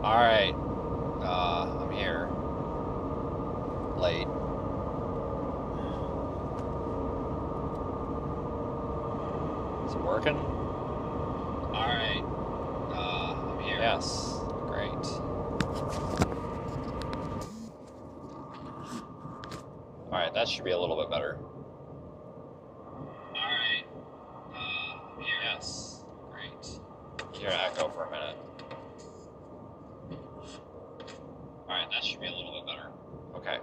Alright, I'm here. Late. Is it working? Alright, I'm here. Yes, great. Alright, that should be a little bit better. Alright, I'm here. Yes, great. You're gonna echo for a minute. Alright, that should be a little bit better. Okay,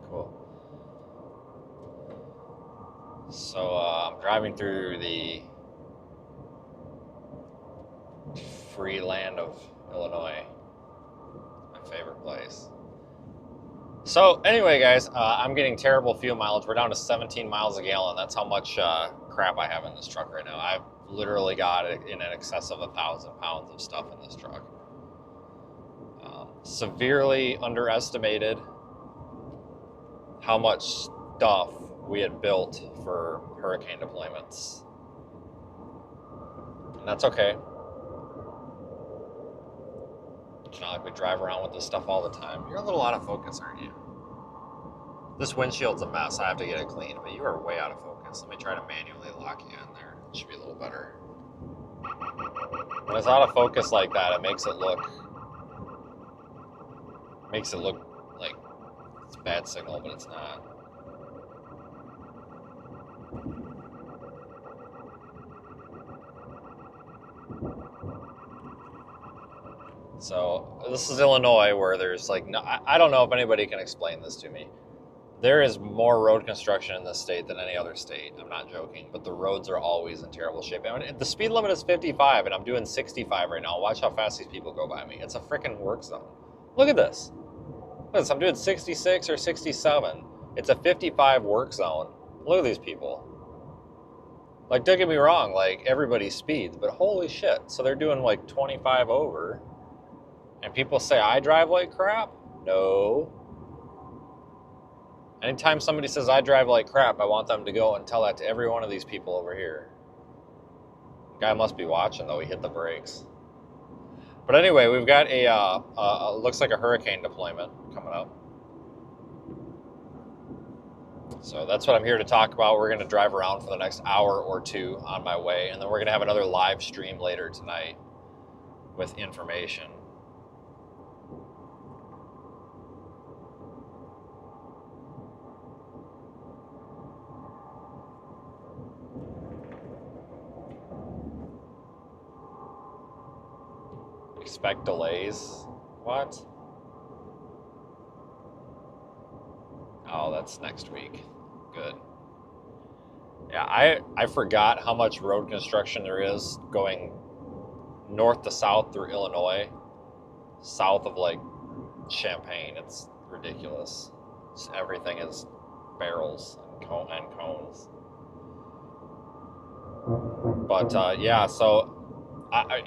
cool. So, I'm driving through the free land of Illinois. My favorite place. So, anyway, guys, I'm getting terrible fuel mileage. We're down to 17 miles a gallon. That's how much crap I have in this truck right now. I've literally got in excess of 1,000 pounds of stuff in this truck. Severely underestimated how much stuff we had built for hurricane deployments. And that's okay. It's not like we drive around with this stuff all the time. You're a little out of focus, aren't you? This windshield's a mess. I have to get it cleaned, but you are way out of focus. Let me try to manually lock you in there. It should be a little better. When it's out of focus like that, it makes it look like it's a bad signal, but it's not. So this is Illinois, where there's like no, I don't know if anybody can explain this to me. There is more road construction in this state than any other state. I'm not joking, but the roads are always in terrible shape. I mean, the speed limit is 55, and I'm doing 65 right now. Watch how fast these people go by me. It's a freaking work zone. Look at this. Look at this. I'm doing 66 or 67. It's a 55 work zone. Look at these people. Like, don't get me wrong, like, everybody speeds, but holy shit. So they're doing like 25 over. And people say I drive like crap? No. Anytime somebody says I drive like crap, I want them to go and tell that to every one of these people over here. The guy must be watching, though. He hit the brakes. But anyway, we've got looks like a hurricane deployment coming up. So that's what I'm here to talk about. We're going to drive around for the next hour or two on my way, and then we're going to have another live stream later tonight with information. Expect delays? What? Oh, that's next week. Good. Yeah, I forgot how much road construction there is going north to south through Illinois, south of like Champaign. It's ridiculous. Everything is barrels and cones. But yeah, so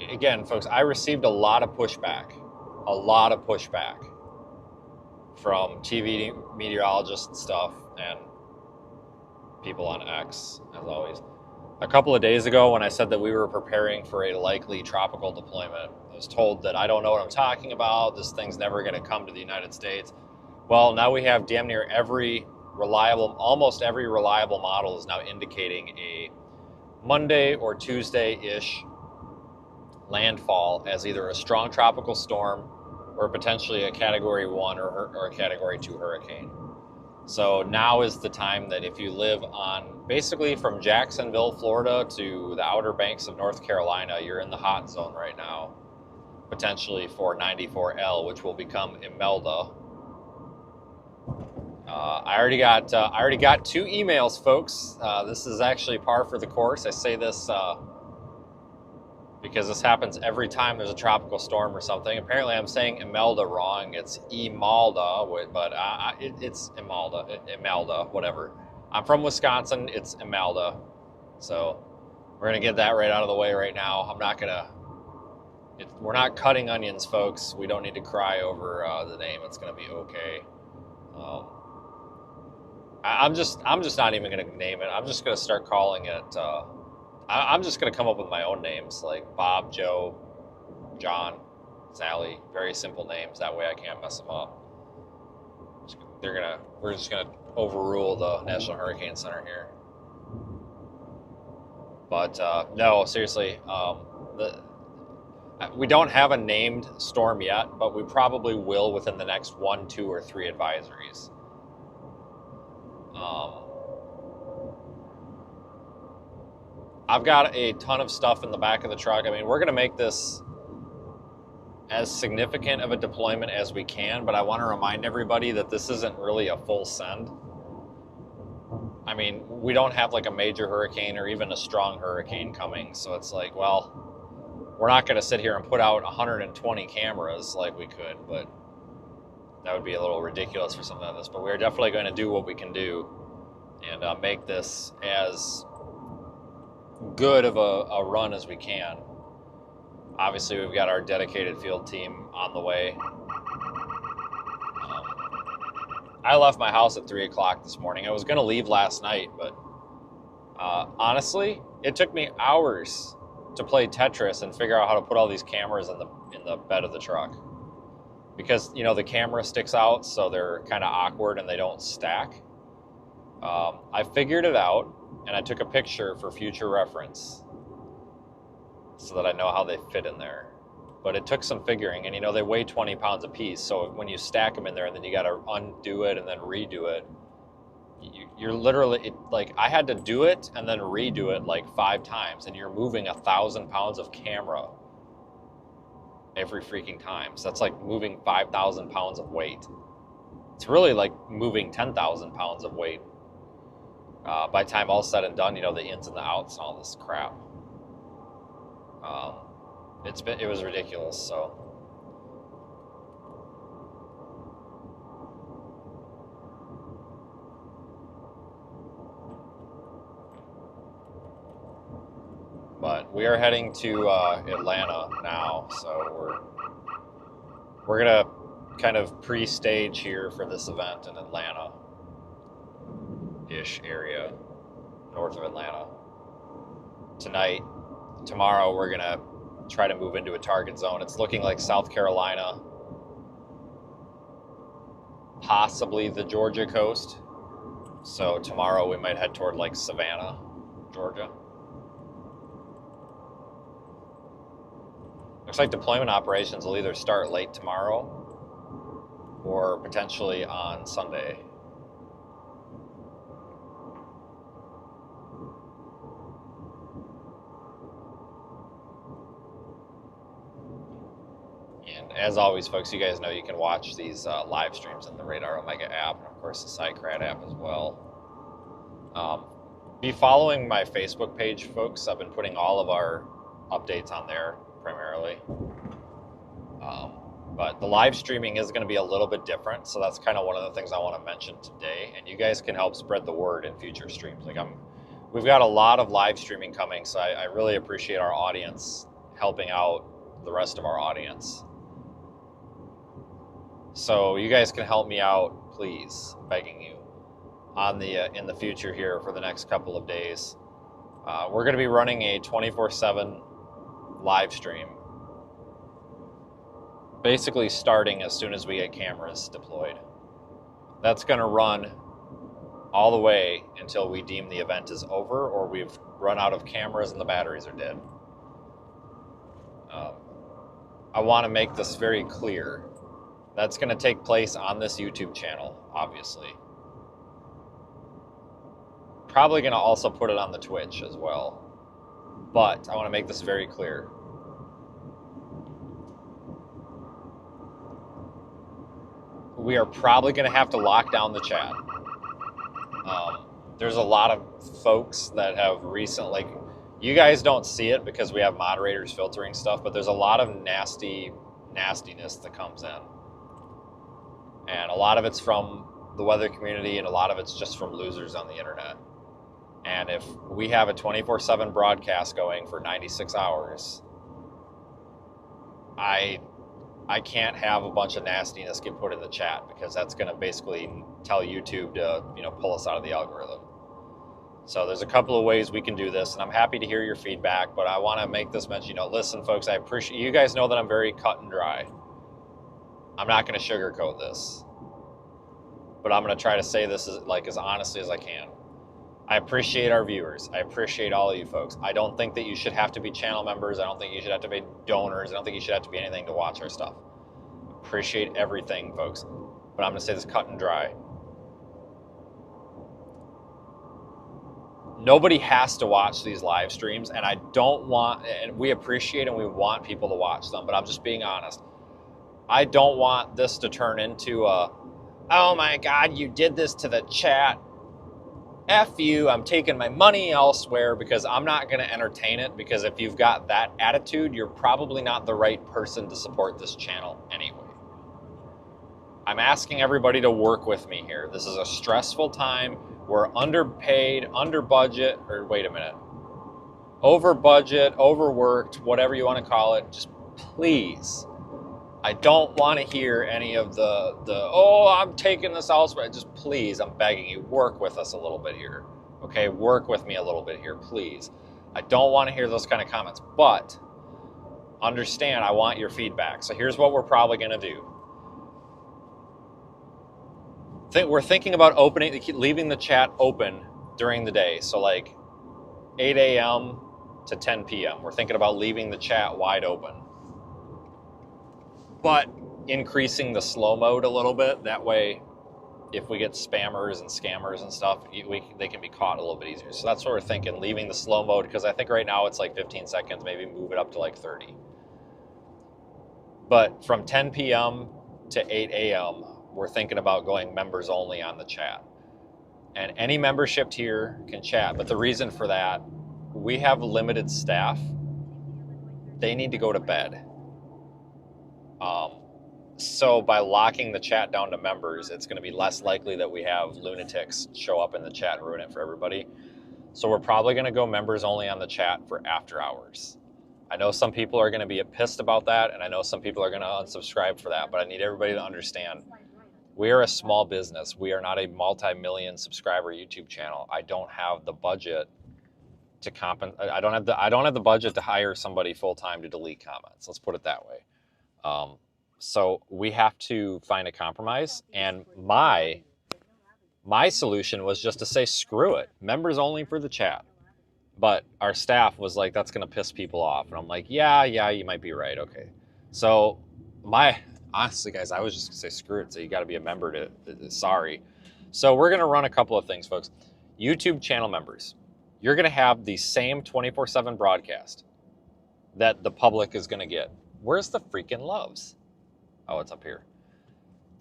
again, folks, I received a lot of pushback from TV meteorologists and stuff, and people on X, as always. A couple of days ago, when I said that we were preparing for a likely tropical deployment, I was told that I don't know what I'm talking about. This thing's never going to come to the United States. Well, now we have damn near almost every reliable model is now indicating a Monday or Tuesday-ish landfall as either a strong tropical storm or potentially a Category 1 or a Category 2 hurricane. So now is the time that if you live on, basically from Jacksonville, Florida to the Outer Banks of North Carolina, you're in the hot zone right now, potentially for 94L, which will become Imelda. I already got 2 emails, folks. This is actually par for the course. I say this because this happens every time there's a tropical storm or something. Apparently I'm saying Imelda wrong. It's Imelda, but it's Imelda, whatever. I'm from Wisconsin. It's Imelda. So we're going to get that right out of the way right now. We're not cutting onions, folks. We don't need to cry over the name. It's going to be okay. I'm just not even going to name it. I'm just going to start calling it I'm just going to come up with my own names, like Bob, Joe, John. Sally. Very simple names. That way I can't mess them up. We're just gonna overrule the National Hurricane Center here. But no, seriously, we don't have a named storm yet, but we probably will within the next 1, 2, or 3 advisories. I've got a ton of stuff in the back of the truck. I mean, we're going to make this as significant of a deployment as we can, but I want to remind everybody that this isn't really a full send. I mean, we don't have like a major hurricane or even a strong hurricane coming, so it's like, well, we're not going to sit here and put out 120 cameras like we could, but that would be a little ridiculous for something like this. But we're definitely going to do what we can do and make this as good of a run as we can. Obviously, we've got our dedicated field team on the way. I left my house at 3 o'clock this morning. I was going to leave last night, but honestly, it took me hours to play Tetris and figure out how to put all these cameras in the bed of the truck. Because, you know, the camera sticks out, so they're kind of awkward and they don't stack. I figured it out, and I took a picture for future reference so that I know how they fit in there. But it took some figuring, and you know, they weigh 20 pounds a piece, so when you stack them in there and then you got to undo it and then redo it, you're literally, like, I had to do it and then redo it like 5 times, and you're moving 1,000 pounds of camera every freaking time. So that's like moving 5,000 pounds of weight. It's really like moving 10,000 pounds of weight. By the time all's said and done, you know, the ins and the outs and all this crap. It was ridiculous. So, but we are heading to Atlanta now. So we're gonna kind of pre-stage here for this event in Atlanta-ish area, north of Atlanta. Tomorrow we're gonna try to move into a target zone. It's looking like South Carolina, possibly the Georgia coast. So tomorrow we might head toward like Savannah, Georgia. Looks like deployment operations will either start late tomorrow or potentially on Sunday. And as always, folks, you guys know you can watch these live streams in the Radar Omega app, and of course the SiteCrad app as well. Be following my Facebook page, folks. I've been putting all of our updates on there primarily. But the live streaming is going to be a little bit different, so that's kind of one of the things I want to mention today. And you guys can help spread the word in future streams. We've got a lot of live streaming coming, so I really appreciate our audience helping out the rest of our audience. So you guys can help me out, please, begging you, on in the future here for the next couple of days. We're going to be running a 24/7 live stream, basically starting as soon as we get cameras deployed. That's going to run all the way until we deem the event is over or we've run out of cameras and the batteries are dead. I want to make this very clear. That's going to take place on this YouTube channel, obviously. Probably going to also put it on the Twitch as well. But I want to make this very clear. We are probably going to have to lock down the chat. There's a lot of folks that have recently, you guys don't see it because we have moderators filtering stuff, but there's a lot of nastiness that comes in. And a lot of it's from the weather community, and a lot of it's just from losers on the internet. And if we have a 24/7 broadcast going for 96 hours, I can't have a bunch of nastiness get put in the chat, because that's going to basically tell YouTube to, pull us out of the algorithm. So there's a couple of ways we can do this, and I'm happy to hear your feedback, but I want to make this mention, listen, folks, I appreciate, you guys know that I'm very cut and dry. I'm not going to sugarcoat this, but I'm going to try to say this as honestly as I can. I appreciate our viewers. I appreciate all of you folks. I don't think that you should have to be channel members. I don't think you should have to be donors. I don't think you should have to be anything to watch our stuff. Appreciate everything, folks. But I'm going to say this cut and dry. Nobody has to watch these live streams, and I don't want, and we appreciate and we want people to watch them, but I'm just being honest. I don't want this to turn into a, oh my God, you did this to the chat. F you, I'm taking my money elsewhere, because I'm not going to entertain it, because if you've got that attitude, you're probably not the right person to support this channel anyway. I'm asking everybody to work with me here. This is a stressful time. We're underpaid, under budget, or wait a minute, over budget, overworked, whatever you want to call it. Just please, I don't want to hear any of the oh, I'm taking this elsewhere. Just please, I'm begging you, work with us a little bit here. Okay, work with me a little bit here, please. I don't want to hear those kind of comments, but understand, I want your feedback. So here's what we're probably going to do. We're thinking about leaving the chat open during the day. So like 8 a.m. to 10 p.m. We're thinking about leaving the chat wide open, but increasing the slow mode a little bit. That way, if we get spammers and scammers and stuff, they can be caught a little bit easier. So that's what we're thinking, leaving the slow mode, because I think right now it's like 15 seconds, maybe move it up to like 30. But from 10 p.m. to 8 a.m., we're thinking about going members only on the chat. And any membership tier can chat, but the reason for that, we have limited staff. They need to go to bed. So by locking the chat down to members, it's going to be less likely that we have lunatics show up in the chat and ruin it for everybody. So we're probably going to go members only on the chat for after hours. I know some people are going to be pissed about that, and I know some people are going to unsubscribe for that, but I need everybody to understand, we are a small business. We are not a multi-million subscriber YouTube channel. I don't have the budget to compensate. I don't have the budget to hire somebody full-time to delete comments. Let's put it that way. So we have to find a compromise, and my solution was just to say, screw it, members only for the chat. But our staff was like, that's going to piss people off. And I'm like, yeah, you might be right. Okay. So honestly, guys, I was just going to say, screw it. So you got to be a member sorry. So we're going to run a couple of things, folks. YouTube channel members, you're going to have the same 24/7 broadcast that the public is going to get. Where's the freaking loves? Oh, it's up here.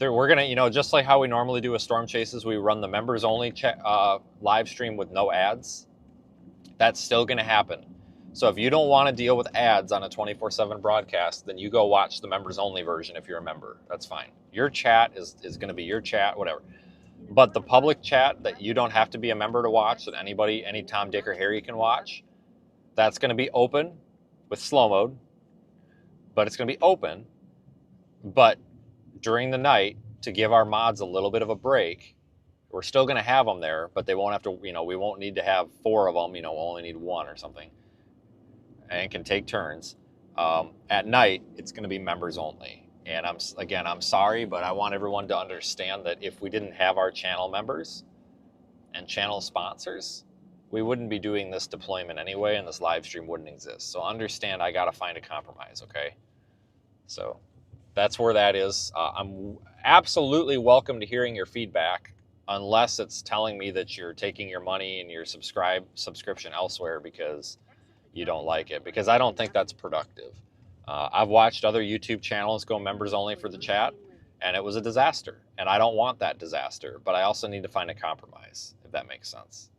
We're going to, just like how we normally do with Storm Chases, we run the members only live stream with no ads. That's still going to happen. So if you don't want to deal with ads on a 24/7 broadcast, then you go watch the members only version if you're a member. That's fine. Your chat is going to be your chat, whatever. But the public chat that you don't have to be a member to watch, that any Tom, Dick, or Harry can watch, that's going to be open with slow mode. But it's going to be open. But during the night, to give our mods a little bit of a break, we're still going to have them there, but they won't have to, we won't need to have 4 of them, we'll only need 1 or something. And can take turns. At night, it's going to be members only. And I'm sorry, but I want everyone to understand that if we didn't have our channel members and channel sponsors, we wouldn't be doing this deployment anyway, and this live stream wouldn't exist. So understand, I got to find a compromise, okay? So that's where that is. I'm absolutely welcome to hearing your feedback, unless it's telling me that you're taking your money and your subscription elsewhere because you don't like it, because I don't think that's productive. I've watched other YouTube channels go members only for the chat, and it was a disaster, and I don't want that disaster, but I also need to find a compromise, if that makes sense.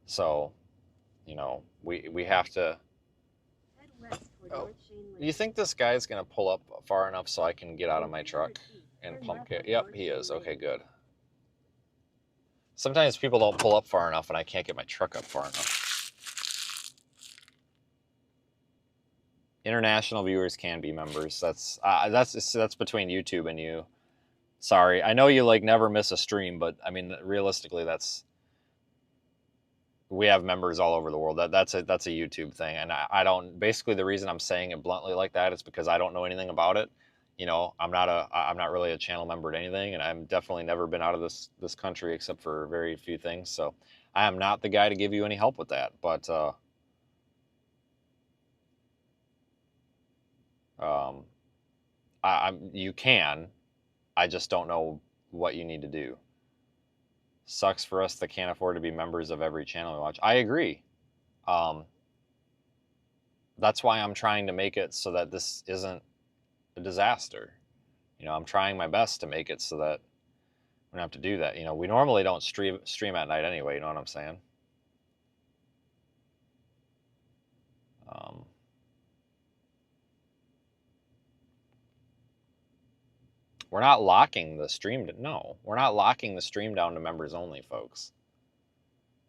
So, we have to... Oh, you think this guy's going to pull up far enough so I can get out of my truck and pump it? Yep, he is. Okay, good. Sometimes people don't pull up far enough and I can't get my truck up far enough. International viewers can be members. That's between YouTube and you. Sorry, I know you like never miss a stream, but I mean realistically, we have members all over the world. That's a YouTube thing, and I don't. Basically, the reason I'm saying it bluntly like that is because I don't know anything about it. You know, I'm not really a channel member at anything, and I'm definitely never been out of this country except for very few things. So, I am not the guy to give you any help with that. But um, you can. I just don't know what you need to do. Sucks for us that can't afford to be members of every channel we watch. I agree. Um, that's why I'm trying to make it so that this isn't a disaster. You know, I'm trying my best to make it so that we don't have to do that. You know, we normally don't stream at night anyway. You know what I'm saying? Um, we're not locking the stream. No, we're not locking the stream down to members only, folks.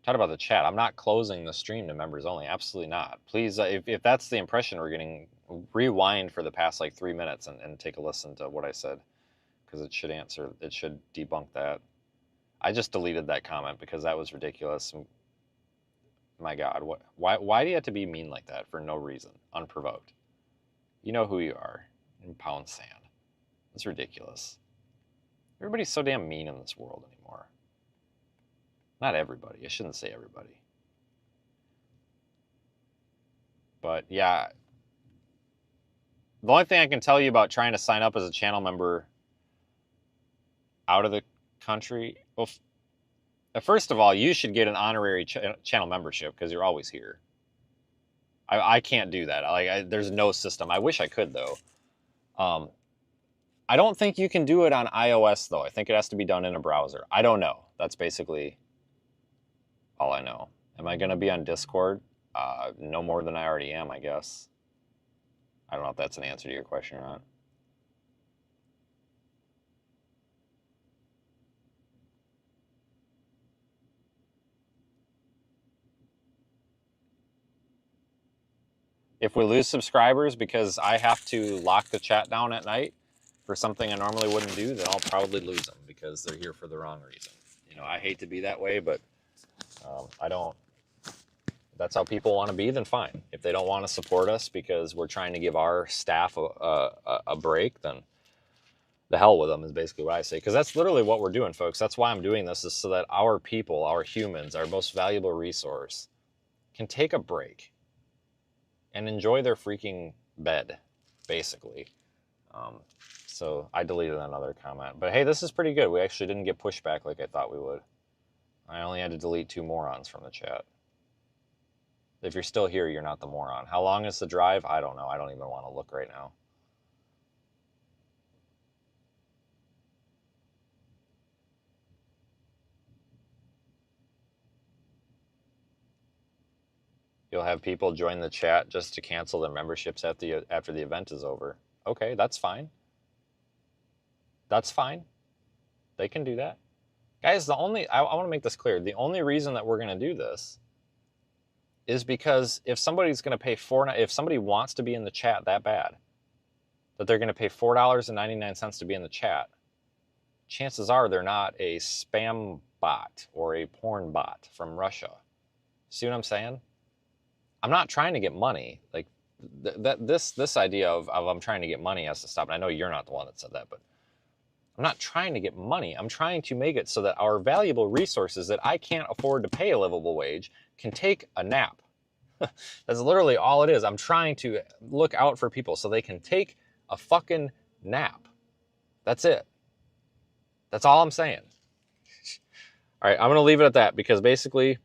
Talk about the chat. I'm not closing the stream to members only. Absolutely not. Please, if that's the impression we're getting, rewind for the past like 3 minutes and take a listen to what I said, because it should debunk that. I just deleted that comment because that was ridiculous. My God, why do you have to be mean like that for no reason, unprovoked? You know who you are, in pound sand. It's ridiculous. Everybody's so damn mean in this world anymore. Not everybody. I shouldn't say everybody. But yeah, the only thing I can tell you about trying to sign up as a channel member out of the country, well, first of all, you should get an honorary channel membership because you're always here. I can't do that. There's no system. I wish I could though. I don't think you can do it on iOS though. I think it has to be done in a browser. I don't know. That's basically all I know. Am I going to be on Discord? No more than I already am, I guess. I don't know if that's an answer to your question or not. If we lose subscribers because I have to lock the chat down at night for something I normally wouldn't do, then I'll probably lose them because they're here for the wrong reason. You know, I hate to be that way, but I don't. If that's how people want to be, then fine. If they don't want to support us because we're trying to give our staff a break, then the hell with them is basically what I say. Because that's literally what we're doing, folks. That's why I'm doing this, is so that our people, our humans, our most valuable resource, can take a break and enjoy their freaking bed, basically. So I deleted another comment. But hey, this is pretty good. We actually didn't get pushback like I thought we would. I only had to delete 2 morons from the chat. If you're still here, you're not the moron. How long is the drive? I don't know. I don't even want to look right now. You'll have people join the chat just to cancel their memberships after the event is over. Okay, that's fine. That's fine. They can do that. Guys, I want to make this clear. The only reason that we're going to do this is because if somebody's going to pay if somebody wants to be in the chat that bad, that they're going to pay $4.99 to be in the chat, chances are they're not a spam bot or a porn bot from Russia. See what I'm saying? I'm not trying to get money. Like this idea of I'm trying to get money has to stop. And I know you're not the one that said that, but I'm not trying to get money. I'm trying to make it so that our valuable resources that I can't afford to pay a livable wage can take a nap. That's literally all it is. I'm trying to look out for people so they can take a fucking nap. That's it. That's all I'm saying. All right, I'm going to leave it at that because basically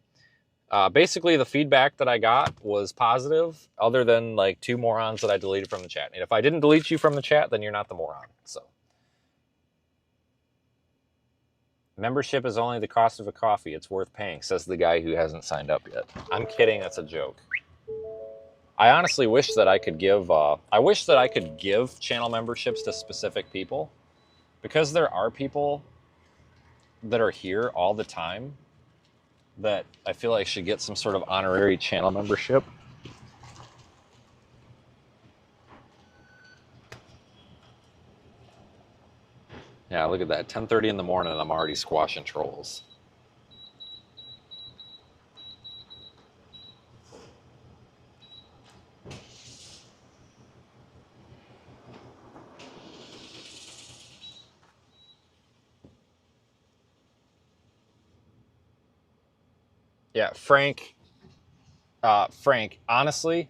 the feedback that I got was positive, other than like 2 morons that I deleted from the chat. And if I didn't delete you from the chat, then you're not the moron. So membership is only the cost of a coffee. It's worth paying, says the guy who hasn't signed up yet. I'm kidding. That's a joke. I honestly wish that I could give. I wish that I could give channel memberships to specific people, because there are people that are here all the time that I feel like should get some sort of honorary channel membership. Yeah, look at that. 10:30 in the morning and I'm already squashing trolls. Yeah, Frank, honestly,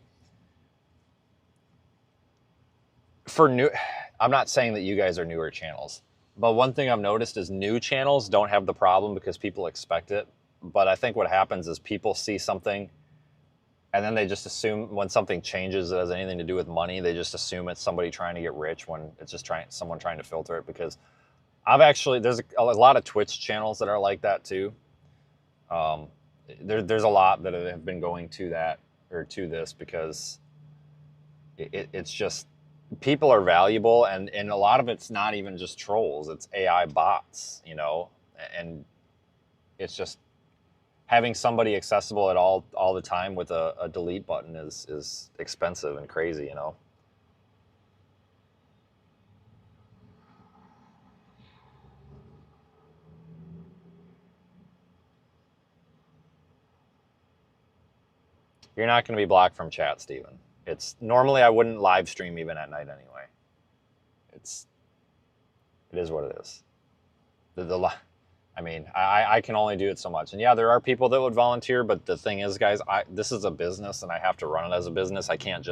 for new, I'm not saying that you guys are newer channels, but one thing I've noticed is new channels don't have the problem because people expect it. But I think what happens is people see something and then they just assume when something changes that has anything to do with money, they just assume it's somebody trying to get rich when it's just someone trying to filter it. Because there's a lot of Twitch channels that are like that too. Um, there's a lot that have been going to that or to this because it's just people are valuable, and a lot of it's not even just trolls, it's AI bots, and it's just having somebody accessible at all the time with a delete button is expensive and crazy. You're not going to be blocked from chat, Steven. It's normally I wouldn't live stream even at night anyway. It is what it is. I mean, I can only do it so much. And yeah, there are people that would volunteer, but the thing is, guys, this is a business and I have to run it as a business. I can't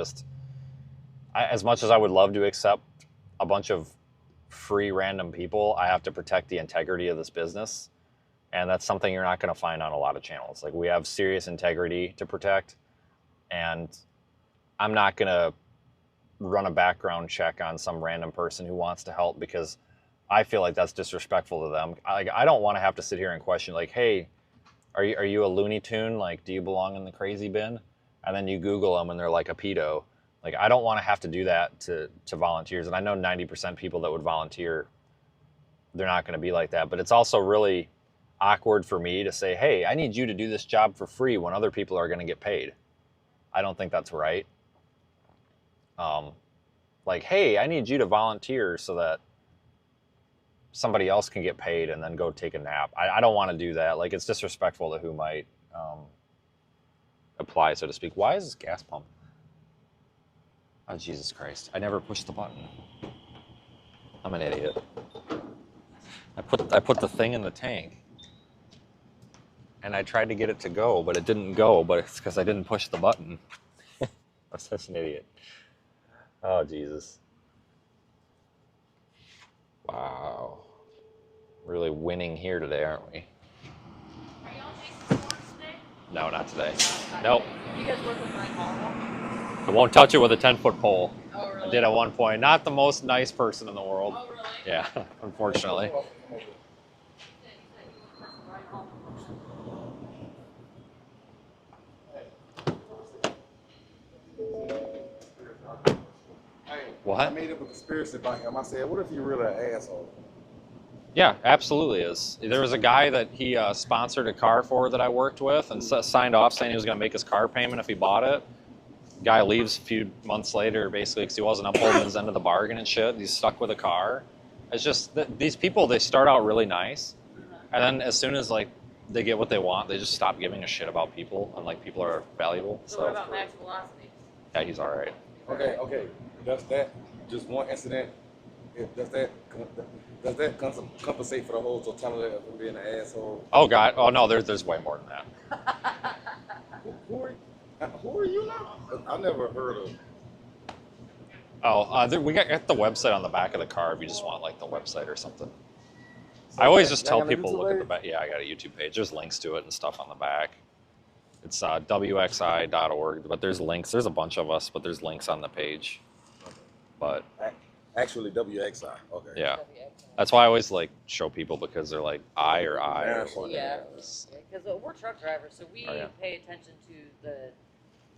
as much as I would love to accept a bunch of free random people, I have to protect the integrity of this business. And that's something you're not going to find on a lot of channels. Like, we have serious integrity to protect, and I'm not going to run a background check on some random person who wants to help because I feel like that's disrespectful to them. I don't want to have to sit here and question, like, hey, are you a Looney Tune? Like, do you belong in the crazy bin? And then you Google them and they're like a pedo. Like, I don't want to have to do that to volunteers. And I know 90% people that would volunteer, they're not going to be like that. But it's also really awkward for me to say, hey, I need you to do this job for free when other people are going to get paid. I don't think that's right. Like, hey, I need you to volunteer so that somebody else can get paid and then go take a nap. I don't want to do that. Like, it's disrespectful to who might apply, so to speak. Why is this gas pump? Oh, Jesus Christ. I never pushed the button. I'm an idiot. I put the thing in the tank. And I tried to get it to go, but it didn't go, but it's because I didn't push the button. I'm such an idiot. Oh, Jesus. Wow. Really winning here today, aren't we? Are y'all chasing storms today? No, not today. Nope. You guys work with Ryan Hall? I won't touch it with a 10-foot pole. Oh, really? I did at one point. Not the most nice person in the world. Oh, really? Yeah, unfortunately. What? I made up a conspiracy about him. I said, what if you're really an asshole? Yeah, absolutely is. There was a guy that he sponsored a car for that I worked with and signed off saying he was going to make his car payment if he bought it. Guy leaves a few months later, basically, because he wasn't upholding his end of the bargain and shit. He's stuck with a car. It's just that these people, they start out really nice, and then as soon as like they get what they want, they just stop giving a shit about people, and like people are valuable. So what about Max Velocity? Yeah, he's all right. Okay. Does that just one incident? Does that compensate for the whole totality of him being an asshole? Oh God! Oh no, there's way more than that. Who are you now? I never heard of. Oh, we got the website on the back of the car if you just want like the website or something. I always just tell people look at the back. Yeah, I got a YouTube page. There's links to it and stuff on the back. It's wxi.org, but there's links. There's a bunch of us, but there's links on the page. But Actually, WXI. Okay. yeah, that's why I always like show people because they're like I or what. Yeah, because we're truck drivers, so we pay attention to the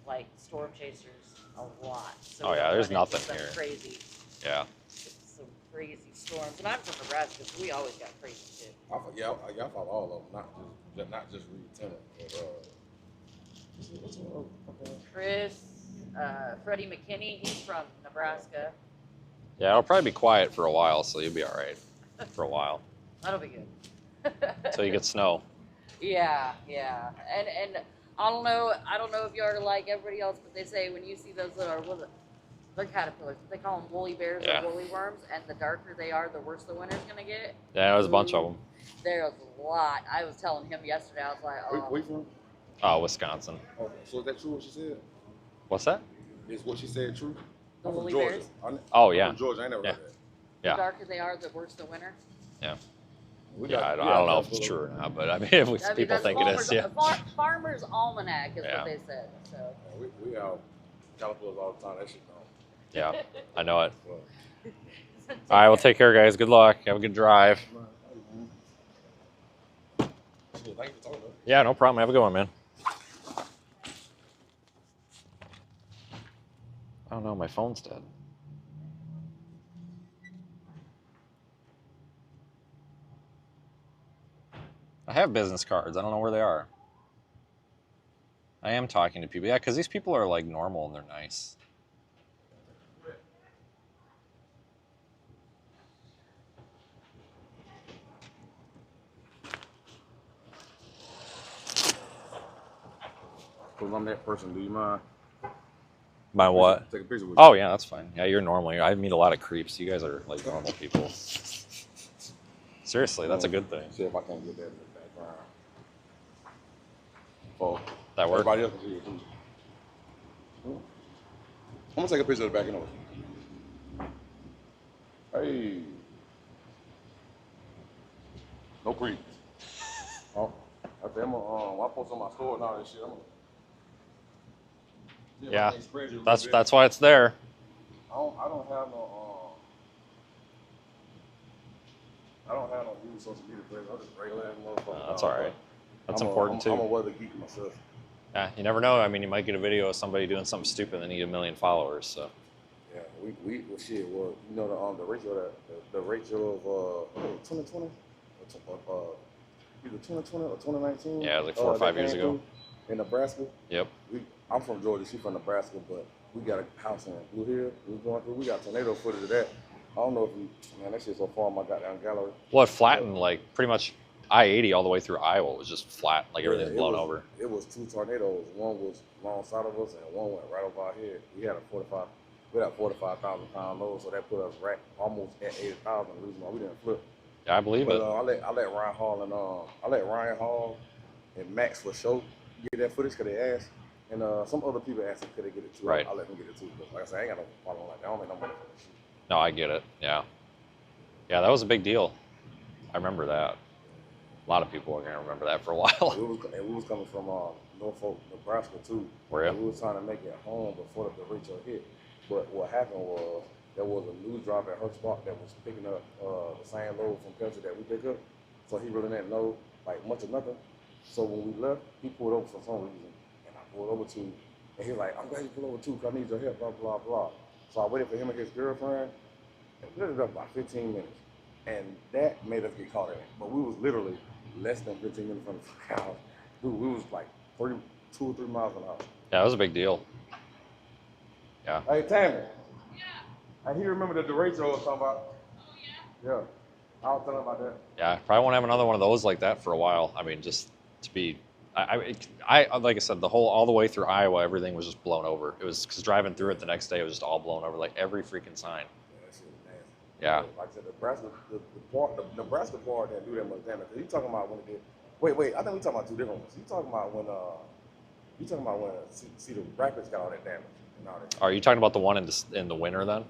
like storm chasers a lot. So Oh yeah, there's nothing some here. Crazy. Yeah. Some crazy storms, and I'm from Nebraska, so we always got crazy shit. Y'all follow all of them, not just Lieutenant. Chris, Freddie McKinney, he's from Nebraska. Yeah, it'll probably be quiet for a while, so you'll be all right. for a while That'll be good. until you get snow. Yeah, yeah. And I don't know if you are like everybody else, but they say when you see those little, they're caterpillars. They call them woolly bears Yeah. or woolly worms, and the darker they are, the worse the winter's gonna get. Yeah, there's a bunch of them. There's a lot. I was telling him yesterday. I was like, oh. Where you from? Oh, Wisconsin. Oh, so is that true what she said? What's that? Is what she said true? The I'm from woolly Georgia. bears? Oh, I'm yeah. from Georgia. I ain't never Yeah. heard that. The Yeah. darker they are, the worse the winter. Yeah. We Yeah, got- I we don't got know if it's Caterpillar. true or not, but I mean, if I mean, people that's think it is, yeah. Farmer's Almanac is Yeah. what they said. So. We have caterpillars all the time. That shit don't. Yeah, I know it. Well, All right, well, take care, guys. Good luck. Have a good drive. shit, thank you for talking about it. Yeah, no problem. Have a good one, man. Oh, no, my phone's dead. I have business cards. I don't know where they are. I am talking to people. Yeah, because these people are like normal and they're nice. Because I'm that person. Do you mind? My what? Take a picture with Oh, yeah, that's fine. Yeah, you're normal. I meet a lot of creeps. You guys are like normal people. Seriously, that's a good thing. See if I can get that in the background. Oh, That work? everybody else can see it too. I'm gonna take a picture of the back end of it. Hey. No creep. Oh, okay, I'm gonna, when I post on my store and all that shit, I'm gonna. see if I Yeah, can spread you a little that's bit. that's why it's there. I don't have no new social media presence. I'm just regular ass motherfucker. That's all right. That's I'm important I'm a too. weather geek myself. Yeah, you never know. I mean, you might get a video of somebody doing something stupid and then you get 1 million followers. So Yeah, we well, shit. Well, you know the ratio the ratio of 2020, either 2020 or 2019. Yeah, like 4 or 5 years ago. In Nebraska. Yep. I'm from Georgia. She's from Nebraska, but we got a house in Blue Hill. We got tornado footage of that. I don't know if you, man, that shit's so far in my goddamn gallery. Well, it flattened like pretty much I-80 all the way through Iowa was just flat, like everything's Yeah, blown over. It was 2 tornadoes. One was alongside of us, and one went right over our head. We had 45,000 pound load, so that put us right almost at 80,000. The reason why we didn't flip. Yeah, I believe But it. I let Ryan Hall and Max for sure get that footage because they asked, and some other people asked if could they get it too. Right. I let them get it too. But like I said, I ain't got no following like that. I don't make no money for this shit. No, I get it. Yeah. Yeah, that was a big deal. I remember that. A lot of people are gonna remember that for a while. We was coming from Norfolk, Nebraska too. Were you? And we was trying to make it home before the derecho hit. But what happened was there was a news driver at her spot that was picking up the same load from Pelcher that we pick up. So he really didn't know like much or nothing. So when we left, he pulled over for some reason, and I pulled over too. And he was like, "I'm glad you pulled over too, cause I need your help." Blah blah blah. So I waited for him and his girlfriend. And we ended up about 15 minutes, and that made us get caught in it. But we was literally less than 15 minutes from the fucking house. We was like 2 or 3 miles an hour. Yeah, it was a big deal. Yeah. Hey, Tammy. Yeah. He remember the derecho I was talking about. Oh, yeah? Yeah. I was telling about that. Yeah, probably won't have another one of those like that for a while. I mean, just to be, I like I said, all the way through Iowa, everything was just blown over. It was because driving through it the next day, it was just all blown over, like every freaking sign. Yeah, that shit was nasty. Yeah. Like I said, the Nebraska part didn't do that much damage. You talking about when it did? Wait. I think we talking about 2 different ones. You talking about when Cedar Rapids got all that damage and all that. Are you talking about the one in the winter then?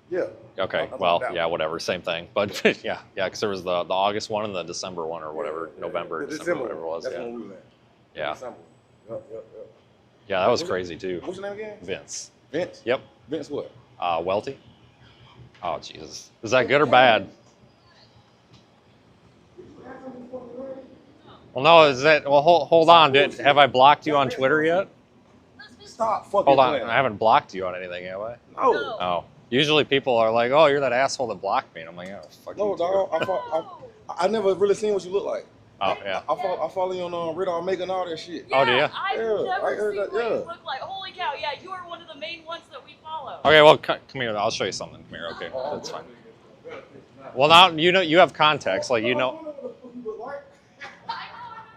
Yeah. Okay, I'm well, down. yeah, whatever, same thing. But yeah, because there was the August one and the December one or whatever, November, The December, whatever it was. That's Yeah, when we was at. yeah, December. Yep. yeah, that was What's crazy too. What's your name again? Vince. Vince. Yep. Vince what? Welty. Oh Jesus, is that good or bad? Well, no, is that? Well, hold on. Have I blocked you on Twitter yet? Stop fucking Hold on, playing. I haven't blocked you on anything, have I? No. Oh, usually people are like, "Oh, you're that asshole that blocked me," and I'm like, "Oh, fuck No, you." dog. I never really seen what you look like. Oh yeah. I follow you on Radar Mega and all that shit. Oh, do ya? I've Yeah, I never heard seen that, what you yeah. look like. Holy cow, yeah, you are one of the main ones that we follow. Okay, well, come here. I'll show you something. Come here. Okay, that's fine. Well, now you know you have context, like you know. I know, I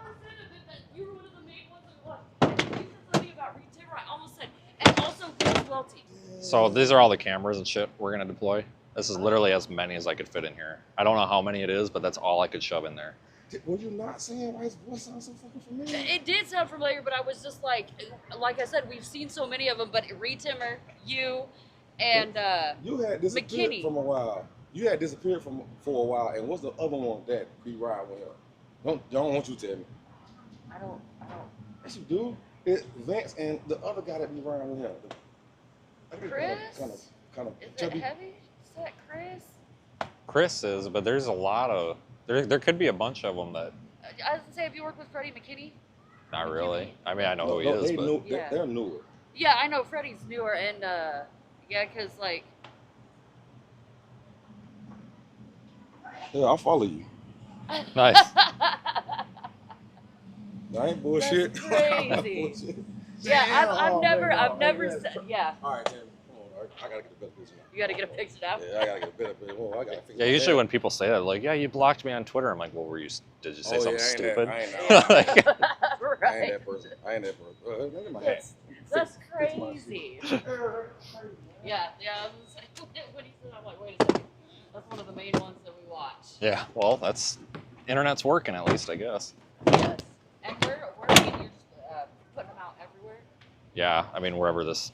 never said it, that you were one of the main ones that watched. And you said something about Reed Timmer, I almost said, and also Chris Welty. So these are all the cameras and shit we're gonna deploy. This is literally as many as I could fit in here. I don't know how many it is, but that's all I could shove in there. Were you not saying why his voice sounds so fucking familiar? It did sound familiar, but I was just like I said, we've seen so many of them. But Reed Timmer, you, and You had disappeared McKinney. from a while. You had disappeared for a while, and what's the other one that be riding with her? Don't want you to tell me. I don't. Yes, you do. It's Vance and the other guy that be riding with him. Chris? Kind of Is it chubby. heavy? Is that Chris? Chris is, but there's a lot of there could be a bunch of them that I was gonna say, have you worked with Freddie McKinney? not really. I mean, I know who he No, is, they but new, Yeah. they're newer. Yeah, I know Freddie's newer, and yeah, cause like Yeah, I'll follow you. nice. I ain't bullshit. That's crazy. Bullshit. yeah, Damn, I've oh, never, man, I've oh, never man. said, yeah. All right, Tim. Come on, all right. I gotta get a better picture now. You got to get a picture now. Yeah, I gotta get a better picture. Oh, I gotta fix Yeah, my usually hair. when people say that, like, yeah, you blocked me on Twitter. I'm like, well, did you say something I ain't stupid? That, I ain't Like, that. I ain't right. that person. I ain't that person. Look at my hat. That's Fix my crazy. shit. Yeah, I was saying, when he said, I'm like, wait a second. That's one of the main ones that we watch. yeah, well, that's internet's working at least, I guess. Yes. And where are you just putting them out everywhere? Yeah, I mean, wherever this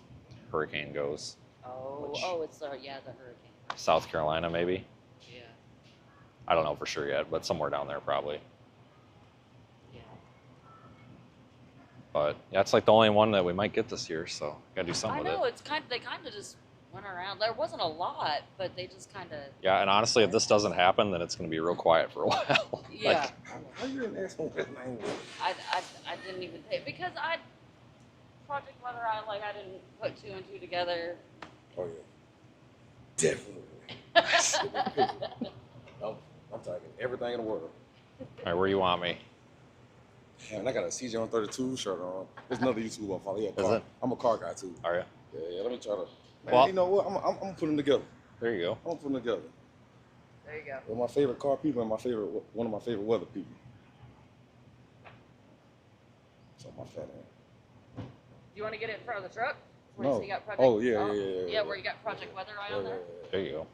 hurricane goes, Oh, Which- it's the hurricane. South Carolina maybe. Yeah, I don't know for sure yet, but somewhere down there probably. yeah. But yeah, it's like the only one that we might get this year, so gotta do I something with know it. they kind of just went around. There wasn't a lot, but they just kind of. Yeah, and honestly, if this doesn't happen, then it's gonna be real quiet for a while. Yeah. How you didn't ask me what his name was? I didn't even think because Project Weather I didn't put two and two together. Oh yeah, definitely. I'm talking everything in the world. All right, where you want me? Man, I got a CJ on 32 shirt on. There's another YouTuber I follow. Yeah, Is it? I'm a car guy too. Are you? Yeah. Let me try to. Man, Well- you know what? I'm gonna put them together. There you go. I'm gonna put them together. There you go. They're my favorite car people and one of my favorite weather people. So my fat ass. Do you want to get it in front of the truck? Where No. you got Project, Oh, yeah. Yeah, where you got Project Weather Eye on there. There you go.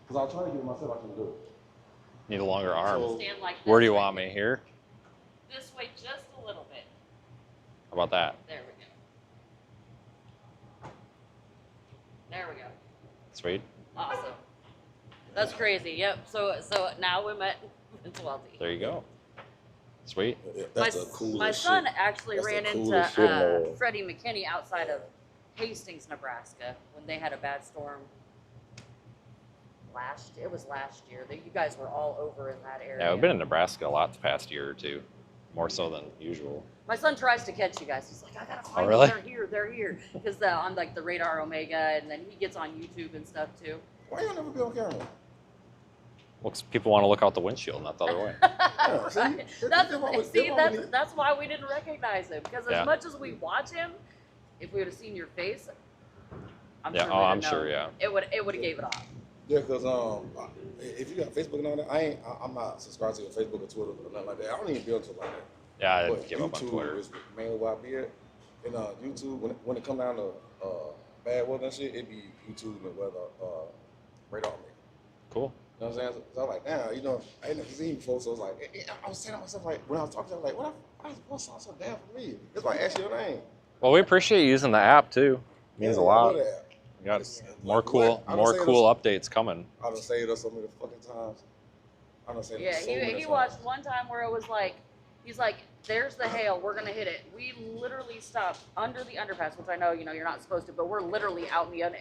Because I was trying to get it myself, I couldn't do it. Need a longer arm. So- Stand like this Where do you way. want me? Here? This way, just a little bit. How about that? There we go. There we go. Sweet. Awesome. That's crazy. Yep. So now we met Vince Welty. There you go. Sweet. Yeah, that's the coolest my son shit. actually That's the ran into coolest shit in the world. Freddie McKinney outside of Hastings, Nebraska, when they had a bad storm. It was last year. You guys were all over in that area. Yeah, we've been in Nebraska a lot the past year or two, more so than usual. My son tries to catch you guys. He's like, I gotta find really? them. They're here. Because on like the Radar Omega, and then he gets on YouTube and stuff too. Why you never be on camera? Well, 'cause people want to look out the windshield, not the other way. Yeah, see? Right. That's why we didn't recognize him. Because Yeah. as much as we watch him, if we would have seen your face, I'm Yeah, sure. oh, we'd I'm have sure, known. yeah. It would have gave it off. Yeah, because if you got Facebook and all that, I'm not subscribed to your Facebook or Twitter or nothing like that. I don't even build to like that. Yeah, I But give up on YouTube Twitter. is mainly where I be at. And YouTube, when it come down to bad weather and shit, it be YouTube and weather radar me. Cool. You know what I'm saying? So I was like, damn, I ain't never seen him before. So I was like, I was saying to myself, like, when I was talking to him, like, why does voice sound so damn familiar? That's why I asked you your name. Well, we appreciate you using the app too. Means a Yeah, I lot. know that. We got It's more like, cool, what? I done more say cool updates coming. I done saved us so many fucking times. I done saved Yeah, us so many he times. watched one time where it was like, he's like, there's the hail, we're gonna hit it. We literally stopped under the underpass, which I know, you're not supposed to, but we're literally out in the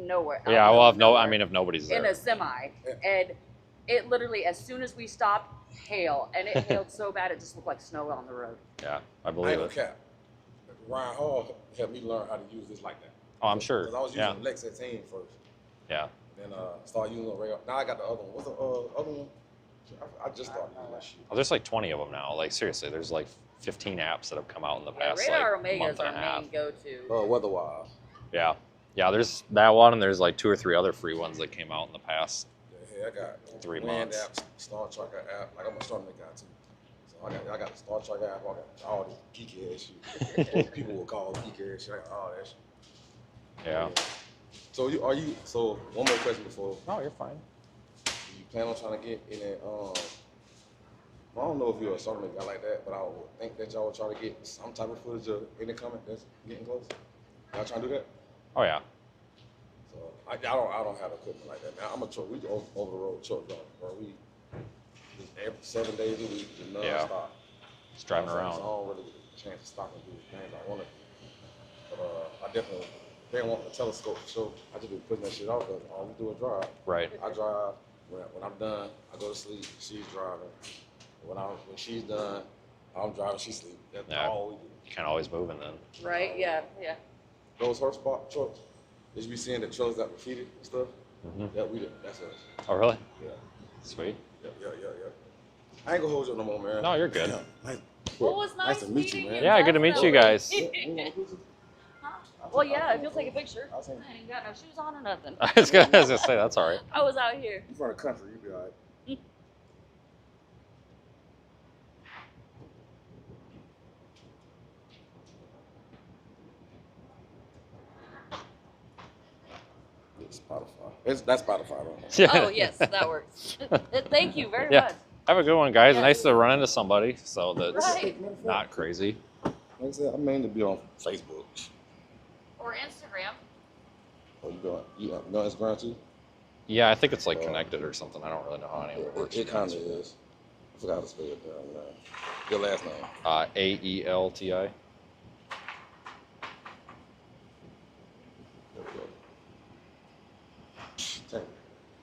nowhere. out Yeah, in the well, nowhere if nobody's in there. a semi, Yeah. and it literally, as soon as we stopped, hail, and it hailed so bad it just looked like snow on the road. Yeah, I I believe ain't it. gonna cap. Ryan Hall helped me learn how to use this like that. Oh, I'm sure. Because I was Yeah, using Lex 18 first. yeah. Then started using the rail. Now I got the other one. What's the other one? I just started using that shit. Well, there's like 20 of them now. Like seriously, there's like 15 apps that have come out in the Yeah, past Radar like Omega month is and our a half. main go-to. Weather-wise. Yeah, yeah. There's that one, and there's like 2 or 3 other free ones that came out in the past. I got 3 Wind months. app, Star Trek app. Like I'm a Star Trek guy too. So I got the Star Trek app. I got all this geeky ass shit. What people will call geeky ass shit. I got all that shit. Yeah. So So one more question before. No, you're fine. You plan on trying to get in that? I don't know if you're a Star Trek guy like that, but I would think that y'all would try to get some type of footage of any comment that's getting close. Y'all trying to do that? Oh yeah. So I don't have equipment like that, man. I'm a truck. We over the road truck driver, bro. We every 7 days a week, we non-stop. Just driving around. So I don't really get a chance to stop and do the things I want to do. But I definitely didn't want the telescope for sure. I just be putting that shit off because all we do is drive. Right. I drive. When I'm done, I go to sleep. She's driving. When she's done, I'm driving. She sleep. That's all we do. You kind of always moving then. Right? Yeah. Yeah. Those horse spot trucks, did you be seeing the trucks that graffiti and stuff? That we did. That's us. Oh really? Yeah. Sweet. Yeah. I ain't gonna hold you up no more, man. No, you're good. Yeah. Nice. Well, it was nice to meet you, meeting man. Yeah, good to meet you guys. Well, yeah, if you'll take a picture. I'll take- I ain't got no shoes on or nothing. I was gonna say that's all right. I was out here. You from the country, you be all right. Spotify. That's Spotify, though. Yeah. Oh, yes, that works. Thank you very Yeah. much. Have a good one, guys. Yeah. Nice to run into somebody, so that's Right. not crazy. Like I said, I mainly be on Facebook. Or Instagram. Oh, you on Instagram too? Yeah, I think it's like connected or something. I don't really know how any of it works. It kind of is. I forgot to spell it down. Your last name. AELTI. There we go. Dang.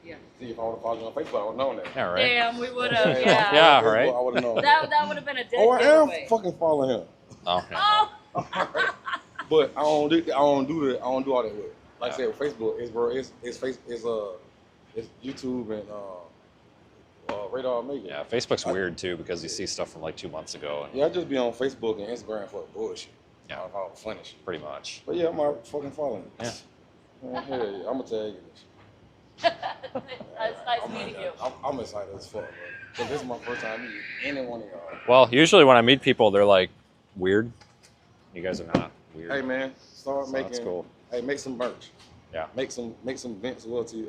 Yeah. See, if I would have followed you on Facebook, I would have known that. Yeah, right. Damn, we would have. Yeah. Yeah. Yeah, right. I would have known That would have been a dead Oh, I am giveaway. fucking following him. Okay. Oh. But I don't do all that with it. Like I Yeah. said, with Facebook, it's YouTube and Radar Omega. Yeah, Facebook's weird too because you see stuff from like 2 months ago, and Yeah, I just be on Facebook and Instagram for bullshit. Yeah. All funny shit. pretty much. But yeah, I'm out fucking following. Yeah. Man, hell yeah, I'm gonna tag you. It's nice meeting you. I'm excited as fuck, bro. Cause this is my first time meeting any one of y'all. Well, usually when I meet people, they're like weird. You guys are not weird. Hey man, start So making. that's cool. Hey, make some merch. Yeah. Make some Vince Wilty.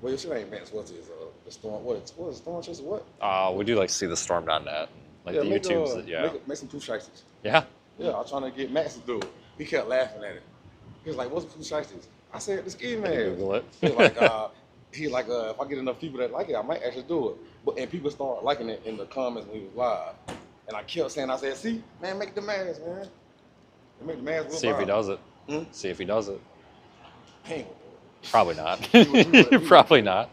Well, your shit ain't Vince Wilty. It's the storm. What is Storm Chester? What? We do like see the storm.net, like the make, YouTubes. That, yeah. Make some poof shiesties. Yeah. Yeah, I'm trying to get Max to do it. He kept laughing at it. He was like, "What's poof shiesties?" I said, "The ski man." Google it. He like, if I get enough people that like it, I might actually do it. And people start liking it in the comments when he was live. And I kept saying, I said, "See, man, make the mask, man. Make the mask." See if he does it. Hmm? See if he does it. He ain't gonna do Probably not. would. Probably not.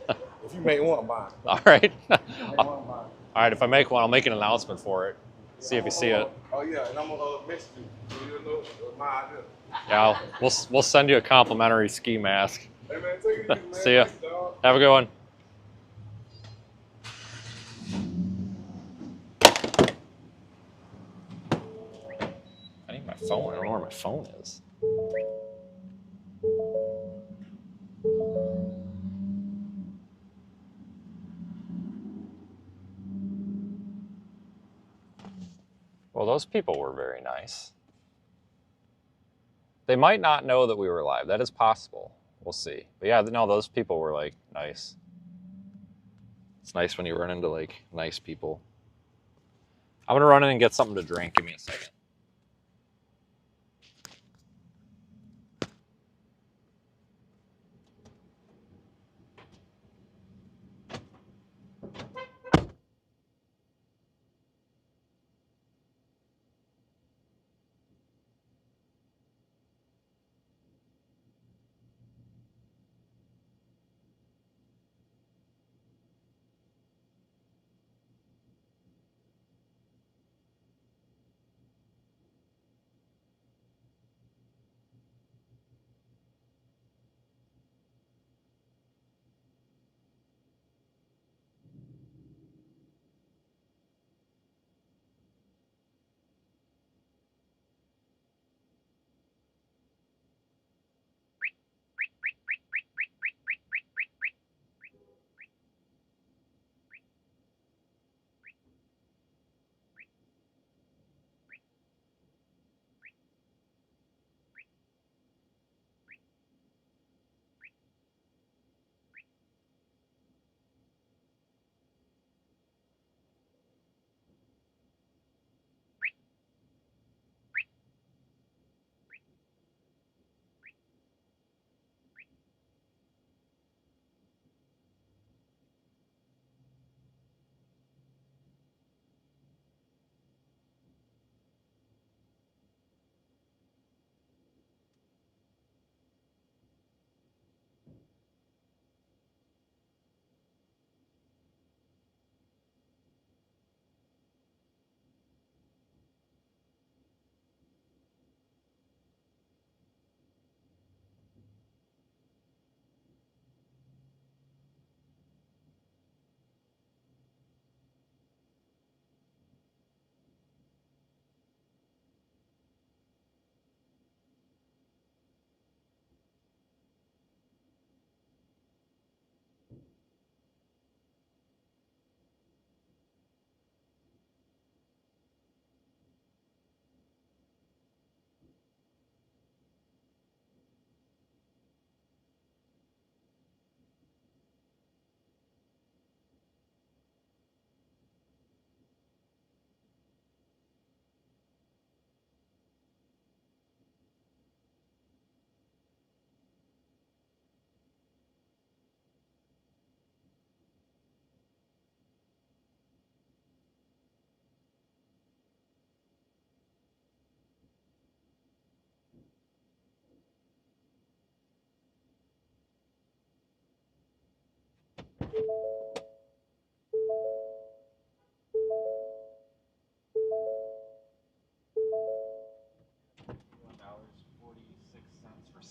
it. If you make one, buy it. All right. Make one, buy it. All right. If I make one, I'll make an announcement for it. See if you see it. Oh yeah, and I'm gonna message you. So you know it was my idea. Yeah. We'll send you a complimentary ski mask. Hey man, take it easy, man. See ya. Thanks, dog. Have a good one. I need my phone. I don't know where my phone is. Well, those people were very nice. They might not know that we were live. That is possible. We'll see. But yeah, no, those people were like nice. It's nice when you run into like nice people. I'm gonna run in and get something to drink. Give me a second.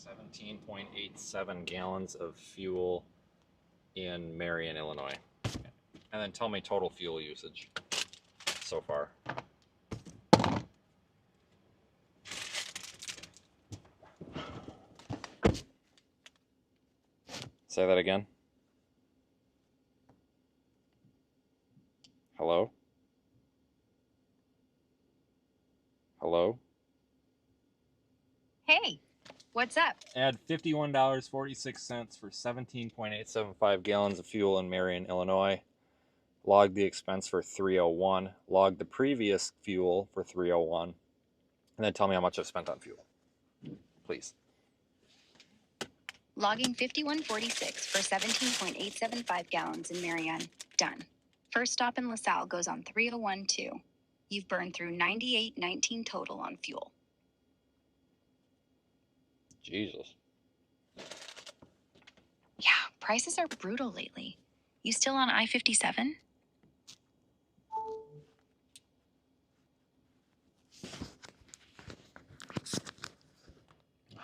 17.87 gallons of fuel in Marion, Illinois. And then tell me total fuel usage so far. Say that again. Hello? Hello? Hey, what's up? Add $51.46 for 17.875 gallons of fuel in Marion, Illinois. Log the expense for 301. Log the previous fuel for 301. And then tell me how much I've spent on fuel. Please. Logging 5146 for 17.875 gallons in Marion. Done. First stop in LaSalle goes on 301-2. You've burned through 98.19 total on fuel. Jesus. Yeah, prices are brutal lately. You still on I-57?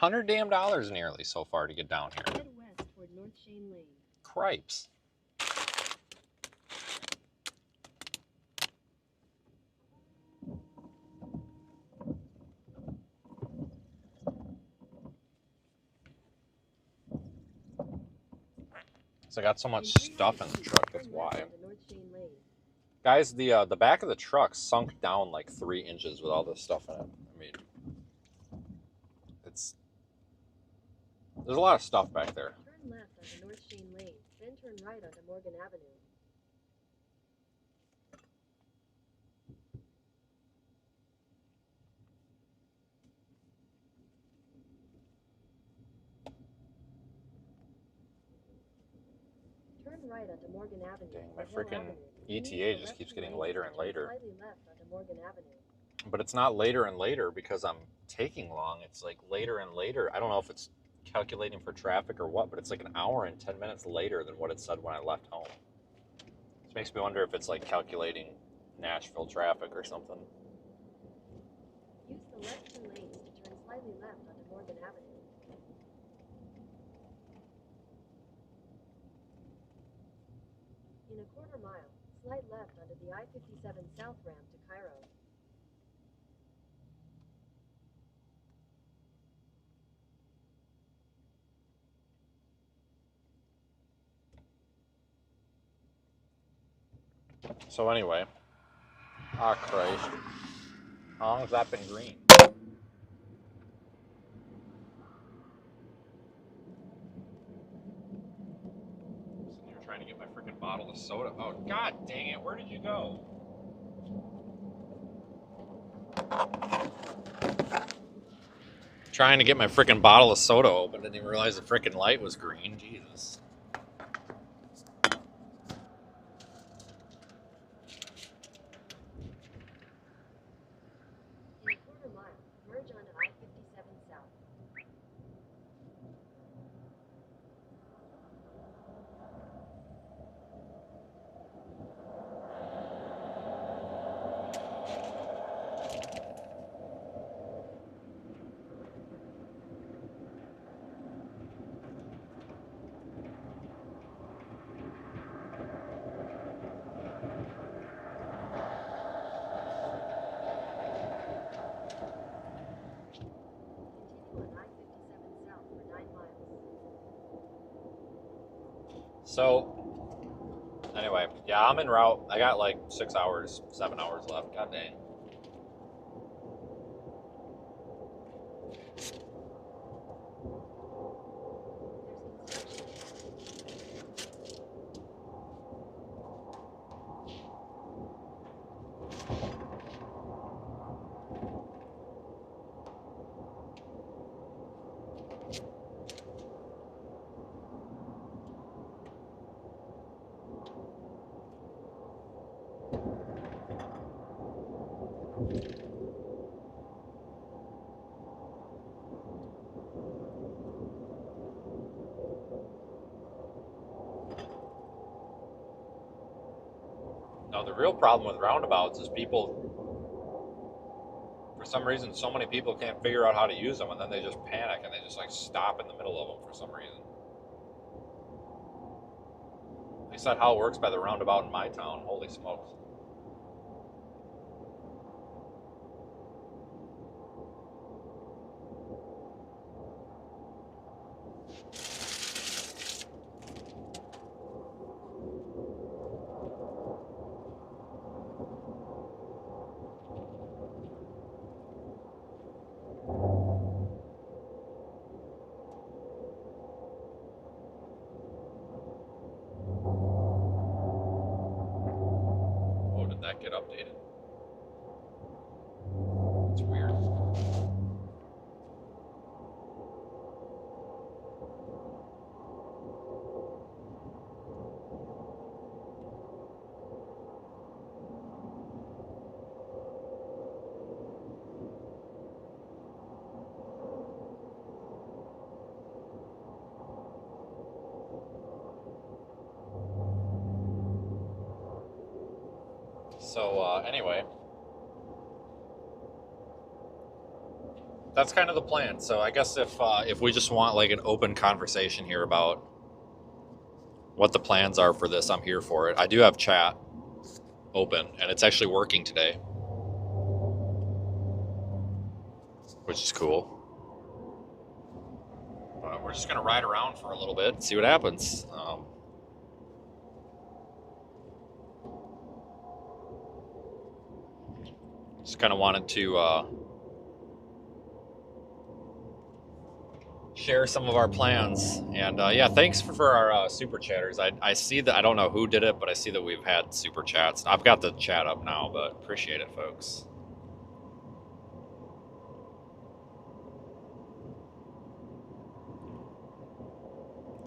$100 nearly so far to get down here. Head west toward North Shane Lane. Cripes. So I got so much stuff in the truck, that's why. Guys, the back of the truck sunk down like 3 inches with all this stuff in it. I mean, there's a lot of stuff back there. Turn left onto North Shane Lane, then turn right onto Morgan Avenue. Turn right onto Morgan Avenue. Dang, my or Hill freaking Avenue. ETA just keeps getting later and later. Slightly left onto Morgan Avenue. But it's not later and later because I'm taking long. It's like later and later. I don't know if it's calculating for traffic or what, but it's like an hour and 10 minutes later than what it said when I left home. This makes me wonder if it's like calculating Nashville traffic or something. Use the left two lanes to turn slightly left onto Morgan Avenue. In a quarter mile, slide left onto the I-57 South ramp to Cairo. So anyway, Christ, how long has that been green? Sitting here trying to get my freaking bottle of soda. Oh, god dang it, where did you go? Trying to get my freaking bottle of soda open, didn't even realize the freaking light was green. Jesus. In a quarter mile, merge onto I-57 South. Continue on I-57 South for 9 miles. So, anyway, yeah, I'm en route. I got like 6 hours, 7 hours left. God dang. There's construction. Now, the real problem with roundabouts is people For some reason, so many people can't figure out how to use them, and then they just panic and they just like stop in the middle of them for some reason. At least that's how it works by the roundabout in my town. Holy smokes. Oh, did that get updated? It's weird. So anyway, that's kind of the plan. So I guess if we just want like an open conversation here about what the plans are for this, I'm here for it. I do have chat open, and it's actually working today, which is cool. But we're just gonna ride around for a little bit and see what happens. Just kind of wanted to share some of our plans, and yeah, thanks for our super chatters. I see that, I don't know who did it, but I see that we've had super chats. I've got the chat up now, but appreciate it, folks.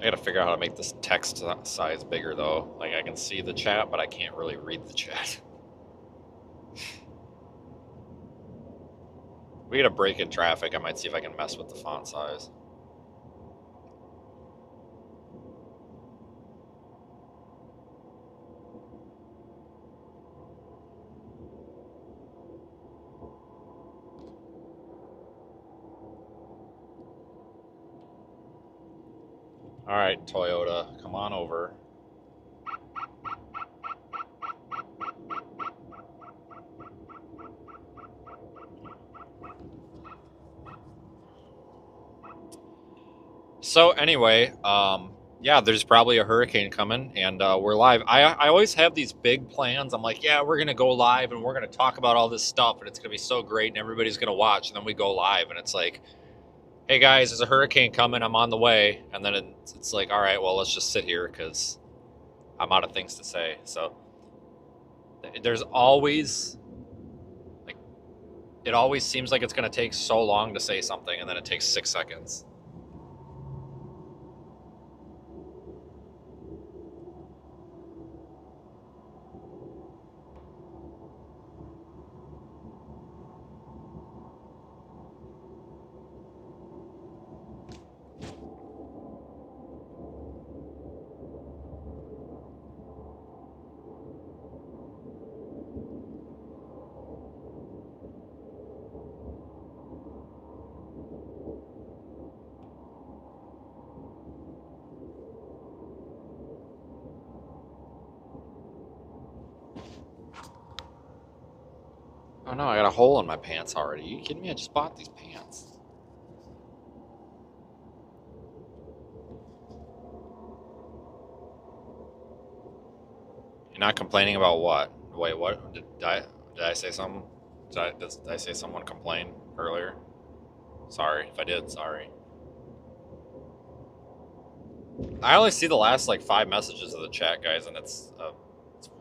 I gotta figure out how to make this text size bigger though. Like I can see the chat, but I can't really read the chat. We get a break in traffic, I might see if I can mess with the font size. All right, Toyota, come on over. So anyway, yeah, there's probably a hurricane coming, and we're live. I always have these big plans. I'm like, yeah, we're gonna go live, and we're gonna talk about all this stuff, and it's gonna be so great, and everybody's gonna watch. And then we go live, and it's like, hey guys, there's a hurricane coming. I'm on the way. And then it's like, all right, well, let's just sit here because I'm out of things to say. So there's always, like, it always seems like it's gonna take so long to say something, and then it takes 6 seconds. Oh no, I got a hole in my pants already. Are you kidding me? I just bought these pants. You're not complaining about what? Wait, what? Did I say something? Did I say someone complained earlier? Sorry, if I did, sorry. I only see the last like 5 messages of the chat, guys, and it's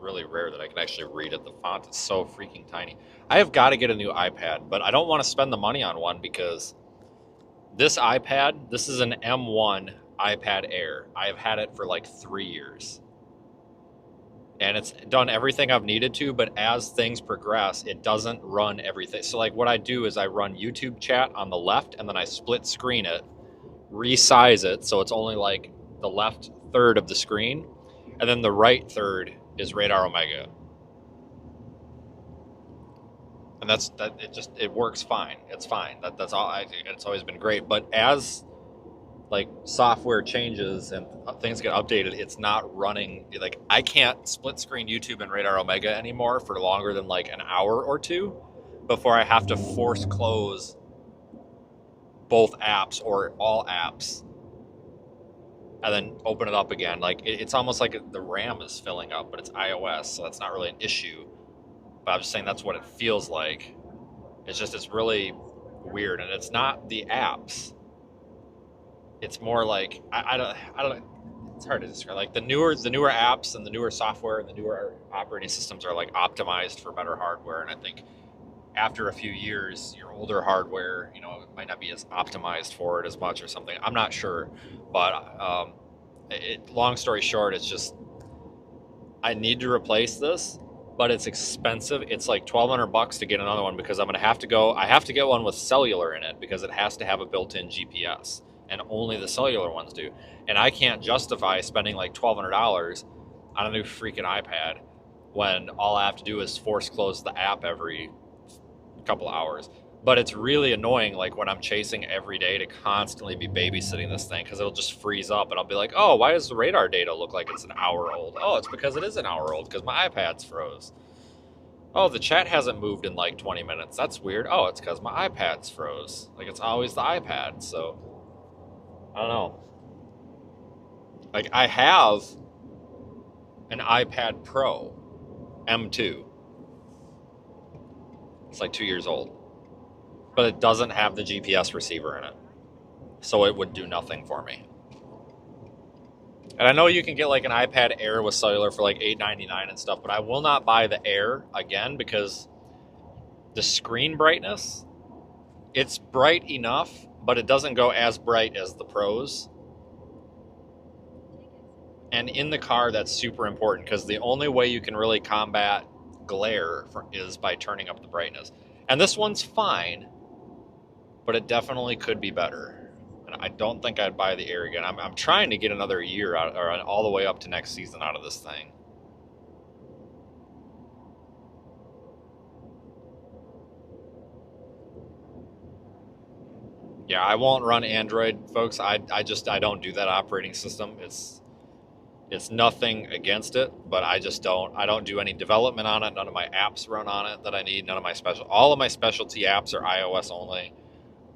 really rare that I can actually read it. The font is so freaking tiny. I have got to get a new iPad, but I don't want to spend the money on one because this iPad, this is an M1 iPad Air. I have had it for like 3 years. And it's done everything I've needed to, but as things progress, it doesn't run everything. So like what I do is I run YouTube chat on the left, and then I split screen it, resize it so it's only like the left third of the screen, and then the right third is Radar Omega. and it works fine. It's fine. That's all. It's always been great. But as like software changes and things get updated, it's not running. Like I can't split screen YouTube and Radar Omega anymore for longer than like an hour or two before I have to force close both apps or all apps and then open it up again. Like it's almost like the RAM is filling up, but it's iOS, so that's not really an issue. But I'm just saying that's what it feels like. It's really weird, and it's not the apps. It's more like I don't. It's hard to describe. Like the newer apps and the newer software and the newer operating systems are like optimized for better hardware, and I think after a few years, your older hardware, you know, it might not be as optimized for it as much or something. I'm not sure, but long story short, it's just I need to replace this, but it's expensive. It's like $1,200 to get another one because I'm gonna have to go. I have to get one with cellular in it because it has to have a built-in GPS, and only the cellular ones do. And I can't justify spending like $1,200 on a new freaking iPad when all I have to do is force close the app every couple hours. But it's really annoying, like when I'm chasing every day, to constantly be babysitting this thing because it'll just freeze up and I'll be like, oh, why does the radar data look like it's an hour old? Oh, it's because it is an hour old because my iPad's froze. Oh, the chat hasn't moved in like 20 minutes. That's weird. Oh, it's because my iPad's froze. Like it's always the iPad. So I don't know. Like I have an iPad Pro M2. It's like 2 years old, but it doesn't have the GPS receiver in it, so it would do nothing for me. And I know you can get like an iPad Air with cellular for like $8.99 and stuff, but I will not buy the Air again because the screen brightness, it's bright enough, but it doesn't go as bright as the Pros. And in the car, that's super important because the only way you can really combat glare is by turning up the brightness. And this one's fine, but it definitely could be better. And I don't think I'd buy the Air again. I'm trying to get another year out, or all the way up to next season out of this thing. Yeah, I won't run Android, folks. I don't do that operating system. It's nothing against it, but I don't do any development on it. None of my apps run on it that I need. All of my specialty apps are iOS only.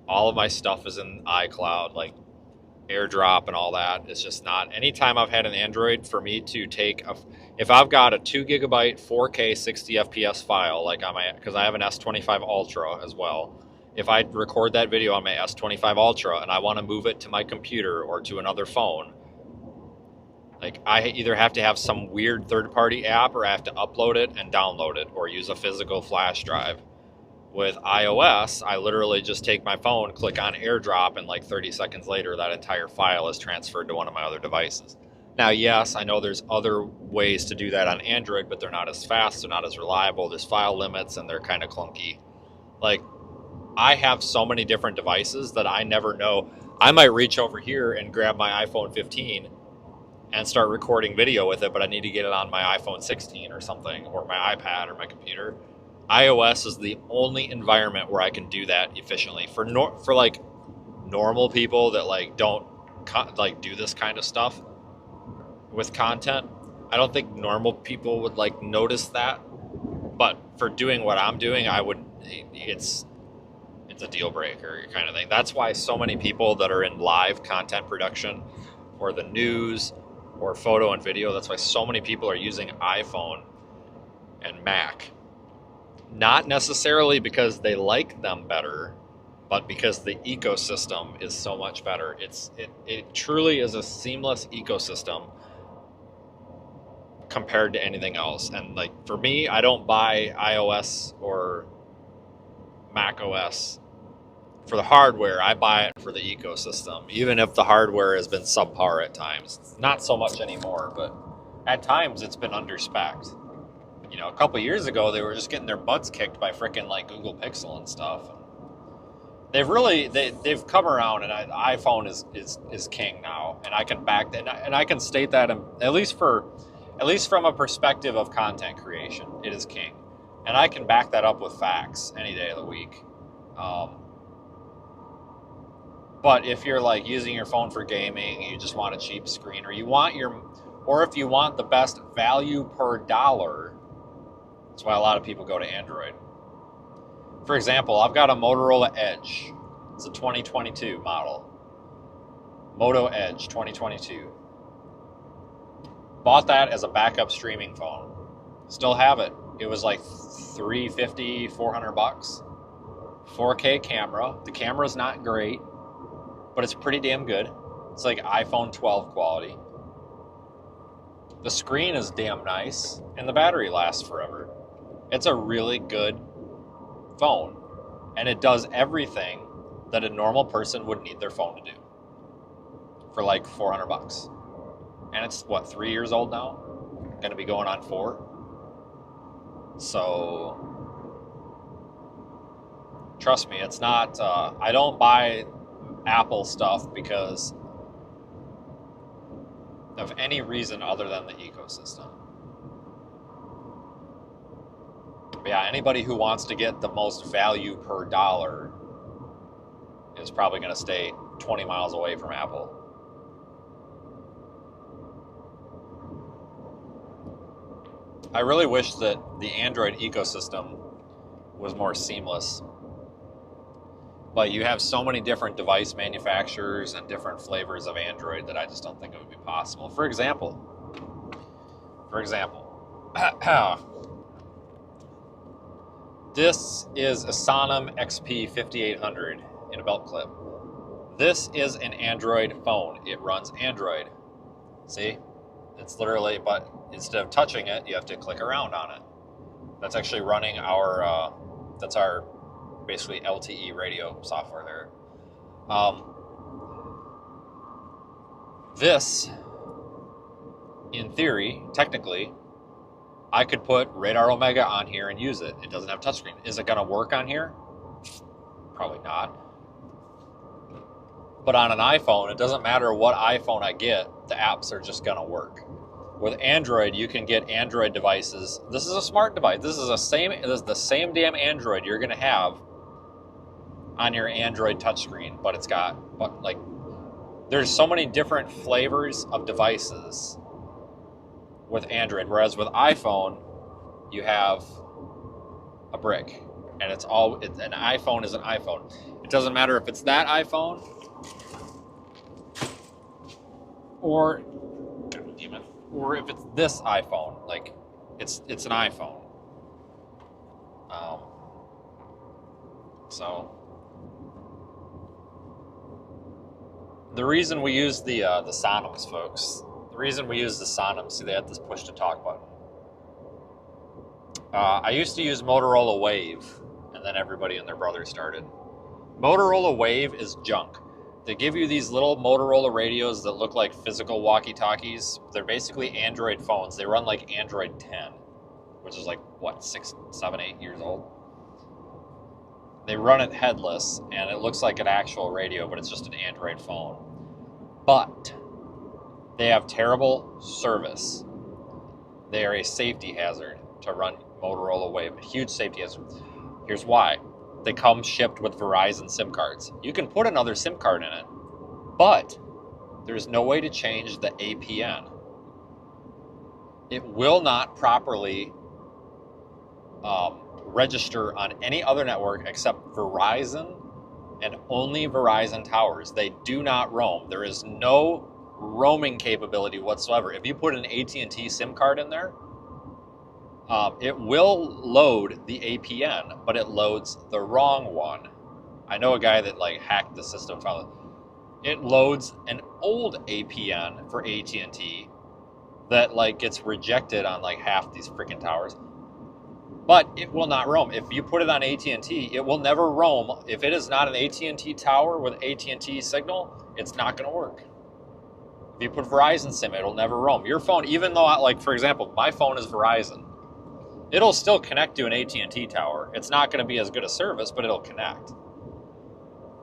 All of my stuff is in iCloud, like AirDrop and all that. It's just not. Anytime I've had an Android, for me to if I've got a 2 gigabyte 4K 60 FPS file, like because I have an S25 Ultra as well. If I record that video on my S25 Ultra and I want to move it to my computer or to another phone, like I either have to have some weird third-party app or I have to upload it and download it or use a physical flash drive. With iOS, I literally just take my phone, click on AirDrop, and like 30 seconds later, that entire file is transferred to one of my other devices. Now, yes, I know there's other ways to do that on Android, but they're not as fast, they're not as reliable, there's file limits, and they're kind of clunky. Like, I have so many different devices that I never know. I might reach over here and grab my iPhone 15 and start recording video with it, but I need to get it on my iPhone 16 or something, or my iPad or my computer. iOS is the only environment where I can do that efficiently. For like normal people that like don't like do this kind of stuff with content, I don't think normal people would like notice that. But for doing what I'm doing, I would. It's a deal breaker kind of thing. That's why so many people that are in live content production or the news or photo and video, that's why so many people are using iPhone and Mac. Not necessarily because they like them better, but because the ecosystem is so much better. It truly is a seamless ecosystem compared to anything else. And like for me, I don't buy iOS or Mac OS for the hardware. I buy it for the ecosystem, even if the hardware has been subpar at times. Not so much anymore, but at times it's been under-specced. You know, a couple years ago, they were just getting their butts kicked by frickin' like Google Pixel and stuff. They've come around, and iPhone is king now, and I can back that, and I can state that at least from a perspective of content creation, it is king. And I can back that up with facts any day of the week. But if you're like using your phone for gaming, you just want a cheap screen, or if you want the best value per dollar, that's why a lot of people go to Android. For example, I've got a Motorola Edge. It's a 2022 model. Moto Edge 2022. Bought that as a backup streaming phone. Still have it. It was like $350, $400. 4K camera. The camera's not great, but it's pretty damn good. It's like iPhone 12 quality. The screen is damn nice, and the battery lasts forever. It's a really good phone, and it does everything that a normal person would need their phone to do for like $400. And it's what, 3 years old now? Gonna be going on 4. So trust me, it's not, I don't buy Apple stuff because of any reason other than the ecosystem. But yeah, anybody who wants to get the most value per dollar is probably going to stay 20 miles away from Apple. I really wish that the Android ecosystem was more seamless. But you have so many different device manufacturers and different flavors of Android that I just don't think it would be possible. For example, this is a Sonim XP 5800 in a belt clip. This is an Android phone. It runs Android. See? It's literally, but instead of touching it, you have to click around on it. That's actually running our, that's our basically LTE radio software there. This, in theory, technically, I could put Radar Omega on here and use it. It doesn't have touchscreen. Is it going to work on here? Probably not. But on an iPhone, it doesn't matter what iPhone I get, the apps are just going to work. With Android, you can get Android devices. This is a smart device. This is the same damn Android you're going to have on your Android touchscreen, but there's so many different flavors of devices with Android, whereas with iPhone, you have a brick, and an iPhone is an iPhone. It doesn't matter if it's that iPhone or if it's this iPhone. Like, it's an iPhone. So the reason we use the Sonims, folks. The reason we use the Sonims, see, they had this push to talk button. I used to use Motorola Wave, and then everybody and their brother started. Motorola Wave is junk. They give you these little Motorola radios that look like physical walkie-talkies. They're basically Android phones. They run like Android 10, which is like, what, 6, 7, 8 years old? They run it headless, and it looks like an actual radio, but it's just an Android phone. But they have terrible service. They are a safety hazard to run Motorola Wave, a huge safety hazard. Here's why. They come shipped with Verizon SIM cards. You can put another SIM card in it, but there's no way to change the APN. It will not properly register on any other network except Verizon, and only Verizon towers. They do not roam. There is no roaming capability whatsoever. If you put an AT&T SIM card in there, it will load the APN, but it loads the wrong one. I know a guy that like hacked the system. It loads an old APN for AT&T that like gets rejected on like half these freaking towers. But it will not roam. If you put it on AT&T, it will never roam. If it is not an AT&T tower with AT&T signal, it's not going to work. If you put Verizon SIM, it'll never roam. Your phone, even though, like for example, my phone is Verizon, it'll still connect to an AT&T tower. It's not going to be as good a service, but it'll connect.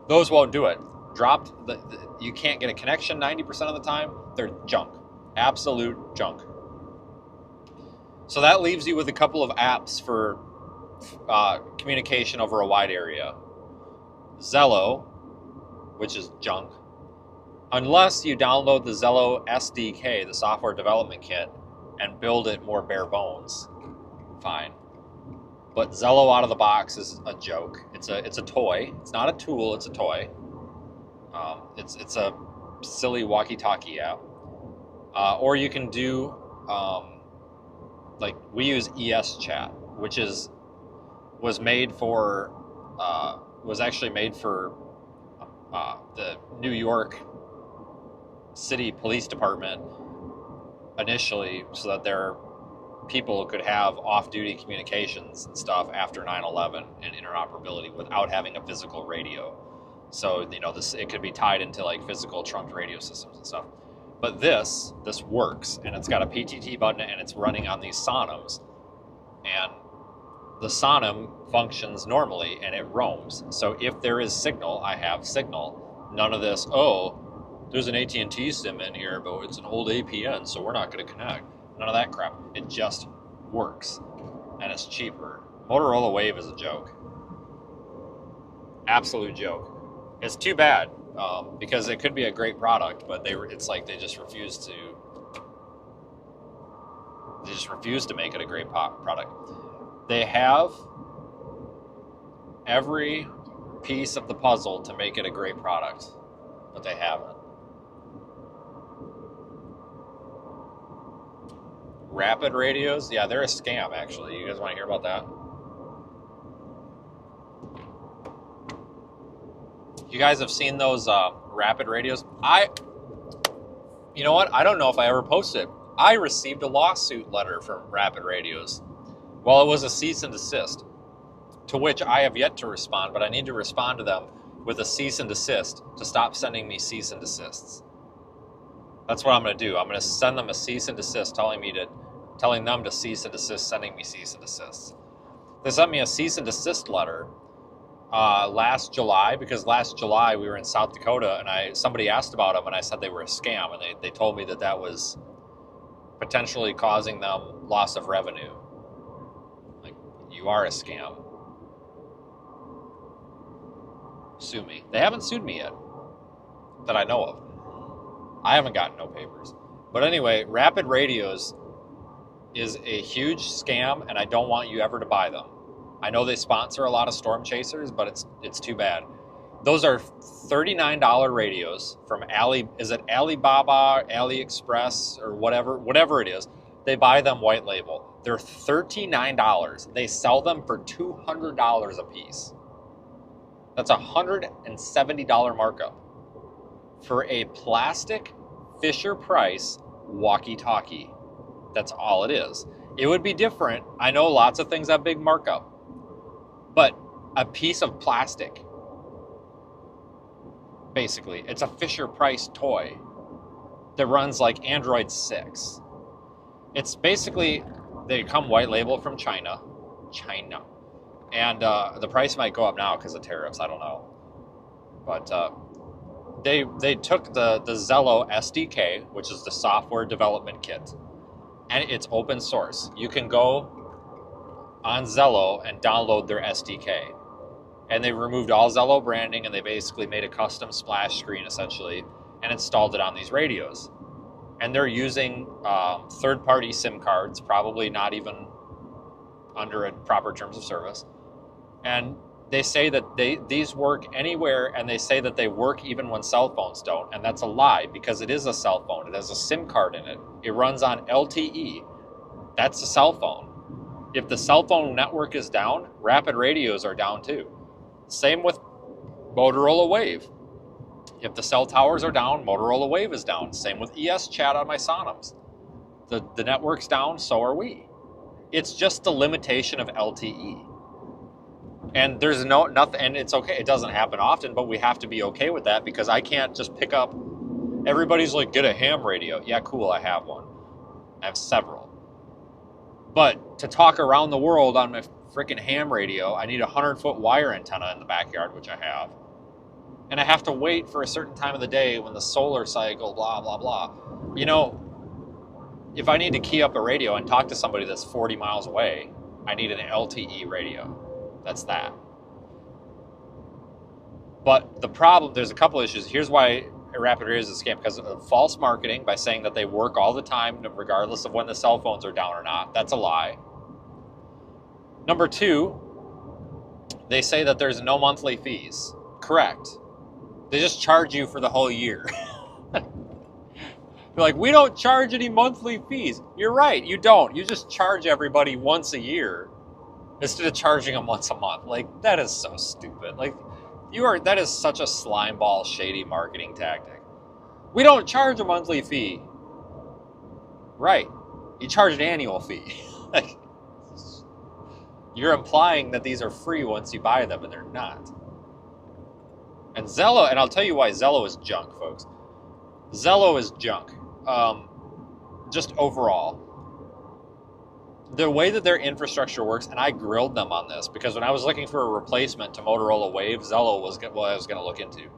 Those won't do it. You can't get a connection 90% of the time. They're junk. Absolute junk. So that leaves you with a couple of apps for communication over a wide area. Zello, which is junk, unless you download the Zello SDK, the software development kit, and build it more bare bones, fine. But Zello out of the box is a joke. It's a toy. It's not a tool. It's a toy. It's a silly walkie-talkie app. Or you can do like we use ES Chat, which was actually made for the New York City Police Department initially, so that their people could have off-duty communications and stuff after 9/11 and interoperability without having a physical radio. So it could be tied into like physical trunked radio systems and stuff. But this works, and it's got a PTT button, and it's running on these Sonums, and the Sonum functions normally, and it roams. So if there is signal, I have signal. None of this, there's an AT&T SIM in here, but it's an old APN, so we're not going to connect. None of that crap. It just works, and it's cheaper. Motorola Wave is a joke. Absolute joke. It's too bad, because it could be a great product, but it's like they just refuse to make it a great product. They have every piece of the puzzle to make it a great product, but they haven't. Rapid radios, yeah, they're a scam, actually. You guys want to hear about that? You guys have seen those rapid radios? You know what? I don't know if I ever posted. I received a lawsuit letter from Rapid Radios. Well, it was a cease and desist, to which I have yet to respond, but I need to respond to them with a cease and desist to stop sending me cease and desists. That's what I'm going to do. I'm going to send them a cease and desist telling them to cease and desist sending me cease and desists. They sent me a cease and desist letter last July, because last July we were in South Dakota, and somebody asked about them, and I said they were a scam, and they told me that was potentially causing them loss of revenue. Like, you are a scam. Sue me. They haven't sued me yet, that I know of. I haven't gotten no papers. But anyway, Rapid Radios is a huge scam, and I don't want you ever to buy them. I know they sponsor a lot of storm chasers, but it's too bad. Those are $39 radios from Alibaba, AliExpress, or whatever it is. They buy them white label. They're $39. They sell them for $200 a piece. That's a $170 markup for a plastic Fisher-Price walkie-talkie. That's all it is. It would be different. I know lots of things have big markup, but a piece of plastic, basically, it's a Fisher-Price toy that runs like Android 6. It's basically, they come white label from China, and the price might go up now because of tariffs. I don't know, but they took the Zello SDK, which is the software development kit, and it's open source. You can go on Zello and download their SDK, and they removed all Zello branding, and they basically made a custom splash screen essentially and installed it on these radios. And they're using third-party SIM cards, probably not even under a proper terms of service. And they say that these work anywhere, and they say that they work even when cell phones don't. And that's a lie, because it is a cell phone. It has a SIM card in it. It runs on LTE. That's a cell phone. If the cell phone network is down, Rapid Radios are down too. Same with Motorola Wave. If the cell towers are down, Motorola Wave is down. Same with ES Chat on my Sonums. The network's down, so are we. It's just the limitation of LTE. And there's nothing, and it's okay. It doesn't happen often, but we have to be okay with that, because I can't just pick up. Everybody's like, get a ham radio. Yeah, cool, I have one. I have several. But to talk around the world on my freaking ham radio, I need a 100-foot wire antenna in the backyard, which I have. And I have to wait for a certain time of the day when the solar cycle, blah, blah, blah. You know, if I need to key up a radio and talk to somebody that's 40 miles away, I need an LTE radio. That's that. But the problem, there's a couple issues. Here's why Rapid Radio is a scam, because of false marketing by saying that they work all the time, regardless of when the cell phones are down or not. That's a lie. Number two, they say that there's no monthly fees. Correct. They just charge you for the whole year. They're like, we don't charge any monthly fees. You're right, you don't. You just charge everybody once a year instead of charging them once a month. Like, that is so stupid. Like, that is such a slimeball, shady marketing tactic. We don't charge a monthly fee. Right. You charge an annual fee. Like, you're implying that these are free once you buy them, and they're not. And Zello, and I'll tell you why Zello is junk, folks. Zello is junk. Just overall. The way that their infrastructure works, and I grilled them on this, because when I was looking for a replacement to Motorola Wave, Zello was what I was going to look into.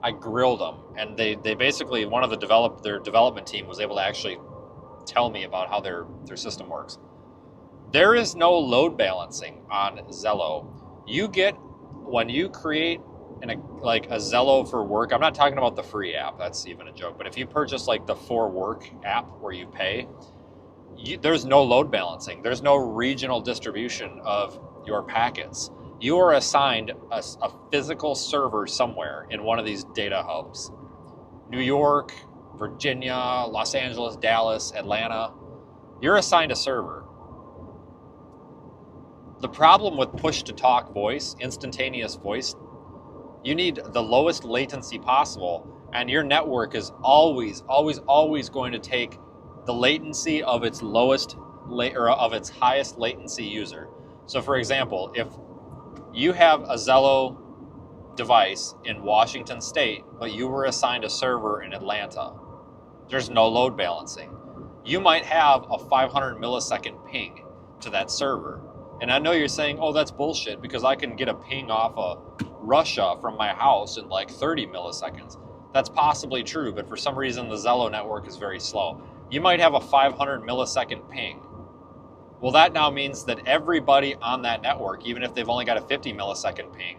I grilled them, and they basically, one of their development team was able to actually tell me about how their system works. There is no load balancing on Zello. You get, when you create like a Zello for Work, I'm not talking about the free app, that's even a joke, but if you purchase like the For Work app where you pay, there's no load balancing. There's no regional distribution of your packets. You are assigned a physical server somewhere in one of these data hubs. New York, Virginia, Los Angeles, Dallas, Atlanta. You're assigned a server. The problem with push-to-talk voice, instantaneous voice, you need the lowest latency possible, and your network is always, always, always going to take the latency of its of its highest latency user. So for example, if you have a Zello device in Washington State, but you were assigned a server in Atlanta, there's no load balancing. You might have a 500 millisecond ping to that server. And I know you're saying, oh, that's bullshit, because I can get a ping off of Russia from my house in like 30 milliseconds. That's possibly true, but for some reason the Zello network is very slow. You might have a 500 millisecond ping. Well, that now means that everybody on that network, even if they've only got a 50 millisecond ping,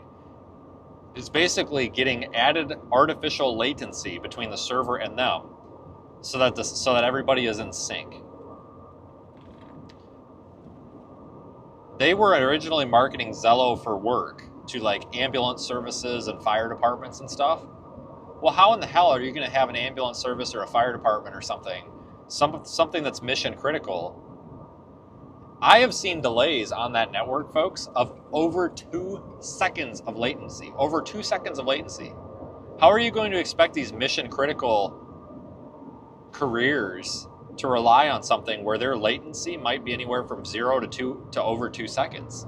is basically getting added artificial latency between the server and them, so that everybody is in sync. They were originally marketing Zello for Work to like ambulance services and fire departments and stuff. Well, how in the hell are you going to have an ambulance service or a fire department or something that's mission critical? I have seen delays on that network, folks, of over 2 seconds of latency. Over 2 seconds of latency. How are you going to expect these mission critical careers to rely on something where their latency might be anywhere from 0 to over 2 seconds?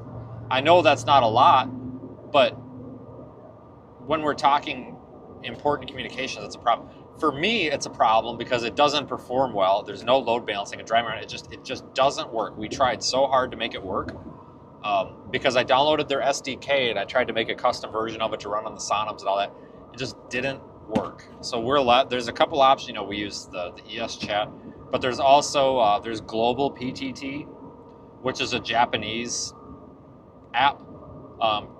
I know that's not a lot, but when we're talking important communications, it's a problem. For me, it's a problem because it doesn't perform well. There's no load balancing and driving around. It just doesn't work. We tried so hard to make it work because I downloaded their SDK and I tried to make a custom version of it to run on the Sonums and all that. It just didn't work. So there's a couple options. We use the ES chat, but there's also there's Global PTT, which is a Japanese app.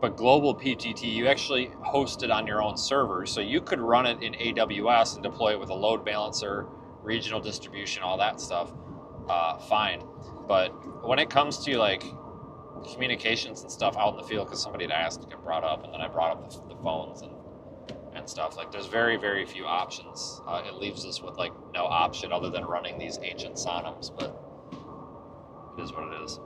But Global PTT, you actually host it on your own server, so you could run it in AWS and deploy it with a load balancer, regional distribution, all that stuff, fine. But when it comes to like communications and stuff out in the field, because somebody had asked to get brought up, and then I brought up the phones and stuff, like there's very, very few options. It leaves us with like no option other than running these ancient Sonums, but it is what it is.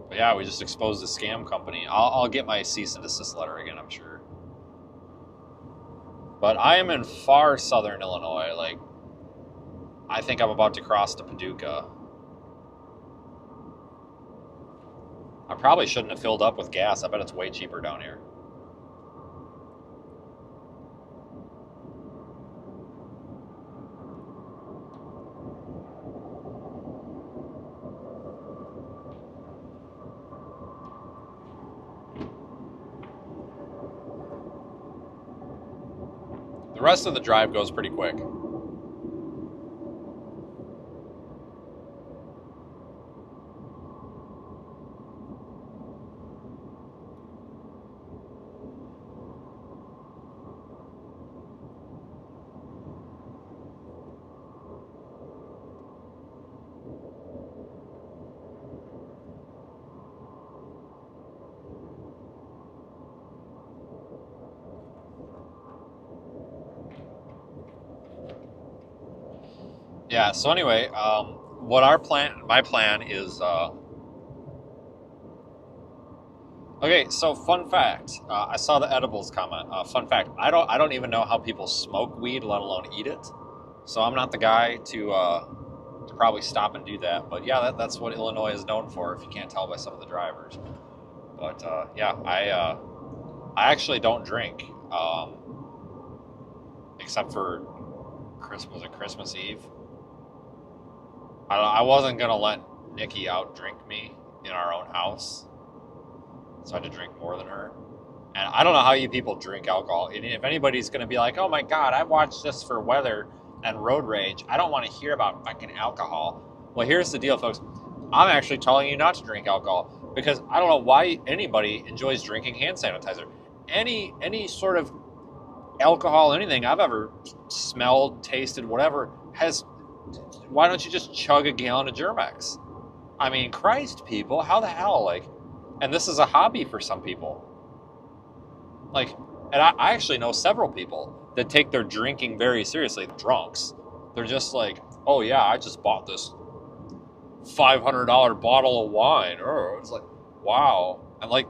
But yeah, we just exposed a scam company. I'll get my cease and desist letter again, I'm sure. But I am in far southern Illinois. Like, I think I'm about to cross to Paducah. I probably shouldn't have filled up with gas. I bet it's way cheaper down here. The rest of the drive goes pretty quick. Yeah. So anyway, what my plan is. Okay. So fun fact. I saw the edibles comment. Fun fact. I don't even know how people smoke weed, let alone eat it. So I'm not the guy to probably stop and do that. But yeah, that's what Illinois is known for. If you can't tell by some of the drivers. But yeah, I actually don't drink, except for Christmas Eve. I wasn't gonna let Nikki out drink me in our own house, so I had to drink more than her. And I don't know how you people drink alcohol. And if anybody's gonna be like, "Oh my God, I watched this for weather and road rage," I don't want to hear about fucking alcohol. Well, here's the deal, folks. I'm actually telling you not to drink alcohol because I don't know why anybody enjoys drinking hand sanitizer. Any sort of alcohol, anything I've ever smelled, tasted, whatever, has. Why don't you just chug a gallon of Germex? I mean, Christ, people, how the hell? Like, and this is a hobby for some people. Like, and I actually know several people that take their drinking very seriously. Drunks. They're just like, oh yeah, I just bought this $500 bottle of wine. Oh, it's like, wow. And like,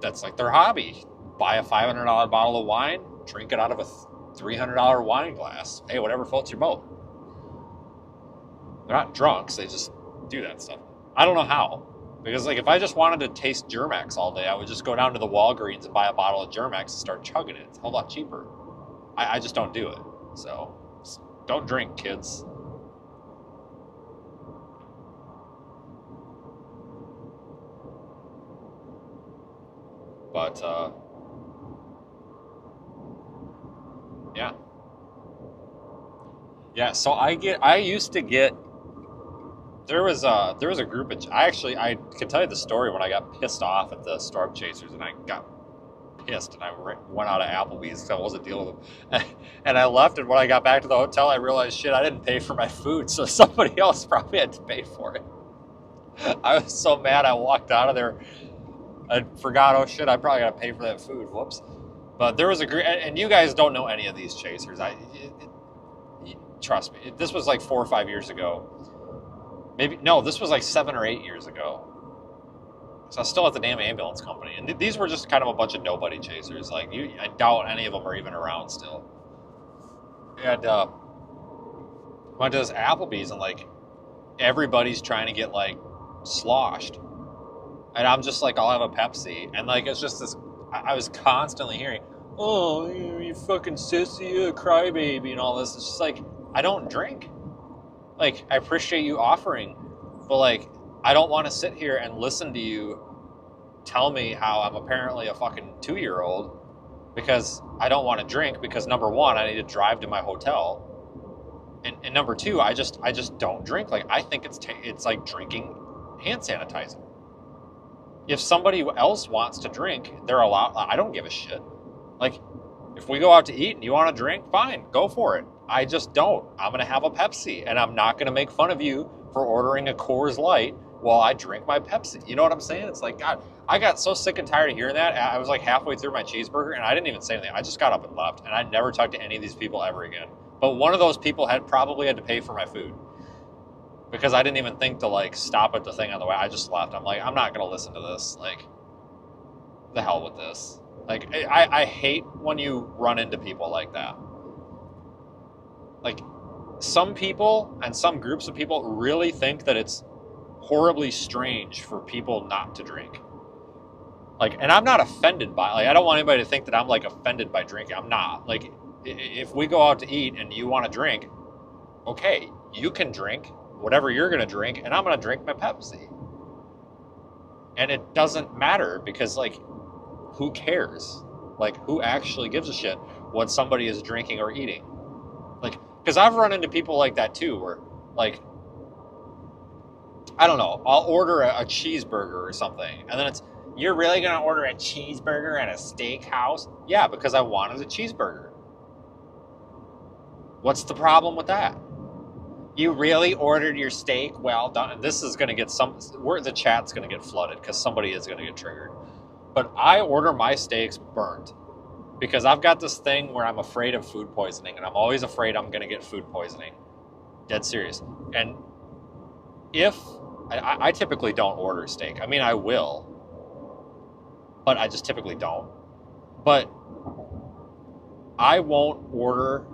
that's like their hobby. Buy a $500 bottle of wine, drink it out of a $300 wine glass. Hey, whatever floats your boat. They're not drunks, they just do that stuff. I don't know how. Because like if I just wanted to taste Germex all day, I would just go down to the Walgreens and buy a bottle of Germex and start chugging it. It's a whole lot cheaper. I just don't do it. So don't drink, kids. But yeah. Yeah, so I used to get there was a group of I could tell you the story when I got pissed off at the storm chasers and I got pissed and I went out of Applebee's because I wasn't dealing with them. And I left, and when I got back to the hotel I realized, shit, I didn't pay for my food, so somebody else probably had to pay for it. I was so mad I walked out of there. I forgot, oh shit, I probably got to pay for that food. Whoops. But there was a group, and you guys don't know any of these chasers. Trust me, this was like 4 or 5 years ago. Maybe, no, this was like 7 or 8 years ago. So I was still at the damn ambulance company. And these were just kind of a bunch of nobody chasers. Like, I doubt any of them are even around still. And went to this Applebee's and like, everybody's trying to get like sloshed. And I'm just like, I'll have a Pepsi. And like, it's just this, I was constantly hearing, oh, you fucking sissy, you a crybaby and all this. It's just like, I don't drink. Like, I appreciate you offering, but like, I don't want to sit here and listen to you tell me how I'm apparently a fucking 2-year-old because I don't want to drink because number one, I need to drive to my hotel. And number two, I just don't drink. Like, I think it's like drinking hand sanitizer. If somebody else wants to drink, they're allowed. I don't give a shit. Like, if we go out to eat and you want to drink, fine, go for it. I just don't. I'm going to have a Pepsi, and I'm not going to make fun of you for ordering a Coors Light while I drink my Pepsi. You know what I'm saying? It's like, God, I got so sick and tired of hearing that. I was like halfway through my cheeseburger, and I didn't even say anything. I just got up and left, and I never talked to any of these people ever again. But one of those people probably had to pay for my food because I didn't even think to like stop at the thing on the way. I just left. I'm like, I'm not going to listen to this. Like, the hell with this. Like, I hate when you run into people like that. Like, some people and some groups of people really think that it's horribly strange for people not to drink. Like, and I'm not offended by, like, I don't want anybody to think that I'm like offended by drinking. I'm not. Like, if we go out to eat and you want to drink, okay, you can drink whatever you're going to drink, and I'm going to drink my Pepsi. And it doesn't matter because, like, who cares? Like, who actually gives a shit what somebody is drinking or eating? Like, because I've run into people like that too, where, like, I don't know, I'll order a cheeseburger or something, and then it's, you're really going to order a cheeseburger at a steakhouse? Yeah, because I wanted a cheeseburger. What's the problem with that? You really ordered your steak well done? This is going to get the chat's going to get flooded because somebody is going to get triggered. But I order my steaks burnt because I've got this thing where I'm afraid of food poisoning, and I'm always afraid I'm going to get food poisoning. Dead serious. And if I typically don't order steak. I mean, I will, but I just typically don't. But I won't order.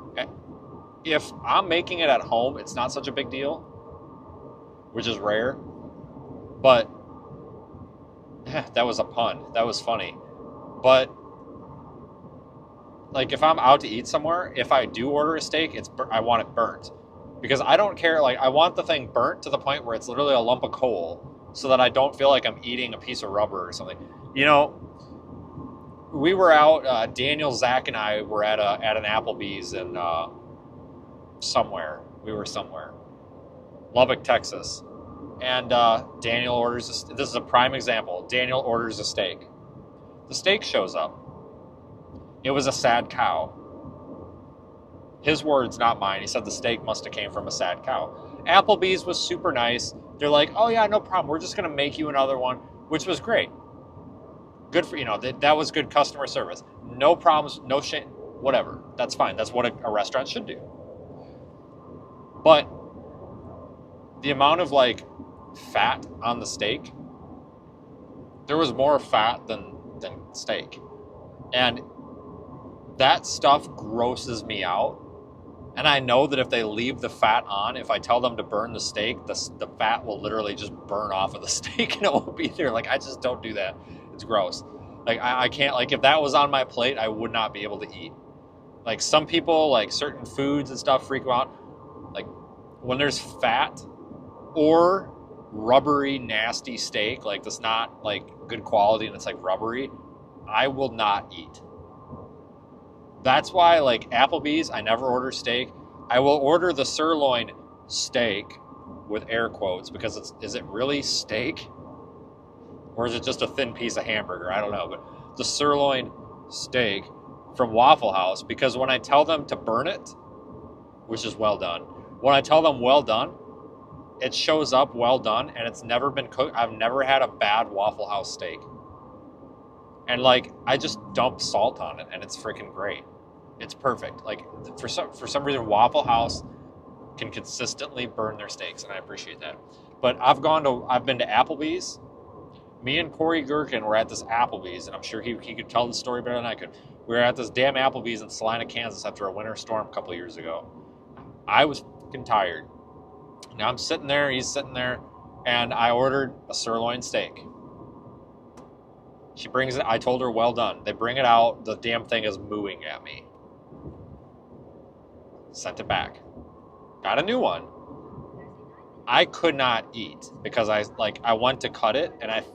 If I'm making it at home, it's not such a big deal, which is rare. But that was a pun. That was funny. But like if I'm out to eat somewhere, if I do order a steak, I want it burnt. Because I don't care, like I want the thing burnt to the point where it's literally a lump of coal so that I don't feel like I'm eating a piece of rubber or something. You know, we were out, Daniel, Zach, and I were at an Applebee's in somewhere. We were somewhere. Lubbock, Texas. And Daniel orders, this is a prime example. Daniel orders a steak. The steak shows up. It was a sad cow. His words, not mine. He said the steak must have came from a sad cow. Applebee's was super nice. They're like, oh yeah, no problem. We're just going to make you another one, which was great. Good for, that was good customer service. No problems, no shame, whatever. That's fine. That's what a restaurant should do. But the amount of like fat on the steak, there was more fat than steak. And that stuff grosses me out. And I know that if they leave the fat on, if I tell them to burn the steak, the fat will literally just burn off of the steak and it won't be there. Like, I just don't do that. It's gross. Like, I can't, like, if that was on my plate, I would not be able to eat. Like, some people, like, certain foods and stuff freak them out. Like, when there's fat or rubbery, nasty steak, like, that's not, like, good quality and it's, like, rubbery, I will not eat. That's why, like, Applebee's, I never order steak. I will order the sirloin steak with air quotes because is it really steak? Or is it just a thin piece of hamburger? I don't know. But the sirloin steak from Waffle House, because when I tell them to burn it, which is well done, when I tell them well done, it shows up well done and it's never been cooked. I've never had a bad Waffle House steak. And like, I just dump salt on it and it's freaking great. It's perfect. Like for some reason, Waffle House can consistently burn their steaks, and I appreciate that. But I've been to Applebee's. Me and Corey Gherkin were at this Applebee's, and I'm sure he could tell the story better than I could. We were at this damn Applebee's in Salina, Kansas after a winter storm a couple of years ago. I was fucking tired. Now I'm sitting there, he's sitting there, and I ordered a sirloin steak. She brings it, I told her, well done. They bring it out, the damn thing is mooing at me. Sent it back. Got a new one. I could not eat because I went to cut it and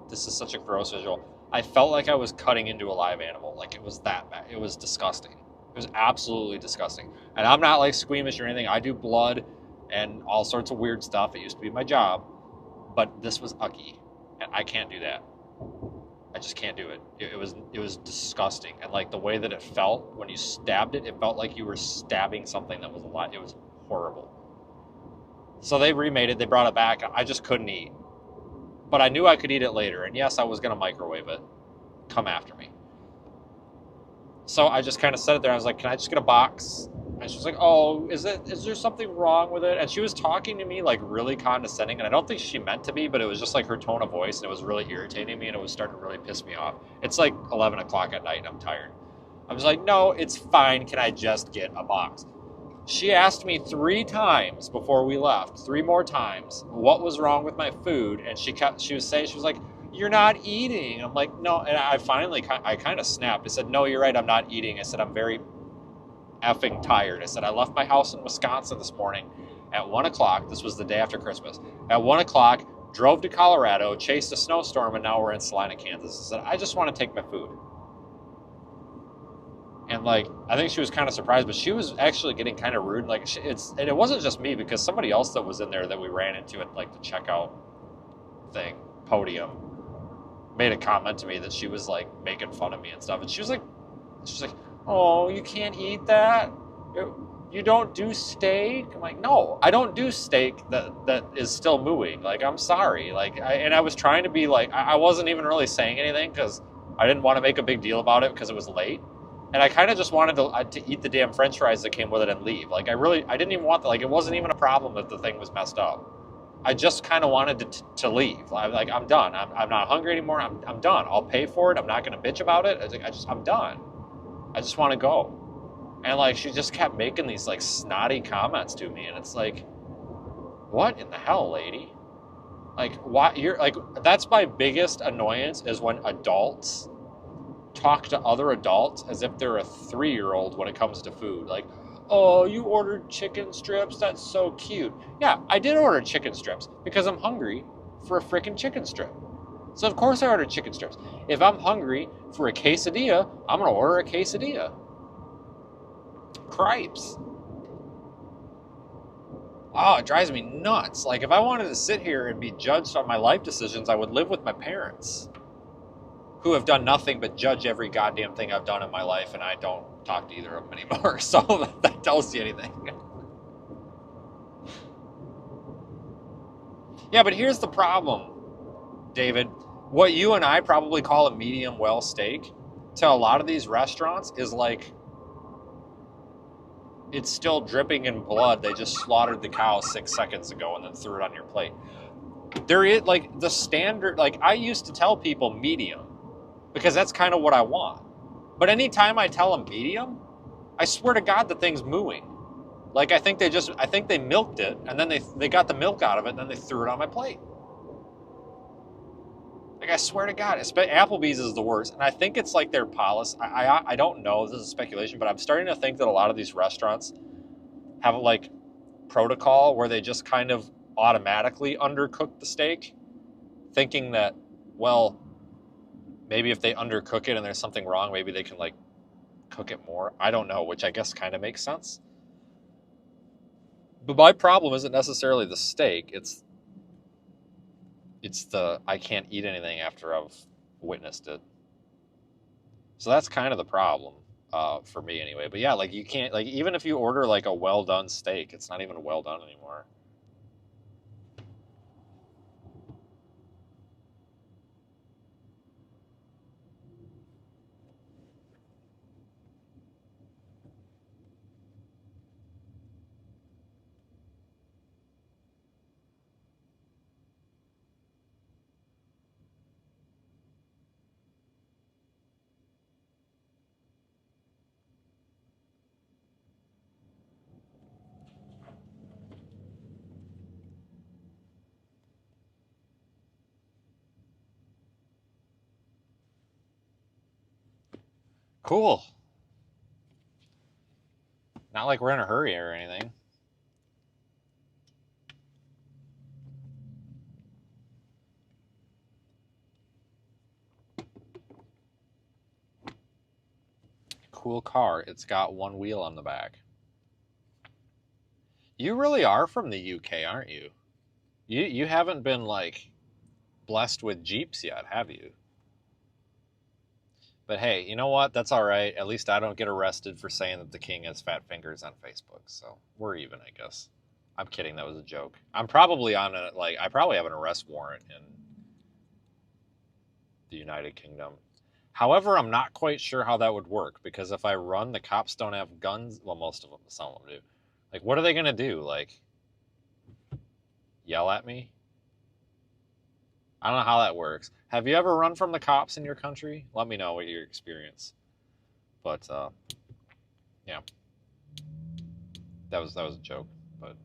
this is such a gross visual. I felt like I was cutting into a live animal. Like it was that bad. It was disgusting. It was absolutely disgusting. And I'm not like squeamish or anything. I do blood and all sorts of weird stuff. It used to be my job, but this was ucky and I can't do that. I just can't do it. It was disgusting. And like the way that it felt when you stabbed it, it felt like you were stabbing something that was alive. It was horrible. So they remade it. They brought it back. I just couldn't eat. But I knew I could eat it later. And yes, I was going to microwave it. Come after me. So I just kind of set it there. I was like, can I just get a box? And she was like, oh, is there something wrong with it? And she was talking to me like really condescending. And I don't think she meant to be, but it was just like her tone of voice. And it was really irritating me. And it was starting to really piss me off. It's like 11 o'clock at night and I'm tired. I was like, no, it's fine. Can I just get a box? She asked me 3 times before we left, 3 more times, what was wrong with my food. And she was like, you're not eating. I'm like, no. And I kind of snapped. I said, no, you're right. I'm not eating. I said, I'm very effing tired. I said, I left my house in Wisconsin this morning at 1 o'clock. This was the day after Christmas. At 1 o'clock, drove to Colorado, chased a snowstorm, and now we're in Salina, Kansas. I said, I just want to take my food. And like, I think she was kind of surprised, but she was actually getting kind of rude. Like, and it wasn't just me, because somebody else that was in there that we ran into at like the checkout thing, podium, made a comment to me that she was like making fun of me and stuff. And she was like, oh, you can't eat that? You don't do steak? I'm like, no, I don't do steak that is still mooing. Like, I'm sorry. Like, I was trying to be like, I wasn't even really saying anything because I didn't want to make a big deal about it because it was late. And I kind of just wanted to eat the damn French fries that came with it and leave. Like I didn't even want like it wasn't even a problem if the thing was messed up. I just kind of wanted to leave. I'm done. I'm not hungry anymore. I'm done. I'll pay for it. I'm not gonna bitch about it. I'm done. I just want to go. And like she just kept making these like snotty comments to me, and it's like, what in the hell, lady? Like, why you're like that's my biggest annoyance is when adults talk to other adults as if they're a 3-year-old when it comes to food. Like, oh, you ordered chicken strips? That's so cute. Yeah, I did order chicken strips because I'm hungry for a freaking chicken strip. So of course I ordered chicken strips. If I'm hungry for a quesadilla, I'm gonna order a quesadilla. Cripes. Oh, it drives me nuts. Like, if I wanted to sit here and be judged on my life decisions, I would live with my parents, who have done nothing but judge every goddamn thing I've done in my life, and I don't talk to either of them anymore. So that tells you anything. Yeah, but here's the problem, David. What you and I probably call a medium well steak, to a lot of these restaurants is like, it's still dripping in blood. They just slaughtered the cow 6 seconds ago and then threw it on your plate. There is like the standard, like I used to tell people medium because that's kind of what I want. But anytime I tell them medium, I swear to God the thing's mooing. Like I think they milked it and then they got the milk out of it and then they threw it on my plate. Like I swear to God, Applebee's is the worst, and I think it's like their policy. I don't know. This is speculation, but I'm starting to think that a lot of these restaurants have like protocol where they just kind of automatically undercook the steak, thinking that, well, maybe if they undercook it and there's something wrong, maybe they can like cook it more. I don't know, which I guess kind of makes sense. But my problem isn't necessarily the steak. It's the I can't eat anything after I've witnessed it. So that's kind of the problem for me anyway. But yeah, like you can't like even if you order like a well done steak, it's not even well done anymore. Cool. Not like we're in a hurry or anything. Cool car. It's got one wheel on the back. You really are from the UK, aren't you? You haven't been like blessed with Jeeps yet, have you? But hey, you know what? That's all right. At least I don't get arrested for saying that the king has fat fingers on Facebook. So we're even, I guess. I'm kidding. That was a joke. I'm probably on a like. I probably have an arrest warrant in the United Kingdom. However, I'm not quite sure how that would work because if I run, the cops don't have guns. Well, most of them, some of them do. Like, what are they gonna do? Like, yell at me? I don't know how that works. Have you ever run from the cops in your country? Let me know what your experience. But yeah, that was a joke. But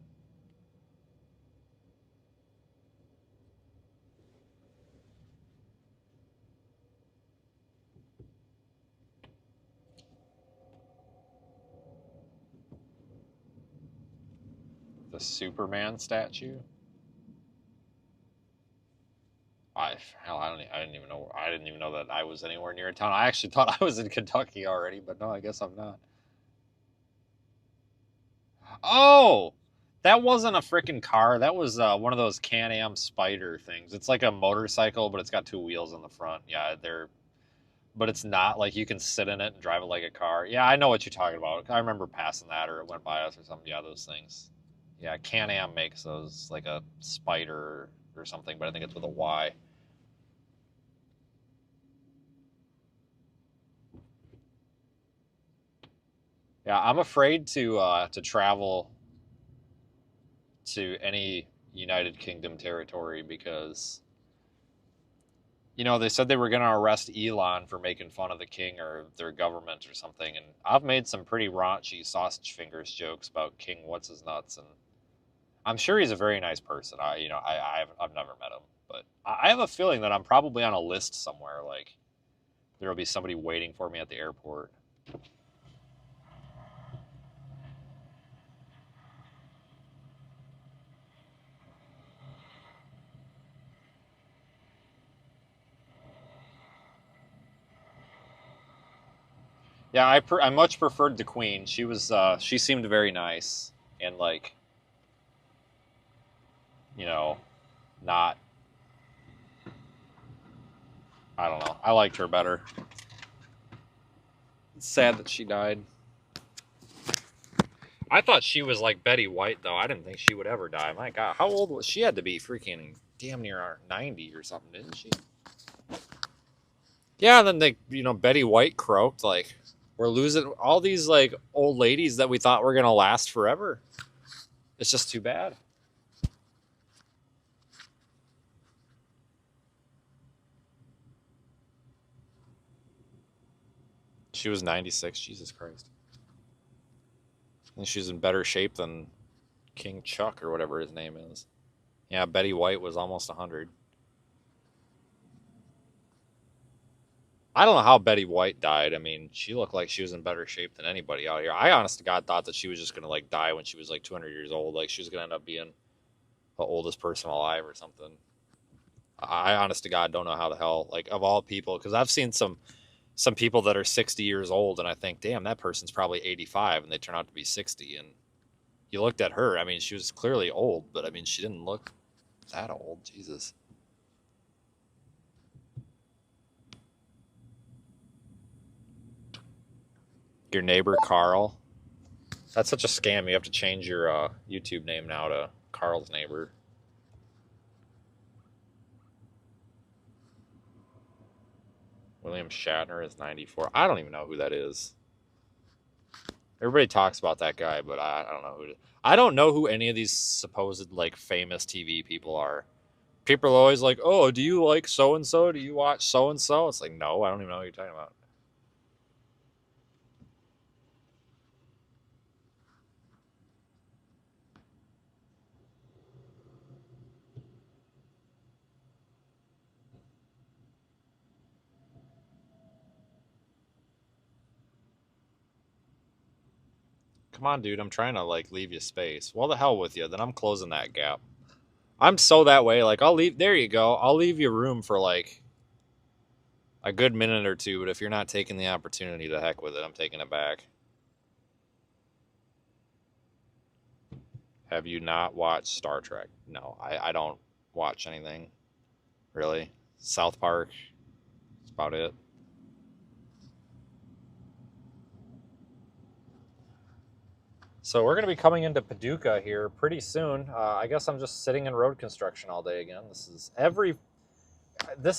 the Superman statue. I didn't even know. I didn't even know that I was anywhere near a town. I actually thought I was in Kentucky already, but no, I guess I'm not. Oh, that wasn't a freaking car. That was one of those Can-Am Spider things. It's like a motorcycle, but it's got two wheels on the front. Yeah, but it's not like you can sit in it and drive it like a car. Yeah, I know what you're talking about. I remember passing that, or it went by us or something. Yeah, those things. Yeah, Can-Am makes those, like a Spider or something, but I think it's with a Y. Yeah, I'm afraid to travel to any United Kingdom territory because they said they were going to arrest Elon for making fun of the king or their government or something, and I've made some pretty raunchy sausage fingers jokes about King what's his nuts, and I'm sure he's a very nice person. I've never met him, but I have a feeling that I'm probably on a list somewhere. Like there will be somebody waiting for me at the airport. Yeah, I much preferred the Queen. She seemed very nice and like you know not I don't know. I liked her better. It's sad that she died. I thought she was like Betty White though. I didn't think she would ever die. My God, how old was she? Had to be freaking damn near 90 or something, didn't she? Yeah, and then Betty White croaked like we're losing all these like old ladies that we thought were gonna last forever. It's just too bad. She was 96. Jesus Christ. And she's in better shape than King Chuck or whatever his name is. Yeah, Betty White was almost 100. I don't know how Betty White died. I mean, she looked like she was in better shape than anybody out here. I honest to God thought that she was just going to like die when she was like 200 years old. Like she was going to end up being the oldest person alive or something. I honest to God don't know how the hell, like of all people, because I've seen some people that are 60 years old and I think, damn, that person's probably 85 and they turn out to be 60. And you looked at her. I mean, she was clearly old, but I mean, she didn't look that old. Jesus. Your neighbor, Carl. That's such a scam. You have to change your YouTube name now to Carl's Neighbor. William Shatner is 94. I don't even know who that is. Everybody talks about that guy, but I don't know I don't know who any of these supposed like famous TV people are. People are always like, "Oh, do you like so and so? Do you watch so and so?" It's like, no, I don't even know what you're talking about. Come on, dude. I'm trying to like leave you space. Well, the hell with you. Then I'm closing that gap. I'm so that way. Like I'll leave. There you go. I'll leave you room for like a good minute or two. But if you're not taking the opportunity, to heck with it. I'm taking it back. Have you not watched Star Trek? No, I don't watch anything really. South Park. That's about it. So we're going to be coming into Paducah here pretty soon. I guess I'm just sitting in road construction all day again. This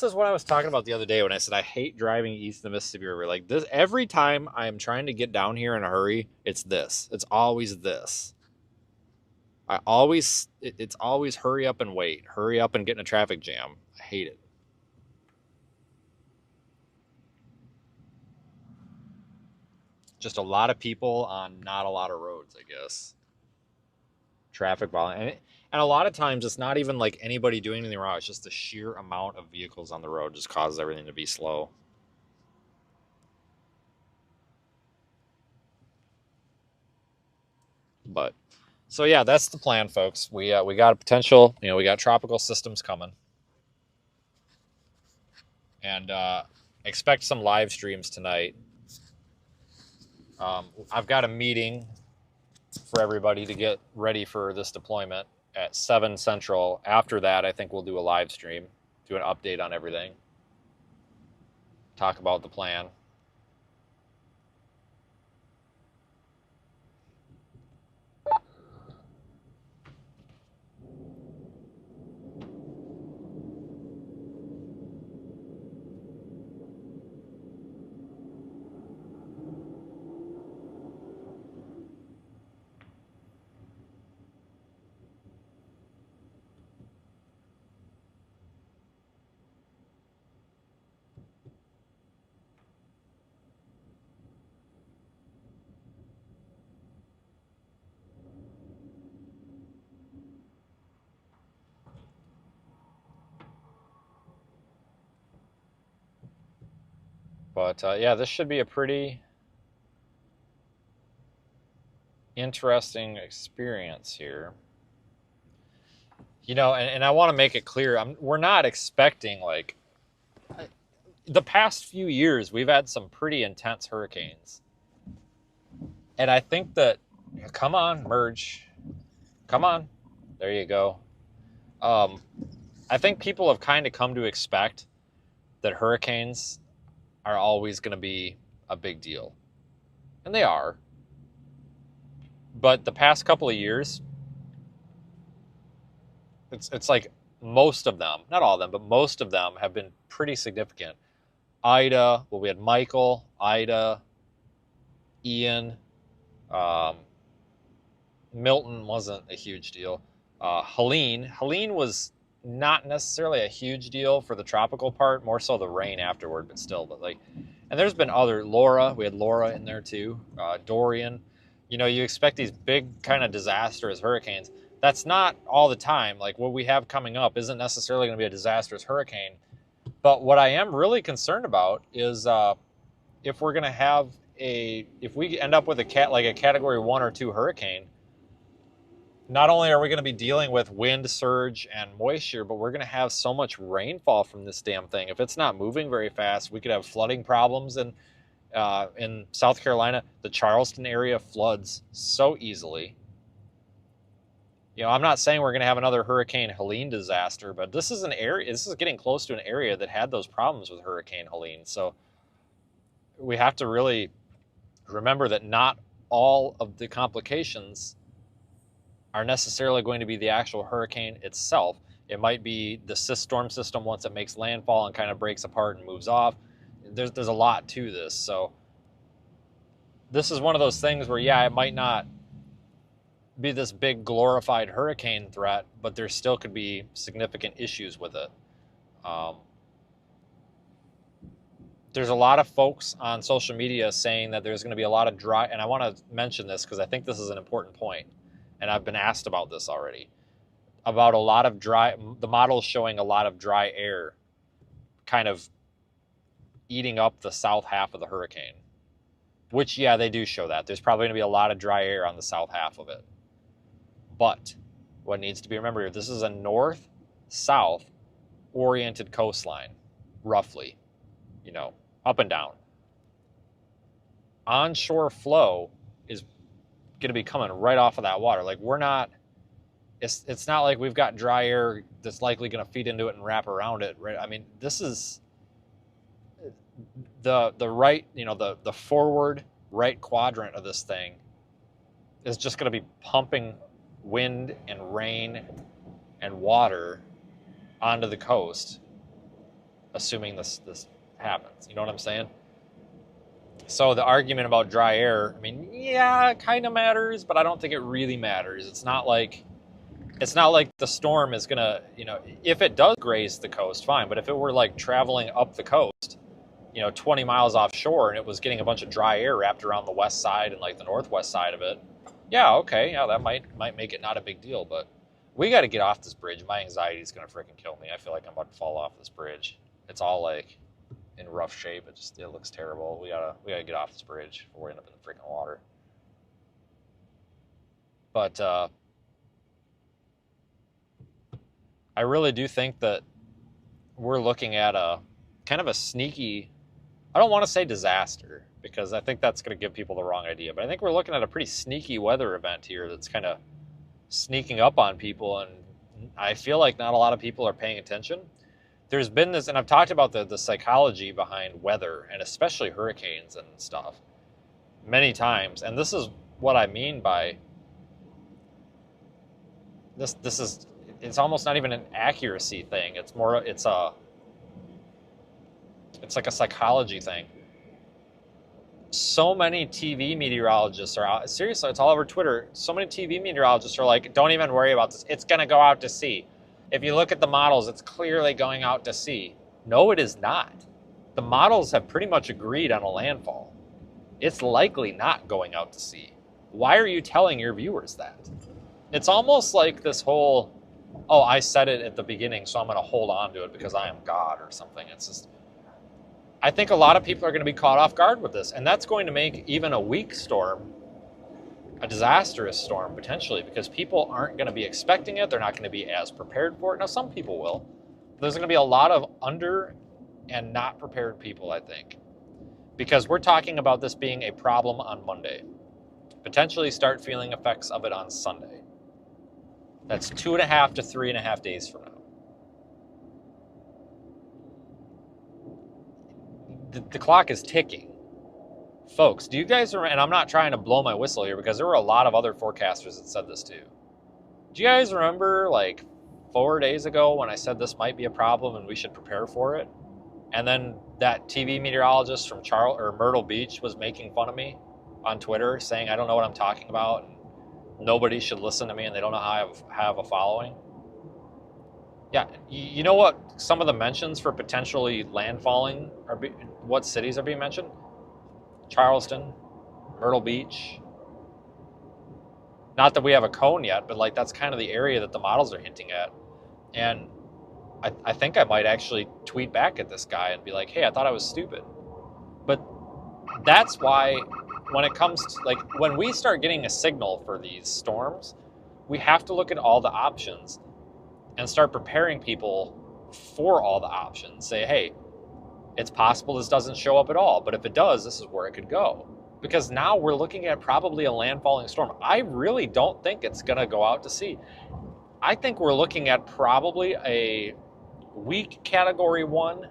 is what I was talking about the other day when I said I hate driving east of the Mississippi River. Like this, every time I'm trying to get down here in a hurry, it's this. It's always this. It's always hurry up and wait, hurry up and get in a traffic jam. I hate it. Just a lot of people on not a lot of roads, I guess. Traffic volume. And a lot of times it's not even like anybody doing anything wrong. It's just the sheer amount of vehicles on the road just causes everything to be slow. But so yeah, that's the plan, folks. We got a potential, we got tropical systems coming. And expect some live streams tonight. I've got a meeting for everybody to get ready for this deployment at 7 Central. After that, I think we'll do a live stream, do an update on everything, talk about the plan. But yeah, this should be a pretty interesting experience here. You know, and I want to make it clear, we're not expecting like the past few years we've had some pretty intense hurricanes, and I think that come on, merge, come on, there you go. I think people have kind of come to expect that hurricanes are always going to be a big deal, and they are. But the past couple of years, it's like most of them, not all of them, but most of them have been pretty significant. Ida, well, we had Michael, Ida, Ian, um, Milton wasn't a huge deal. Helene was not necessarily a huge deal for the tropical part, more so the rain afterward, but still. But like, and there's been other Laura. We had Laura in there too. Dorian. You know, you expect these big kind of disastrous hurricanes. That's not all the time. Like what we have coming up isn't necessarily going to be a disastrous hurricane. But what I am really concerned about is if we're going to have if we end up with a category 1 or 2 hurricane. Not only are we going to be dealing with wind surge and moisture, but we're going to have so much rainfall from this damn thing. If it's not moving very fast, we could have flooding problems. In South Carolina, the Charleston area floods so easily. You know, I'm not saying we're going to have another Hurricane Helene disaster, but this is an area. This is getting close to an area that had those problems with Hurricane Helene. So we have to really remember that not all of the complications are necessarily going to be the actual hurricane itself. It might be the storm system once it makes landfall and kind of breaks apart and moves off. There's a lot to this. So this is one of those things where, yeah, it might not be this big glorified hurricane threat, but there still could be significant issues with it. There's a lot of folks on social media saying that there's going to be a lot of dry, and I want to mention this because I think this is an important point. And I've been asked about this already, about a lot of the model is showing a lot of dry air kind of eating up the south half of the hurricane, which, yeah, they do show that. There's probably going to be a lot of dry air on the south half of it. But what needs to be remembered here, this is a north-south oriented coastline, roughly, you know, up and down. Onshore flow is going to be coming right off of that water. Like it's not like we've got dry air that's likely going to feed into it and wrap around it, right? I mean, this is the right, you know, the forward right quadrant of this thing is just going to be pumping wind and rain and water onto the coast, assuming this happens. You know what I'm saying? So the argument about dry air, I mean, yeah, it kind of matters, but I don't think it really matters. It's not like the storm is gonna, you know, if it does graze the coast, fine. But if it were like traveling up the coast, you know, 20 miles offshore, and it was getting a bunch of dry air wrapped around the west side and like the northwest side of it, yeah, okay, yeah, that might make it not a big deal. But we got to get off this bridge. My anxiety is gonna freaking kill me. I feel like I'm about to fall off this bridge. It's all like in rough shape. It looks terrible. We gotta get off this bridge before we end up in the freaking water. But I really do think that we're looking at a kind of a sneaky, I don't want to say disaster, because I think that's going to give people the wrong idea, but I think we're looking at a pretty sneaky weather event here that's kind of sneaking up on people, and I feel like not a lot of people are paying attention. There's been this, and I've talked about the psychology behind weather, and especially hurricanes and stuff, many times. And this is what I mean by this. It's almost not even an accuracy thing. It's like a psychology thing. So many TV meteorologists are out. Seriously, it's all over Twitter. So many TV meteorologists are like, don't even worry about this. It's going to go out to sea. If you look at the models, it's clearly going out to sea. No, it is not. The models have pretty much agreed on a landfall. It's likely not going out to sea. Why are you telling your viewers that? It's almost like this whole, oh, I said it at the beginning, so I'm going to hold on to it because I am God or something. It's just, I think a lot of people are going to be caught off guard with this, and that's going to make even a weak storm a disastrous storm potentially, because people aren't going to be expecting it. They're not going to be as prepared for it. Now, some people will. There's going to be a lot of under and not prepared people, I think, because we're talking about this being a problem on Monday. Potentially start feeling effects of it on Sunday. That's 2.5 to 3.5 days from now. The clock is ticking. Folks, do you guys remember, and I'm not trying to blow my whistle here because there were a lot of other forecasters that said this too. Do you guys remember like 4 days ago when I said this might be a problem and we should prepare for it? And then that TV meteorologist from Myrtle Beach was making fun of me on Twitter, saying I don't know what I'm talking about and nobody should listen to me and they don't know how I have a following. Yeah, you know what some of the mentions for potentially landfalling are, what cities are being mentioned? Charleston, Myrtle Beach. Not that we have a cone yet, but like that's kind of the area that the models are hinting at. And I think I might actually tweet back at this guy and be like, hey, I thought I was stupid. But that's why when it comes to, like, when we start getting a signal for these storms, we have to look at all the options and start preparing people for all the options. Say, hey, it's possible this doesn't show up at all, but if it does, this is where it could go. Because now we're looking at probably a landfalling storm. I really don't think it's going to go out to sea. I think we're looking at probably a weak Category 1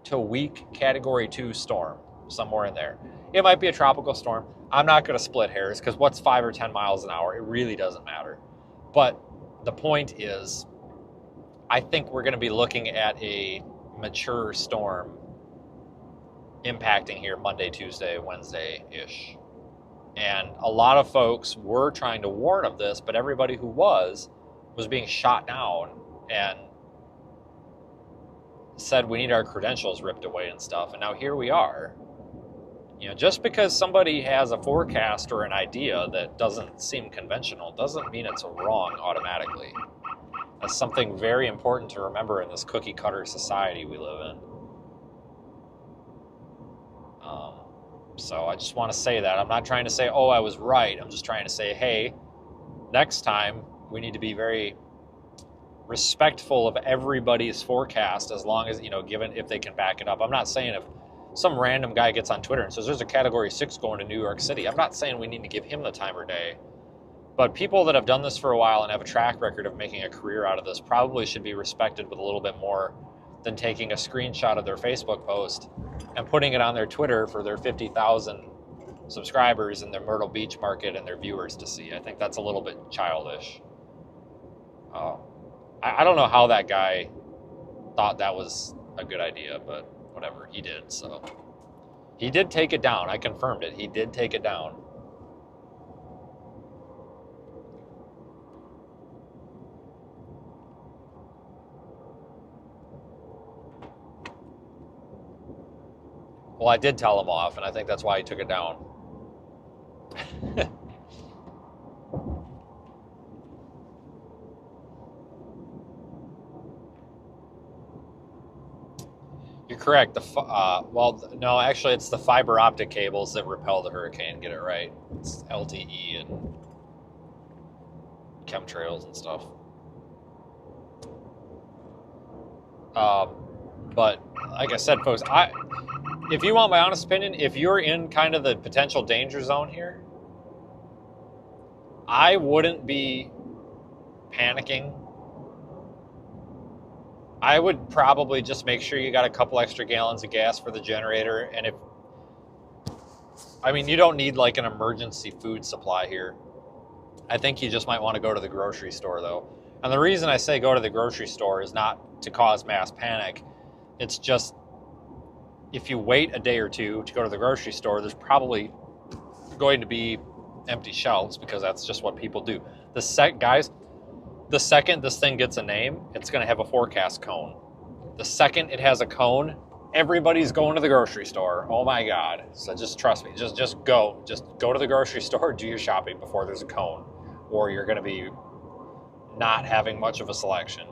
to weak Category 2 storm, somewhere in there. It might be a tropical storm. I'm not going to split hairs because what's 5 or 10 miles an hour? It really doesn't matter. But the point is, I think we're going to be looking at a mature storm impacting here Monday, Tuesday, Wednesday-ish. And a lot of folks were trying to warn of this, but everybody who was being shot down and said we need our credentials ripped away and stuff. And now here we are. You know, just because somebody has a forecast or an idea that doesn't seem conventional doesn't mean it's wrong automatically. That's something very important to remember in this cookie cutter society we live in. So I just want to say that. I'm not trying to say, oh, I was right. I'm just trying to say, hey, next time we need to be very respectful of everybody's forecast, as long as, you know, given if they can back it up. I'm not saying if some random guy gets on Twitter and says there's a Category 6 going to New York City, I'm not saying we need to give him the time of day. But people that have done this for a while and have a track record of making a career out of this probably should be respected with a little bit more than taking a screenshot of their Facebook post and putting it on their Twitter for their 50,000 subscribers in their Myrtle Beach market and their viewers to see. I think that's a little bit childish. I don't know how that guy thought that was a good idea, but whatever, he did. So he did take it down. I confirmed it. He did take it down. Well, I did tell him off, and I think that's why he took it down. You're correct. Well, no, actually, it's the fiber optic cables that repel the hurricane. Get it right. It's LTE and chemtrails and stuff. But like I said, folks, if you want my honest opinion, if you're in kind of the potential danger zone here, I wouldn't be panicking. I would probably just make sure you got a couple extra gallons of gas for the generator. And you don't need like an emergency food supply here. I think you just might want to go to the grocery store though. And the reason I say go to the grocery store is not to cause mass panic. It's just, if you wait a day or two to go to the grocery store, there's probably going to be empty shelves because that's just what people do. The second this thing gets a name, it's going to have a forecast cone. The second it has a cone, everybody's going to the grocery store. Oh my God. So just trust me. Just go. Just go to the grocery store, do your shopping before there's a cone, or you're going to be not having much of a selection.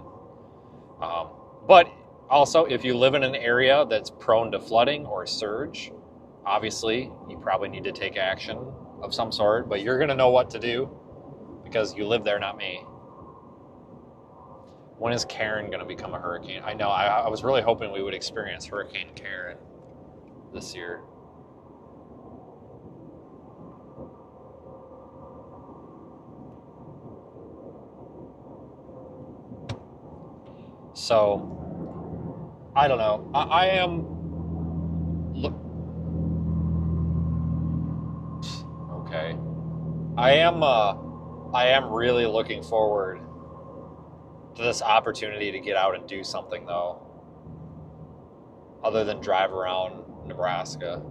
But Also, if you live in an area that's prone to flooding or surge, obviously you probably need to take action of some sort, but you're going to know what to do because you live there, not me. When is Karen going to become a hurricane? I know, I was really hoping we would experience Hurricane Karen this year. So, I don't know. I am... Look... Okay. I am really looking forward to this opportunity to get out and do something, though, other than drive around Nebraska.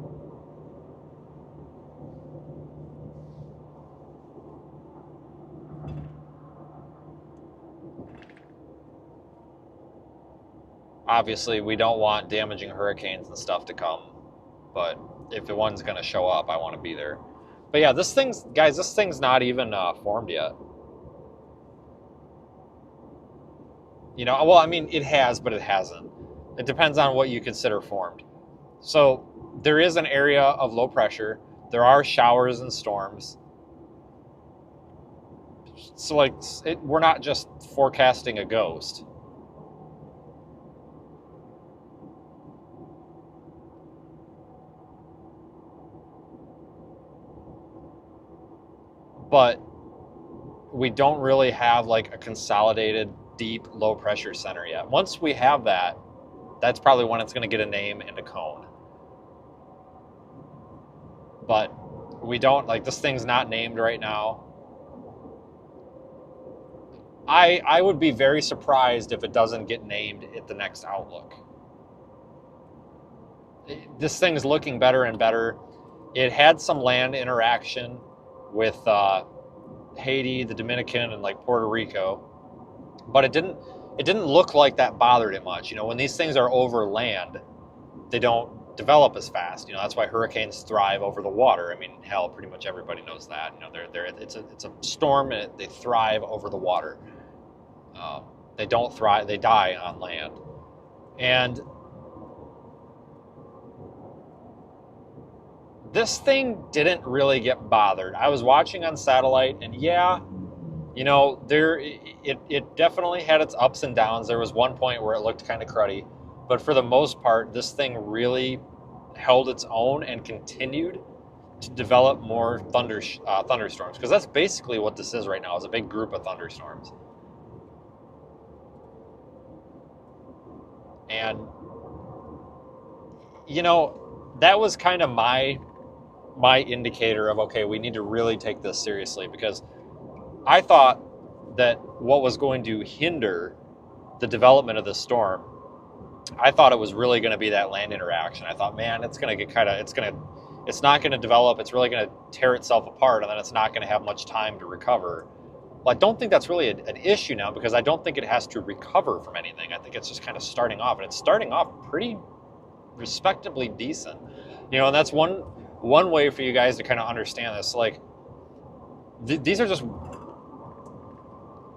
Obviously, we don't want damaging hurricanes and stuff to come, but if the one's going to show up, I want to be there. But yeah, this thing's not even formed yet. You know, well, I mean, it has, but it hasn't. It depends on what you consider formed. So there is an area of low pressure. There are showers and storms. So like, we're not just forecasting a ghost. But we don't really have like a consolidated deep low pressure center yet. Once we have that, that's probably when it's going to get a name and a cone. But we don't, like, this thing's not named right now. I would be very surprised if it doesn't get named at the next Outlook. This thing's looking better and better. It had some land interaction with Haiti, the Dominican, and like Puerto Rico, but it didn't look like that bothered it much. You know, when these things are over land, they don't develop as fast. You know, that's why hurricanes thrive over the water. I mean, hell, pretty much everybody knows that. You know, it's a storm, and they thrive over the water. They don't thrive; they die on land. And this thing didn't really get bothered. I was watching on satellite, and yeah, you know, it definitely had its ups and downs. There was one point where it looked kind of cruddy, but for the most part, this thing really held its own and continued to develop more thunderstorms, because that's basically what this is right now, is a big group of thunderstorms. And, you know, that was kind of my indicator of, okay, we need to really take this seriously, because I thought that what was going to hinder the development of this storm, I thought it was really going to be that land interaction. I thought, man, it's going to get it's not going to develop. It's really going to tear itself apart, and then it's not going to have much time to recover. Well, I don't think that's really an issue now, because I don't think it has to recover from anything. I think it's just kind of starting off, and it's starting off pretty respectably decent. You know, and that's one way for you guys to kind of understand this. Like, these are just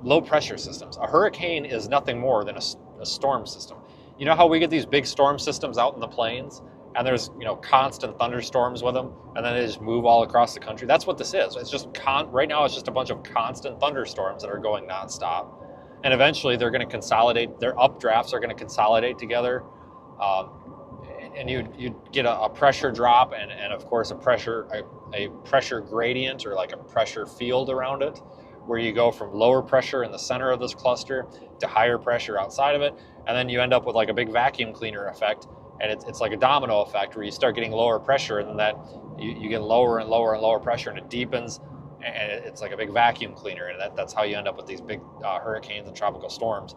low pressure systems. A hurricane is nothing more than a storm system. You know how we get these big storm systems out in the plains, and there's, you know, constant thunderstorms with them, and then they just move all across the country? That's what this is. It's just right now it's just a bunch of constant thunderstorms that are going nonstop, and eventually they're going to consolidate. Their updrafts are going to consolidate together, and you get a pressure drop, and of course a pressure gradient, or like a pressure field around it, where you go from lower pressure in the center of this cluster to higher pressure outside of it, and then you end up with like a big vacuum cleaner effect, and it's like a domino effect, where you start getting lower pressure, and then that you get lower and lower and lower pressure, and it deepens, and it's like a big vacuum cleaner, and that's how you end up with these big hurricanes and tropical storms.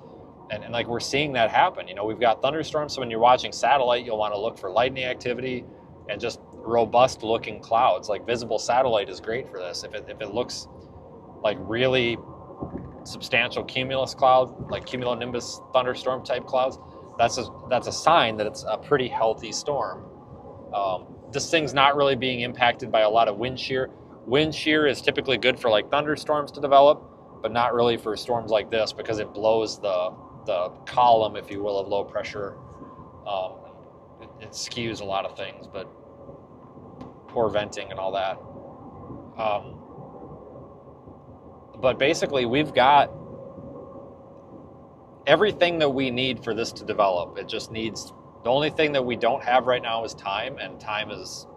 And like, we're seeing that happen. You know, we've got thunderstorms, so when you're watching satellite, you'll want to look for lightning activity and just robust looking clouds. Like, visible satellite is great for this. If it looks like really substantial cumulus cloud, like cumulonimbus thunderstorm type clouds, that's a sign that it's a pretty healthy storm. This thing's not really being impacted by a lot of wind shear. Wind shear is typically good for like thunderstorms to develop, but not really for storms like this, because it blows the column, if you will, of low pressure. It skews a lot of things, but poor venting and all that. But basically, we've got everything that we need for this to develop. It just needs, the only thing that we don't have right now is time, and time is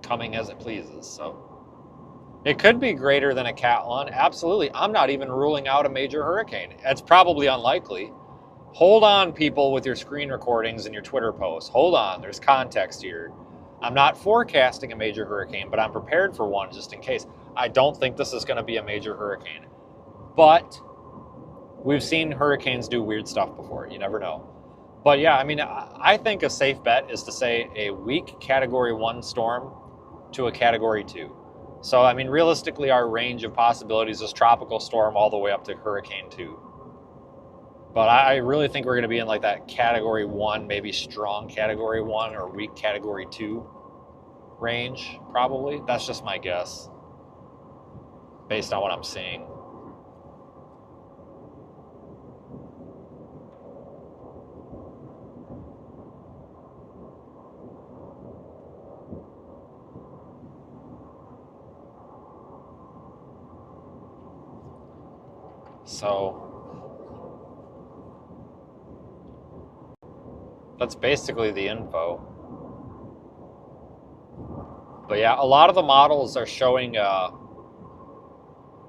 coming as it pleases. So it could be greater than a Cat 1. Absolutely. I'm not even ruling out a major hurricane. It's probably unlikely. Hold on, people, with your screen recordings and your Twitter posts. Hold on. There's context here. I'm not forecasting a major hurricane, but I'm prepared for one just in case. I don't think this is going to be a major hurricane. But we've seen hurricanes do weird stuff before. You never know. But yeah, I mean, I think a safe bet is to say a weak Category 1 storm to a Category 2. So, I mean, realistically, our range of possibilities is tropical storm all the way up to Hurricane 2. But I really think we're going to be in like that Category 1, maybe strong Category 1 or weak Category 2 range, probably. That's just my guess, based on what I'm seeing. So that's basically the info. But yeah, a lot of the models are showing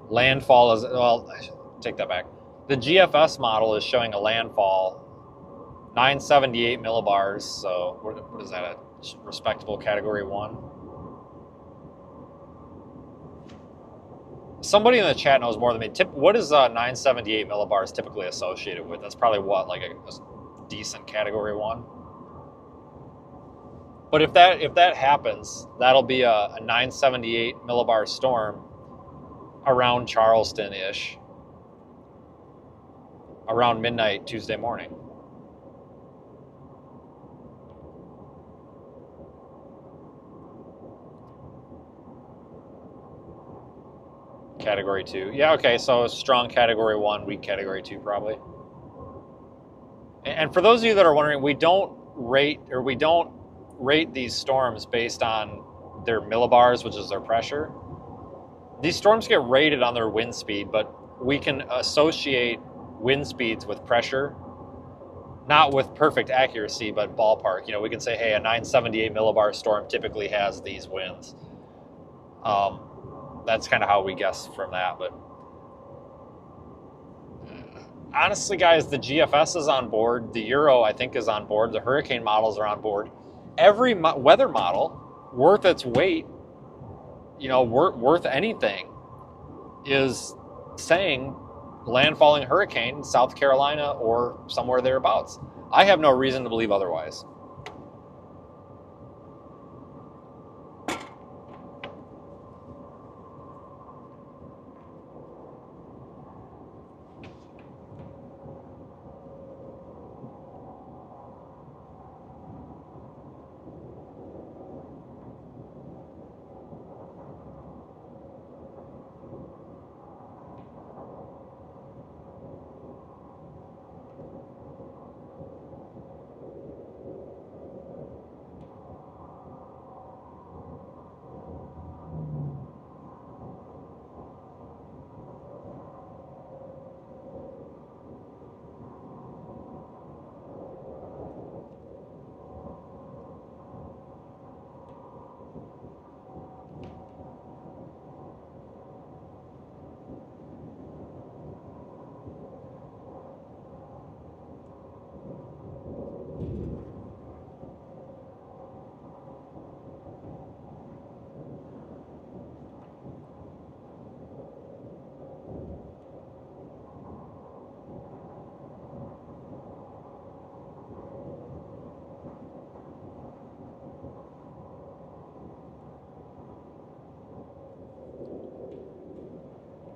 landfall as well. Take that back. The GFS model is showing a landfall 978 millibars. So what is that? A respectable Category 1? Somebody in the chat knows more than me. What is 978 millibars typically associated with? That's probably what, like a decent Category 1. But if that happens, that'll be a 978 millibar storm around Charleston-ish, around midnight Tuesday morning. Category 2. Yeah, okay, so strong Category 1, weak Category 2 probably. And for those of you that are wondering, we don't rate these storms based on their millibars, which is their pressure. These storms get rated on their wind speed, but we can associate wind speeds with pressure, not with perfect accuracy, but ballpark. You know, we can say, hey, a 978 millibar storm typically has these winds. That's kind of how we guess from that. But honestly, guys, the GFS is on board. The Euro, I think, is on board. The hurricane models are on board. Every weather model worth its weight, you know, worth anything, is saying landfalling hurricane, South Carolina or somewhere thereabouts. I have no reason to believe otherwise.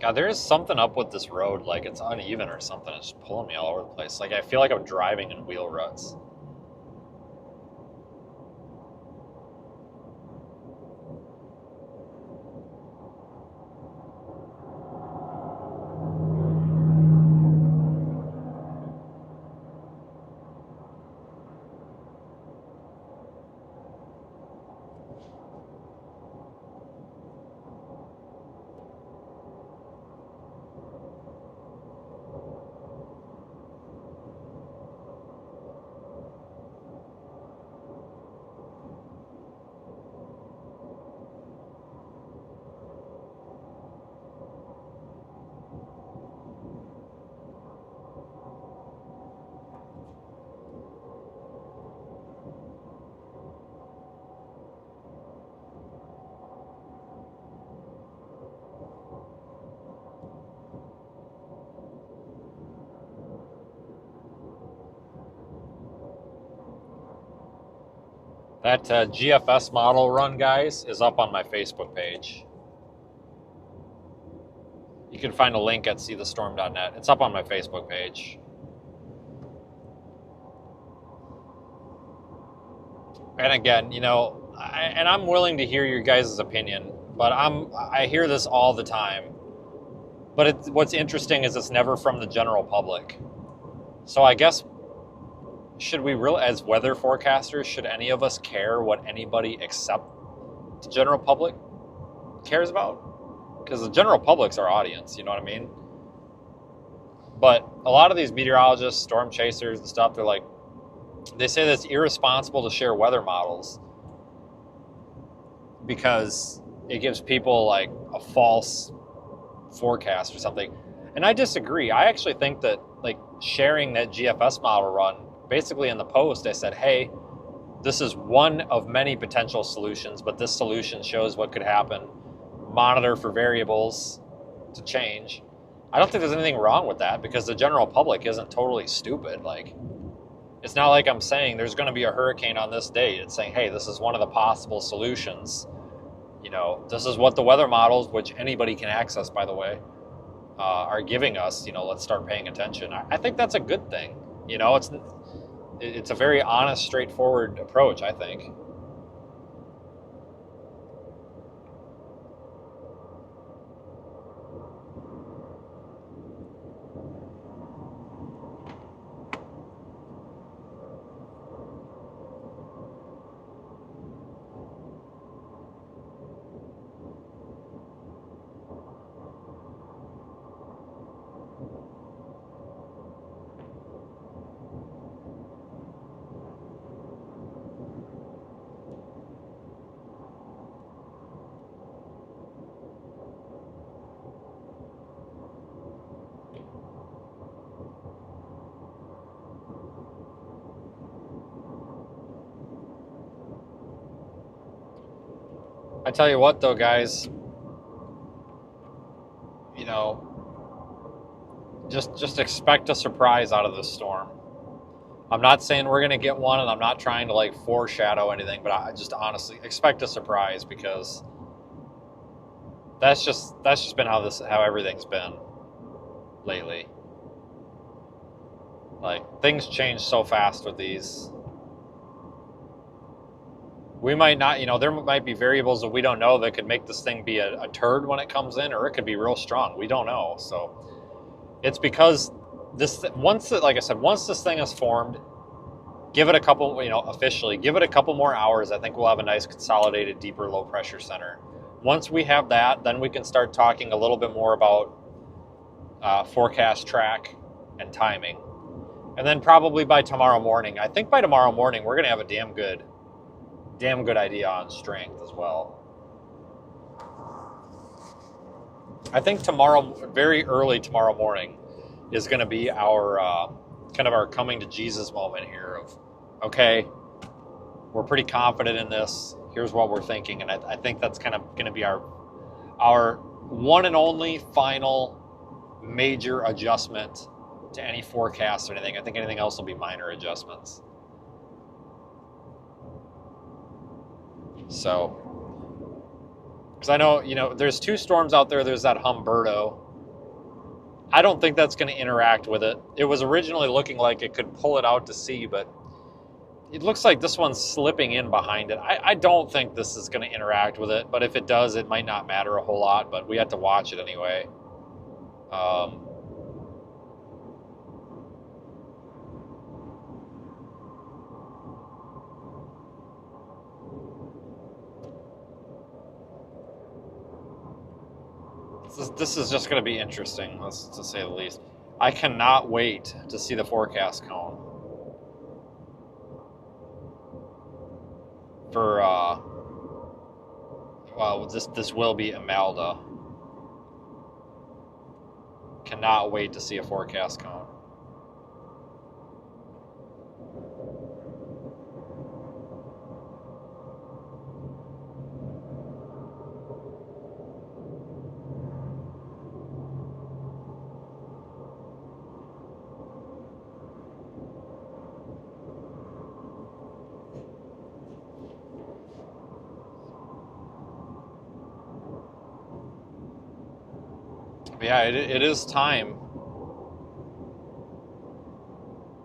God, there is something up with this road, like it's uneven or something. It's just pulling me all over the place. Like I feel like I'm driving in wheel ruts. That GFS model run, guys, is up on my Facebook page. You can find a link at seethestorm.net. It's up on my Facebook page. And again, you know, I'm willing to hear your guys' opinion, but I hear this all the time. But what's interesting is it's never from the general public. So I guess, should we really, as weather forecasters, should any of us care what anybody except the general public cares about? Because the general public's our audience, you know what I mean? But a lot of these meteorologists, storm chasers and stuff, they say that it's irresponsible to share weather models because it gives people like a false forecast or something. And I disagree. I actually think that like sharing that GFS model run, basically in the post, I said, hey, this is one of many potential solutions, but this solution shows what could happen. Monitor for variables to change. I don't think there's anything wrong with that because the general public isn't totally stupid. Like, it's not like I'm saying there's going to be a hurricane on this date. It's saying, hey, this is one of the possible solutions. You know, this is what the weather models, which anybody can access, by the way, are giving us. You know, let's start paying attention. I think that's a good thing. You know, it's a very honest, straightforward approach, I think. I tell you what, though, guys, you know, just expect a surprise out of this storm. I'm not saying we're going to get one, and I'm not trying to like foreshadow anything, but I just honestly expect a surprise because that's just been how everything's been lately. Like, things change so fast with these. We might not, you know, there might be variables that we don't know that could make this thing be a turd when it comes in, or it could be real strong. We don't know. So it's because like I said, once this thing is formed, give it a couple, you know, officially, give it a couple more hours. I think we'll have a nice consolidated, deeper low pressure center. Once we have that, then we can start talking a little bit more about forecast track and timing. And then probably by tomorrow morning, I think by tomorrow morning, we're going to have a damn good idea on strength as well. I think tomorrow, very early tomorrow morning, is going to be our kind of our coming to Jesus moment here of, okay, we're pretty confident in this. Here's what we're thinking. And I think that's kind of going to be our one and only final major adjustment to any forecast or anything. I think anything else will be minor adjustments. So, because I know, you know, there's two storms out there. There's that Humberto. I don't think that's going to interact with it. It was originally looking like it could pull it out to sea, but it looks like this one's slipping in behind it. I don't think this is going to interact with it, but if it does, it might not matter a whole lot, but we have to watch it anyway. This is just going to be interesting, to say the least. I cannot wait to see the forecast cone for well, this will be Imelda. Cannot wait to see a forecast cone. Yeah, it is time.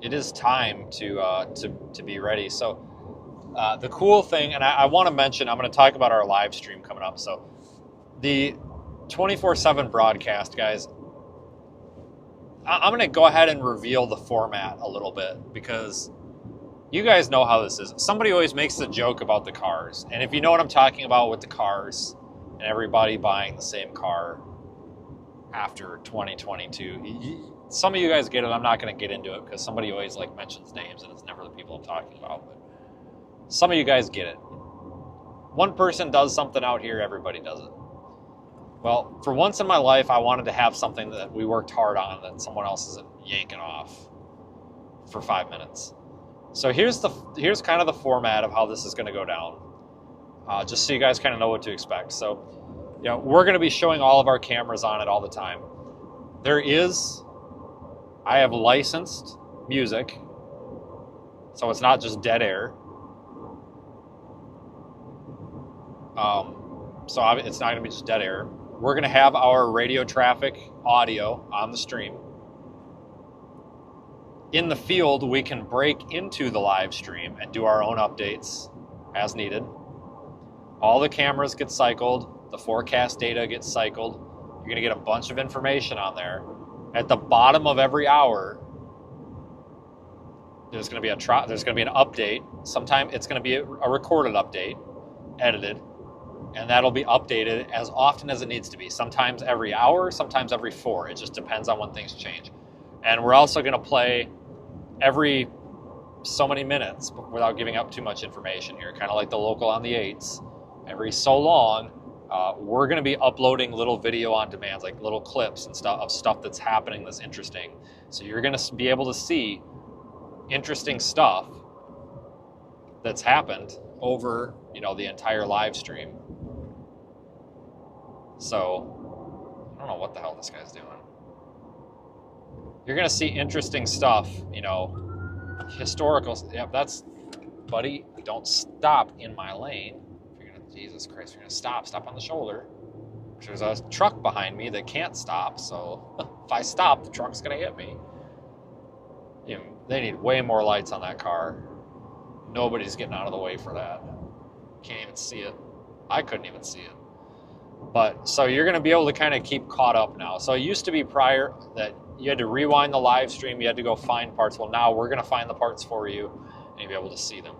It is time to be ready. So the cool thing, and I want to mention, I'm going to talk about our live stream coming up. So the 24/7 broadcast, guys. I'm going to go ahead and reveal the format a little bit because you guys know how this is. Somebody always makes the joke about the cars, and if you know what I'm talking about with the cars and everybody buying the same car after 2022. Some of you guys get it. I'm not going to get into it because somebody always like mentions names and it's never the people I'm talking about. But some of you guys get it. One person does something out here, everybody does it. Well, for once in my life, I wanted to have something that we worked hard on that someone else isn't yanking off for 5 minutes. So here's kind of the format of how this is going to go down, just so you guys kind of know what to expect. So, we're going to be showing all of our cameras on it all the time. I have licensed music, so it's not just dead air. So it's not going to be just dead air. We're going to have our radio traffic audio on the stream. In the field, we can break into the live stream and do our own updates as needed. All the cameras get cycled. The forecast data gets cycled. You're going to get a bunch of information on there. At the bottom of every hour, there's going to be an update. Sometimes it's going to be a recorded update, edited, and that'll be updated as often as it needs to be. Sometimes every hour, sometimes every 4. It just depends on when things change. And we're also going to play every so many minutes without giving up too much information here, kind of like the local on the 8s. Every so long, we're going to be uploading little video on demand, like little clips and stuff that's happening that's interesting. So you're going to be able to see interesting stuff that's happened over, the entire live stream. So I don't know what the hell this guy's doing. You're going to see interesting stuff, historical. Yep, that's, buddy, don't stop in my lane. Jesus Christ, you're going to stop on the shoulder. There's a truck behind me that can't stop, so if I stop, the truck's going to hit me. They need way more lights on that car. Nobody's getting out of the way for that. Can't even see it. I couldn't even see it. But so you're going to be able to kind of keep caught up now. So it used to be prior that you had to rewind the live stream, you had to go find parts. Well, now we're going to find the parts for you and you'll be able to see them.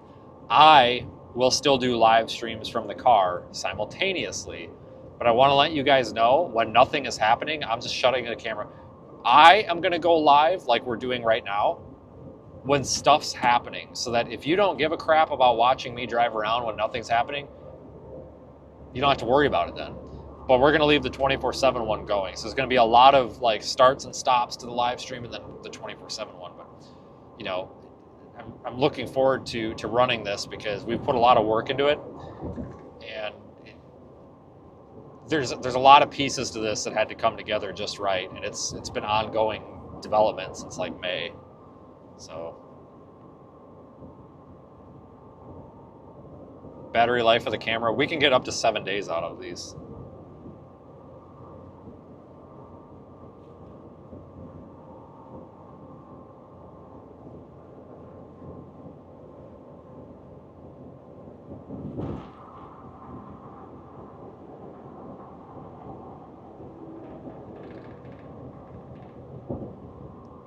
I will still do live streams from the car simultaneously, but I want to let you guys know when nothing is happening, I'm just shutting the camera. I am going to go live like we're doing right now when stuff's happening, so that if you don't give a crap about watching me drive around when nothing's happening, you don't have to worry about it then. But we're going to leave the 24/7 one going. So there's going to be a lot of like starts and stops to the live stream and then the 24/7 one. But, I'm looking forward to running this because we've put a lot of work into it. And there's a lot of pieces to this that had to come together just right. And it's been ongoing development since like May. So battery life of the camera, we can get up to 7 days out of these.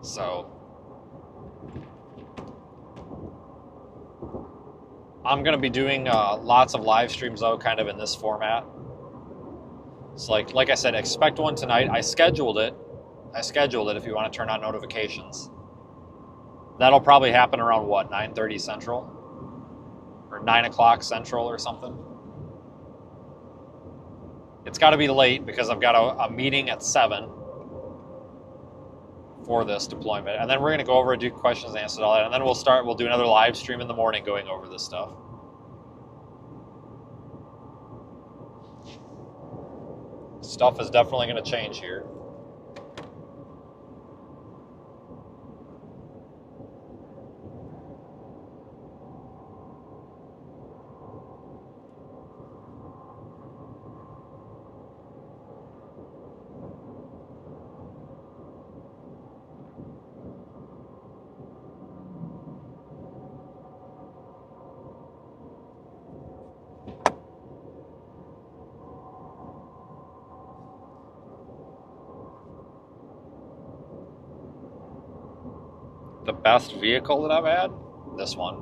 So I'm going to be doing lots of live streams though, kind of in this format. It's like I said, expect one tonight. I scheduled it if you want to turn on notifications. That'll probably happen around 9:30 Central? Or 9 o'clock Central or something. It's got to be late because I've got a meeting at 7 for this deployment. And then we're going to go over and do questions and answers, all that. And then we'll do another live stream in the morning going over this stuff. Stuff is definitely going to change here. The best vehicle that I've had? This one.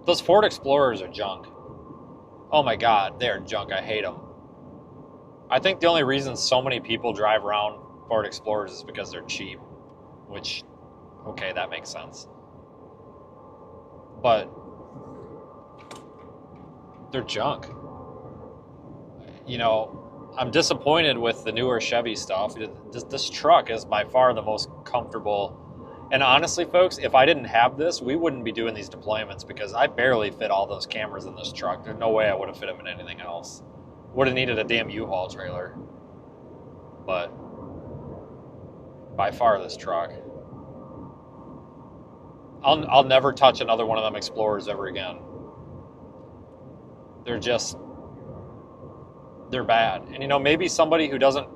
Those Ford Explorers are junk. Oh my god, they're junk. I hate them. I think the only reason so many people drive around Ford Explorers is because they're cheap, which, okay, that makes sense. But they're junk. You know, I'm disappointed with the newer Chevy stuff. This truck is by far the most comfortable. And honestly, folks, if I didn't have this, we wouldn't be doing these deployments because I barely fit all those cameras in this truck. There's no way I would have fit them in anything else. Would have needed a damn U-Haul trailer. But by far this truck. I'll never touch another one of them Explorers ever again. They're bad. And you know, maybe somebody who doesn't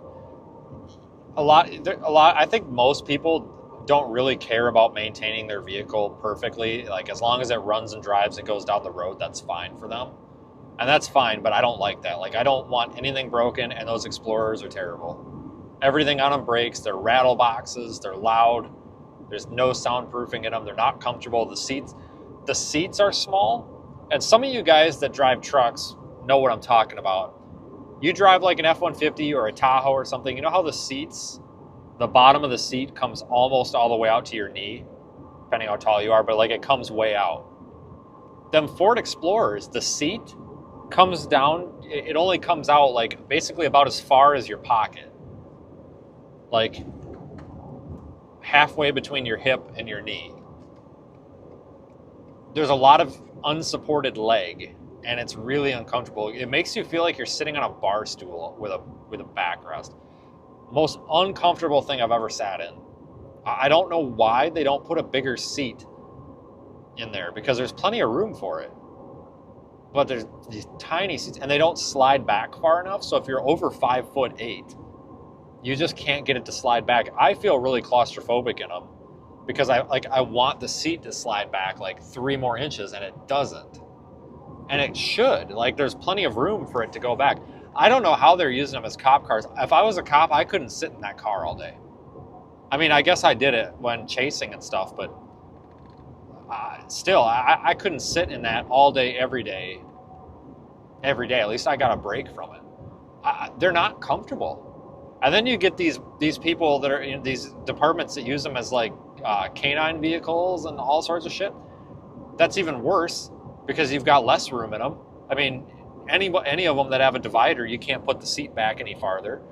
I think most people don't really care about maintaining their vehicle perfectly. Like, as long as it runs and drives and goes down the road, that's fine for them. And that's fine, but I don't like that. Like, I don't want anything broken, and those Explorers are terrible. Everything on them breaks. They're rattle boxes. They're loud. There's no soundproofing in them. They're not comfortable. The seats are small. And some of you guys that drive trucks know what I'm talking about. You drive like an F-150 or a Tahoe or something, you know how the bottom of the seat comes almost all the way out to your knee, depending how tall you are, but like it comes way out. Them Ford Explorers, the seat comes down, it only comes out like basically about as far as your pocket. Like halfway between your hip and your knee. There's a lot of unsupported leg, and it's really uncomfortable. It makes you feel like you're sitting on a bar stool with a backrest. Most uncomfortable thing I've ever sat in. I don't know why they don't put a bigger seat in there, because there's plenty of room for it. But there's these tiny seats, and they don't slide back far enough. So if you're over 5'8", you just can't get it to slide back. I feel really claustrophobic in them because I want the seat to slide back like 3 more inches, and it doesn't. And it should. Like, there's plenty of room for it to go back. I don't know how they're using them as cop cars. If I was a cop, I couldn't sit in that car all day. I mean, I guess I did it when chasing and stuff, but still, I couldn't sit in that all day, every day. Every day. At least I got a break from it. They're not comfortable. And then you get these people that are in these departments that use them as like canine vehicles and all sorts of shit. That's even worse because you've got less room in them. I mean, any of them that have a divider, you can't put the seat back any farther.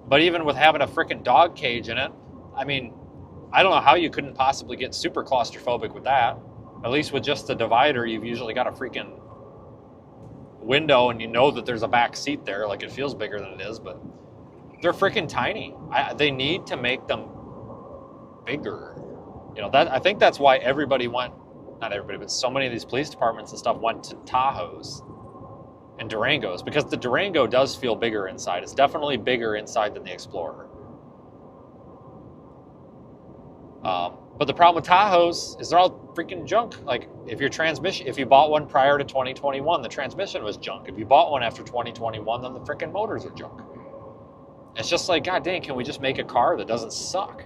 But even with having a freaking dog cage in it, I mean, I don't know how you couldn't possibly get super claustrophobic with that. At least with just the divider, you've usually got a freaking window and you know that there's a back seat there. Like, it feels bigger than it is, but they're freaking tiny. They need to make them bigger. You know, I think that's why everybody went, not everybody, but so many of these police departments and stuff went to Tahoes and Durangos, because the Durango does feel bigger inside. It's definitely bigger inside than the Explorer. But the problem with Tahoes is they're all freaking junk. Like, if you bought one prior to 2021, the transmission was junk. If you bought one after 2021, then the freaking motors are junk. It's just like, god dang, can we just make a car that doesn't suck?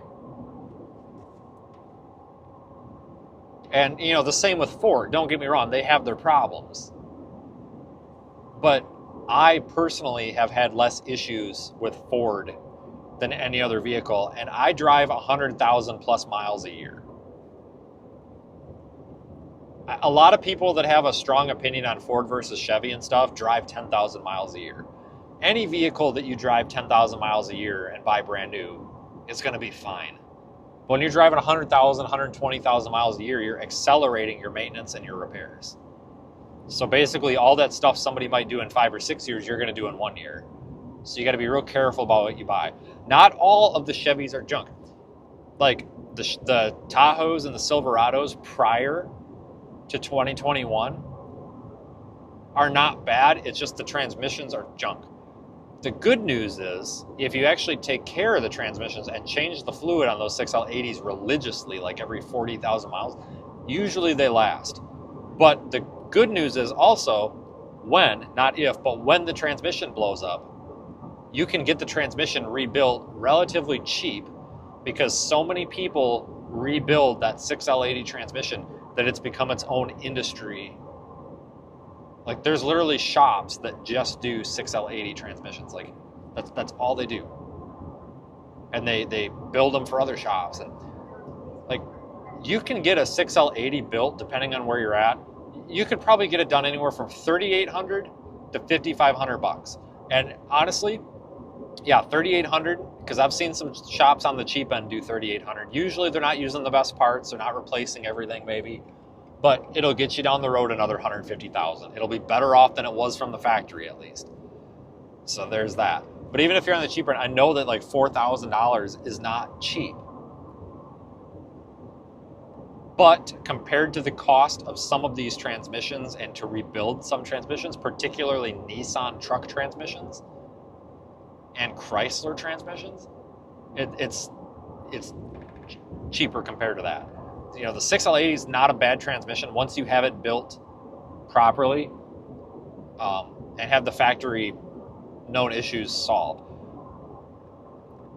And, you know, the same with Ford. Don't get me wrong, they have their problems. But I personally have had less issues with Ford than any other vehicle, and I drive 100,000 plus miles a year. A lot of people that have a strong opinion on Ford versus Chevy and stuff drive 10,000 miles a year. Any vehicle that you drive 10,000 miles a year and buy brand new is going to be fine. When you're driving 100,000, 120,000 miles a year, you're accelerating your maintenance and your repairs. So basically, all that stuff somebody might do in 5 or 6 years, you're going to do in 1 year. So you got to be real careful about what you buy. Not all of the Chevys are junk. Like the Tahoes and the Silverados prior to 2021 are not bad. It's just the transmissions are junk. The good news is, if you actually take care of the transmissions and change the fluid on those 6L80s religiously, like every 40,000 miles, usually they last. But the good news is also, when, not if, but when the transmission blows up, you can get the transmission rebuilt relatively cheap, because so many people rebuild that 6L80 transmission that it's become its own industry. Like there's literally shops that just do 6L80 transmissions. Like that's all they do. And they build them for other shops. And like you can get a 6L80 built depending on where you're at. You could probably get it done anywhere from $3,800 to $5,500. And honestly, yeah, 3,800, because I've seen some shops on the cheap end do 3,800. Usually they're not using the best parts, they're not replacing everything maybe, but it'll get you down the road another 150,000. It'll be better off than it was from the factory at least. So there's that. But even if you're on the cheaper end, I know that like $4,000 is not cheap. But compared to the cost of some of these transmissions and to rebuild some transmissions, particularly Nissan truck transmissions and Chrysler transmissions, it's cheaper compared to that. You know, the 6L80 is not a bad transmission once you have it built properly and have the factory known issues solved.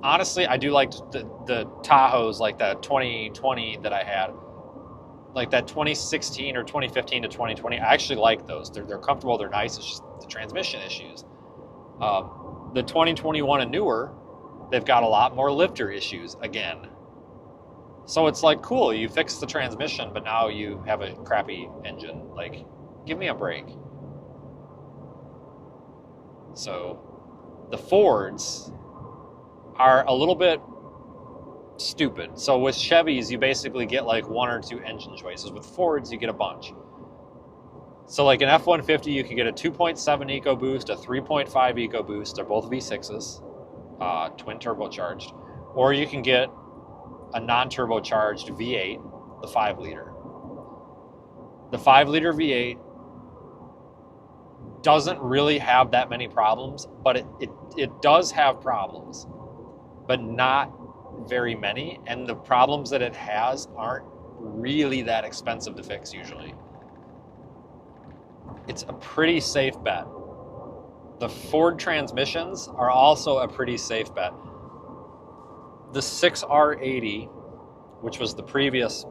Honestly, I do like the Tahoes, like the 2020 that I had. Like that 2016 or 2015 to 2020, I actually like those. They're comfortable, they're nice, it's just the transmission issues. The 2021 and newer, they've got a lot more lifter issues again. So it's like, cool, you fixed the transmission, but now you have a crappy engine. Like, give me a break. So the Fords are a little bit stupid. So with Chevys, you basically get like one or two engine choices. With Fords, you get a bunch. So like an F-150, you can get a 2.7 EcoBoost, a 3.5 EcoBoost. They're both V6s, twin turbocharged. Or you can get a non-turbocharged V8, the 5-liter. The 5-liter V8 doesn't really have that many problems, but it does have problems, but not very many, and the problems that it has aren't really that expensive to fix usually. It's a pretty safe bet. The Ford transmissions are also a pretty safe bet. The 6R80, which was the previous,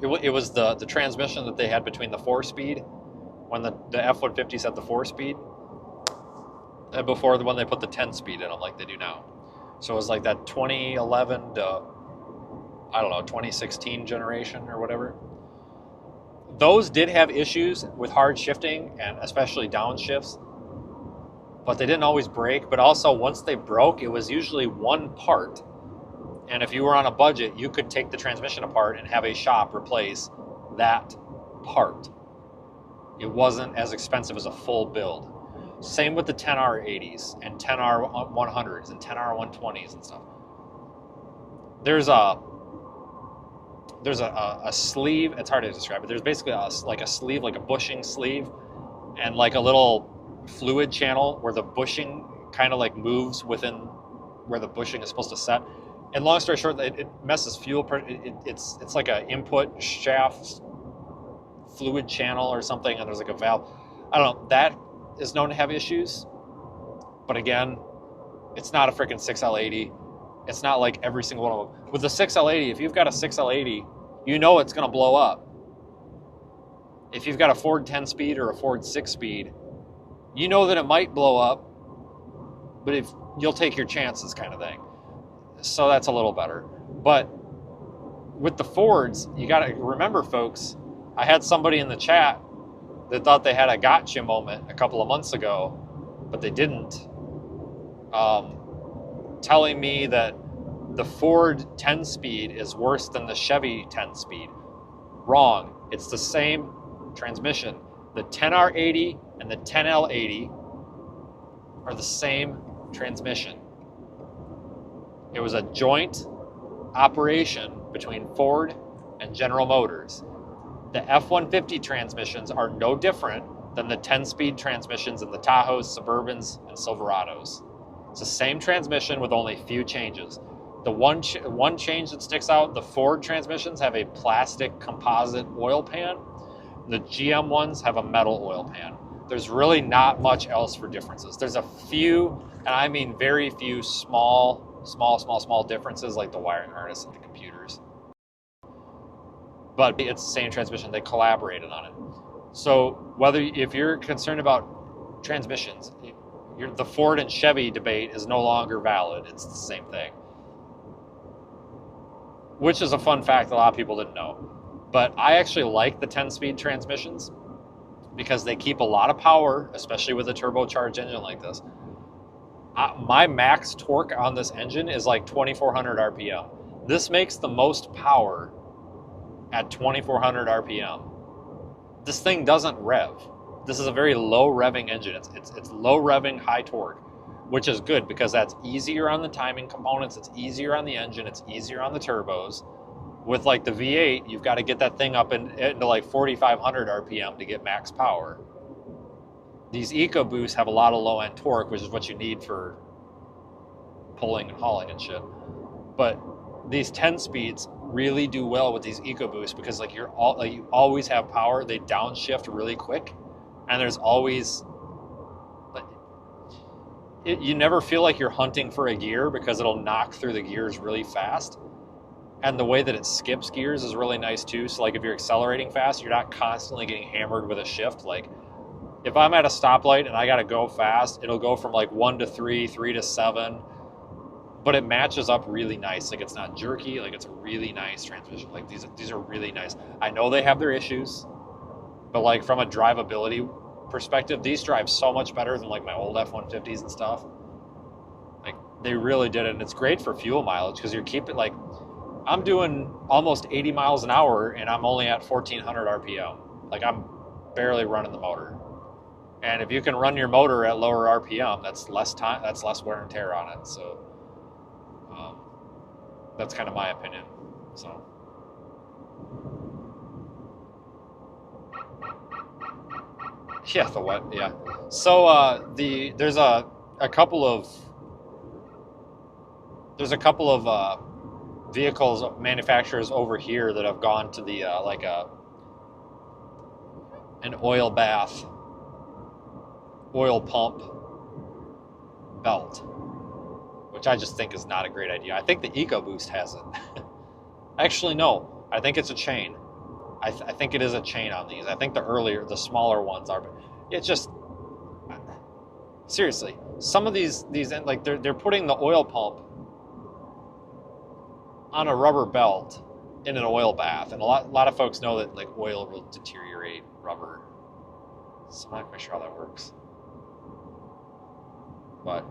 it was the transmission that they had between the 4-speed, when the F-150s had the 4-speed, and before when they put the 10-speed in them like they do now. So it was like that 2011 to, I don't know, 2016 generation or whatever. Those did have issues with hard shifting and especially downshifts, but they didn't always break. But also once they broke, it was usually one part. And if you were on a budget, you could take the transmission apart and have a shop replace that part. It wasn't as expensive as a full build. Same with the 10R80s and 10R100s and 10R120s and stuff. There's a sleeve. It's hard to describe, but there's basically like a sleeve, like a bushing sleeve, and like a little fluid channel where the bushing kind of like moves within where the bushing is supposed to set. And long story short, it messes fuel. It's like an input shaft fluid channel or something, and there's like a valve. I don't know. That is known to have issues, but again, it's not a freaking 6L80. It's not like every single one of them. With the 6L80, if you've got a 6L80, you know it's going to blow up. If you've got a Ford 10-speed or a Ford 6-speed, you know that it might blow up, but if you'll take your chances kind of thing. So that's a little better. But with the Fords, you got to remember, folks, I had somebody in the chat that thought they had a gotcha moment a couple of months ago, but they didn't. Telling me that the Ford 10-speed is worse than the Chevy 10-speed. Wrong. It's the same transmission. The 10R80 and the 10L80 are the same transmission. It was a joint operation between Ford and General Motors. The F-150 transmissions are no different than the 10-speed transmissions in the Tahoes, Suburbans, and Silverados. It's the same transmission with only a few changes. The one change that sticks out, the Ford transmissions have a plastic composite oil pan. The GM ones have a metal oil pan. There's really not much else for differences. There's a few, and I mean very few, small differences like the wiring harness and the computers. but it's the same transmission. They collaborated on it. So if you're concerned about transmissions, the Ford and Chevy debate is no longer valid. It's the same thing, which is a fun fact a lot of people didn't know. But I actually like the 10-speed transmissions because they keep a lot of power, especially with a turbocharged engine like this. My max torque on this engine is like 2,400 RPM. This makes the most power at 2,400 RPM. This thing doesn't rev. This is a very low revving engine. It's low revving, high torque, which is good because that's easier on the timing components. It's easier on the engine. It's easier on the turbos. With like the V8, you've got to get that thing up into like 4,500 RPM to get max power. These EcoBoosts have a lot of low end torque, which is what you need for pulling and hauling and shit. But these 10 speeds really do well with these EcoBoosts because like you always have power. They downshift really quick, and there's always you never feel like you're hunting for a gear because it'll knock through the gears really fast. And the way that it skips gears is really nice too. So like if you're accelerating fast, you're not constantly getting hammered with a shift. Like if I'm at a stoplight and I got to go fast, it'll go from like 1 to 3, 3 to 7, but it matches up really nice. Like it's not jerky, like it's a really nice transmission. Like these are really nice. I know they have their issues, but like from a drivability perspective, these drive so much better than like my old F-150s and stuff. Like they really did it. And it's great for fuel mileage because you're keeping like, I'm doing almost 80 miles an hour and I'm only at 1,400 RPM. Like I'm barely running the motor. And if you can run your motor at lower RPM, that's less time, that's less wear and tear on it. So that's kind of my opinion. So yeah, the what? Yeah. So there's a couple of vehicles manufacturers over here that have gone to the an oil bath, oil pump belt, which I just think is not a great idea. I think the EcoBoost has it. Actually, no. I think it's a chain. I think it is a chain on these. I think the smaller ones are, but it's just seriously. Some of these like they're putting the oil pump on a rubber belt in an oil bath, and a lot of folks know that like oil will deteriorate rubber. So I'm not quite sure how that works. But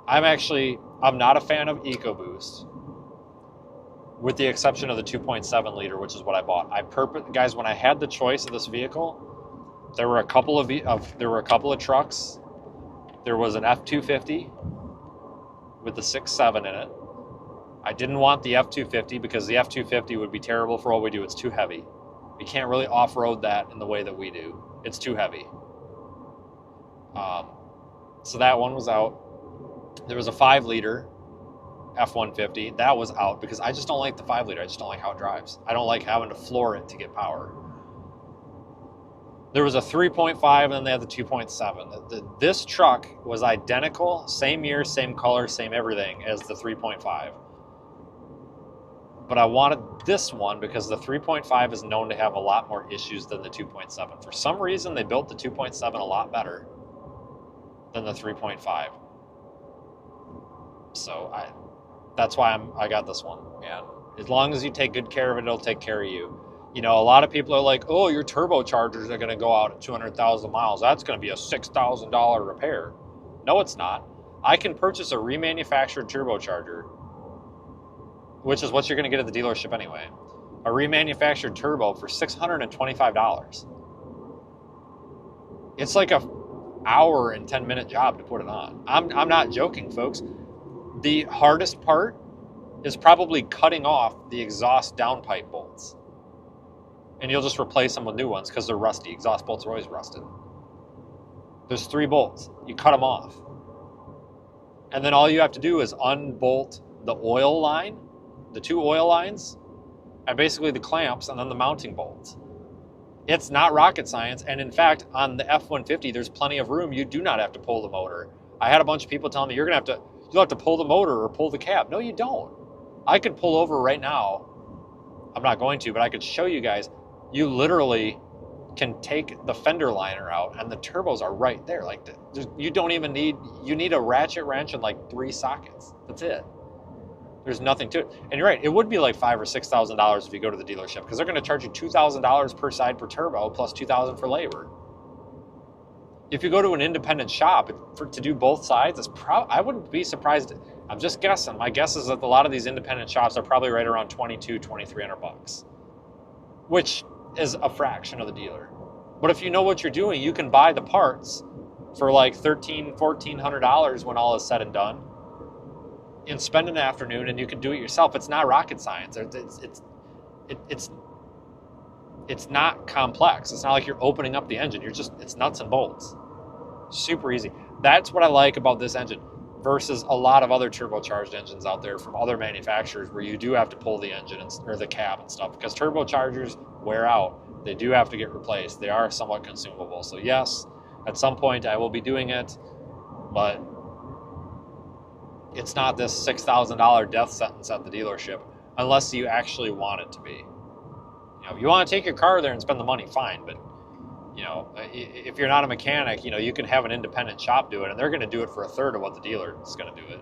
I'm not a fan of EcoBoost, with the exception of the 2.7 liter, which is what I bought. Guys, when I had the choice of this vehicle, there were a couple of trucks. There was an F-250 with the 6.7 in it. I didn't want the F-250 because the F-250 would be terrible for what we do. It's too heavy. We can't really off-road that in the way that we do. It's too heavy. So that one was out. There was a 5-liter F-150. That was out because I just don't like the 5-liter. I just don't like how it drives. I don't like having to floor it to get power. There was a 3.5 and then they had the 2.7. This truck was identical, same year, same color, same everything as the 3.5. But I wanted this one because the 3.5 is known to have a lot more issues than the 2.7. For some reason, they built the 2.7 a lot better than the 3.5. So that's why I got this one. And as long as you take good care of it, it'll take care of you. You know, a lot of people are like, oh, your turbochargers are going to go out at 200,000 miles. That's going to be a $6,000 repair. No, it's not. I can purchase a remanufactured turbocharger, which is what you're going to get at the dealership anyway. A remanufactured turbo for $625. It's like a hour and 10-minute job to put it on. I'm not joking, folks. The hardest part is probably cutting off the exhaust downpipe bolts. And you'll just replace them with new ones because they're rusty. Exhaust bolts are always rusted. There's 3 bolts. You cut them off. And then all you have to do is unbolt the oil line, the 2 oil lines, and basically the clamps, and then the mounting bolts. It's not rocket science. And in fact, on the F-150, there's plenty of room. You do not have to pull the motor. I had a bunch of people telling me, you'll have to pull the motor or pull the cab. No, you don't. I could pull over right now. I'm not going to, but I could show you guys. You literally can take the fender liner out and the turbos are right there. Like you don't even need, you need a ratchet wrench and like 3 sockets. That's it. There's nothing to it. And you're right, it would be like $5,000 or $6,000 if you go to the dealership, because they're going to charge you $2,000 per side per turbo plus $2,000 for labor. If you go to an independent shop to do both sides, I wouldn't be surprised. I'm just guessing. My guess is that a lot of these independent shops are probably right around $2,200-$2,300, which is a fraction of the dealer. But if you know what you're doing, you can buy the parts for like $1,300-$1,400 when all is said and done, and spend an afternoon, and you can do it yourself. It's not rocket science. It's not complex. It's not like you're opening up the engine. It's nuts and bolts. Super easy. That's what I like about this engine versus a lot of other turbocharged engines out there from other manufacturers where you do have to pull the engine or the cab and stuff, because turbochargers wear out. They do have to get replaced. They are somewhat consumable. So yes, at some point I will be doing it, but it's not this $6,000 death sentence at the dealership unless you actually want it to be. You know, if you want to take your car there and spend the money, fine. But you know, if you're not a mechanic, you know, you can have an independent shop do it, and they're going to do it for a third of what the dealer is going to do it.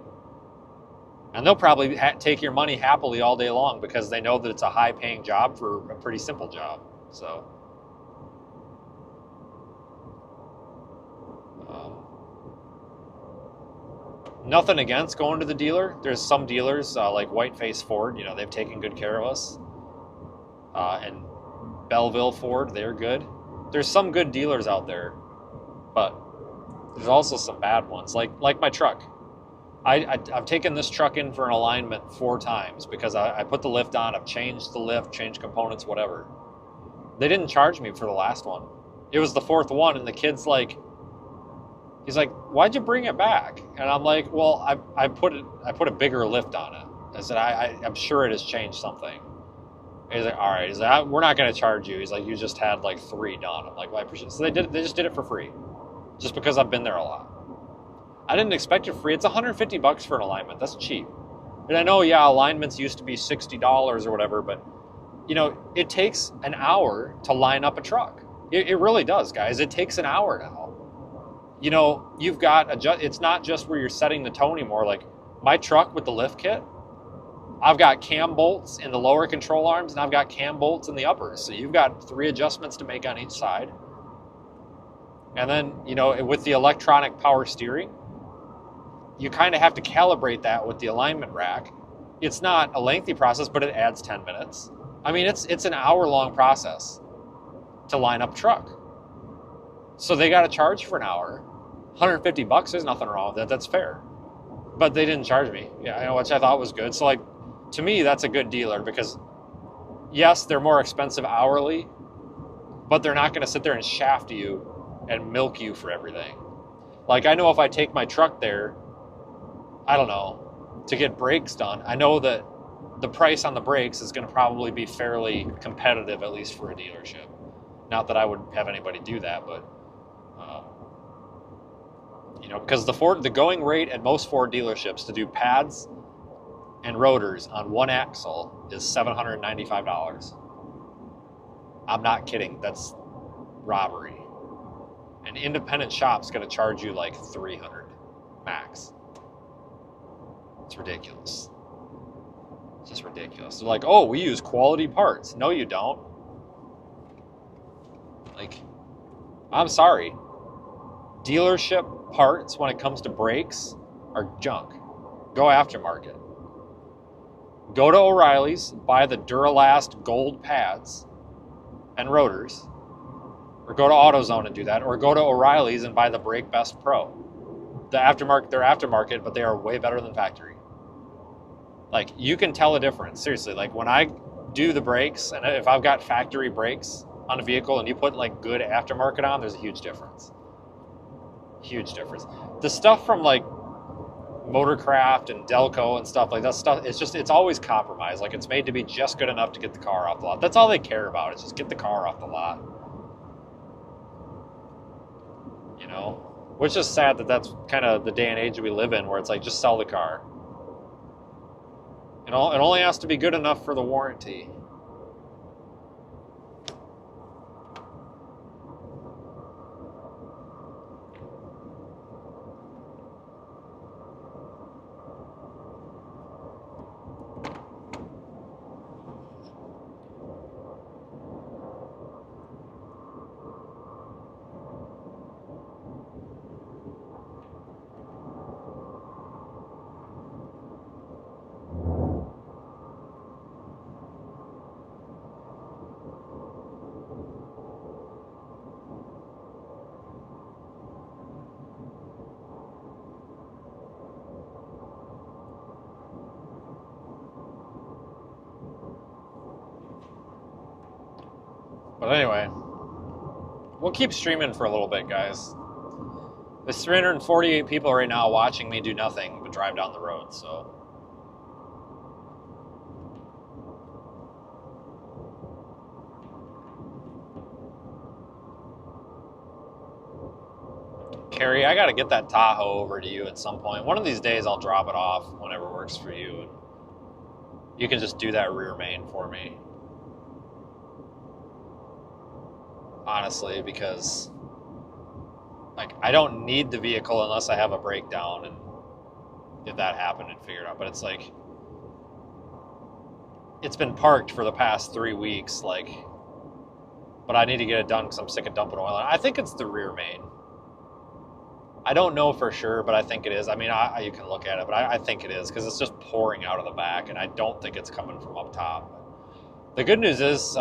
And they'll probably take your money happily all day long because they know that it's a high-paying job for a pretty simple job. So, nothing against going to the dealer. There's some dealers like Whiteface Ford, you know, they've taken good care of us. And Belleville Ford, they're good. There's some good dealers out there, but there's also some bad ones, like my truck. I've taken this truck in for an alignment 4 times because I put the lift on, I've changed the lift, changed components, whatever. They didn't charge me for the last one. It was the 4th one, and the kid's like, he's like, "Why'd you bring it back?" And I'm like, "Well, I put a bigger lift on it." I said, I'm sure it has changed something. He's like, "All right." He's like, "We're not going to charge you." He's like, "You just had like 3 done." I'm like, "Well, I appreciate it." So they just did it for free, just because I've been there a lot. I didn't expect it free. It's $150 for an alignment. That's cheap. And I know, yeah, alignments used to be $60 or whatever, but you know, it takes an hour to line up a truck. It really does, guys. It takes an hour now. You know, you've got it's not just where you're setting the toe anymore. Like my truck with the lift kit, I've got cam bolts in the lower control arms, and I've got cam bolts in the uppers. So you've got 3 adjustments to make on each side. And then, you know, with the electronic power steering, you kind of have to calibrate that with the alignment rack. It's not a lengthy process, but it adds 10 minutes. I mean, it's an hour-long process to line up a truck. So they got to charge for an hour. $150, there's nothing wrong with that. That's fair. But they didn't charge me. Yeah, I know, which I thought was good. So like, to me, that's a good dealer because yes, they're more expensive hourly, but they're not going to sit there and shaft you and milk you for everything. Like I know if I take my truck there, I don't know, to get brakes done, I know that the price on the brakes is going to probably be fairly competitive, at least for a dealership. Not that I would have anybody do that, but you know, because the going rate at most Ford dealerships to do pads and rotors on one axle is $795. I'm not kidding. That's robbery. An independent shop's going to charge you like $300 max. It's ridiculous. It's just ridiculous. They're like, "Oh, we use quality parts." No, you don't. Like, I'm sorry. Dealership parts, when it comes to brakes, are junk. Go aftermarket. Go to O'Reilly's, buy the Duralast gold pads and rotors, or go to AutoZone and do that, or go to O'Reilly's and buy the Brake Best Pro. They're aftermarket, but they are way better than factory. Like, you can tell a difference. Seriously, like when I do the brakes, and if I've got factory brakes on a vehicle and you put like good aftermarket on, there's a huge difference. Huge difference. The stuff from like Motorcraft and Delco and stuff like that stuff, it's always compromised. Like it's made to be just good enough to get the car off the lot. That's all they care about, is just get the car off the lot. You know, which is sad that that's kind of the day and age we live in, where it's like, just sell the car. It only has to be good enough for the warranty. But anyway, we'll keep streaming for a little bit, guys. There's 348 people right now watching me do nothing but drive down the road, so. Carrie, I gotta get that Tahoe over to you at some point. One of these days I'll drop it off whenever works for you. And you can just do that rear main for me. Honestly, because like I don't need the vehicle unless I have a breakdown, and if that happened and figure it out. But it's like it's been parked for the past 3 weeks, like, but I need to get it done because I'm sick of dumping oil. And I think it's the rear main. I don't know for sure, but I think it is. I mean, you can look at it, but I think it is because it's just pouring out of the back, and I don't think it's coming from up top. The good news is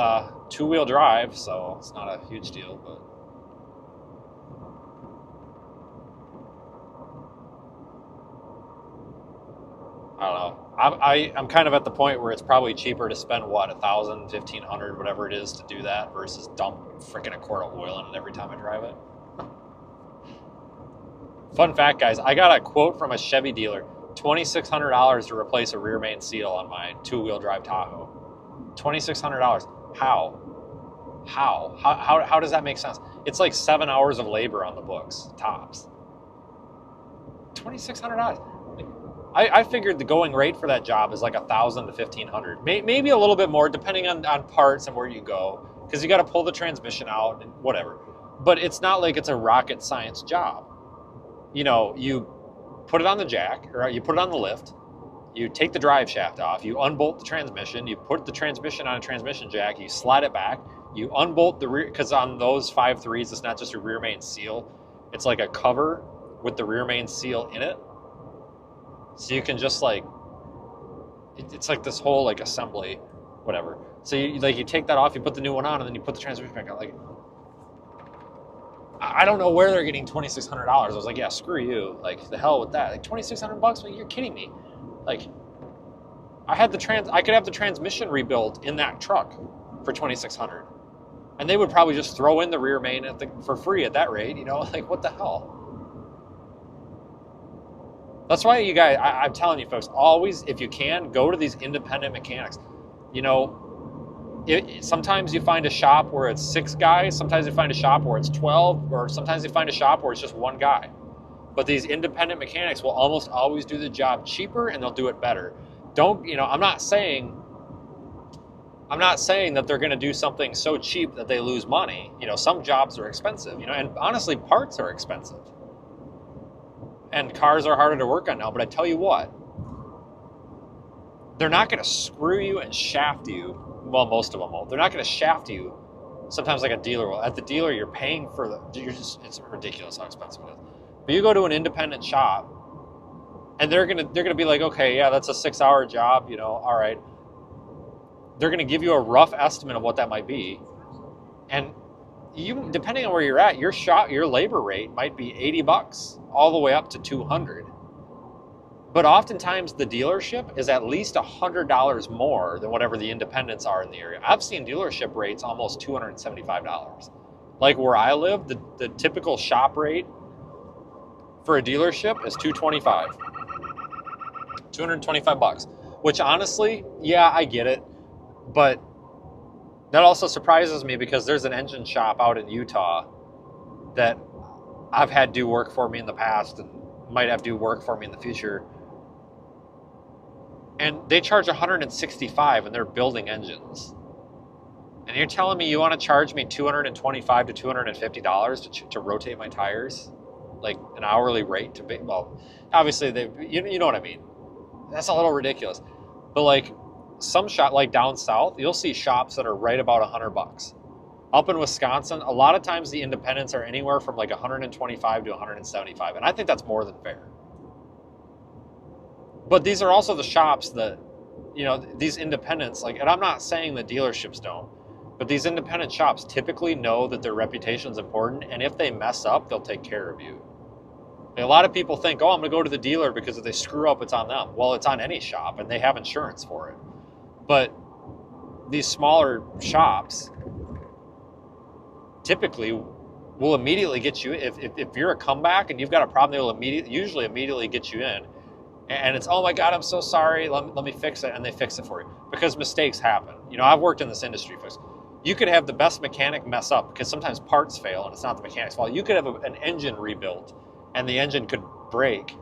two-wheel drive, so it's not a huge deal, but I don't know. I'm kind of at the point where it's probably cheaper to spend, what, $1,000, $1,500, whatever it is to do that versus dump freaking a quart of oil in it every time I drive it. Fun fact, guys, I got a quote from a Chevy dealer, $2,600 to replace a rear main seal on my two-wheel drive Tahoe. $2,600. How does that make sense? It's like 7 hours of labor on the books, tops. $2,600. I figured the going rate for that job is like $1,000 to $1,500. Maybe a little bit more, depending on parts and where you go, because you got to pull the transmission out and whatever. But it's not like it's a rocket science job. You know, you put it on the jack, or you put it on the lift, you take the drive shaft off, you unbolt the transmission, you put the transmission on a transmission jack, you slide it back, you unbolt the rear, because on those 5.3s, it's not just a rear main seal, it's like a cover with the rear main seal in it. So you can just like, it's like this whole like assembly, whatever. So you take that off, you put the new one on, and then you put the transmission back on. Like, I don't know where they're getting $2,600. I was like, yeah, screw you. Like, the hell with that. Like, $2,600? Like, you're kidding me. Like, I could have the transmission rebuilt in that truck for $2,600, and they would probably just throw in the rear main for free at that rate. You know, like, what the hell? That's why you guys, I'm telling you folks, always, if you can, go to these independent mechanics. You know, sometimes you find a shop where it's 6 guys, sometimes you find a shop where it's 12, or sometimes you find a shop where it's just 1 guy. But these independent mechanics will almost always do the job cheaper, and they'll do it better. I'm not saying that they're going to do something so cheap that they lose money. You know, some jobs are expensive, you know, and honestly, parts are expensive. And cars are harder to work on now, but I tell you what, they're not going to screw you and shaft you. Well, most of them won't. They're not going to shaft you. Sometimes like a dealer will. At the dealer, you're paying for it's ridiculous how expensive it is. But you go to an independent shop, and they're gonna be like, okay, yeah, that's a 6-hour job, you know, all right. They're gonna give you a rough estimate of what that might be, and you, depending on where you're at, your labor rate might be $80 all the way up to $200. But oftentimes the dealership is at least $100 more than whatever the independents are in the area. I've seen dealership rates almost $275. Like where I live, the typical shop rate for a dealership is $225. $225, which honestly, yeah, I get it, but that also surprises me because there's an engine shop out in Utah that I've had do work for me in the past and might have do work for me in the future. And they charge $165 and they're building engines. And you're telling me you want to charge me $225 to $250 to rotate my tires? Like an hourly rate to be, well, obviously you know what I mean. That's a little ridiculous. But like some shop, like down south, you'll see shops that are right about $100. Up in Wisconsin, a lot of times the independents are anywhere from like $125 to $175. And I think that's more than fair. But these are also the shops that, you know, these independents, like, and I'm not saying the dealerships don't, but these independent shops typically know that their reputation is important. And if they mess up, they'll take care of you. A lot of people think, oh, I'm going to go to the dealer because if they screw up, it's on them. Well, it's on any shop, and they have insurance for it. But these smaller shops, typically will immediately get you, if you're a comeback and you've got a problem, they will usually immediately get you in. And it's, oh my God, I'm so sorry, let me fix it, and they fix it for you. Because mistakes happen. You know, I've worked in this industry, folks. You could have the best mechanic mess up, because sometimes parts fail, and it's not the mechanic's fault. You could have an engine rebuilt, and the engine could break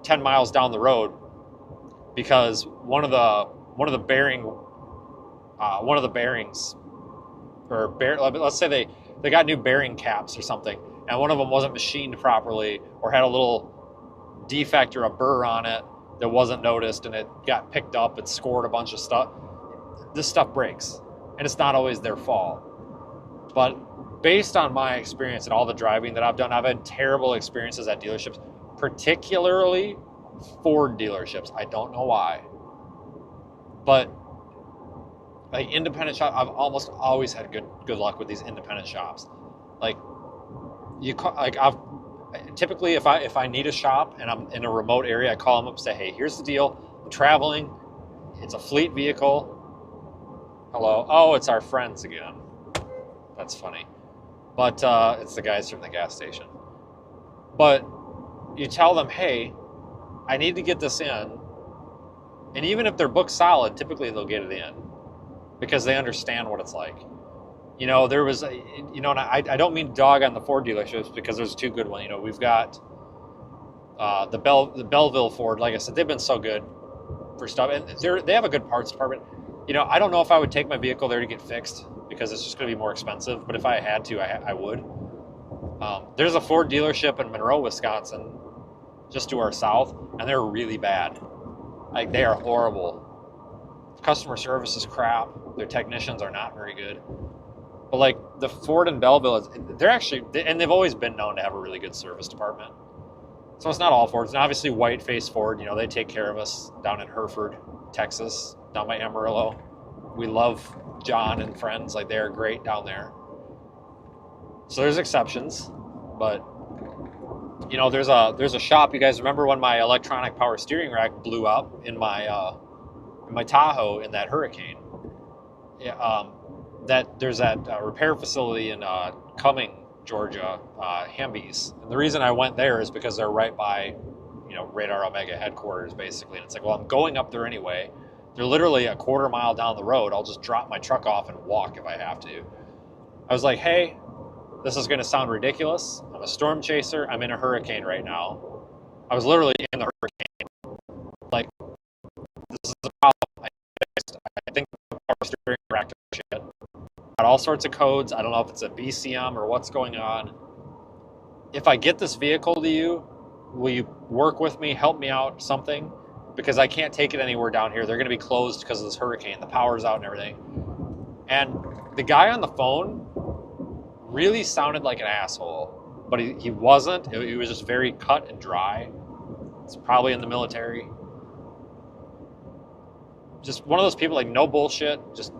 10 miles down the road because one of the bearings, or let's say they got new bearing caps or something, and one of them wasn't machined properly, or had a little defect or a burr on it that wasn't noticed, and it got picked up and scored a bunch of stuff. This stuff breaks, and it's not always their fault. But based on my experience and all the driving that I've done, I've had terrible experiences at dealerships, particularly Ford dealerships. I don't know why, but like independent shop, I've almost always had good luck with these independent shops. Like I've typically, if I need a shop and I'm in a remote area, I call them up and say, hey, here's the deal. I'm traveling. It's a fleet vehicle. Hello. Oh, it's our friends again. That's funny. But it's the guys from the gas station. But you tell them, hey, I need to get this in. And even if they're booked solid, typically they'll get it in because they understand what it's like. You know, there was, and I don't mean dog on the Ford dealerships, because there's two good ones. You know, we've got the Belleville Ford. Like I said, they've been so good for stuff, and they have a good parts department. You know, I don't know if I would take my vehicle there to get fixed because it's just going to be more expensive. But if I had to, I would. There's a Ford dealership in Monroe, Wisconsin, just to our south, and they're really bad. Like, they are horrible. Customer service is crap. Their technicians are not very good. But like the Ford in Belleville, they've always been known to have a really good service department. So it's not all Fords. And obviously Whiteface Ford, you know, they take care of us down in Hereford, Texas, down by Amarillo. We love John and friends. Like, they're great down there. So there's exceptions, but you know, there's a shop. You guys remember when my electronic power steering rack blew up in my Tahoe in that hurricane? Yeah, there's that repair facility in Cumming, Georgia, Hamby's. And the reason I went there is because they're right by, you know, Radar Omega headquarters, basically. And it's like, well, I'm going up there anyway. They're literally a quarter mile down the road. I'll just drop my truck off and walk if I have to. I was like, hey, this is going to sound ridiculous. I'm a storm chaser. I'm in a hurricane right now. I was literally in the hurricane. Like, this is the problem. I think the power steering rack is shit. Got all sorts of codes. I don't know if it's a BCM or what's going on. If I get this vehicle to you, will you work with me, help me out, something? Because I can't take it anywhere down here. They're going to be closed because of this hurricane. The power's out and everything. And the guy on the phone really sounded like an asshole, but he wasn't. He was just very cut and dry. It's probably in the military. Just one of those people, like, no bullshit. Just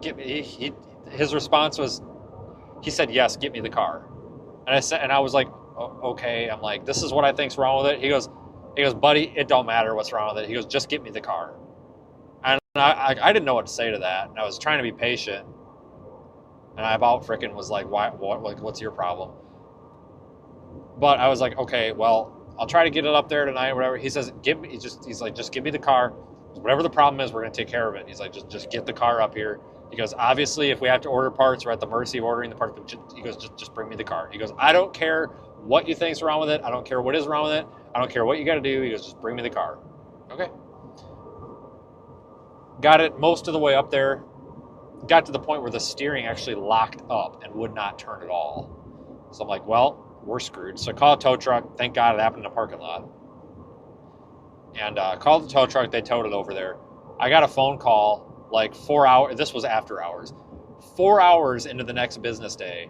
get me. His response was, he said, yes, get me the car. And I was like, oh, okay. I'm like, this is what I think's wrong with it. He goes, buddy, it don't matter what's wrong with it. He goes, just get me the car. And I didn't know what to say to that. And I was trying to be patient. And I about frickin' was like, what's your problem? But I was like, okay, well, I'll try to get it up there tonight or whatever. He says, he's like, just give me the car. Whatever the problem is, we're going to take care of it. He's like, just get the car up here. He goes, obviously, if we have to order parts, we're at the mercy of ordering the parts. He goes, just bring me the car. He goes, I don't care what you think's wrong with it. I don't care what is wrong with it. I don't care what you got to do. He goes, just bring me the car. Okay. Got it most of the way up there. Got to the point where the steering actually locked up and would not turn at all. So I'm like, well, we're screwed. So I call a tow truck. Thank God it happened in a parking lot. And called the tow truck. They towed it over there. I got a phone call like 4 hours. This was after hours. 4 hours into the next business day,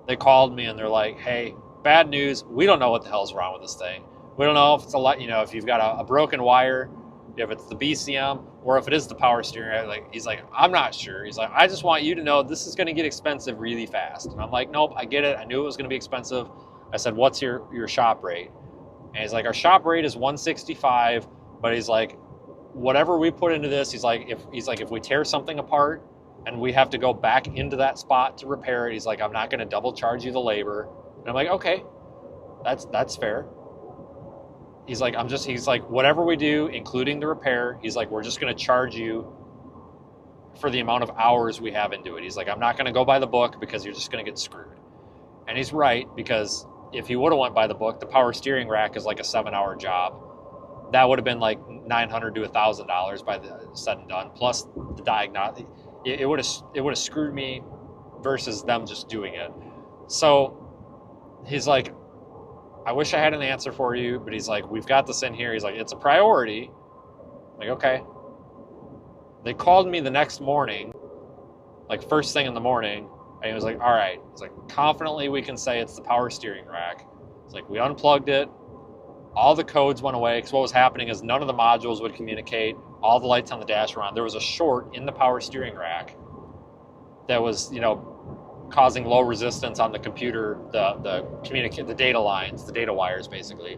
they called me and they're like, hey, bad news. We don't know what the hell's wrong with this thing. We don't know if it's if you've got a broken wire, if it's the BCM, or if it is the power steering. He's like, I'm not sure. He's like, I just want you to know this is going to get expensive really fast. And I'm like, nope, I get it. I knew it was going to be expensive. I said, what's your shop rate? And he's like, our shop rate is $165, but he's like, whatever we put into this, he's like, if we tear something apart, and we have to go back into that spot to repair it. He's like, I'm not going to double charge you the labor. And I'm like, okay, that's fair. He's like, he's like, whatever we do, including the repair, he's like, we're just going to charge you for the amount of hours we have into it. He's like, I'm not going to go by the book because you're just going to get screwed. And he's right, because if he would have went by the book, the power steering rack is like a 7-hour job. That would have been like $900 to $1,000 by the said and done, plus the diagnostic. It would have screwed me versus them just doing it. So he's like, I wish I had an answer for you, but he's like, we've got this in here. He's like, it's a priority. I'm like, okay. They called me the next morning, like first thing in the morning, and he was like, all right. He's like, confidently we can say it's the power steering rack. It's like, we unplugged it. All the codes went away, because what was happening is none of the modules would communicate. All the lights on the dash were on. There was a short in the power steering rack that was, causing low resistance on the computer, the data lines, the data wires basically,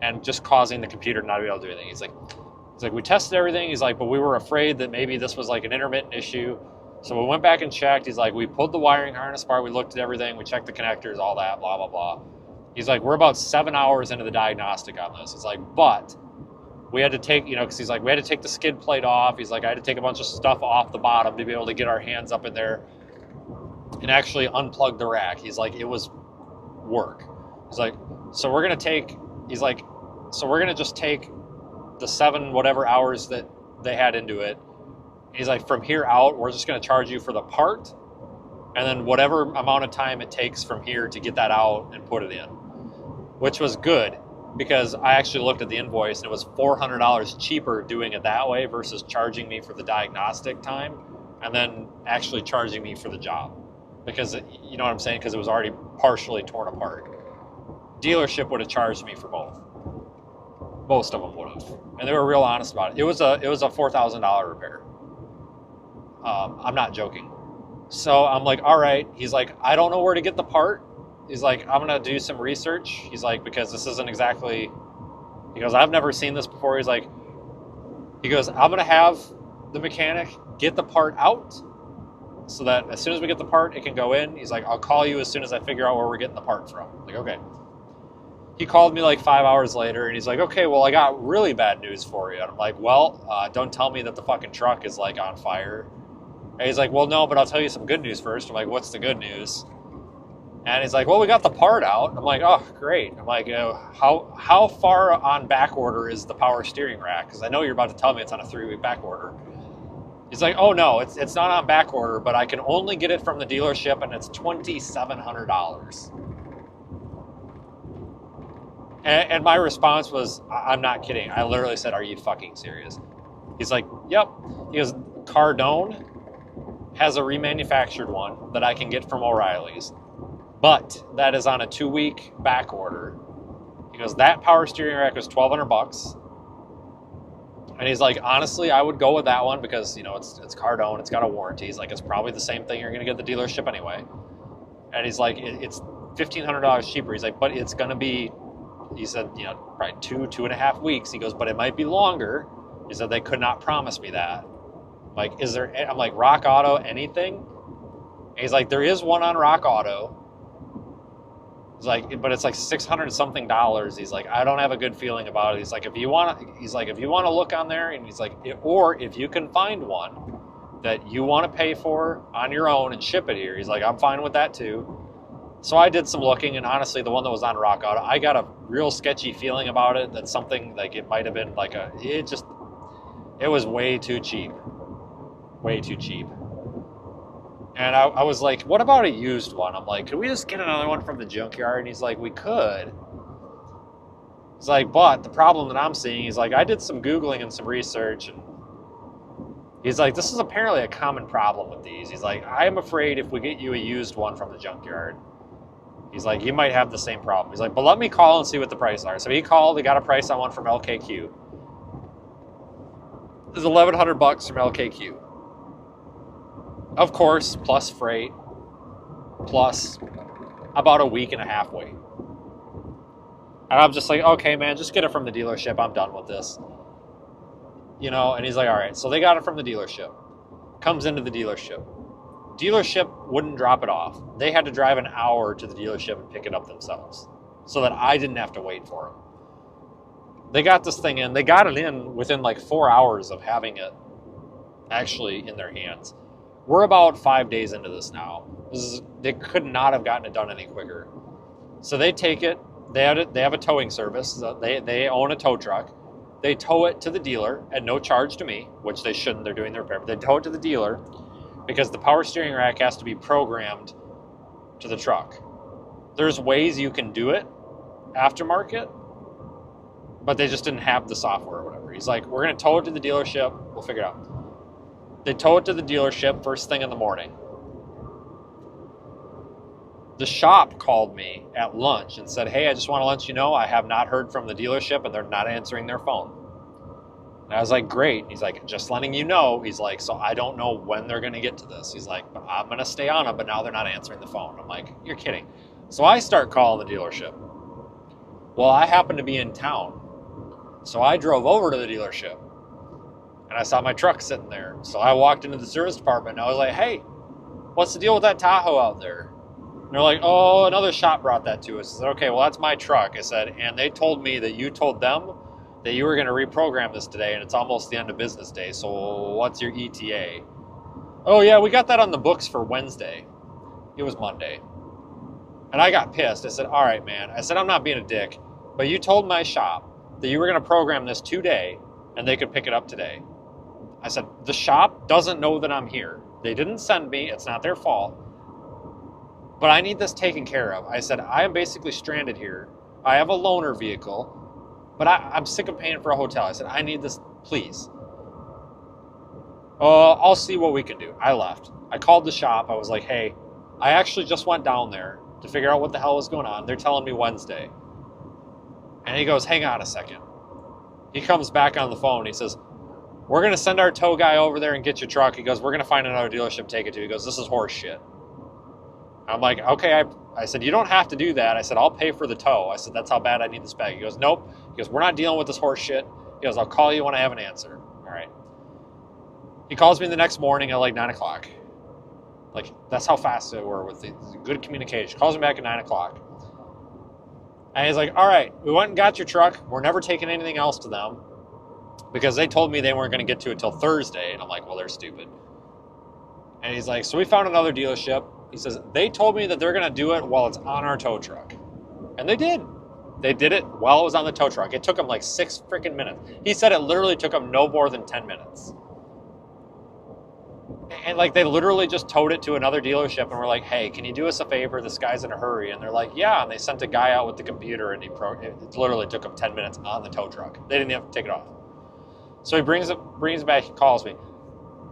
and just causing the computer not to be able to do anything. He's like, we tested everything. He's like, but we were afraid that maybe this was like an intermittent issue. So we went back and checked. He's like, we pulled the wiring harness apart. We looked at everything. We checked the connectors, all that, blah, blah, blah. He's like, we're about 7 hours into the diagnostic on this. He's like, but we had to take, because he's like, we had to take the skid plate off. He's like, I had to take a bunch of stuff off the bottom to be able to get our hands up in there and actually unplug the rack. He's like, it was work. He's like, so we're going to just take the 7 whatever hours that they had into it. He's like, from here out, we're just going to charge you for the part, and then whatever amount of time it takes from here to get that out and put it in, which was good, because I actually looked at the invoice and it was $400 cheaper doing it that way versus charging me for the diagnostic time and then actually charging me for the job, because you know what I'm saying, because it was already partially torn apart. Dealership would have charged me for both. Most of them would have, and they were real honest about it. It was a $4,000 repair. I'm not joking. So I'm like, all right. He's like, I don't know where to get the part. He's like, I'm gonna do some research. He's like, because this isn't exactly. He goes, I've never seen this before. He goes, I'm gonna have the mechanic get the part out, so that as soon as we get the part, it can go in. He's like, I'll call you as soon as I figure out where we're getting the part from. I'm like, okay. He called me like 5 hours later, and he's like, okay, well, I got really bad news for you. And I'm like, well, don't tell me that the fucking truck is like on fire. And he's like, well, no, but I'll tell you some good news first. I'm like, what's the good news? And he's like, well, we got the part out. I'm like, oh, great. I'm like, how far on back order is the power steering rack? Because I know you're about to tell me it's on a 3-week back order. He's like, oh, no, it's not on back order, but I can only get it from the dealership, and it's $2,700. And my response was, I'm not kidding. I literally said, are you fucking serious? He's like, yep. He goes, Cardone has a remanufactured one that I can get from O'Reilly's, but that is on a 2-week back order. He goes, that power steering rack was $1,200. And he's like, honestly, I would go with that one because, it's Cardone, it's got a warranty. He's like, it's probably the same thing you're going to get at the dealership anyway. And he's like, it's $1,500 cheaper. He's like, but it's going to be, he said, probably 2.5 weeks. He goes, but it might be longer. He said, they could not promise me that. I'm like, I'm like, Rock Auto, anything? And he's like, there is one on Rock Auto. He's like, but it's like $600 something. He's like, I don't have a good feeling about it. He's like, if you want to look on there, and he's like, or if you can find one that you want to pay for on your own and ship it here, he's like, I'm fine with that too. So I did some looking, and honestly, the one that was on Rock Auto, I got a real sketchy feeling about it. That something like it might have been like it was way too cheap. Way too cheap. And I was like, what about a used one? I'm like, could we just get another one from the junkyard? And he's like, we could. He's like, but the problem that I'm seeing, he's like, I did some Googling and some research, and he's like, this is apparently a common problem with these. He's like, I am afraid if we get you a used one from the junkyard, he's like, you might have the same problem. He's like, but let me call and see what the prices are. So he called, he got a price on one from LKQ. It was $1,100 from LKQ. Of course, plus freight, plus about a week and a half wait. And I'm just like, okay, man, just get it from the dealership. I'm done with this. And he's like, all right. So they got it from the dealership. comes into the dealership. Dealership wouldn't drop it off. They had to drive an hour to the dealership and pick it up themselves so that I didn't have to wait for them. They got this thing in. They got it in within like 4 hours of having it actually in their hands. We're about 5 days into this now. They could not have gotten it done any quicker. So they take it. They have a towing service. They own a tow truck. They tow it to the dealer at no charge to me, which they shouldn't. They're doing their repair. But they tow it to the dealer because the power steering rack has to be programmed to the truck. There's ways you can do it aftermarket, but they just didn't have the software or whatever. He's like, we're going to tow it to the dealership. We'll figure it out. They tow it to the dealership first thing in the morning. The shop called me at lunch and said, hey, I just want to let you know I have not heard from the dealership and they're not answering their phone. And I was like, great. He's like, just letting you know. He's like, so I don't know when they're going to get to this. He's like, but I'm going to stay on them, but now they're not answering the phone. I'm like, you're kidding. So I start calling the dealership. Well, I happen to be in town. So I drove over to the dealership and I saw my truck sitting there. So I walked into the service department and I was like, hey, what's the deal with that Tahoe out there? And they're like, oh, another shop brought that to us. I said, okay, well, that's my truck. I said, and they told me that you told them that you were going to reprogram this today and it's almost the end of business day. So what's your ETA? Oh, yeah, we got that on the books for Wednesday. It was Monday. And I got pissed. I said, all right, man. I said, I'm not being a dick, but you told my shop that you were going to program this today and they could pick it up today. I said, the shop doesn't know that I'm here. They didn't send me. It's not their fault. But I need this taken care of. I said, I am basically stranded here. I have a loaner vehicle, but I'm sick of paying for a hotel. I said, I need this, please. I'll see what we can do. I left. I called the shop. I was like, hey, I actually just went down there to figure out what the hell was going on. They're telling me Wednesday. And he goes, hang on a second. He comes back on the phone. He says, we're going to send our tow guy over there and get your truck. He goes, we're going to find another dealership, take it to. He goes, this is horse shit. I'm like, okay, I said, you don't have to do that. I said, I'll pay for the tow. I said, that's how bad I need this bag. He goes, nope. He goes, we're not dealing with this horse shit. He goes, I'll call you when I have an answer. All right. He calls me the next morning at like 9 o'clock. Like, that's how fast they were with the good communication. Calls me back at 9 o'clock. And he's like, all right, we went and got your truck. We're never taking anything else to them because they told me they weren't going to get to it till Thursday. And I'm like, well, they're stupid. And he's like, so we found another dealership. He says, they told me that they're going to do it while it's on our tow truck. And they did. They did it while it was on the tow truck. It took them like 6 freaking minutes. He said it literally took them no more than 10 minutes. And like they literally just towed it to another dealership and were like, hey, can you do us a favor? This guy's in a hurry. And they're like, yeah. And they sent a guy out with the computer and it literally took him 10 minutes on the tow truck. They didn't have to take it off. So he brings it back, he calls me.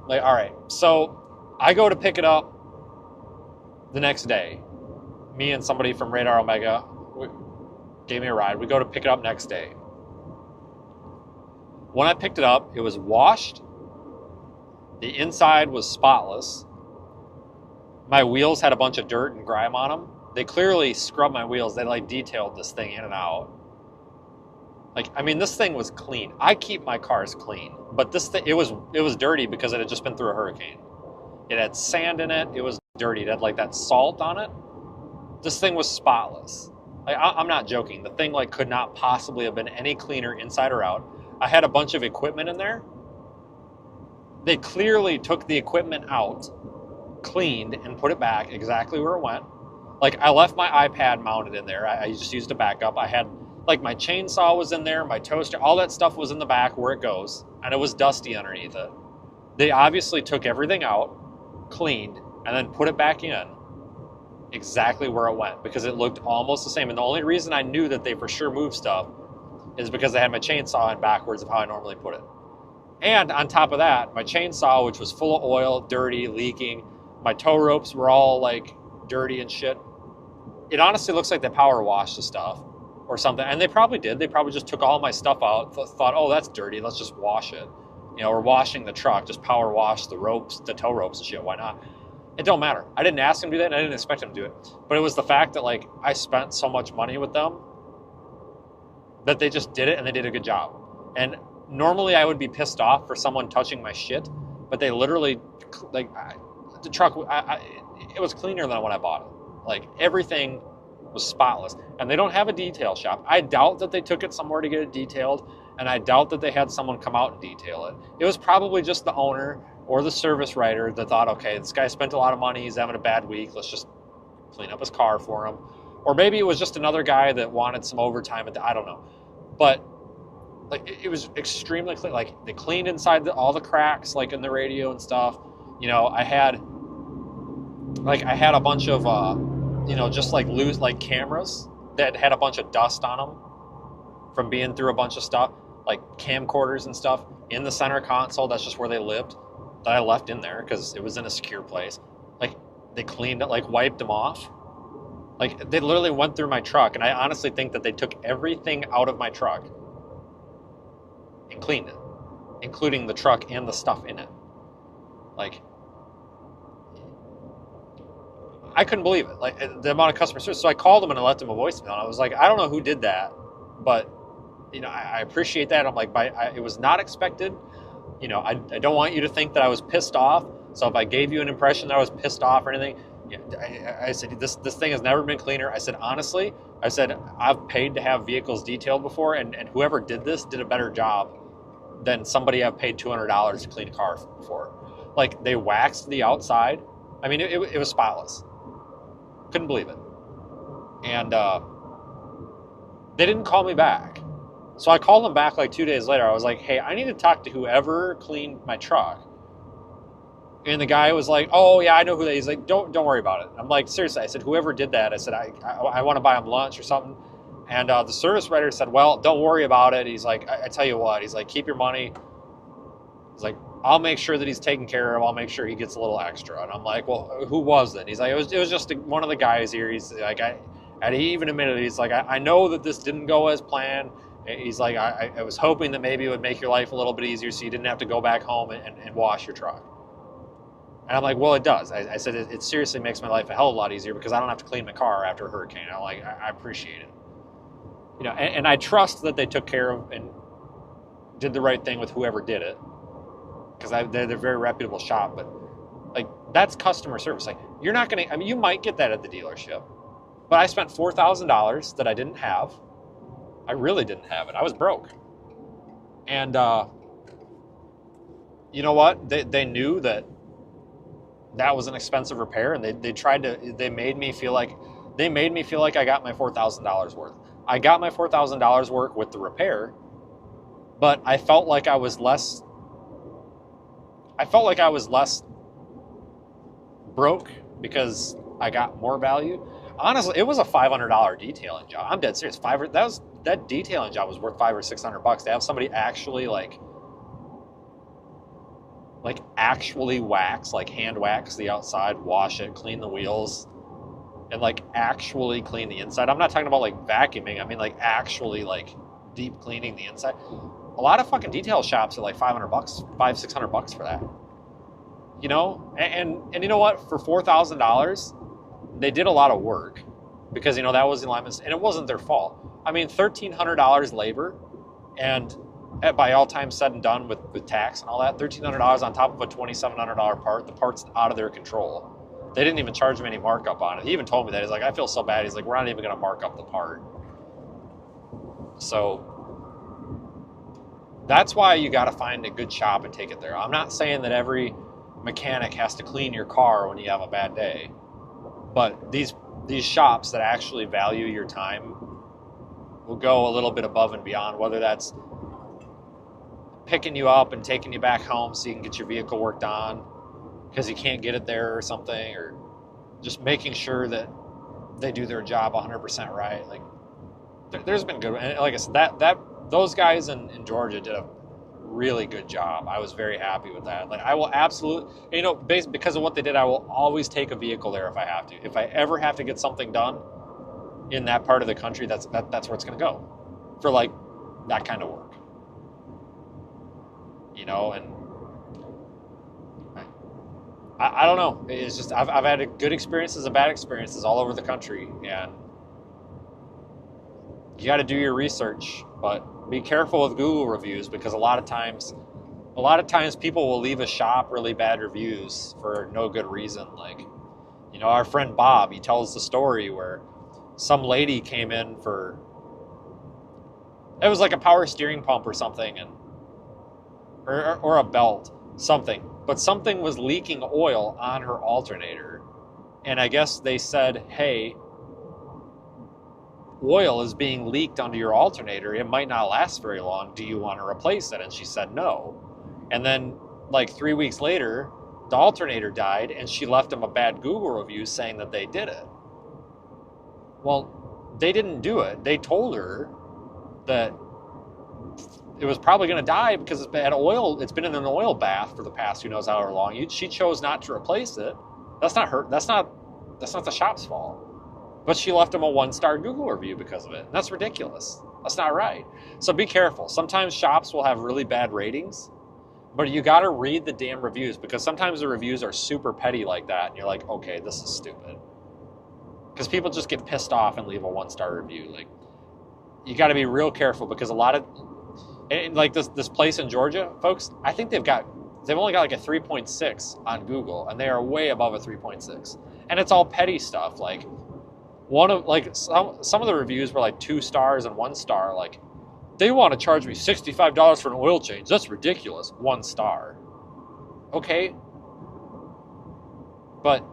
Like, all right. So I go to pick it up the next day. Me and somebody from Radar Omega gave me a ride. We go to pick it up next day. When I picked it up, it was washed. The inside was spotless. My wheels had a bunch of dirt and grime on them. They clearly scrubbed my wheels. They like detailed this thing in and out. Like, I mean, this thing was clean. I keep my cars clean, but this thing, it was dirty because it had just been through a hurricane. It had sand in it. It was dirty. It had like that salt on it. This thing was spotless. Like, I'm not joking. The thing like could not possibly have been any cleaner inside or out. I had a bunch of equipment in there. They clearly took the equipment out, cleaned, and put it back exactly where it went. Like, I left my iPad mounted in there. I just used a backup. I had, like, my chainsaw was in there, my toaster, all that stuff was in the back where it goes, and it was dusty underneath it. They obviously took everything out, cleaned, and then put it back in exactly where it went because it looked almost the same. And the only reason I knew that they for sure moved stuff is because they had my chainsaw in backwards of how I normally put it. And on top of that, my chainsaw, which was full of oil, dirty, leaking, my tow ropes were all like dirty and shit. It honestly looks like they power washed the stuff or something. And they probably did. They probably just took all my stuff out, thought, oh, that's dirty. Let's just wash it. You know, or washing the truck, just power wash the ropes, the tow ropes and shit. Why not? It don't matter. I didn't ask them to do that and I didn't expect them to do it. But it was the fact that like I spent so much money with them that they just did it and they did a good job. And normally I would be pissed off for someone touching my shit, but they literally, like, the truck, it was cleaner than when I bought it. Like, everything was spotless. And they don't have a detail shop. I doubt that they took it somewhere to get it detailed, and I doubt that they had someone come out and detail it. It was probably just the owner or the service writer that thought, okay, this guy spent a lot of money, he's having a bad week, let's just clean up his car for him. Or maybe it was just another guy that wanted some overtime I don't know. But like, it was extremely clean. Like, they cleaned inside all the cracks, like in the radio and stuff. You know, I had a bunch of just like loose, like, cameras that had a bunch of dust on them from being through a bunch of stuff, like camcorders and stuff in the center console. That's just where they lived, that I left in there because it was in a secure place. Like, they cleaned it, like, wiped them off. Like, they literally went through my truck, and I honestly think that they took everything out of my truck and cleaned it, including the truck and the stuff in it. Like, I couldn't believe it, like, the amount of customer service. So I called them and I left them a voicemail. And I was like, I don't know who did that, but I appreciate that. I'm like, it was not expected. I don't want you to think that I was pissed off. So if I gave you an impression that I was pissed off or anything, I said, this thing has never been cleaner. I said, honestly, I've paid to have vehicles detailed before, and whoever did this did a better job than somebody I've paid $200 to clean a car for. Like, they waxed the outside. I mean, it was spotless. Couldn't believe it. And they didn't call me back. So I called them back like 2 days later. I was like, hey, I need to talk to whoever cleaned my truck. And the guy was like, oh, yeah, I know who that is. He's like, don't worry about it. I'm like, seriously. I said, whoever did that, I said, I want to buy him lunch or something. And the service writer said, well, don't worry about it. He's like, I tell you what. He's like, keep your money. He's like, I'll make sure that he's taken care of. I'll make sure he gets a little extra. And I'm like, well, who was it? He's like, it was just one of the guys here. He's like, and he even admitted it. He's like, I know that this didn't go as planned. He's like, I was hoping that maybe it would make your life a little bit easier so you didn't have to go back home and wash your truck. And I'm like, well, it does. I said, it seriously makes my life a hell of a lot easier because I don't have to clean my car after a hurricane. I'm like, I appreciate it. And I trust that they took care of and did the right thing with whoever did it, because they're a very reputable shop. But, like, that's customer service. Like, you're not going to, I mean, you might get that at the dealership, but I spent $4,000 that I didn't have. I really didn't have it. I was broke. And you know what? They knew that was an expensive repair, and they made me feel like I got my $4,000 worth. I got my $4,000 worth with the repair, but I felt like I was less broke because I got more value. Honestly, it was a $500 detailing job. I'm dead serious. That detailing job was worth $500 or $600 to have somebody actually actually wax, like hand wax the outside, wash it, clean the wheels, and like actually clean the inside. I'm not talking about like vacuuming. I mean like actually like deep cleaning the inside. A lot of fucking detail shops are like $500, $600 for that. And you know what? For $4,000, they did a lot of work because that was the alignments, and it wasn't their fault. I mean, $1,300 labor, and by all time said and done with tax and all that, $1,300 on top of a $2,700 part. The part's out of their control. They didn't even charge me any markup on it. He even told me that. He's like, I feel so bad. He's like, we're not even going to mark up the part. So that's why you got to find a good shop and take it there. I'm not saying that every mechanic has to clean your car when you have a bad day, but these shops that actually value your time will go a little bit above and beyond, whether that's picking you up and taking you back home so you can get your vehicle worked on because you can't get it there or something, or just making sure that they do their job 100% right. Like, there's been good, and like I said, that those guys in Georgia did a really good job. I was very happy with that. Like, I will absolutely, because of what they did, I will always take a vehicle there if I have to. If I ever have to get something done in that part of the country, that's where it's going to go for like that kind of work. And I don't know. It's just I've had good experiences and bad experiences all over the country, and you got to do your research, but be careful with Google reviews because a lot of times A lot of times people will leave a shop really bad reviews for no good reason. Like, you know, our friend Bob, he tells the story where some lady came in for, it was like a power steering pump or something, and or a belt, something. But something was leaking oil on her alternator. And I guess they said, hey, oil is being leaked onto your alternator. It might not last very long. Do you want to replace it? And she said no. And then, like 3 weeks later, the alternator died, and she left them a bad Google review saying that they did it. Well, they didn't do it. They told her that it was probably going to die because it's bad oil. It's been in an oil bath for the past who knows however long. She chose not to replace it. That's not her. That's not the shop's fault. But she left them a 1-star Google review because of it. And that's ridiculous. That's not right. So be careful. Sometimes shops will have really bad ratings, but you got to read the damn reviews, because sometimes the reviews are super petty like that, and you're like, okay, this is stupid. Because people just get pissed off and leave a 1-star review. Like, you got to be real careful, because a lot of, and like this place in Georgia, folks, I think they've only got like a 3.6 on Google, and they are way above a 3.6. And it's all petty stuff. Like, some of the reviews were like 2 stars and 1 star. Like, they want to charge me $65 for an oil change. That's ridiculous. 1 star. Okay. But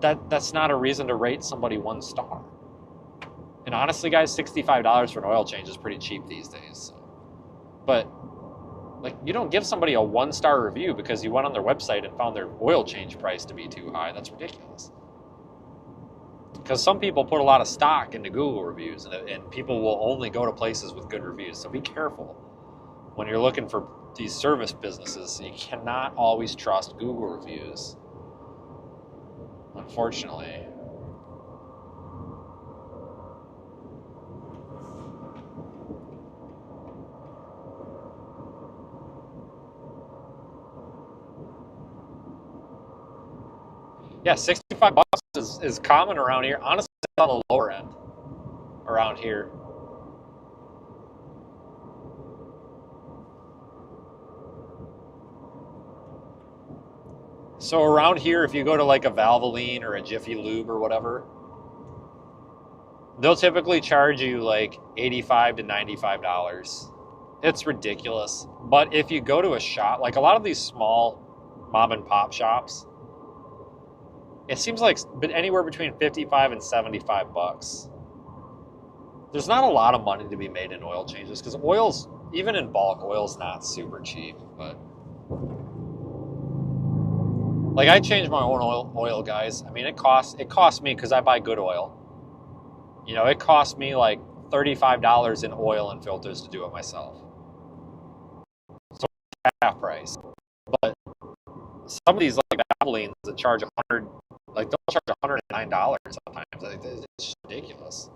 that's not a reason to rate somebody 1 star. And honestly, guys, $65 for an oil change is pretty cheap these days. So. But like, you don't give somebody a 1-star review because you went on their website and found their oil change price to be too high. That's ridiculous. Because some people put a lot of stock into Google reviews, and people will only go to places with good reviews. So be careful when you're looking for these service businesses. You cannot always trust Google reviews, unfortunately. Yeah, $65 is common around here. Honestly, it's on the lower end around here. So around here, if you go to like a Valvoline or a Jiffy Lube or whatever, they'll typically charge you like $85 to $95. It's ridiculous. But if you go to a shop, like a lot of these small mom and pop shops, it seems like anywhere between 55 and 75 bucks. There's not a lot of money to be made in oil changes, because oil's, even in bulk, oil's not super cheap. But like, I change my own oil, guys. I mean, it costs me, because I buy good oil. You know, it costs me like $35 in oil and filters to do it myself. So half price. But some of these like Valvolines that charge $100, like they'll charge $109 sometimes. It's just ridiculous.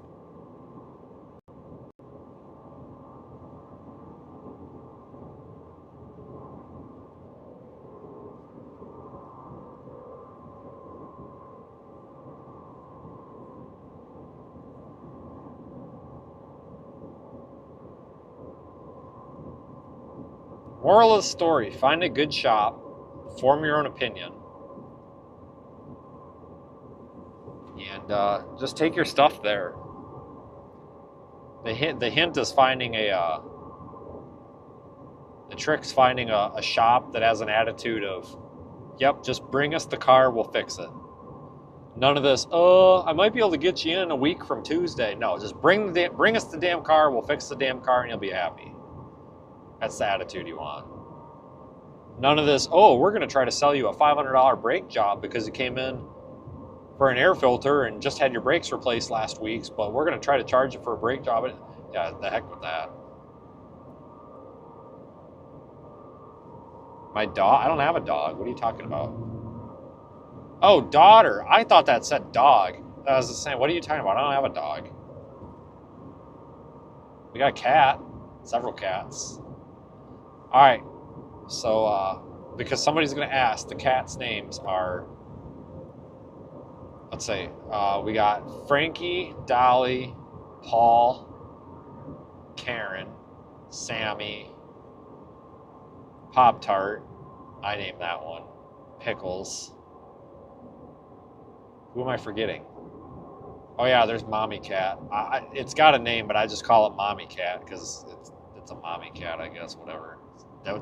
Moral of the story: find a good shop, form your own opinion, and just take your stuff there. The hint is finding the trick's finding a shop that has an attitude of, yep, just bring us the car, we'll fix it. None of this, I might be able to get you in a week from Tuesday. No, just bring us the damn car, we'll fix the damn car, and you'll be happy. That's the attitude you want. None of this, we're going to try to sell you a $500 brake job because you came in for an air filter and just had your brakes replaced last week, but we're going to try to charge you for a brake job. Yeah, the heck with that. My dog? I don't have a dog. What are you talking about? Oh, daughter. I thought that said dog. I was just saying, what are you talking about? I don't have a dog. We got a cat. Several cats. All right. So, because somebody's going to ask, the cats' names are, let's say, we got Frankie, Dolly, Paul, Karen, Sammy, Pop-Tart. I named that one. Pickles. Who am I forgetting? Oh yeah, there's Mommy Cat. It's got a name, but I just call it Mommy Cat because it's a mommy cat, I guess. Whatever.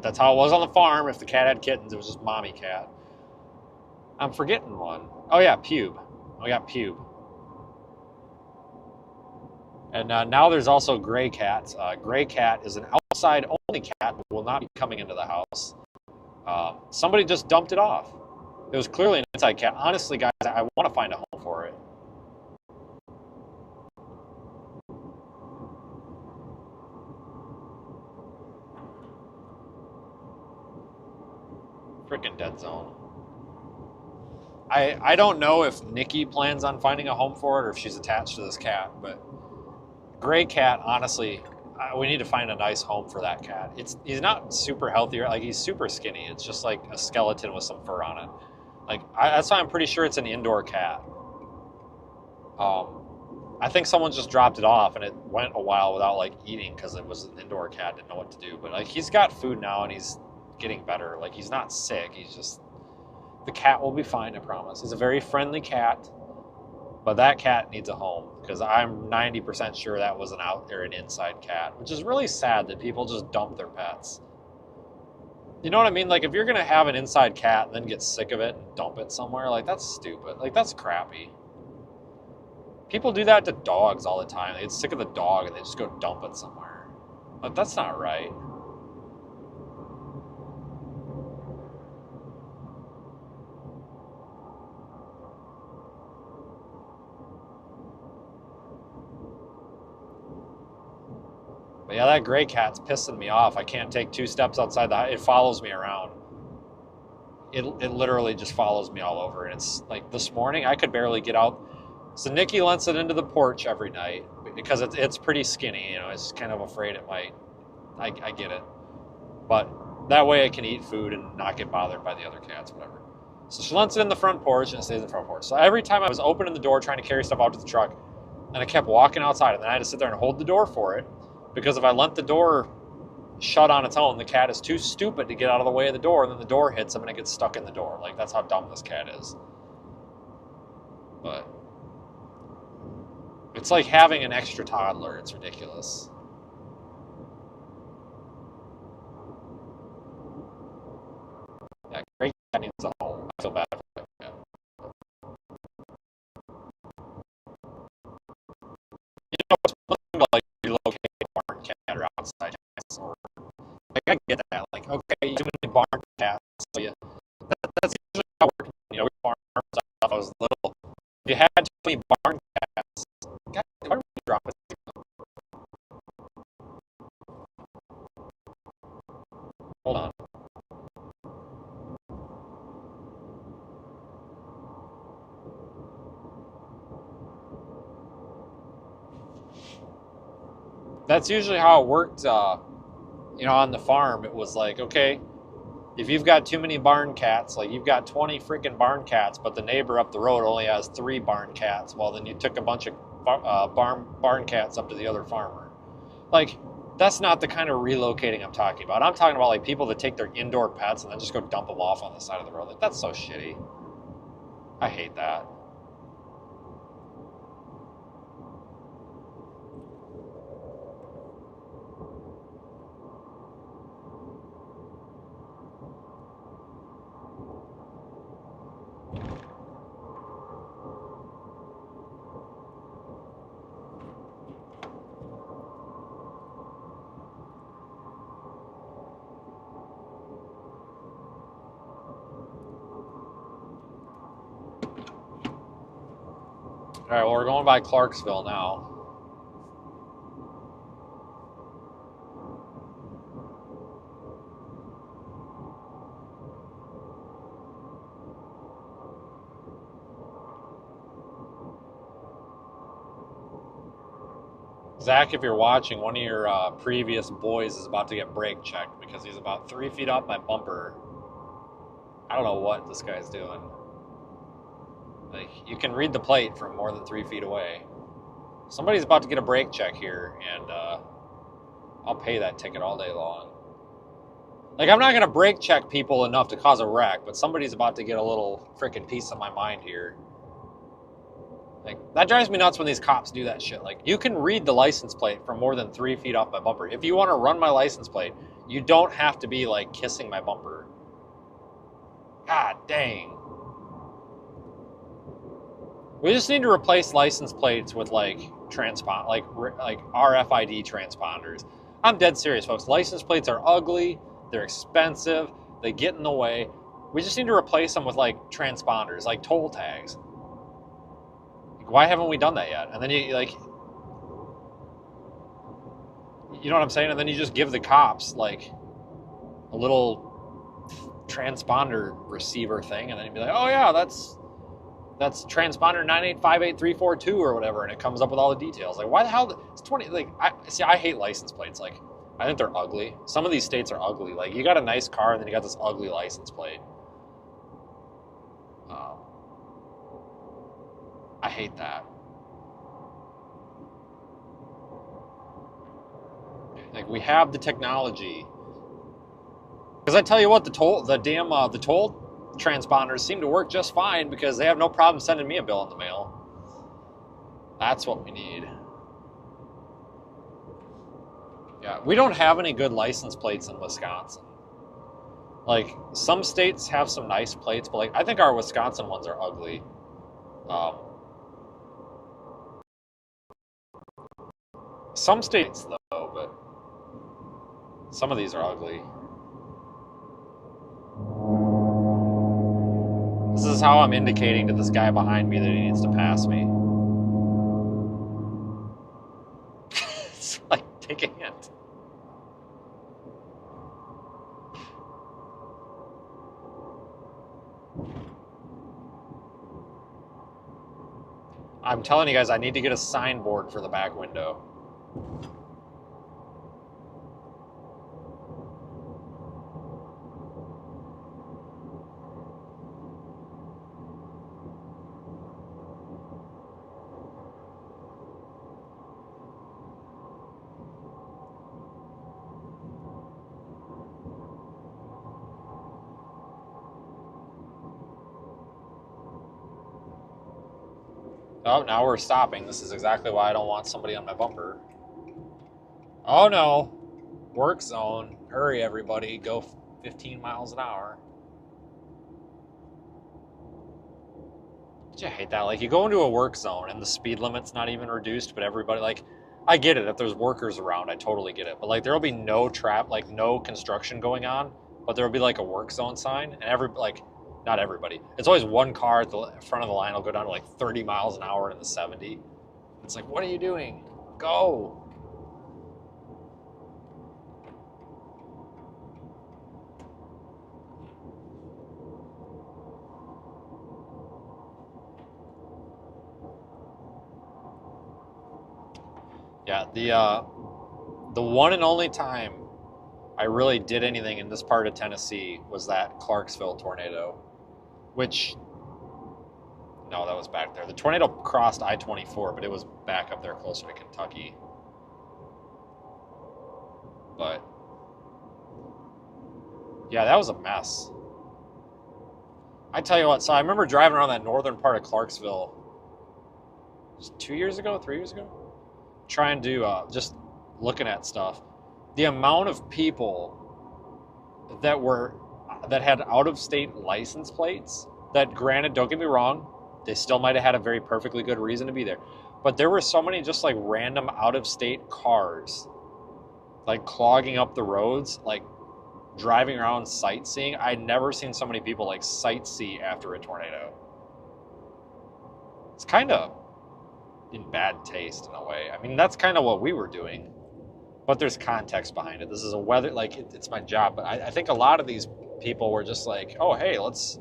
That's how it was on the farm. If the cat had kittens, it was just Mommy Cat. I'm forgetting one. Oh yeah, Pube. I got Pube. And now there's also Gray Cat. Gray Cat is an outside-only cat, but will not be coming into the house. Somebody just dumped it off. It was clearly an inside cat. Honestly, guys, I want to find a home for it. Freaking dead zone. I don't know if Nikki plans on finding a home for it or if she's attached to this cat, but Gray Cat, honestly, we need to find a nice home for that cat. He's not super healthy, like he's super skinny. It's just like a skeleton with some fur on it. Like that's why I'm pretty sure it's an indoor cat. I think someone just dropped it off and it went a while without like eating because it was an indoor cat, didn't know what to do. But like he's got food now and he's getting better. Like he's not sick. He's just, the cat will be fine, I promise. He's a very friendly cat, but that cat needs a home because I'm 90% sure that was an inside cat, which is really sad that people just dump their pets. You know what I mean? Like if you're gonna have an inside cat and then get sick of it and dump it somewhere, like that's stupid. Like that's crappy. People do that to dogs all the time. They get sick of the dog and they just go dump it somewhere. Like that's not right. But yeah, that gray cat's pissing me off. I can't take 2 steps outside the house. It follows me around. It literally just follows me all over. And it's like this morning, I could barely get out. So Nikki lets it into the porch every night because it's pretty skinny. You know, it's kind of afraid it might. I get it. But that way I can eat food and not get bothered by the other cats, whatever. So she lets it in the front porch and it stays in the front porch. So every time I was opening the door trying to carry stuff out to the truck, and I kept walking outside, and then I had to sit there and hold the door for it. Because if I let the door shut on its own, the cat is too stupid to get out of the way of the door, and then the door hits him and it gets stuck in the door. Like, that's how dumb this cat is. But it's like having an extra toddler. It's ridiculous. Yeah, great cat needs a home. I feel bad for that cat. You know, it's one thing to, like, relocate barn cat or outside cats, or like I get that. Like, okay, too many barn cats. So yeah, that's usually how it works. You know, we farm stuff. I was little. If you had too many barn cats, God, why would you drop it? Hold on. That's usually how it worked. You know, on the farm, it was like, okay, if you've got too many barn cats, like you've got 20 freaking barn cats, but the neighbor up the road only has 3 barn cats, well, then you took a bunch of barn cats up to the other farmer. Like, that's not the kind of relocating I'm talking about. I'm talking about like people that take their indoor pets and then just go dump them off on the side of the road. Like, that's so shitty. I hate that. All right, well, we're going by Clarksville now. Zach, if you're watching, one of your previous boys is about to get brake checked because he's about 3 feet off my bumper. I don't know what this guy's doing. Like, you can read the plate from more than 3 feet away. Somebody's about to get a brake check here, and I'll pay that ticket all day long. Like, I'm not going to brake check people enough to cause a wreck, but somebody's about to get a little freaking piece of my mind here. Like, that drives me nuts when these cops do that shit. Like, you can read the license plate from more than 3 feet off my bumper. If you want to run my license plate, you don't have to be, like, kissing my bumper. God dang. We just need to replace license plates with, like, like RFID transponders. I'm dead serious, folks. License plates are ugly. They're expensive. They get in the way. We just need to replace them with, like, transponders, like toll tags. Why haven't we done that yet? And then you like, you know what I'm saying? And then you just give the cops like a little transponder receiver thing, and then you'd be like, oh yeah, that's transponder 9858342 or whatever, and it comes up with all the details. Like, why the hell? It's 20. Like, I hate license plates. Like, I think they're ugly. Some of these states are ugly. Like, you got a nice car, and then you got this ugly license plate. I hate that. Like, we have the technology. Because I tell you what, the toll transponders seem to work just fine because they have no problem sending me a bill in the mail. That's what we need. Yeah, we don't have any good license plates in Wisconsin. Like, some states have some nice plates, but like, I think our Wisconsin ones are ugly. Some states though, but some of these are ugly. This is how I'm indicating to this guy behind me that he needs to pass me. It's like, take a hint. I'm telling you guys, I need to get a signboard for the back window. Oh, now we're stopping. This is exactly why I don't want somebody on my bumper. Oh no. Work zone. Hurry, everybody. Go 15 miles an hour. I hate that. Like, you go into a work zone and the speed limit's not even reduced, but everybody, like, I get it. If there's workers around, I totally get it. But, like, there'll be no no construction going on, but there'll be, like, a work zone sign, and not everybody. It's always one car at the front of the line will go down to, like, 30 miles an hour in the 70. It's like, what are you doing? Go. Yeah, the one and only time I really did anything in this part of Tennessee was that Clarksville tornado, which, no, that was back there. The tornado crossed I-24, but it was back up there closer to Kentucky. But yeah, that was a mess. I tell you what, so I remember driving around that northern part of Clarksville just 2 years ago, 3 years ago, trying to just looking at stuff. The amount of people that had out of state license plates that, granted, don't get me wrong, they still might have had a very perfectly good reason to be there, but there were so many just like random out of state cars like clogging up the roads, like driving around sightseeing. I'd never seen so many people like sightsee after a tornado. It's kind of in bad taste in a way. I mean, that's kind of what we were doing, but there's context behind it. This is a weather, like, it's my job. But I think a lot of these people were just like, oh, hey, let's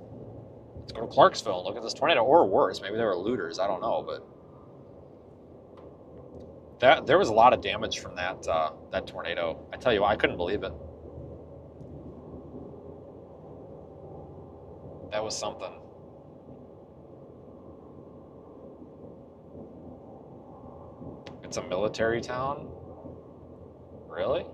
go to Clarksville and look at this tornado, or worse, maybe they were looters. I don't know, but there was a lot of damage from that tornado. I tell you what, I couldn't believe it. That was something. It's a military town? Really?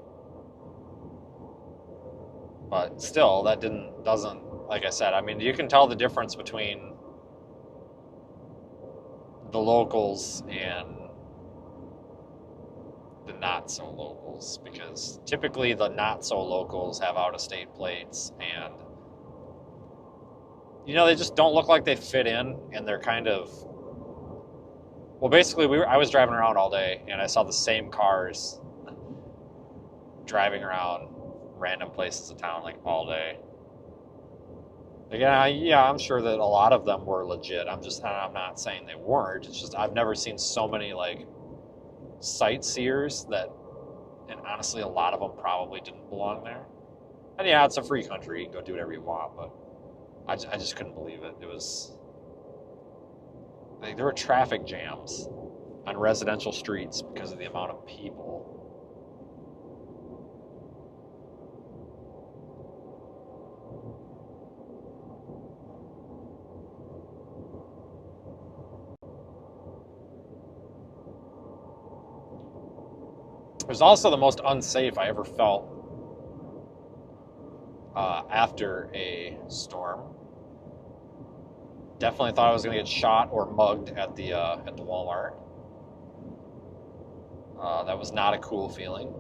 But still, that doesn't, like I said, I mean, you can tell the difference between the locals and the not so locals, because typically the not so locals have out of state plates, and they just don't look like they fit in, and they're kind of, well, basically I was driving around all day and I saw the same cars driving around random places of town like all day. Again, yeah, I'm sure that a lot of them were legit. I'm not saying they weren't. It's just I've never seen so many like sightseers that, and honestly, a lot of them probably didn't belong there. And yeah, it's a free country. You can go do whatever you want, but I just couldn't believe it. It was like there were traffic jams on residential streets because of the amount of people. It was also the most unsafe I ever felt after a storm. Definitely thought I was going to get shot or mugged at the Walmart. That was not a cool feeling.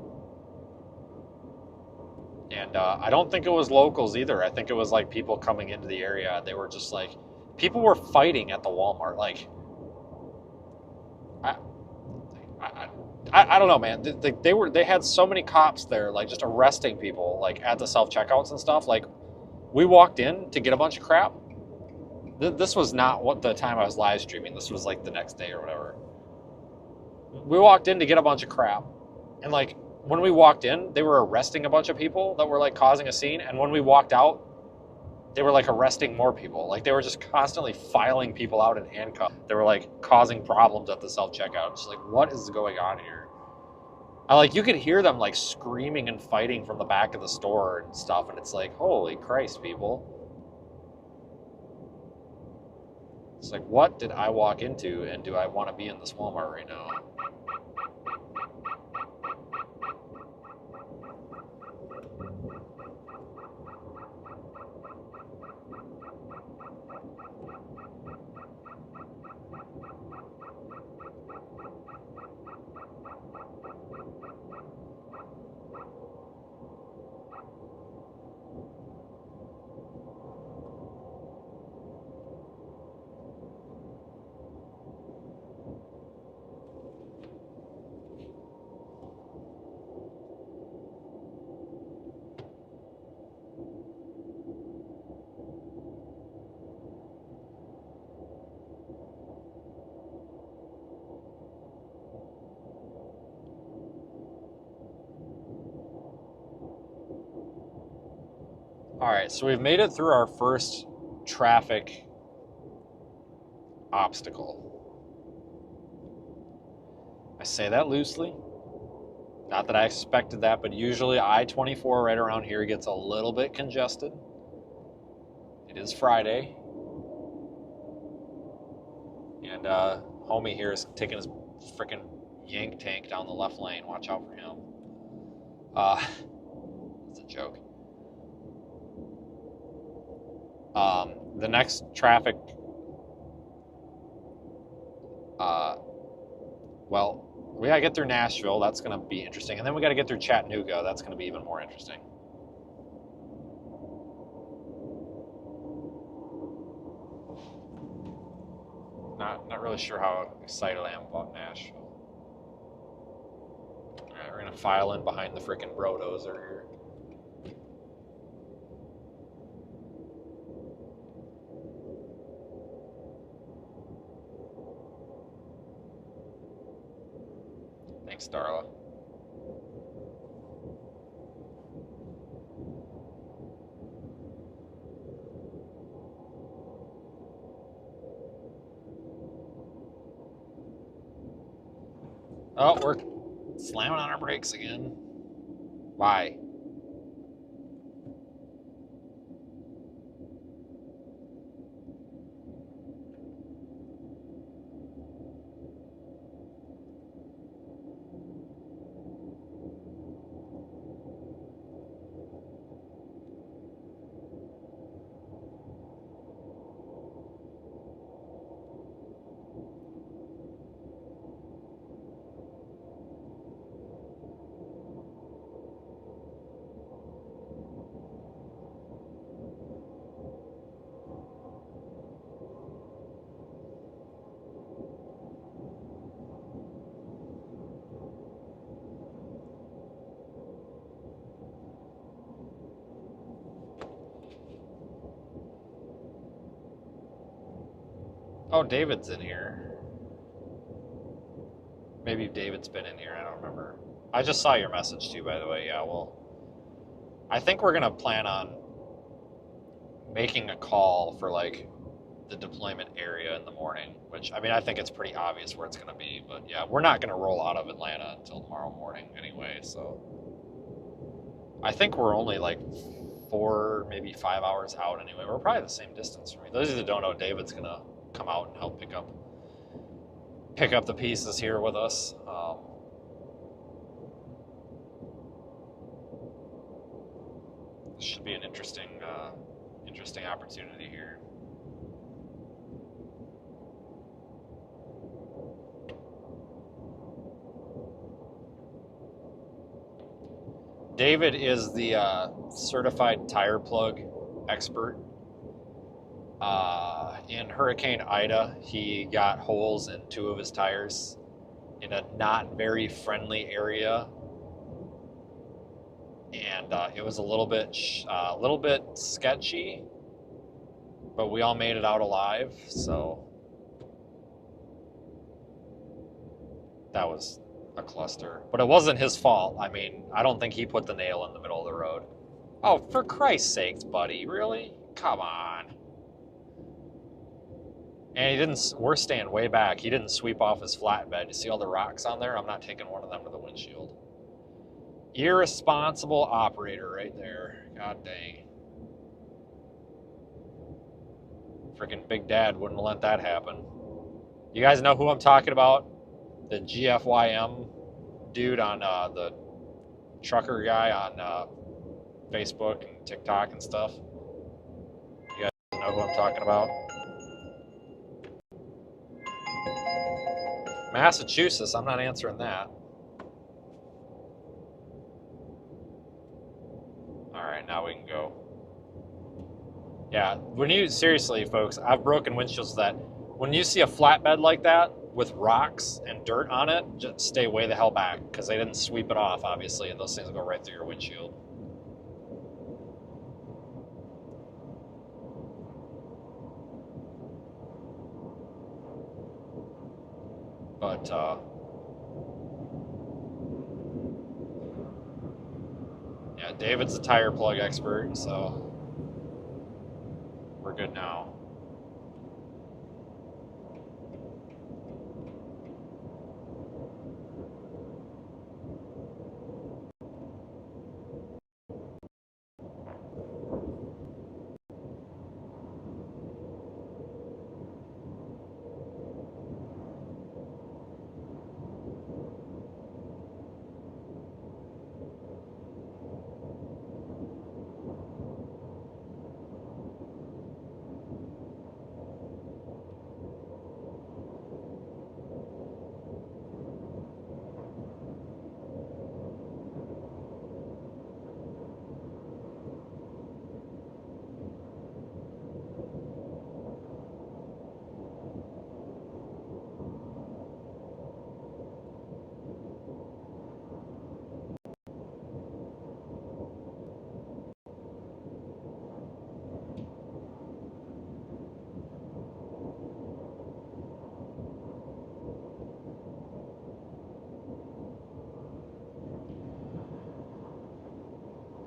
And I don't think it was locals either. I think it was like people coming into the area. They were just like, people were fighting at the Walmart. Like, I don't know, man. They had so many cops there, like just arresting people, like at the self checkouts and stuff. Like, we walked in to get a bunch of crap. This was not what the time I was live streaming. This was like the next day or whatever. We walked in to get a bunch of crap, and like when we walked in, they were arresting a bunch of people that were like causing a scene. And when we walked out, they were like arresting more people. Like they were just constantly filing people out in handcuffs. They were like causing problems at the self checkout. Just like, what is going on here? You could hear them like screaming and fighting from the back of the store and stuff, and it's like, holy Christ, people. It's like, what did I walk into, and do I want to be in this Walmart right now? All right, so we've made it through our first traffic obstacle. I say that loosely. Not that I expected that, but usually I-24 right around here gets a little bit congested. It is Friday. And homie here is taking his freaking yank tank down the left lane. Watch out for him. It's a joke. The next traffic, well, we gotta get through Nashville. That's gonna be interesting, and then we gotta get through Chattanooga. That's gonna be even more interesting. Not really sure how excited I am about Nashville. All right, we're gonna file in behind the freaking Brodozer here. Thanks, Darla. Oh, we're slamming on our brakes again. Why? Oh, David's in here. Maybe David's been in here. I don't remember. I just saw your message too, by the way. Yeah, well, I think we're gonna plan on making a call for like the deployment area in the morning. Which I mean, I think it's pretty obvious where it's gonna be. But yeah, we're not gonna roll out of Atlanta until tomorrow morning anyway. So I think we're only like 4, maybe 5 hours out anyway. We're probably the same distance from me. Those of you that don't know, David's gonna come out and help pick up the pieces here with us. This should be an interesting opportunity here. David is the certified tire plug expert. In Hurricane Ida, he got holes in 2 of his tires in a not very friendly area, and it was a little bit sketchy, but we all made it out alive. So that was a cluster, but it wasn't his fault. I mean, I don't think he put the nail in the middle of the road. Oh, for Christ's sakes, buddy, really? Come on. And he didn't, we're staying way back. He didn't sweep off his flatbed. You see all the rocks on there? I'm not taking one of them to the windshield. Irresponsible operator right there. God dang. Freaking Big Dad wouldn't let that happen. You guys know who I'm talking about? The GFYM dude on the trucker guy on Facebook and TikTok and stuff. You guys know who I'm talking about? Massachusetts, I'm not answering that. Alright, now we can go. Yeah, seriously, folks, I've broken windshields that when you see a flatbed like that with rocks and dirt on it, just stay way the hell back, because they didn't sweep it off, obviously, and those things will go right through your windshield. But, yeah, David's a tire plug expert, so we're good now.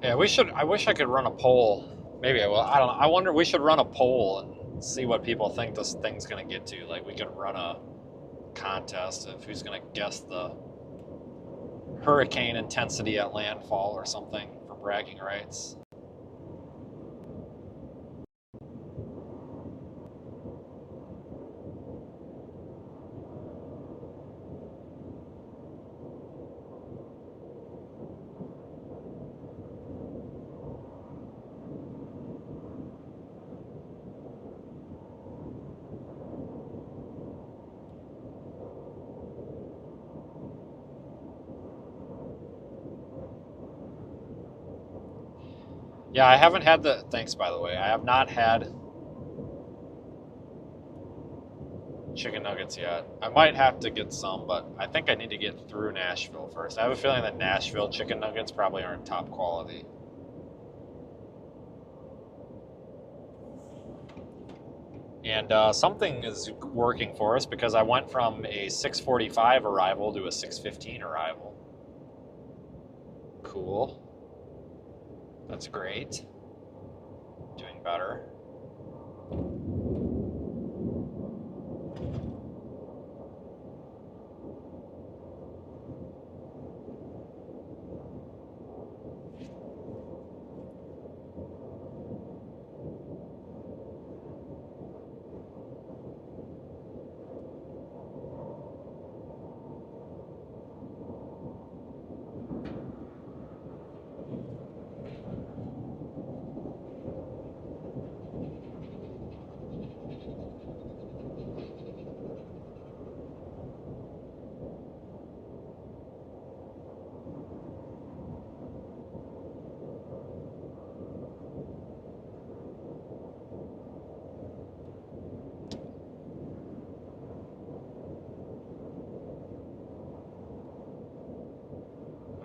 Yeah, we should. I wish I could run a poll. Maybe I will. I don't know. I wonder. We should run a poll and see what people think this thing's gonna get to. Like, we could run a contest of who's gonna guess the hurricane intensity at landfall or something for bragging rights. Yeah, I haven't had the. Thanks, by the way. I have not had chicken nuggets yet. I might have to get some, but I think I need to get through Nashville first. I have a feeling that Nashville chicken nuggets probably aren't top quality. And something is working for us because I went from a 6:45 arrival to a 6:15 arrival. Cool. That's great. Doing better.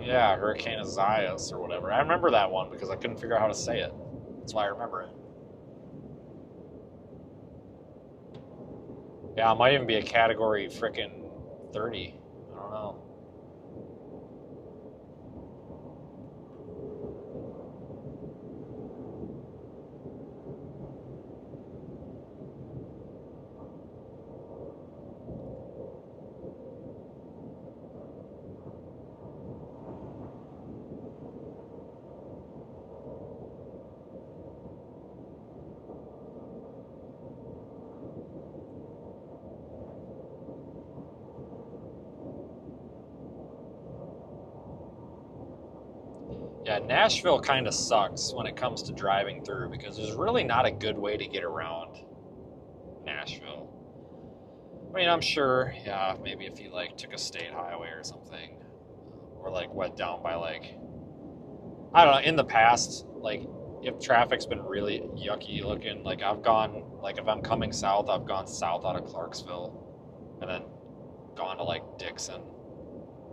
Yeah, Hurricane Isaias or whatever. I remember that one because I couldn't figure out how to say it. That's why I remember it. Yeah, it might even be a category frickin' 30. I don't know. Yeah, Nashville kind of sucks when it comes to driving through because there's really not a good way to get around Nashville. I mean, I'm sure, yeah, maybe if you like took a state highway or something, or like went down by like, I don't know, in the past, like if traffic's been really yucky looking, like I've gone, like if I'm coming south, I've gone south out of Clarksville and then gone to like Dixon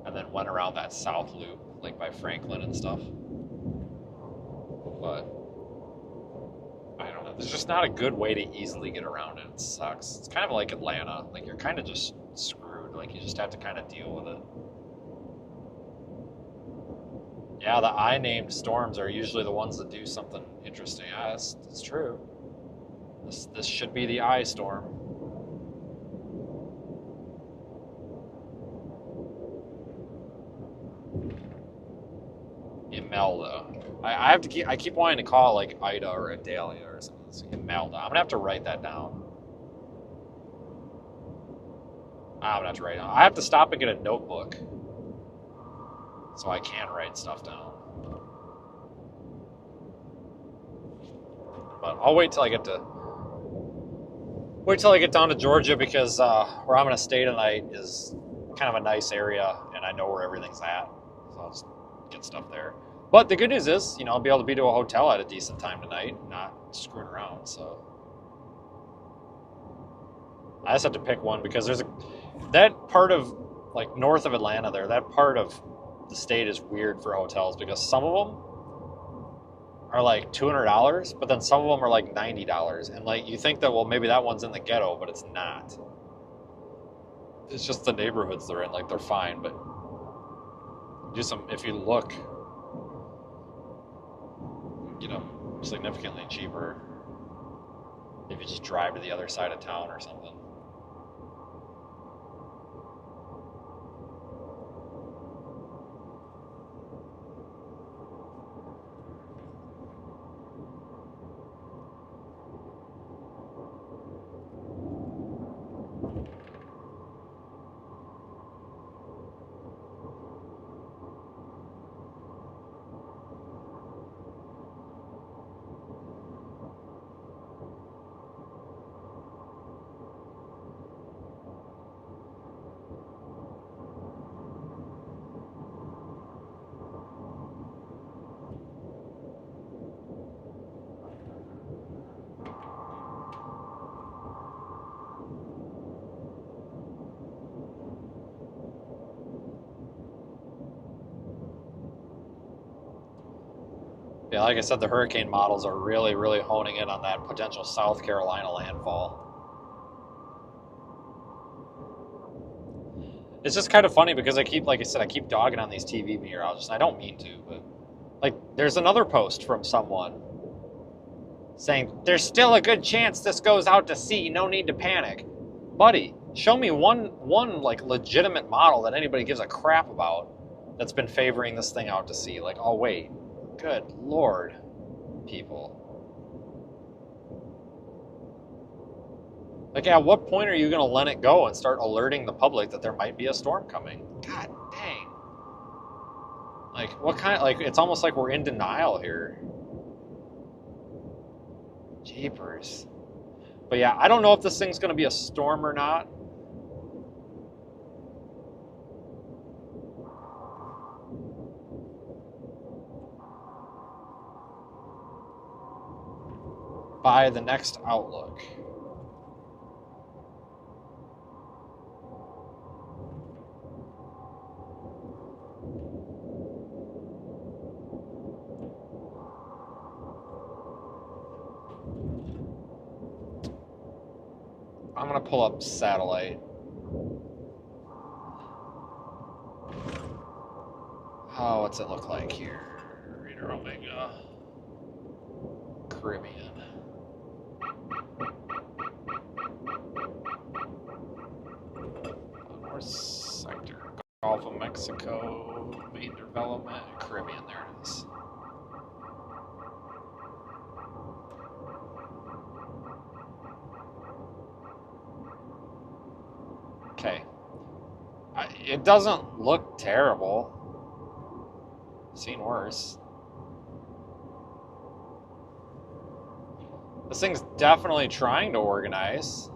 and then went around that south loop, like by Franklin and stuff. But I don't know. There's just not a good way to easily get around it. It sucks. It's kind of like Atlanta. Like you're kind of just screwed. Like you just have to kind of deal with it. Yeah, the I named storms are usually the ones that do something interesting. Yeah, it's true. This should be the I storm. Imelda. I have to keep. I keep wanting to call it like Ida or Adalia or something. It's Imelda. I'm gonna have to write that down. I'm gonna have to write it down. I have to stop and get a notebook so I can write stuff down. But I'll wait till I get down to Georgia because where I'm gonna stay tonight is kind of a nice area and I know where everything's at, so I'll just get stuff there. But the good news is, I'll be able to be to a hotel at a decent time tonight, not screwing around. So I just have to pick one because that part of like north of Atlanta there, that part of the state is weird for hotels because some of them are like $200, but then some of them are like $90, and like you think that well maybe that one's in the ghetto, but it's not. It's just the neighborhoods they're in, like they're fine, but if you look, significantly cheaper if you just drive to the other side of town or something. Yeah, like I said, the hurricane models are really, really honing in on that potential South Carolina landfall. It's just kind of funny because I keep, like I said, I keep dogging on these TV meteorologists. I don't mean to, but like, there's another post from someone saying there's still a good chance this goes out to sea. No need to panic, buddy. Show me one like legitimate model that anybody gives a crap about that's been favoring this thing out to sea. Like, oh wait, good lord, people. Like, at what point are you going to let it go and start alerting the public that there might be a storm coming? God dang. Like, what kind of, like, it's almost like we're in denial here. Jeepers. But yeah, I don't know if this thing's going to be a storm or not. By the next outlook. I'm going to pull up satellite. Oh, what's it look like here? Reader Omega. Caribbean. North sector. Gulf of Mexico. Main development. Caribbean, there it is. Okay. It doesn't look terrible. Seen worse. This thing's definitely trying to organize.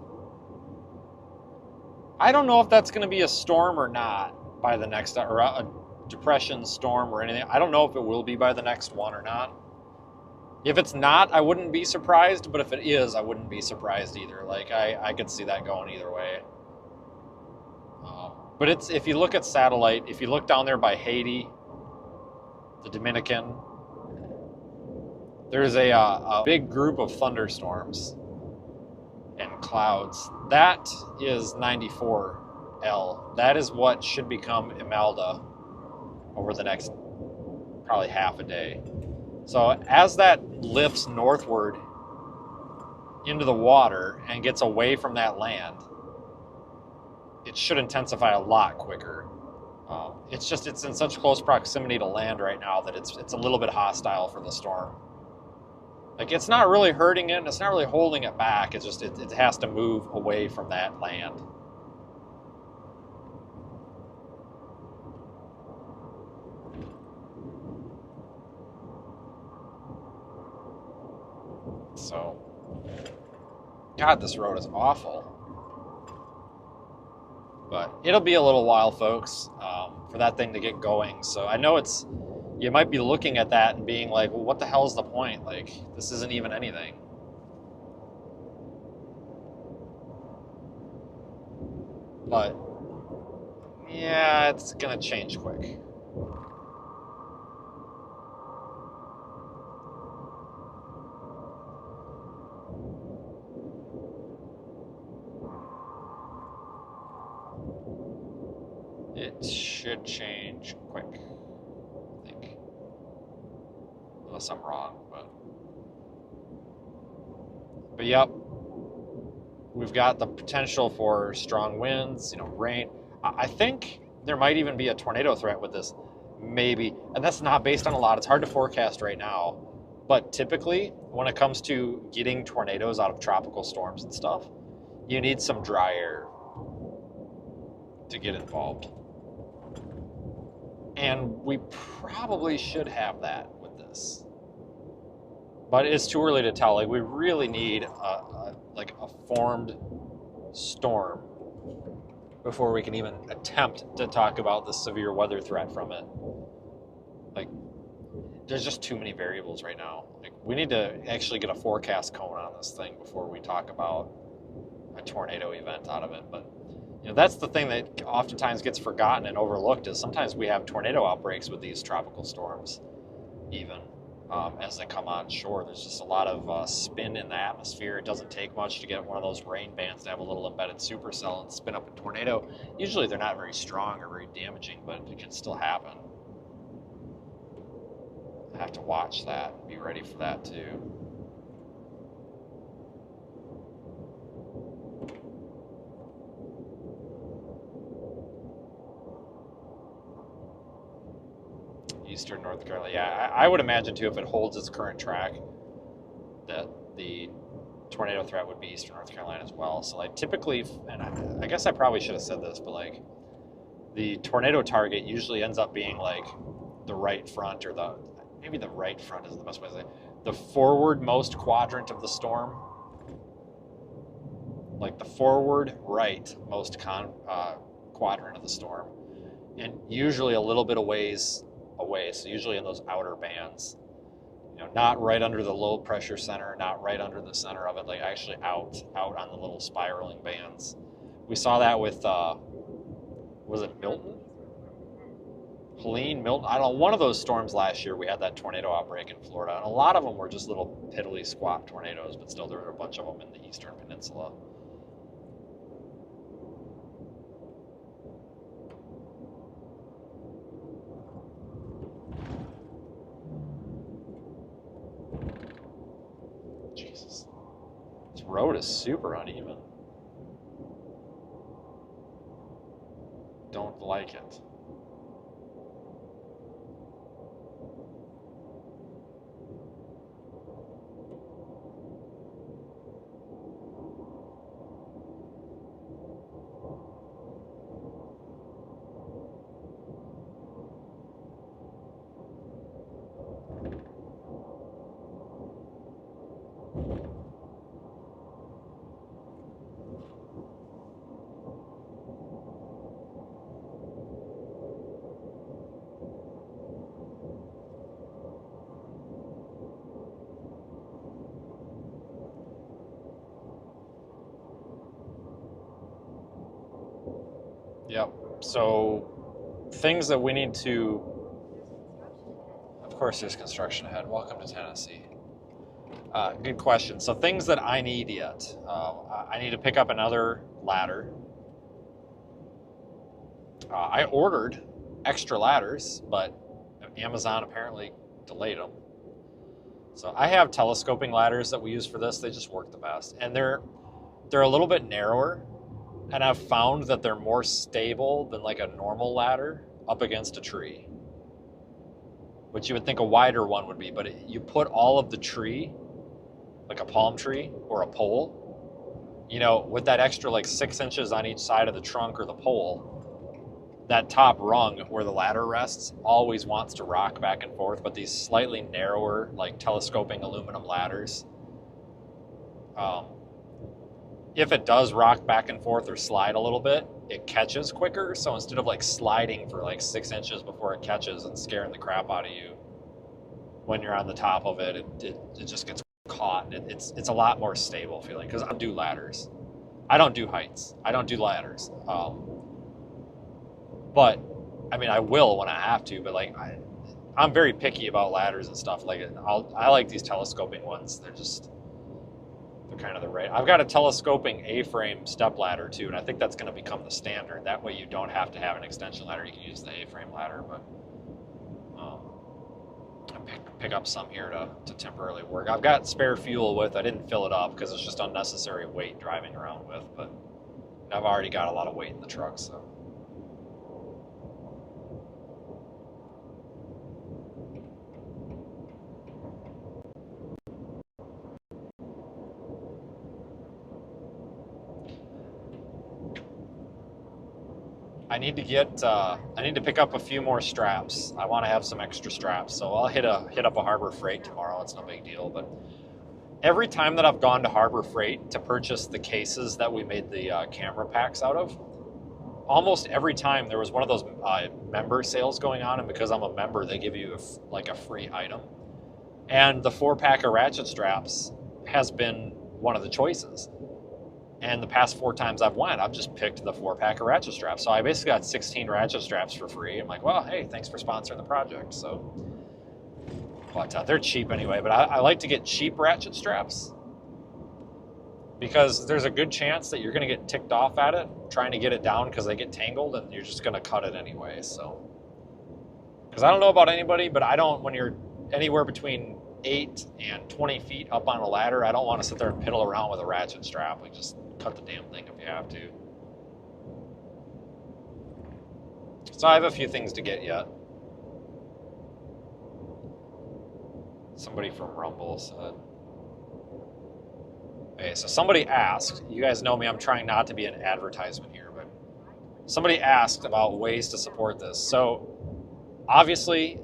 I don't know if that's going to be a storm or not by the next, or a depression storm or anything. I don't know if it will be by the next one or not. If it's not, I wouldn't be surprised, but if it is, I wouldn't be surprised either. Like, I could see that going either way. But it's, if you look at satellite, if you look down there by Haiti, the Dominican, there's a big group of thunderstorms and clouds. That is 94L. That is what should become Imelda over the next probably half a day. So as that lifts northward into the water and gets away from that land, it should intensify a lot quicker. It's just, it's in such close proximity to land right now that it's a little bit hostile for the storm. Like, it's not really hurting it, and it's not really holding it back. It's just, it has to move away from that land. So, God, this road is awful. But it'll be a little while, folks, for that thing to get going. So I know it's, you might be looking at that and being like, well, what the hell is the point? Like, this isn't even anything. But, yeah, it's going to change quick. It should change quick, I think. Unless I'm wrong, but yep. We've got the potential for strong winds, rain. I think there might even be a tornado threat with this, maybe. And that's not based on a lot. It's hard to forecast right now. But typically, when it comes to getting tornadoes out of tropical storms and stuff, you need some dry air to get involved. And we probably should have that with this. But it's too early to tell. Like, we really need a formed storm before we can even attempt to talk about the severe weather threat from it. Like, there's just too many variables right now. Like, we need to actually get a forecast cone on this thing before we talk about a tornado event out of it. But that's the thing that oftentimes gets forgotten and overlooked, is sometimes we have tornado outbreaks with these tropical storms even. as they come on shore. There's just a lot of spin in the atmosphere. It doesn't take much to get one of those rain bands to have a little embedded supercell and spin up a tornado. Usually they're not very strong or very damaging, but it can still happen. I have to watch that and be ready for that too. Eastern North Carolina. Yeah, I would imagine too, if it holds its current track, that the tornado threat would be Eastern North Carolina as well. So like typically, and I guess I probably should have said this, but like the tornado target usually ends up being like the right front, or maybe the right front is the best way to say it. The forward-most quadrant of the storm, like the forward right-most quadrant of the storm, and usually a little bit of ways away, so usually in those outer bands, not right under the low pressure center, not right under the center of it, like actually out on the little spiraling bands. We saw that with was it Milton? Helene, Milton, I don't know, one of those storms last year. We had that tornado outbreak in Florida, and a lot of them were just little piddly squat tornadoes, but still there were a bunch of them in the Eastern Peninsula. Jesus. This road is super uneven. Don't like it. Yep. So things that we need to, of course there's construction ahead. Welcome to Tennessee. Good question. So things that I need yet. I need to pick up another ladder. I ordered extra ladders, but Amazon apparently delayed them. So I have telescoping ladders that we use for this. They just work the best. And they're a little bit narrower. And I've found that they're more stable than like a normal ladder up against a tree. Which you would think a wider one would be, but you put all of the tree, like a palm tree or a pole, with that extra like 6 inches on each side of the trunk or the pole, that top rung where the ladder rests always wants to rock back and forth. But these slightly narrower, like telescoping aluminum ladders, if it does rock back and forth or slide a little bit, it catches quicker. So instead of like sliding for like 6 inches before it catches and scaring the crap out of you, when you're on the top of it, it just gets caught. It's a lot more stable feeling, because I don't do ladders. I don't do heights. I don't do ladders. But I mean, I will when I have to. But like, I'm very picky about ladders and stuff. Like, I like these telescoping ones. They're kind of the right. I've got a telescoping A-frame step ladder too, and I think that's going to become the standard. That way you don't have to have an extension ladder. You can use the A-frame ladder, but I pick up some here to temporarily work. I've got spare fuel with. I didn't fill it up because it's just unnecessary weight driving around with, but I've already got a lot of weight in the truck, so. I need to pick up a few more straps. I want to have some extra straps, so I'll hit up a Harbor Freight tomorrow. It's no big deal. But every time that I've gone to Harbor Freight to purchase the cases that we made the camera packs out of, almost every time there was one of those member sales going on, and because I'm a member, they give you a free item. And the 4-pack of ratchet straps has been one of the choices. And the past 4 times I've went, I've just picked the 4-pack of ratchet straps. So I basically got 16 ratchet straps for free. I'm like, well, hey, thanks for sponsoring the project. So But they're cheap anyway. But I like to get cheap ratchet straps because there's a good chance that you're going to get ticked off at it trying to get it down because they get tangled, and you're just going to cut it anyway. So, because I don't know about anybody, but I don't, when you're anywhere between 8 and 20 feet up on a ladder, I don't want to sit there and piddle around with a ratchet strap. Like, just cut the damn thing if you have to. So I have a few things to get yet. Somebody from Rumble said. Okay, so somebody asked, you guys know me, I'm trying not to be an advertisement here, but somebody asked about ways to support this. So obviously,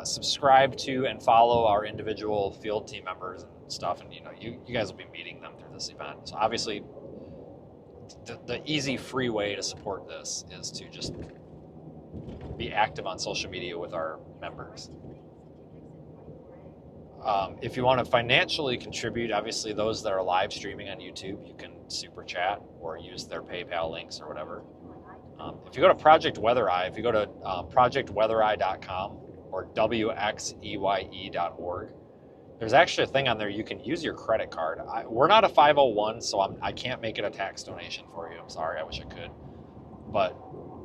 subscribe to and follow our individual field team members and stuff, and you guys will be meeting them through this event. So obviously, the easy, free way to support this is to just be active on social media with our members. If you want to financially contribute, obviously those that are live streaming on YouTube, you can super chat or use their PayPal links or whatever. If you go to Project Weather Eye, if you go to projectweathereye.com or wxeye.org, there's actually a thing on there you can use your credit card. We're not a 501, so I can't make it a tax donation for you. I'm sorry, I wish I could. But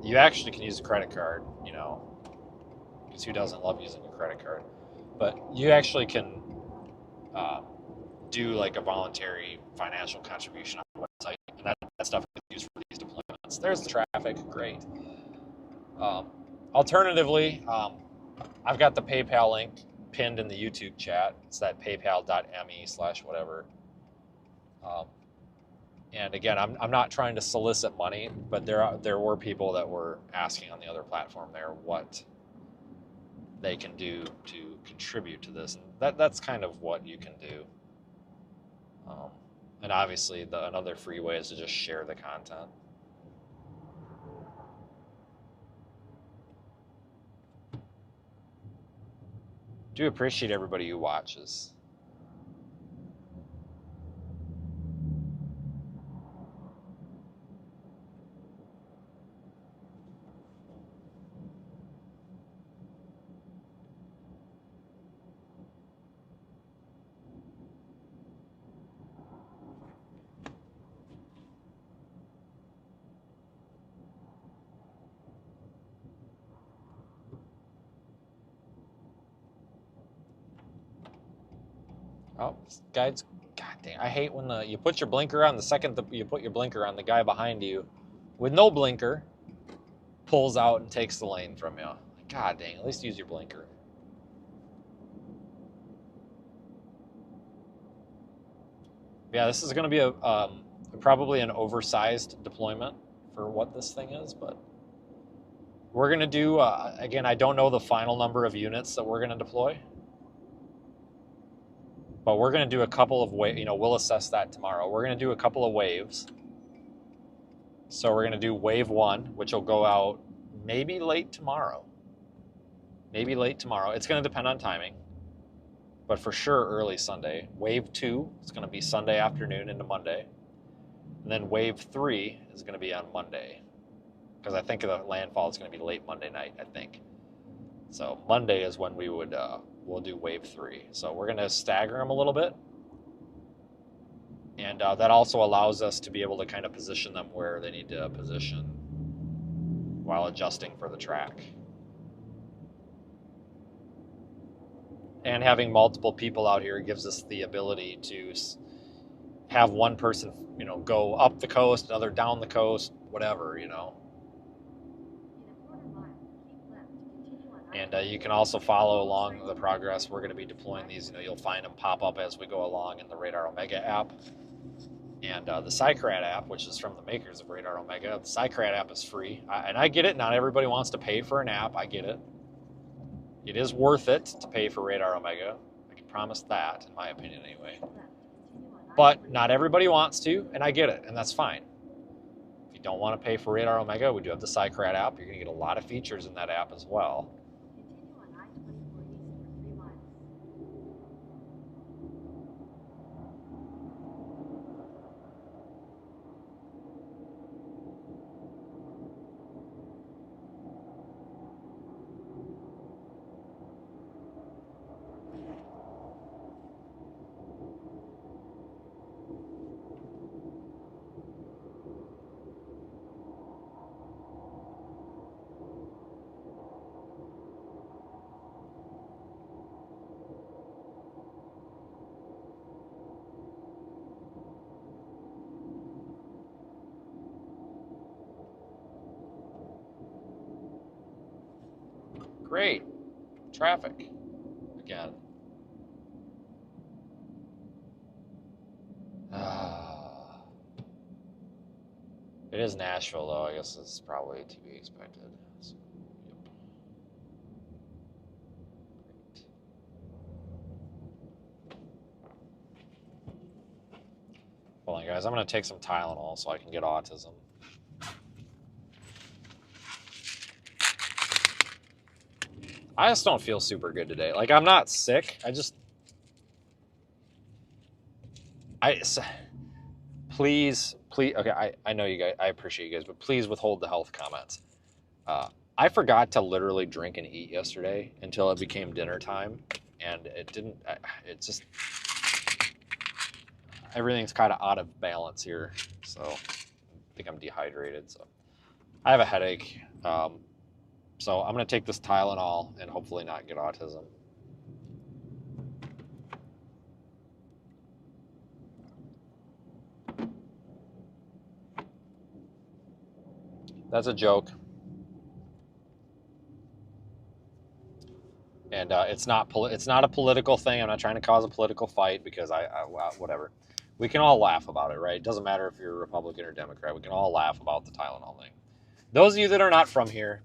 you actually can use a credit card, because who doesn't love using a credit card? But you actually can do like a voluntary financial contribution on the website, and that stuff is used for these deployments. There's the traffic, great. Alternatively, I've got the PayPal link pinned in the YouTube chat. It's that paypal.me/whatever. And again, I'm not trying to solicit money, but there were people that were asking on the other platform there what they can do to contribute to this. And that's kind of what you can do. And obviously, another free way is to just share the content. Do appreciate everybody who watches. Oh, guys, god dang, I hate when you put your blinker on, the second you put your blinker on, the guy behind you with no blinker pulls out and takes the lane from you. God dang, at least use your blinker. Yeah, this is going to be probably an oversized deployment for what this thing is, but we're going to do, again, I don't know the final number of units that we're going to deploy. But we're going to do a couple of waves. We'll assess that tomorrow. We're going to do a couple of waves. So we're going to do wave 1, which will go out maybe late tomorrow. Maybe late tomorrow. It's going to depend on timing. But for sure early Sunday. Wave 2 is going to be Sunday afternoon into Monday. And then wave 3 is going to be on Monday. Because I think the landfall is going to be late Monday night, I think. So Monday is when we'll do wave 3. So we're going to stagger them a little bit. And that also allows us to be able to kind of position them where they need to position while adjusting for the track. And having multiple people out here gives us the ability to have one person, go up the coast, another down the coast, whatever, And you can also follow along the progress. We're going to be deploying these. You'll find them pop up as we go along in the Radar Omega app. And the Cycrad app, which is from the makers of Radar Omega. The Cycrad app is free. And I get it. Not everybody wants to pay for an app. I get it. It is worth it to pay for Radar Omega. I can promise that, in my opinion anyway. But not everybody wants to, and I get it. And that's fine. If you don't want to pay for Radar Omega, we do have the Cycrad app. You're going to get a lot of features in that app as well. Great. Traffic. Again. It is Nashville, though. I guess it's probably to be expected. So, yep. Great. Hold on, guys. I'm going to take some Tylenol so I can get autism. I just don't feel super good today. Like, I'm not sick. Please, okay, I know you guys, I appreciate you guys, but please withhold the health comments. I forgot to literally drink and eat yesterday until it became dinner time, and it's just, everything's kind of out of balance here, so I think I'm dehydrated, so I have a headache, so I'm going to take this Tylenol and hopefully not get autism. That's a joke. And it's not a political thing. I'm not trying to cause a political fight because whatever. We can all laugh about it, right? It doesn't matter if you're a Republican or Democrat. We can all laugh about the Tylenol thing. Those of you that are not from here,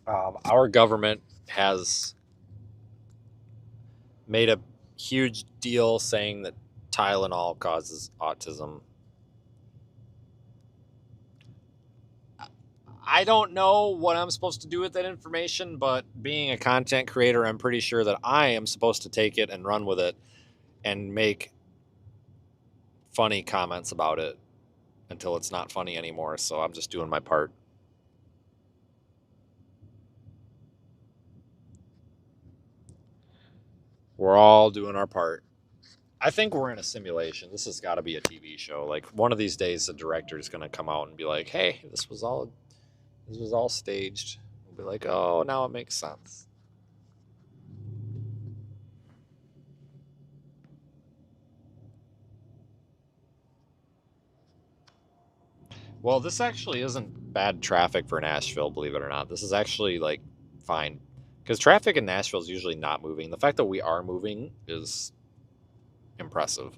our government has made a huge deal saying that Tylenol causes autism. I don't know what I'm supposed to do with that information, but being a content creator, I'm pretty sure that I am supposed to take it and run with it and make funny comments about it until it's not funny anymore. So I'm just doing my part. We're all doing our part. I think we're in a simulation. This has got to be a TV show. Like one of these days, the director is going to come out and be like, "Hey, this was all staged." We'll be like, "Oh, now it makes sense." Well, this actually isn't bad traffic for Nashville, believe it or not. This is actually like fine. Because traffic in Nashville is usually not moving. The fact that we are moving is impressive.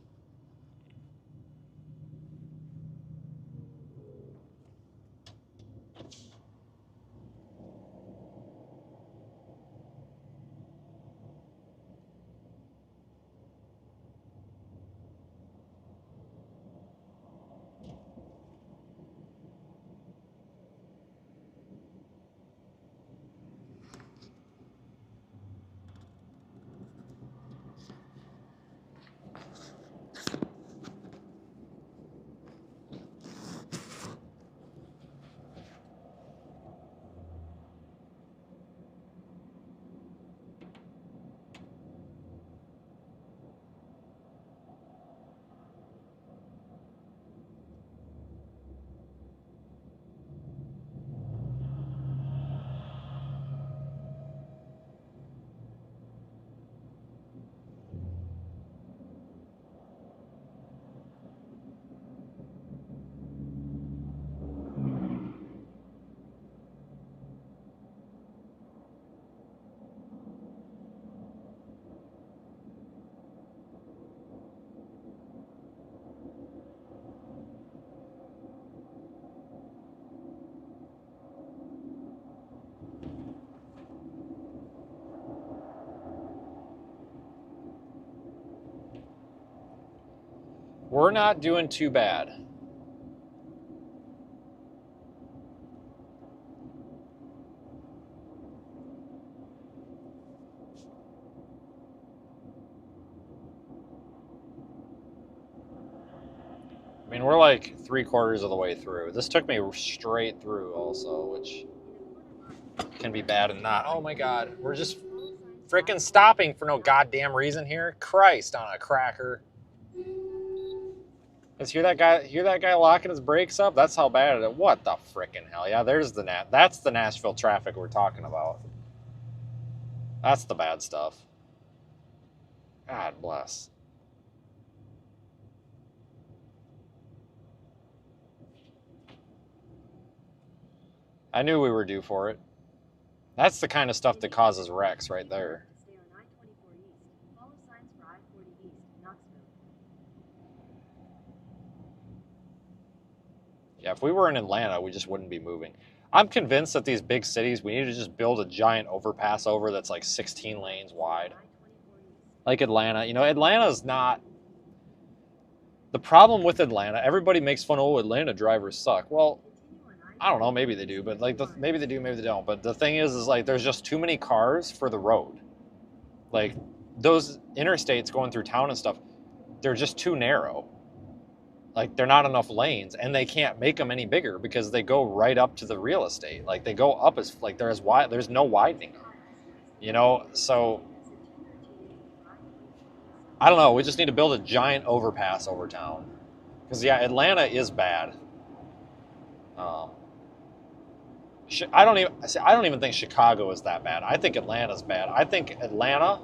We're not doing too bad. I mean, we're like 3/4 of the way through. This took me straight through also, which can be bad and not. Oh my God, we're just freaking stopping for no goddamn reason here. Christ on a cracker. Let's hear that guy. Hear that guy locking his brakes up. That's how bad it is. What the frickin' hell? Yeah, there's the That's the Nashville traffic we're talking about. That's the bad stuff. God bless. I knew we were due for it. That's the kind of stuff that causes wrecks right there. Stay on I-24 East. Follow signs for I-40 East, Knoxville. Yeah, if we were in Atlanta, we just wouldn't be moving. I'm convinced that these big cities, we need to just build a giant overpass over that's like 16 lanes wide. Like Atlanta. You know, Atlanta's not... The problem with Atlanta, everybody makes fun of, oh, Atlanta drivers suck. Well, I don't know, maybe they do, but like maybe they do, maybe they don't. But the thing is like there's just too many cars for the road. Like those interstates going through town and stuff, they're just too narrow. Like they're not enough lanes, and they can't make them any bigger because they go right up to the real estate. Like they go up as like they're as wide. There's no widening them, you know. So I don't know. We just need to build a giant overpass over town because yeah, Atlanta is bad. I don't even think Chicago is that bad. I think Atlanta's bad. I think Atlanta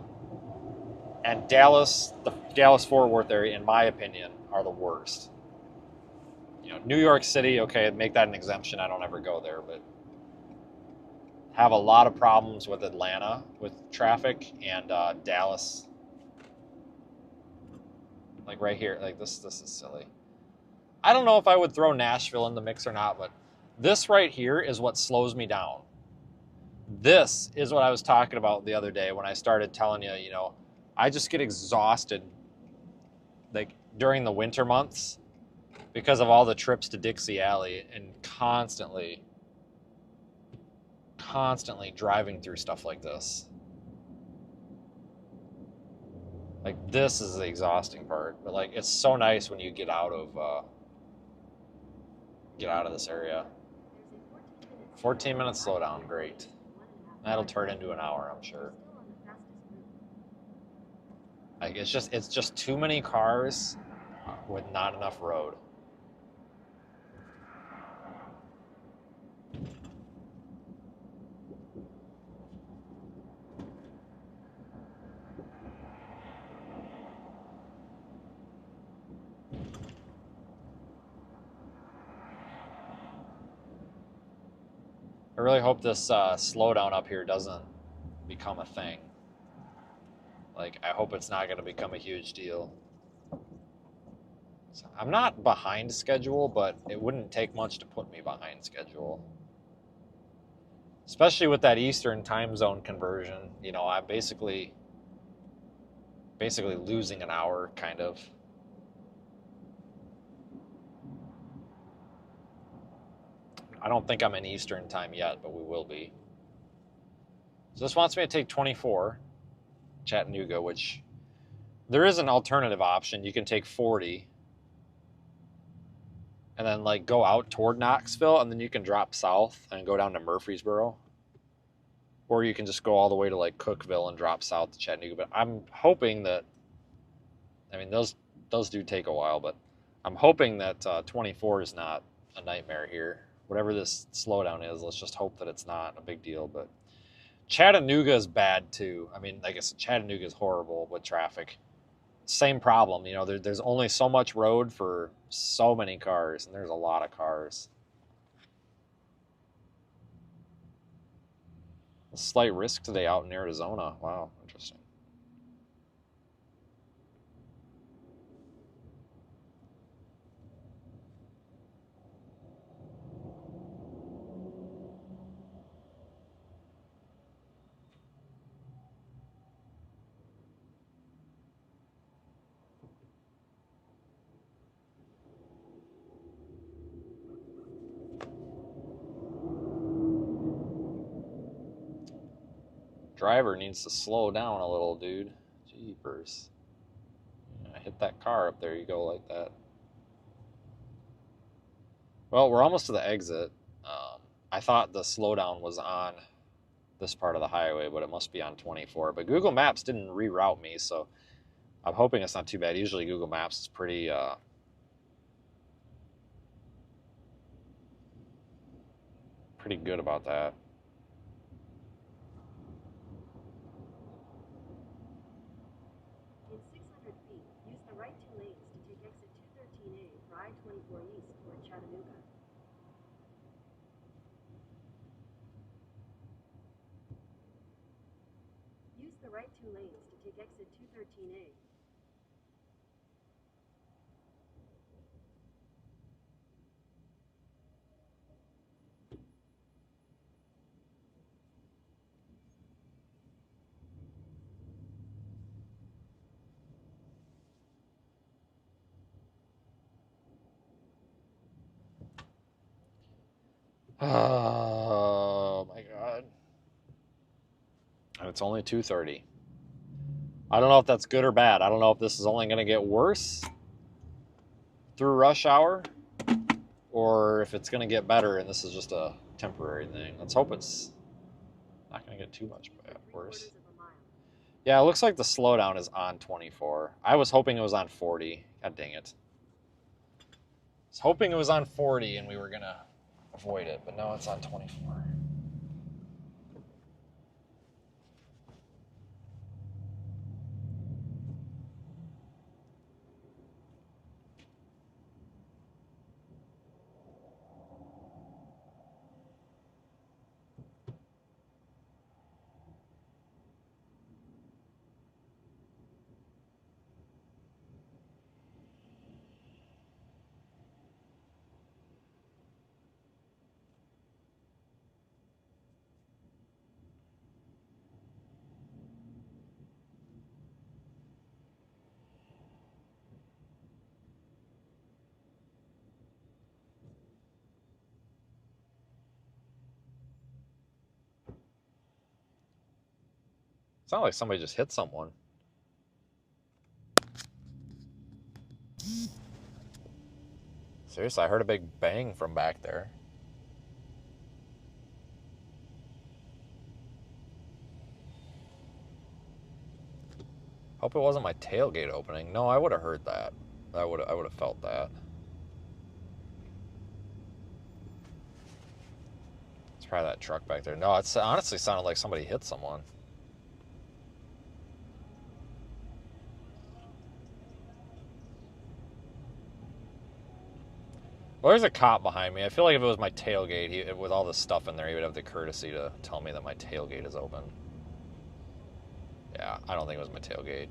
and Dallas, the Dallas-Fort Worth area, in my opinion, are the worst. You know, New York City, okay, make that an exemption. I don't ever go there, but have a lot of problems with Atlanta with traffic and Dallas. Like right here, like this is silly. I don't know if I would throw Nashville in the mix or not, but this right here is what slows me down. This is what I was talking about the other day when I started telling you, you know, I just get exhausted like during the winter months because of all the trips to Dixie Alley and constantly driving through stuff like this. Like this is the exhausting part, but like it's so nice when you get out of this area. 14 minutes slowdown, great. That'll turn into an hour, I'm sure. Like it's just too many cars with not enough road. I really hope this slowdown up here doesn't become a thing. Like, I hope it's not going to become a huge deal. So I'm not behind schedule, but it wouldn't take much to put me behind schedule. Especially with that Eastern time zone conversion. You know, I'm basically losing an hour, kind of. I don't think I'm in Eastern time yet, but we will be. So this wants me to take 24, Chattanooga, which there is an alternative option. You can take 40 and then like go out toward Knoxville, and then you can drop south and go down to Murfreesboro. Or you can just go all the way to like Cookeville and drop south to Chattanooga. But I'm hoping that, I mean, those do take a while, but I'm hoping that 24 is not a nightmare here. Whatever this slowdown is, let's just hope that it's not a big deal. But Chattanooga is bad too. I mean, I guess Chattanooga is horrible with traffic. Same problem, you know, there's only so much road for so many cars, and there's a lot of cars. A slight risk today out in Arizona. Wow, interesting. Driver needs to slow down a little, dude. Jeepers. I hit that car up there, you go like that. Well, we're almost to the exit. I thought the slowdown was on this part of the highway, but it must be on 24. But Google Maps didn't reroute me, so I'm hoping it's not too bad. Usually Google Maps is pretty good about that. In 600 feet, use the right two lanes to take exit 213A for I-24 East toward Chattanooga. the right 2 lanes to take exit 213A. Oh my god. And it's only 2:30. I don't know if that's good or bad. I don't know if this is only going to get worse through rush hour or if it's going to get better and this is just a temporary thing. Let's hope it's not going to get too much worse. Yeah, it looks like the slowdown is on 24. I was hoping it was on 40. God dang it. I was hoping it was on 40 and we were going to avoid it, but now it's on 24. It's not like somebody just hit someone. Seriously, I heard a big bang from back there. Hope it wasn't my tailgate opening. No, I would have heard that. I would have felt that. It's probably that truck back there. No, it honestly sounded like somebody hit someone. Well, there's a cop behind me. I feel like if it was my tailgate, with all the stuff in there, he would have the courtesy to tell me that my tailgate is open. Yeah, I don't think it was my tailgate.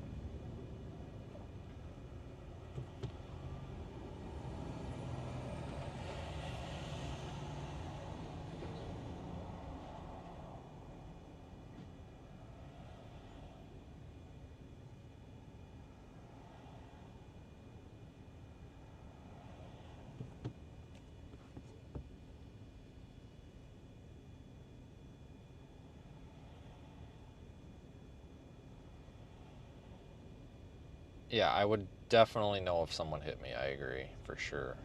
Yeah, I would definitely know if someone hit me. I agree, for sure.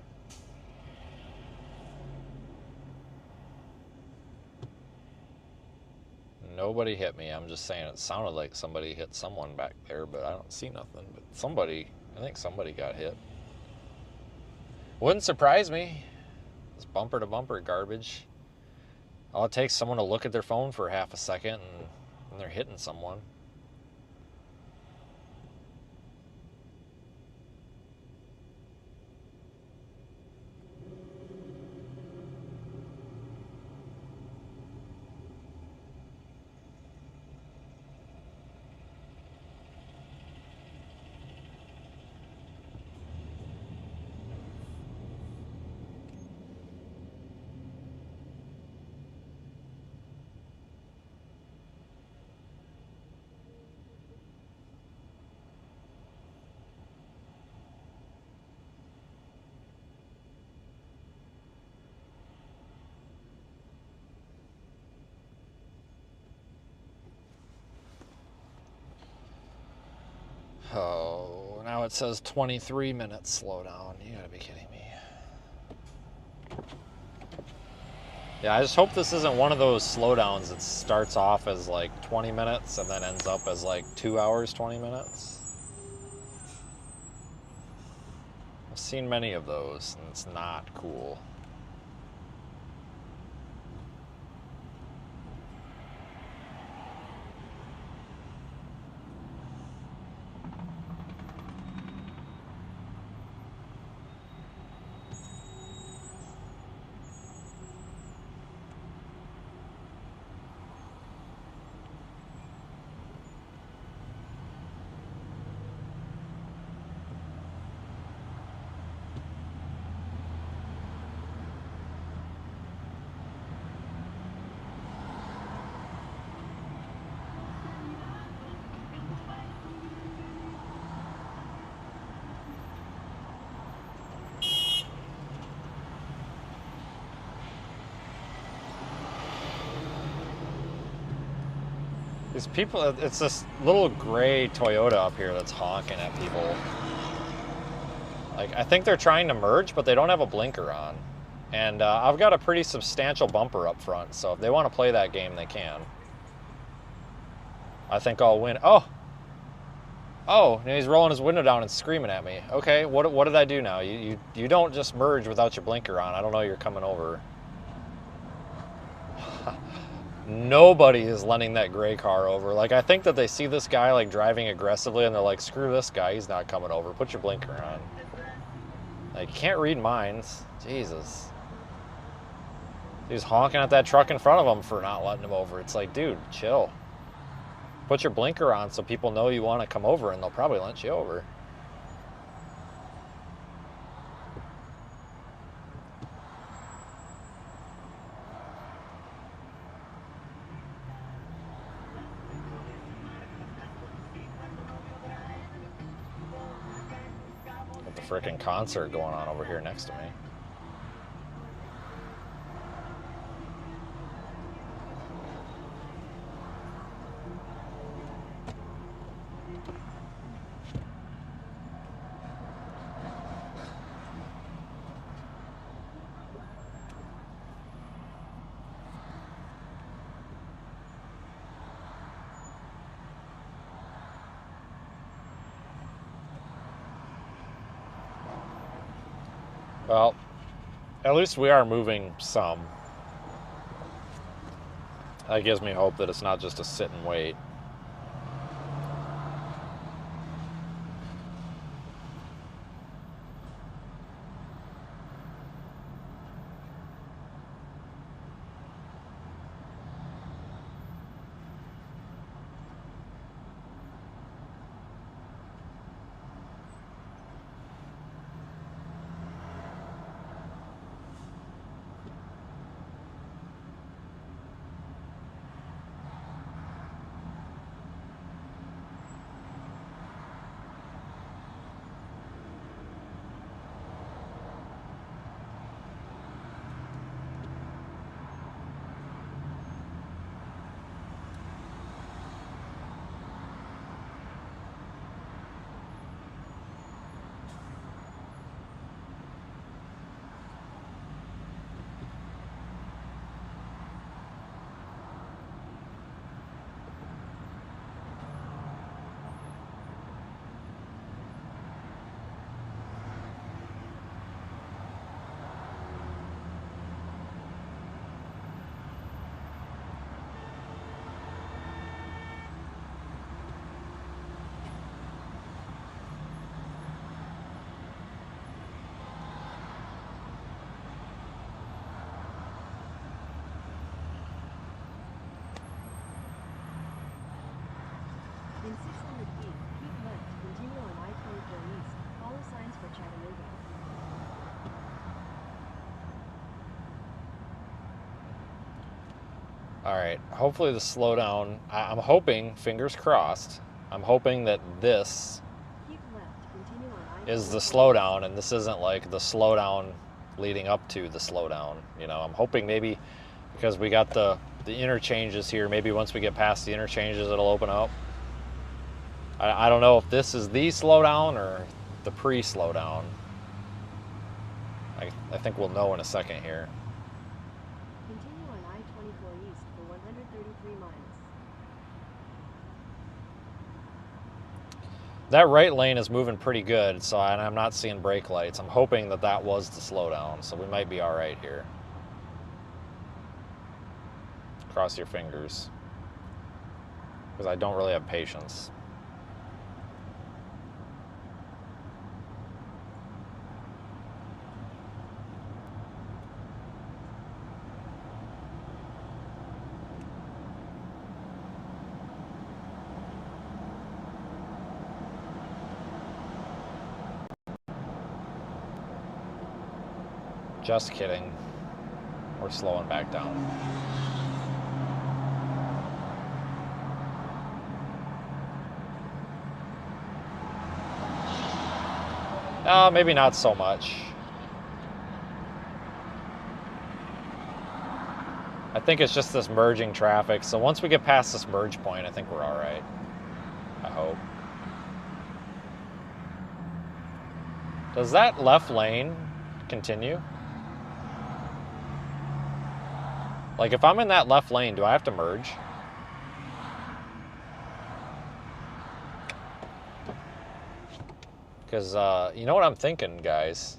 Nobody hit me. I'm just saying it sounded like somebody hit someone back there, but I don't see nothing. But I think somebody got hit. Wouldn't surprise me. It's bumper to bumper garbage. All it takes is someone to look at their phone for half a second and they're hitting someone. Oh, now it says 23 minutes slowdown. You gotta be kidding me. Yeah, I just hope this isn't one of those slowdowns that starts off as like 20 minutes and then ends up as like 2 hours, 20 minutes. I've seen many of those, and it's not cool. These people, it's this little gray Toyota up here that's honking at people. Like, I think they're trying to merge, but they don't have a blinker on. And I've got a pretty substantial bumper up front, so if they want to play that game, they can. I think I'll win. Oh! Oh, and he's rolling his window down and screaming at me. Okay, what did I do now? You don't just merge without your blinker on. I don't know you're coming over. Nobody is letting that gray car over. Like, I think that they see this guy, like, driving aggressively, and they're like, screw this guy, he's not coming over. Put your blinker on. Like, you can't read minds. Jesus. He's honking at that truck in front of him for not letting him over. It's like, dude, chill. Put your blinker on so people know you want to come over, and they'll probably let you over. Got the frickin' concert going on over here next to me. Well, at least we are moving some. That gives me hope that it's not just a sit and wait. In 600 feet, keep left, continue on I-24 east, follow signs for Chattanooga. Alright, hopefully the slowdown, I'm hoping, fingers crossed, I'm hoping that this Keep left, continue on is the I-24 slowdown, and this isn't like the slowdown leading up to the slowdown. You know, I'm hoping maybe because we got the interchanges here, maybe once we get past the interchanges it'll open up. I don't know if this is the slowdown or the pre-slowdown. I think we'll know in a second here. Continue on I-24 east for 133 miles. That right lane is moving pretty good, so I'm not seeing brake lights. I'm hoping that that was the slowdown, so we might be all right here. Cross your fingers, because I don't really have patience. Just kidding. We're slowing back down. Maybe not so much. I think it's just this merging traffic. So once we get past this merge point, I think we're all right. I hope. Does that left lane continue? Like, if I'm in that left lane, do I have to merge? Because, you know what I'm thinking, guys?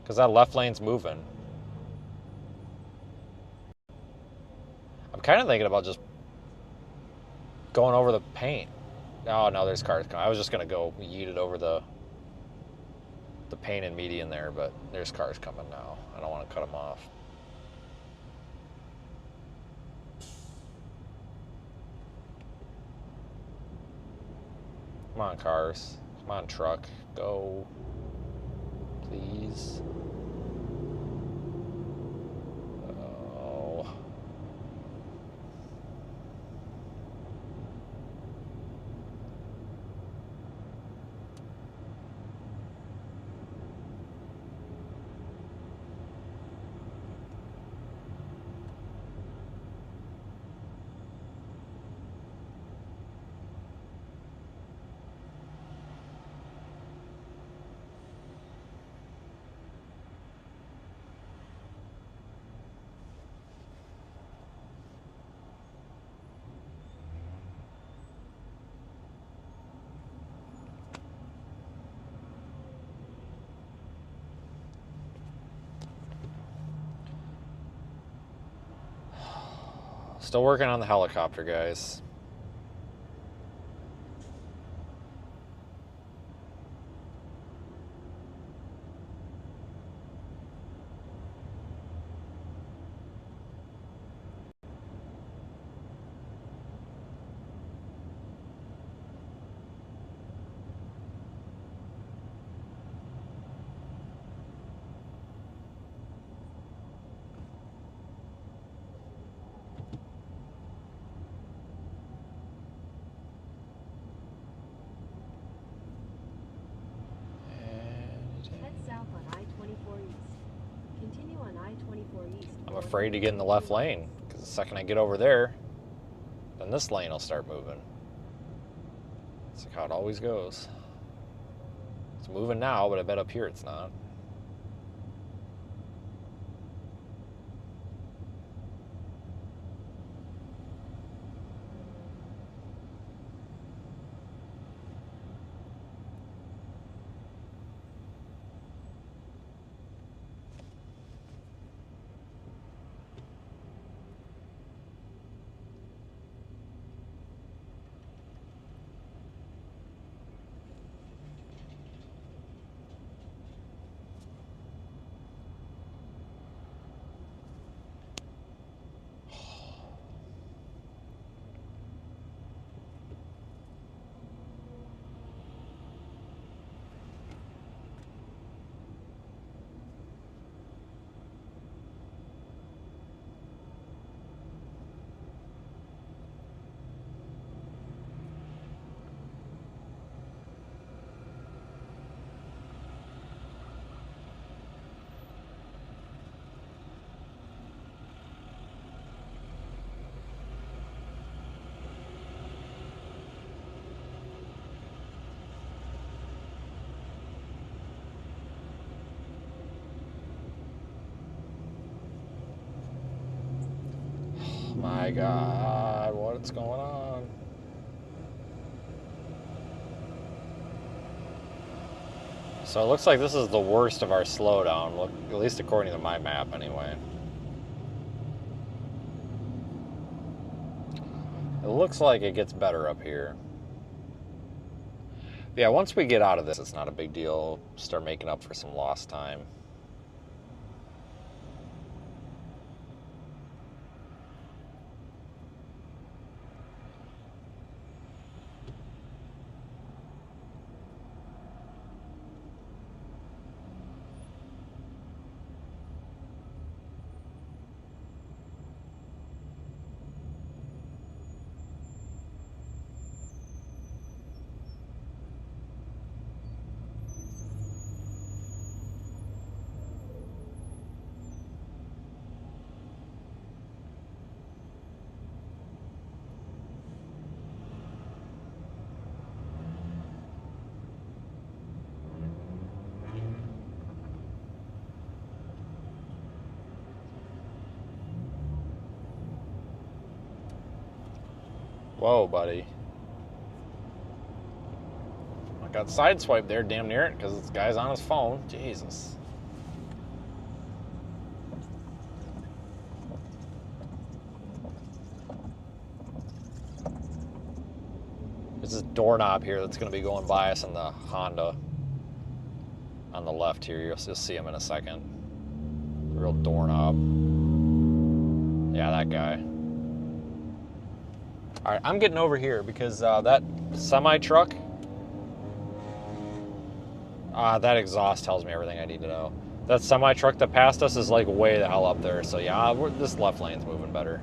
Because that left lane's moving. I'm kind of thinking about just going over the paint. Oh, no, there's cars coming. I was just going to go yeet it over the paint and median there, but there's cars coming now. I don't want to cut them off. Come on, cars. Come on, truck. Go. Please. Oh. Still working on the helicopter, guys. Head south on I-24 East. Continue on I-24 East. I'm afraid to get in the left lane, because the second I get over there, then this lane will start moving. That's like how it always goes. It's moving now, but I bet up here it's not. My God, what's going on? So it looks like this is the worst of our slowdown, look, at least according to my map anyway. It looks like it gets better up here. Yeah, once we get out of this, it's not a big deal. Start making up for some lost time. Whoa, buddy. I got sideswiped there, damn near it, because this guy's on his phone. Jesus. There's this doorknob here that's going to be going by us in the Honda. On the left here, you'll see him in a second. Real doorknob. Yeah, that guy. All right, I'm getting over here because that semi-truck, that exhaust tells me everything I need to know. That semi-truck that passed us is like way the hell up there. So yeah, this left lane's moving better.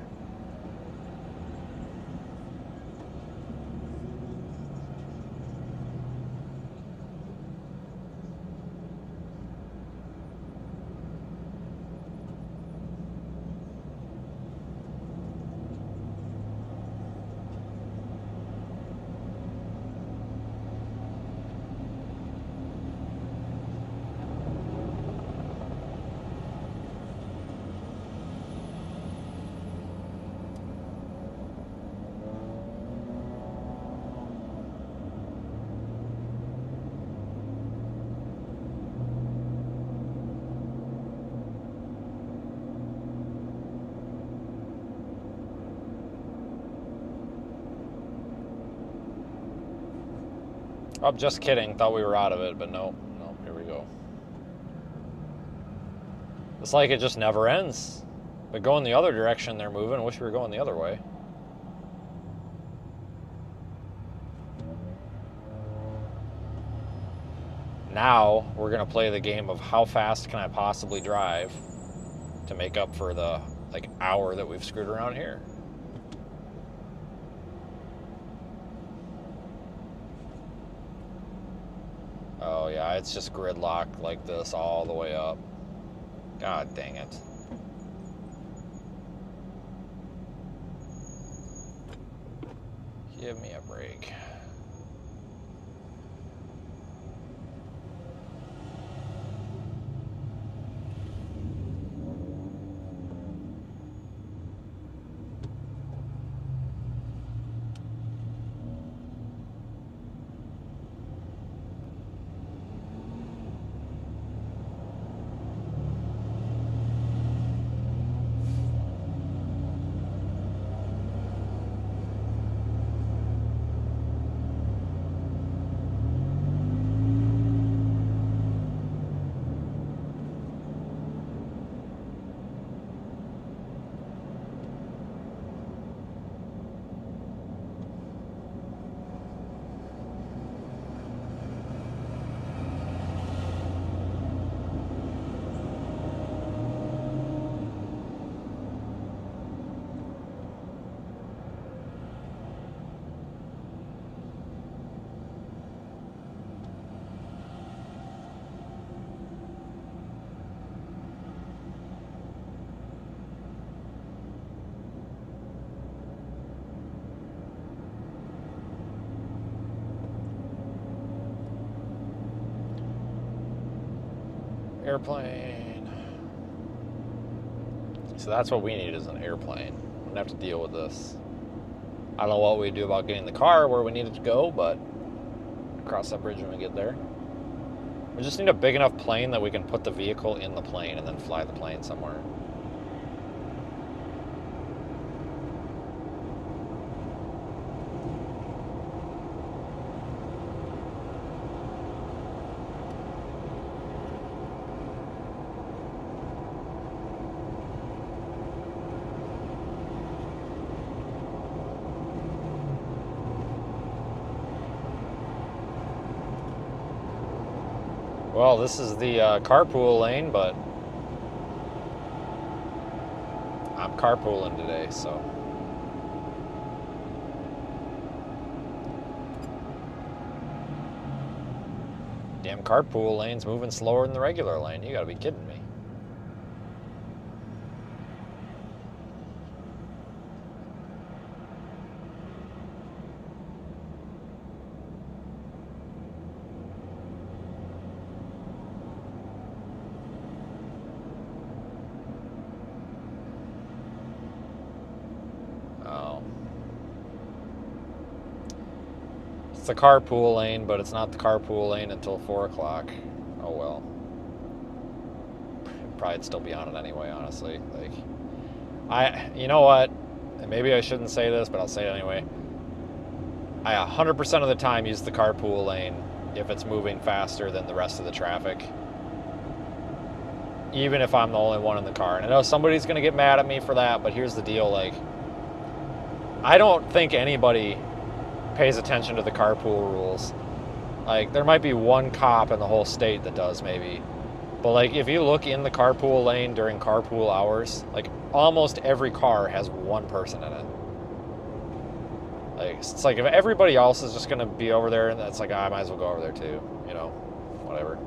Oh, just kidding. Thought we were out of it, but no. No, here we go. It's like it just never ends. But going the other direction they're moving. Wish we were going the other way. Now we're going to play the game of how fast can I possibly drive to make up for the like hour that we've screwed around here. Oh yeah, it's just gridlock like this all the way up. God dang it. Give me a break. Airplane. So that's what we need is an airplane. We don't have to deal with this. I don't know what we do about getting the car where we need it to go, but cross that bridge when we get there. We just need a big enough plane that we can put the vehicle in the plane and then fly the plane somewhere. Well, this is the carpool lane, but I'm carpooling today, so. Damn carpool lane's moving slower than the regular lane. You gotta be kidding me. Oh. It's a carpool lane, but it's not the carpool lane until 4 o'clock. Oh well. Probably still be on it anyway, honestly. Like, you know what? And maybe I shouldn't say this, but I'll say it anyway. I 100% of the time use the carpool lane if it's moving faster than the rest of the traffic. Even if I'm the only one in the car. And I know somebody's going to get mad at me for that, but here's the deal. Like, I don't think anybody pays attention to the carpool rules. Like, there might be one cop in the whole state that does, maybe. But, like, if you look in the carpool lane during carpool hours, like, almost every car has one person in it. Like, it's like if everybody else is just going to be over there, and that's like, I might as well go over there too. You know, whatever.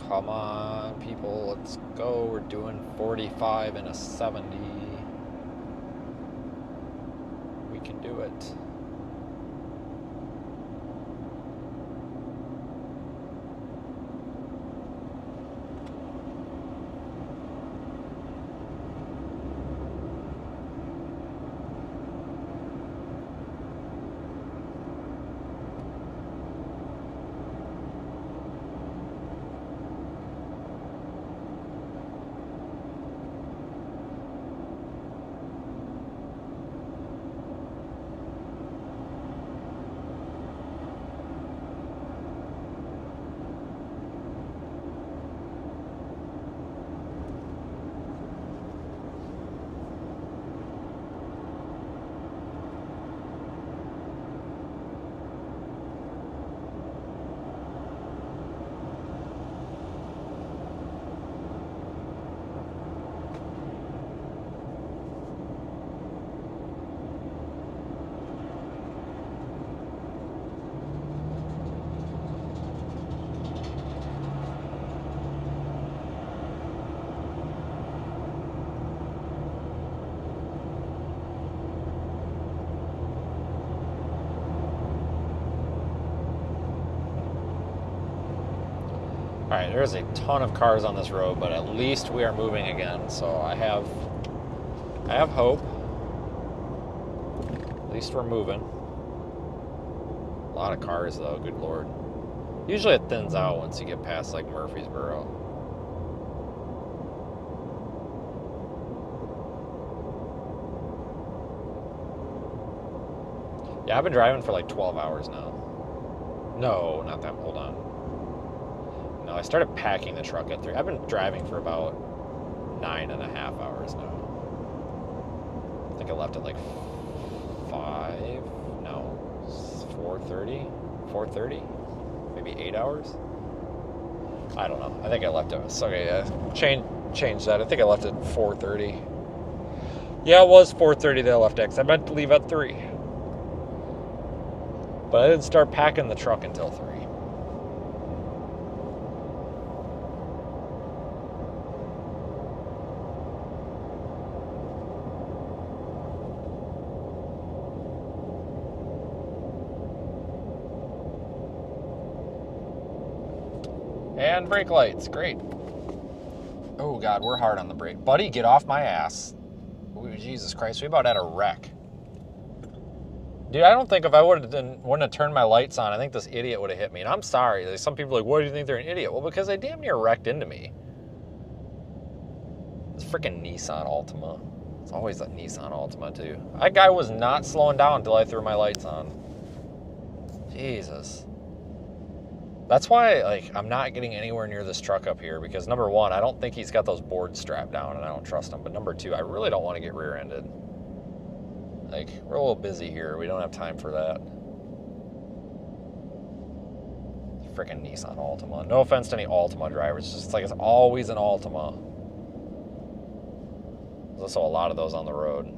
Come on, people, let's go. We're doing 45 and a 70. We can do it. Alright, there's a ton of cars on this road, but at least we are moving again, so I have hope. At least we're moving. A lot of cars though, good lord. Usually it thins out once you get past like Murfreesboro. Yeah, I've been driving for like 12 hours now. No, not that, hold on. No, I started packing the truck at 3. I've been driving for about 9.5 hours now. I think I left at like 5, no, 4:30, 4:30, maybe 8 hours. I don't know. I think I left it. Okay, yeah, change that. I think I left at 4:30. Yeah, it was 4:30 that I left X. I meant to leave at 3, but I didn't start packing the truck until 3. And brake lights, great. Oh God, we're hard on the brake. Buddy, get off my ass. Ooh, Jesus Christ, we about had a wreck. Dude, I don't think if I wouldn't have turned my lights on, I think this idiot would have hit me. And I'm sorry. Some people are like, why do you think they're an idiot? Well, because they damn near wrecked into me. This freaking Nissan Altima. It's always that Nissan Altima, too. That guy was not slowing down until I threw my lights on. Jesus. That's why, like, I'm not getting anywhere near this truck up here because, number one, I don't think he's got those boards strapped down and I don't trust him. But number two, I really don't want to get rear-ended. Like, we're a little busy here. We don't have time for that. Freaking Nissan Altima. No offense to any Altima drivers. It's just like it's always an Altima. There's also a lot of those on the road.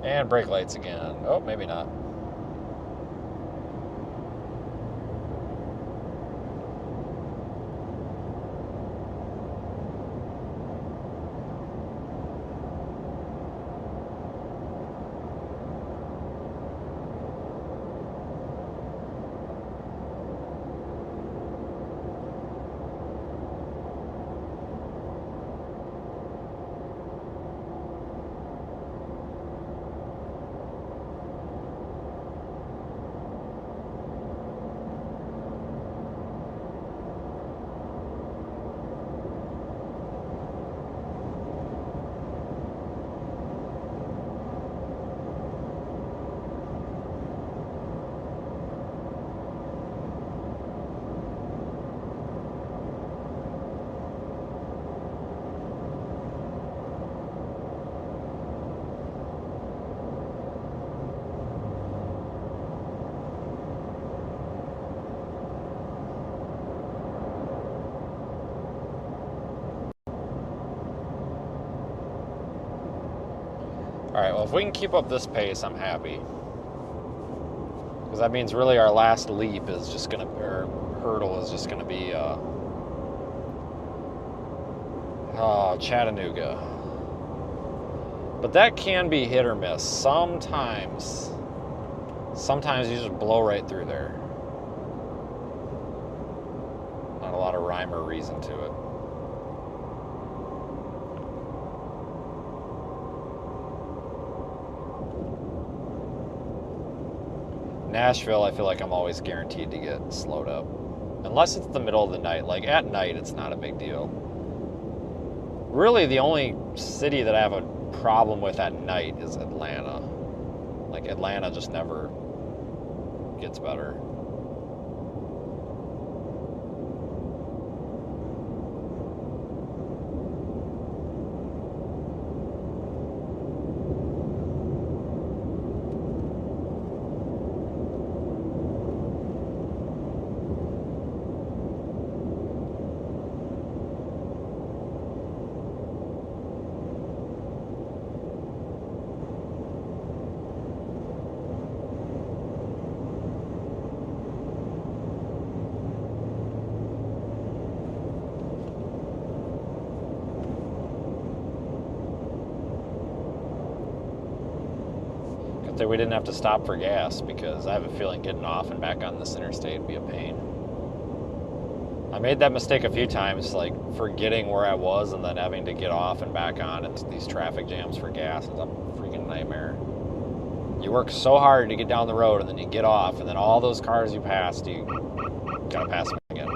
And brake lights again. Oh, maybe not. All right, well, if we can keep up this pace, I'm happy. Because that means really our last leap is just going to, or hurdle is just going to be Chattanooga. But that can be hit or miss. Sometimes you just blow right through there. Not a lot of rhyme or reason to it. Nashville, I feel like I'm always guaranteed to get slowed up. Unless it's the middle of the night. Like at night, it's not a big deal. Really, the only city that I have a problem with at night is Atlanta. Like Atlanta just never gets better. That we didn't have to stop for gas, because I have a feeling getting off and back on this interstate would be a pain. I made that mistake a few times, like forgetting where I was and then having to get off and back on into these traffic jams for gas. It's a freaking nightmare. You work so hard to get down the road and then you get off, and then all those cars you passed, you gotta pass them again.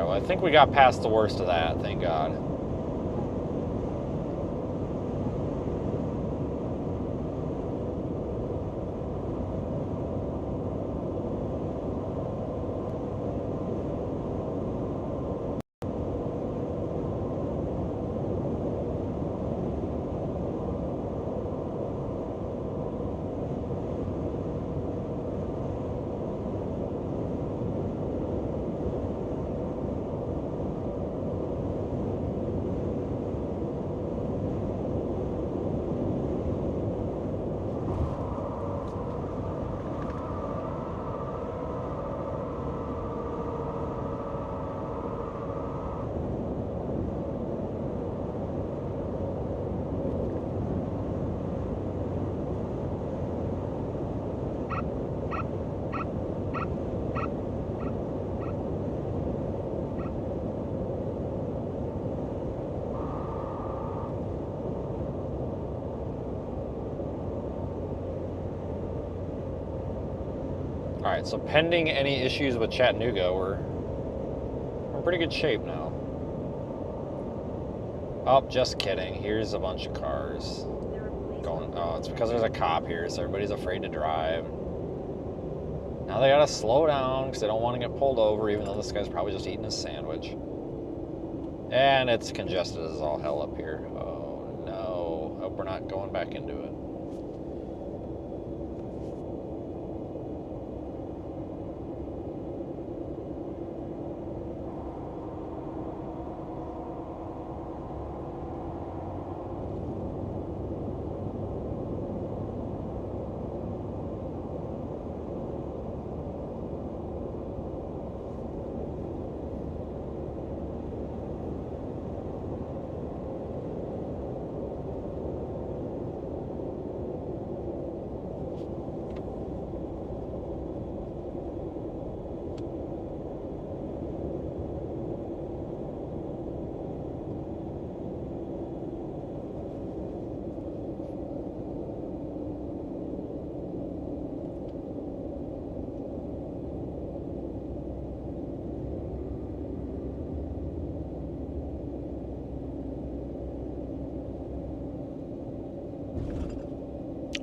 I think we got past the worst of that, thank God. All right, so pending any issues with Chattanooga, we're in pretty good shape now. Oh, just kidding. Here's a bunch of cars going. Oh, it's because there's a cop here, so everybody's afraid to drive. Now they gotta slow down because they don't want to get pulled over, even though this guy's probably just eating a sandwich. And it's congested as all hell up here. Oh no. Hope we're not going back into it.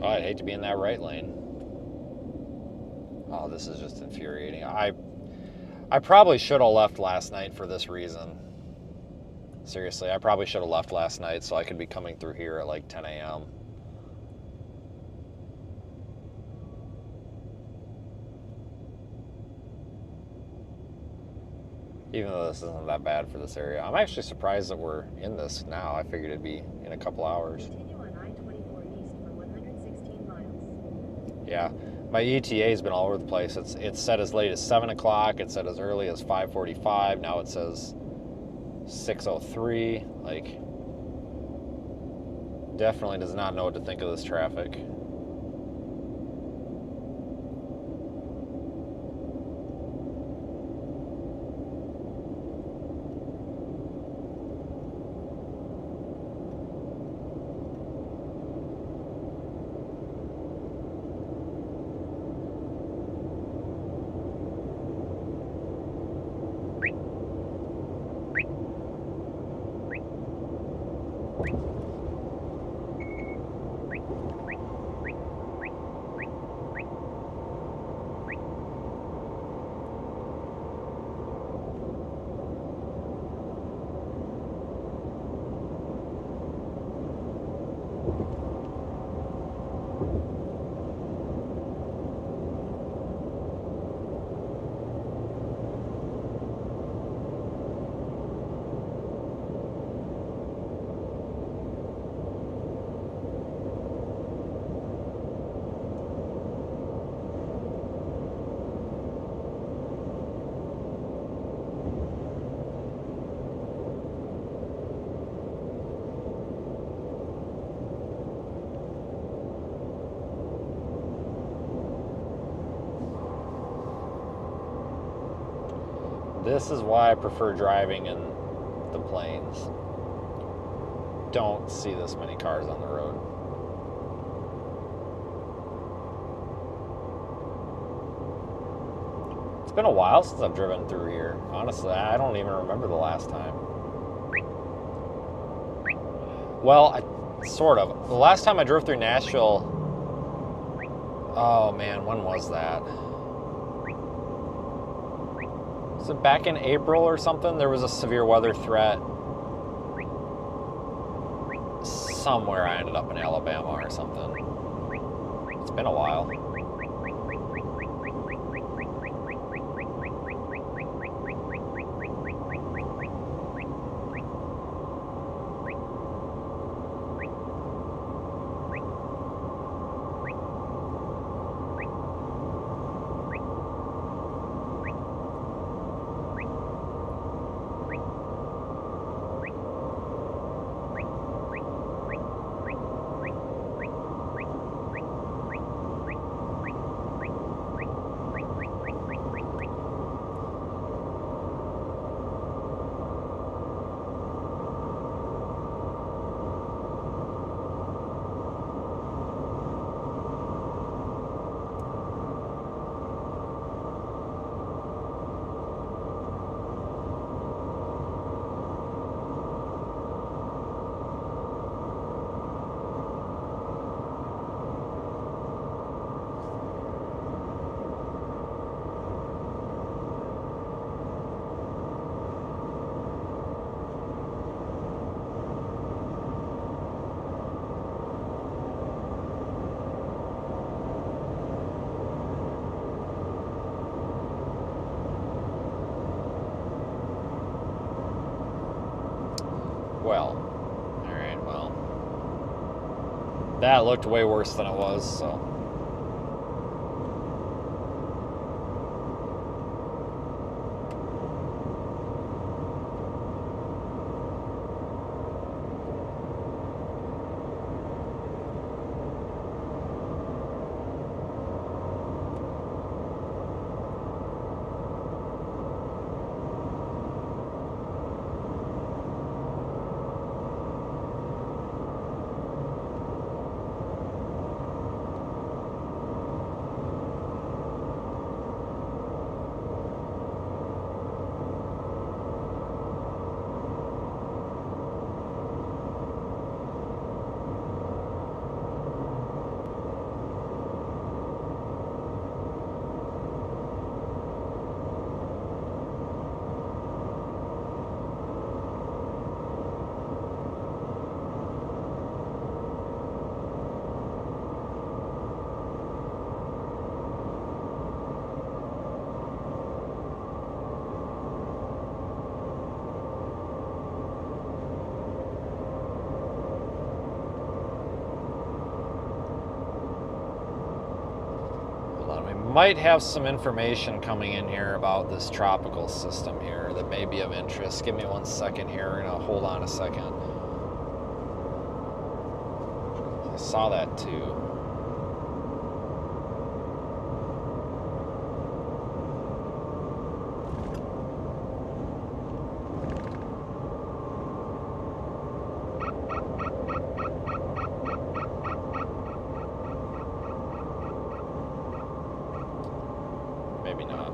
Oh, I'd hate to be in that right lane. Oh, this is just infuriating. I probably should have left last night for this reason. Seriously, I probably should have left last night so I could be coming through here at like 10 a.m. Even though this isn't that bad for this area. I'm actually surprised that we're in this now. I figured it'd be in a couple hours. Continue on I-24 east for 116 miles. Yeah, my ETA has been all over the place. It's set as late as 7 o'clock. It's set as early as 5:45. Now it says 6:03. Like, definitely does not know what to think of this traffic. This is why I prefer driving in the plains. Don't see this many cars on the road. It's been a while since I've driven through here. Honestly, I don't even remember the last time. Well, sort of. The last time I drove through Nashville, oh man, when was that? Was it back in April or something? There was a severe weather threat. Somewhere I ended up in Alabama or something. It's been a while. well. Alright, well. That looked way worse than it was, so. Might have some information coming in here about this tropical system here that may be of interest. Give me 1 second here. We're gonna hold on a second. I saw that too. Maybe not.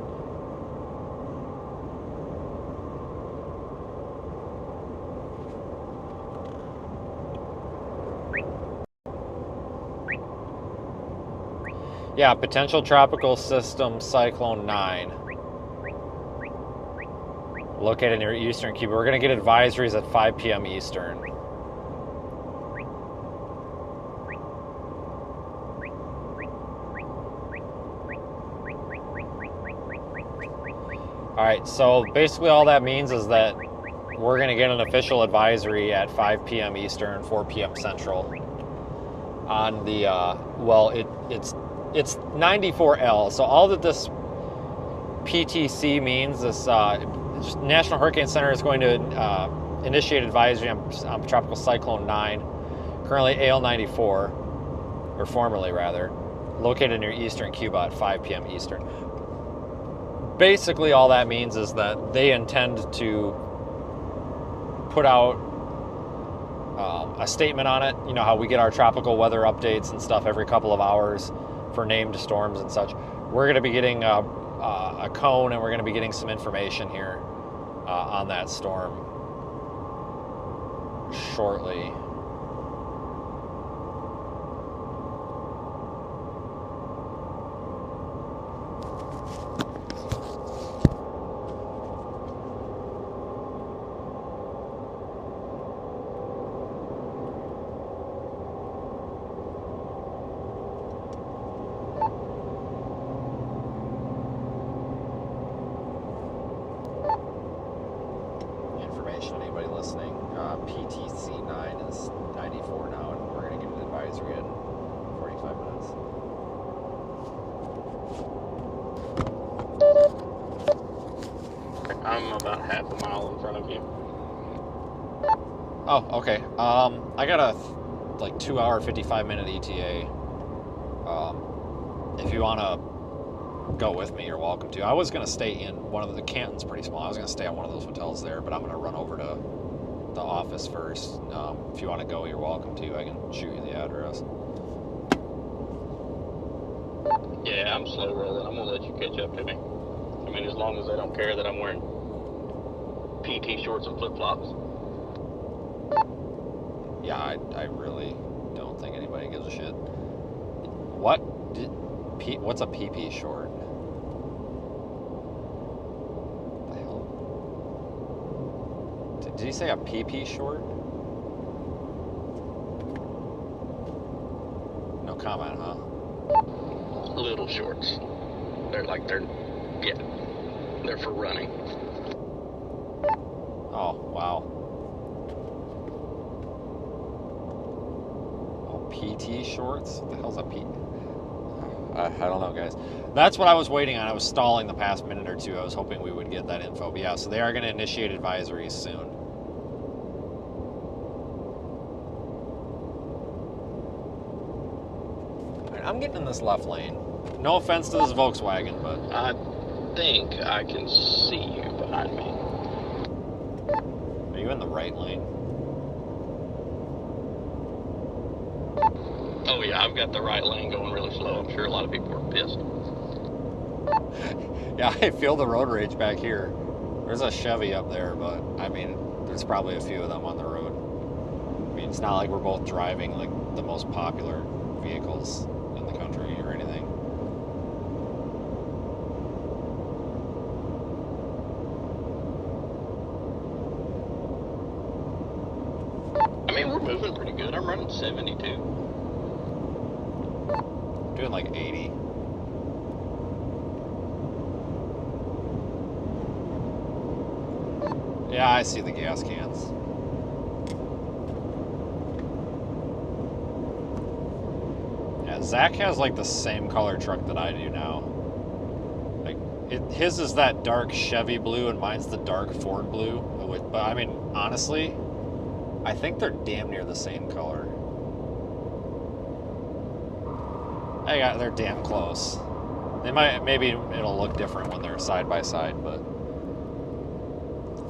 Yeah, potential tropical system Cyclone 9. Located near eastern Cuba. We're going to get advisories at 5 p.m. Eastern. Alright, so basically all that means is that we're going to get an official advisory at 5 p.m. Eastern, 4 p.m. Central on the, well, it's 94L. So all that this PTC means, this National Hurricane Center is going to initiate advisory on Tropical Cyclone 9, currently AL94, or formerly rather, located near eastern Cuba at 5 p.m. Eastern. Basically all that means is that they intend to put out a statement on it. You know how we get our tropical weather updates and stuff every couple of hours for named storms and such. We're going to be getting a cone, and we're going to be getting some information here on that storm shortly. Anybody listening, PTC 9 is 94 now, and we're going to get an advisory in 45 minutes. I'm about half a mile in front of you. Oh, okay. I got a like 2 hour, 55-minute ETA. If you want to go with me, you're welcome to. I was going to stay in one of the Canton's pretty small. I was going to stay at one of those hotels there, but I'm going to run over to the office first. If you want to go, you're welcome to. I can shoot you the address. Yeah, I'm slow rolling. I'm gonna let you catch up to me. I mean, as long as they don't care that I'm wearing PT shorts and flip flops. Yeah, I really don't think anybody gives a shit. What? What's a PP short? What the hell? Did he say a PP short? No comment, huh? Little shorts. They're for running. Oh, wow. PT shorts? What the hell's a PT? I don't know, guys. That's what I was waiting on. I was stalling the past minute or two. I was hoping we would get that info. But yeah, so they are going to initiate advisories soon. All right, I'm getting in this left lane. No offense to this Volkswagen, but... I think I can see you behind me. Are you in the right lane? Oh yeah, I've got the right lane going really slow. I'm sure a lot of people are pissed. Yeah, I feel the road rage back here. There's a Chevy up there, but I mean, there's probably a few of them on the road. I mean, it's not like we're both driving like the most popular vehicles in the country or anything. I mean, we're moving pretty good. I'm running 72. Doing like 80. Yeah, I see the gas cans. Yeah, Zach has like the same color truck that I do now. Like, his is that dark Chevy blue and mine's the dark Ford blue. But I mean, honestly, I think they're damn near the same color. They're damn close. They might, maybe it'll look different when they're side by side, but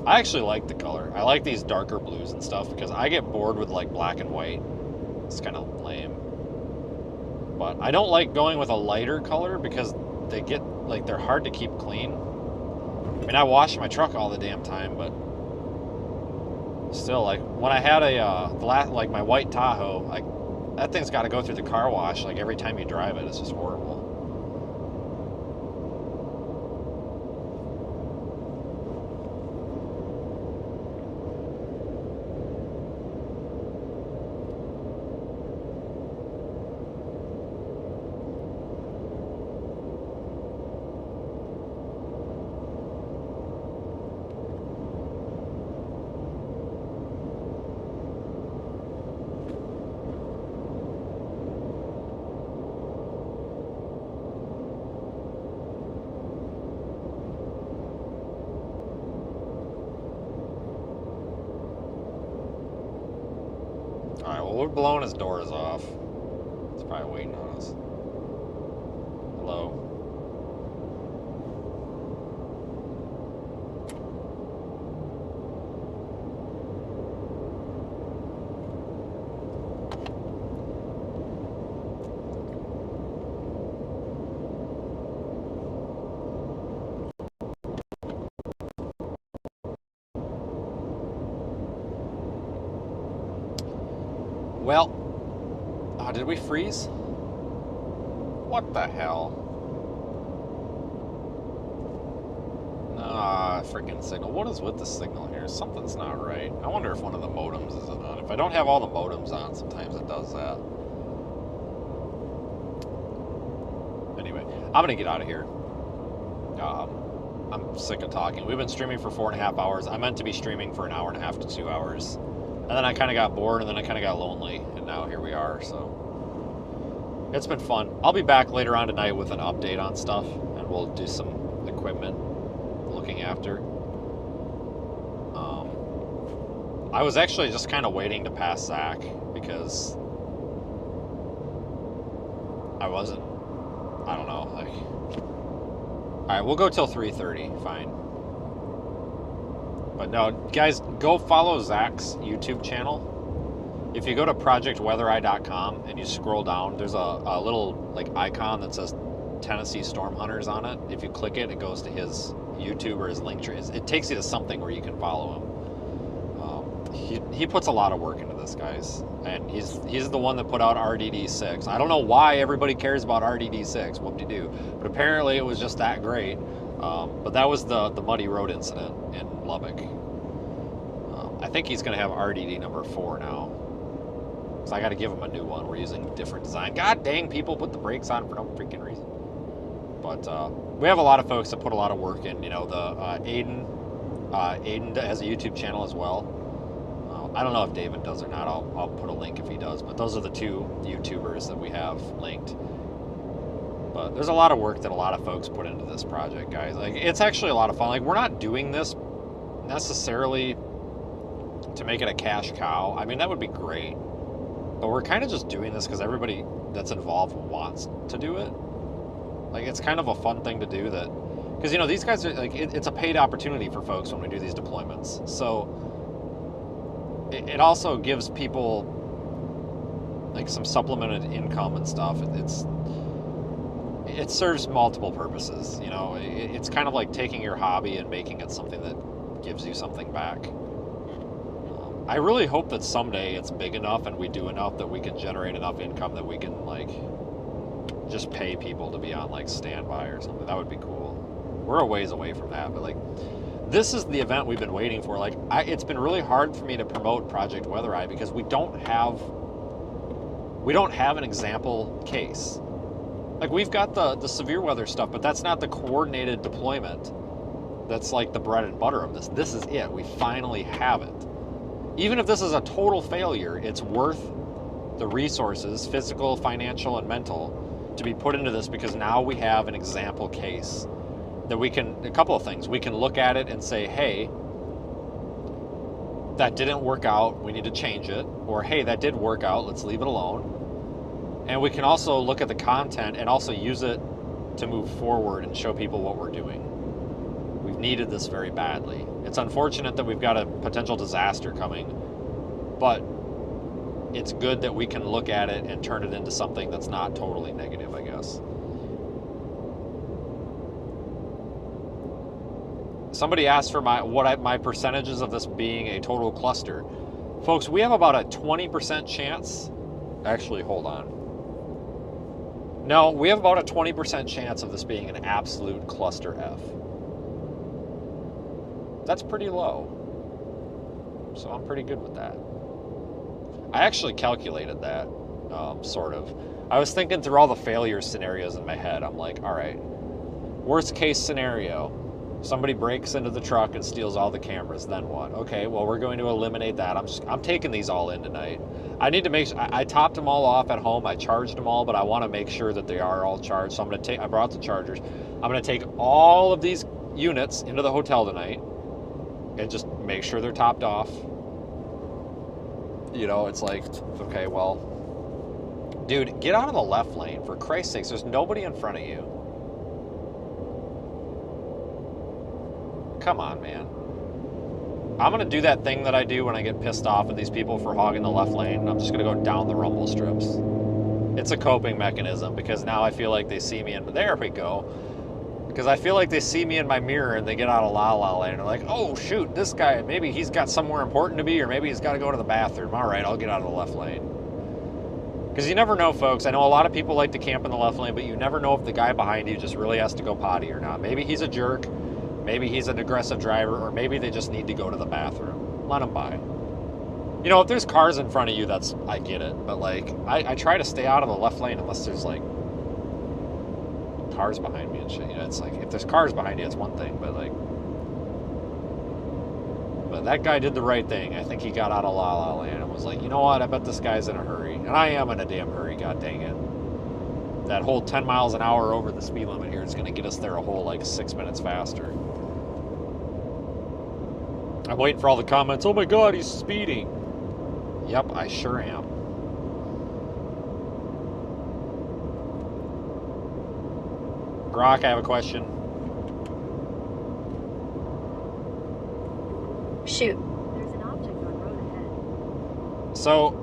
I actually like the color. I like these darker blues and stuff because I get bored with like black and white. It's kind of lame. But I don't like going with a lighter color because they get like they're hard to keep clean. I mean, I wash my truck all the damn time, but still, like when I had like my white Tahoe, like that thing's got to go through the car wash like every time you drive it. It's just horrible. Alright, well, we're blowing his doors off. He's probably waiting on us. Hello. Well, did we freeze? What the hell? Freaking signal. What is with the signal here? Something's not right. I wonder if one of the modems isn't on. If I don't have all the modems on, sometimes it does that. Anyway, I'm gonna get out of here. I'm sick of talking. We've been streaming for 4.5 hours. I meant to be streaming for 1.5 to 2 hours. And then I kind of got bored, and then I kind of got lonely, and now here we are, so. It's been fun. I'll be back later on tonight with an update on stuff, and we'll do some equipment looking after. I was actually just kind of waiting to pass Zach, because I don't know, like. Alright, we'll go till 3:30, fine. But no, guys, go follow Zach's YouTube channel. If you go to projectweathereye.com and you scroll down, there's a little like icon that says Tennessee Storm Hunters on it. If you click it, it goes to his YouTube or his link tree. It takes you to something where you can follow him. He puts a lot of work into this, guys, and he's the one that put out RDD6. I don't know why everybody cares about RDD6. Whoop-de-doo, but apparently it was just that great. But that was the muddy road incident in Lubbock. I think he's going to have RDD number 4 now. So I got to give him a new one. We're using a different design. God dang, people put the brakes on for no freaking reason. But we have a lot of folks that put a lot of work in. You know, the Aiden has a YouTube channel as well. I don't know if David does or not. I'll put a link if he does. But those are the two YouTubers that we have linked. But there's a lot of work that a lot of folks put into this project, guys. Like, it's actually a lot of fun. Like, we're not doing this necessarily to make it a cash cow. I mean, that would be great. But we're kind of just doing this because everybody that's involved wants to do it. Like, it's kind of a fun thing to do that. Because, you know, these guys are, like, it's a paid opportunity for folks when we do these deployments. So it also gives people, like, some supplemented income and stuff. It serves multiple purposes, you know. It's kind of like taking your hobby and making it something that gives you something back. I really hope that someday it's big enough and we do enough that we can generate enough income that we can, like, just pay people to be on, like, standby or something. That would be cool. We're a ways away from that, but, like, this is the event we've been waiting for. Like, it's been really hard for me to promote Project Weather Eye because we don't have an example case. Like, we've got the severe weather stuff, but that's not the coordinated deployment. That's like the bread and butter of this. This is it. We finally have it. Even if this is a total failure, it's worth the resources, physical, financial, and mental, to be put into this because now we have an example case that we can, a couple of things. We can look at it and say, hey, that didn't work out. We need to change it. Or, hey, that did work out. Let's leave it alone. And we can also look at the content and also use it to move forward and show people what we're doing. We've needed this very badly. It's unfortunate that we've got a potential disaster coming, but it's good that we can look at it and turn it into something that's not totally negative, I guess. Somebody asked for my percentages of this being a total cluster. Folks, we have about a 20% chance. Actually, hold on. No, we have about a 20% chance of this being an absolute cluster F. That's pretty low. So I'm pretty good with that. I actually calculated that, sort of. I was thinking through all the failure scenarios in my head. I'm like, all right, worst case scenario, somebody breaks into the truck and steals all the cameras, then what? Okay, well, we're going to eliminate that. I'm taking these all in tonight. I need to make sure, I topped them all off at home. I charged them all, but I want to make sure that they are all charged. So I brought the chargers. I'm going to take all of these units into the hotel tonight and just make sure they're topped off. You know, it's like, okay, well, dude, get out of the left lane. For Christ's sakes, there's nobody in front of you. Come on, man. I'm going to do that thing that I do when I get pissed off at these people for hogging the left lane. I'm just going to go down the rumble strips. It's a coping mechanism because now I feel like they see me and there we go. Because I feel like they see me in my mirror and they get out of la la land and they're like, oh shoot, this guy, maybe he's got somewhere important to be or maybe he's got to go to the bathroom. All right, I'll get out of the left lane. Because you never know, folks. I know a lot of people like to camp in the left lane, but you never know if the guy behind you just really has to go potty or not. Maybe he's a jerk. Maybe he's an aggressive driver, or maybe they just need to go to the bathroom. Let them by. You know, if there's cars in front of you, I get it. But, like, I try to stay out of the left lane unless there's, like, cars behind me and shit. You know, it's like, if there's cars behind you, it's one thing. But, like, but that guy did the right thing. I think he got out of La La Land and was like, you know what? I bet this guy's in a hurry. And I am in a damn hurry, god dang it. That whole 10 miles an hour over the speed limit here is going to get us there a whole, like, 6 minutes faster. I'm waiting for all the comments. Oh my god, he's speeding. Yep, I sure am. Grok, I have a question. Shoot. There's an object on road ahead. So,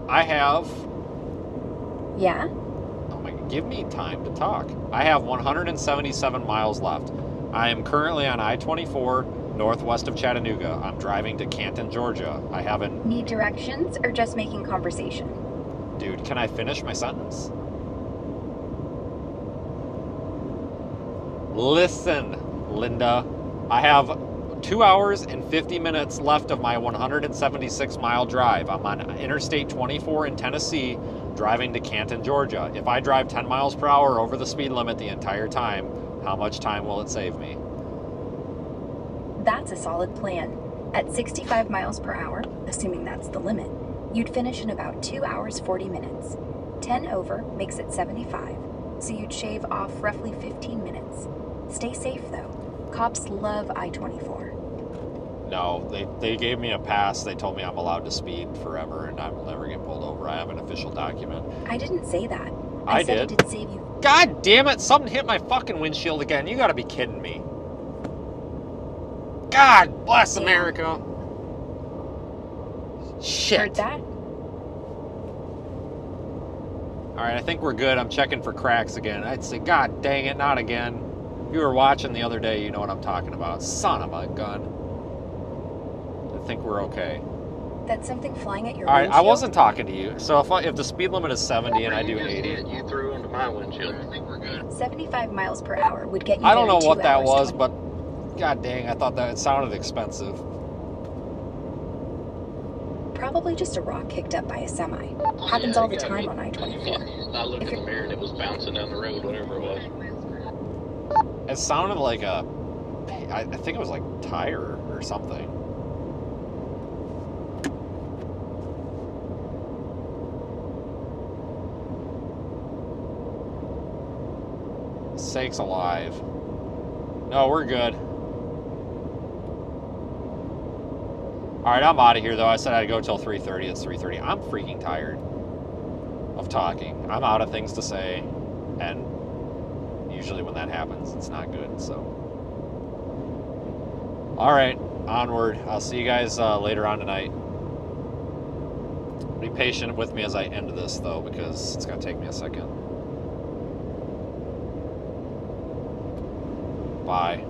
I have... Yeah? Oh my, give me time to talk. I have 177 miles left. I am currently on I-24 northwest of Chattanooga. I'm driving to Canton, Georgia. I haven't... Need directions or just making conversation? Dude, can I finish my sentence? Listen, Linda. I have 2 hours and 50 minutes left of my 176-mile drive. I'm on Interstate 24 in Tennessee, driving to Canton, Georgia. If I drive 10 miles per hour over the speed limit the entire time, how much time will it save me? That's a solid plan. At 65 miles per hour, assuming that's the limit, you'd finish in about 2 hours 40 minutes. 10 over makes it 75, so you'd shave off roughly 15 minutes. Stay safe though. Cops love I-24. No, they gave me a pass. They told me I'm allowed to speed forever and I will never get pulled over. I have an official document. I didn't say that. I said did. It did save you. God damn it, something hit my fucking windshield again. You gotta be kidding me. God bless Yeah. America. Shit. Heard that? Alright, I think we're good. I'm checking for cracks again. I'd say, God dang it, not again. If you were watching the other day, you know what I'm talking about. Son of a gun. I think we're okay. That's something flying at your Alright, I windshield? wasn't talking to you. So if the speed limit is 70 and I do 80. You threw onto my windshield. I think we're good. 75 miles per hour would get you I don't there know in what 2 that hours was, 20. but God dang, I thought that it sounded expensive. Probably just a rock kicked up by a semi. Happens all the time on I-24. I looked in the mirror and it was bouncing down the road, whatever it was. It sounded like I think it was like tire or something. Sakes alive. No, we're good. Alright, I'm out of here though. I said I'd go till 3:30. It's 3:30. I'm freaking tired of talking. I'm out of things to say, and usually when that happens, it's not good, so. Alright, onward. I'll see you guys later on tonight. Be patient with me as I end this though, because it's gonna take me a second. Bye.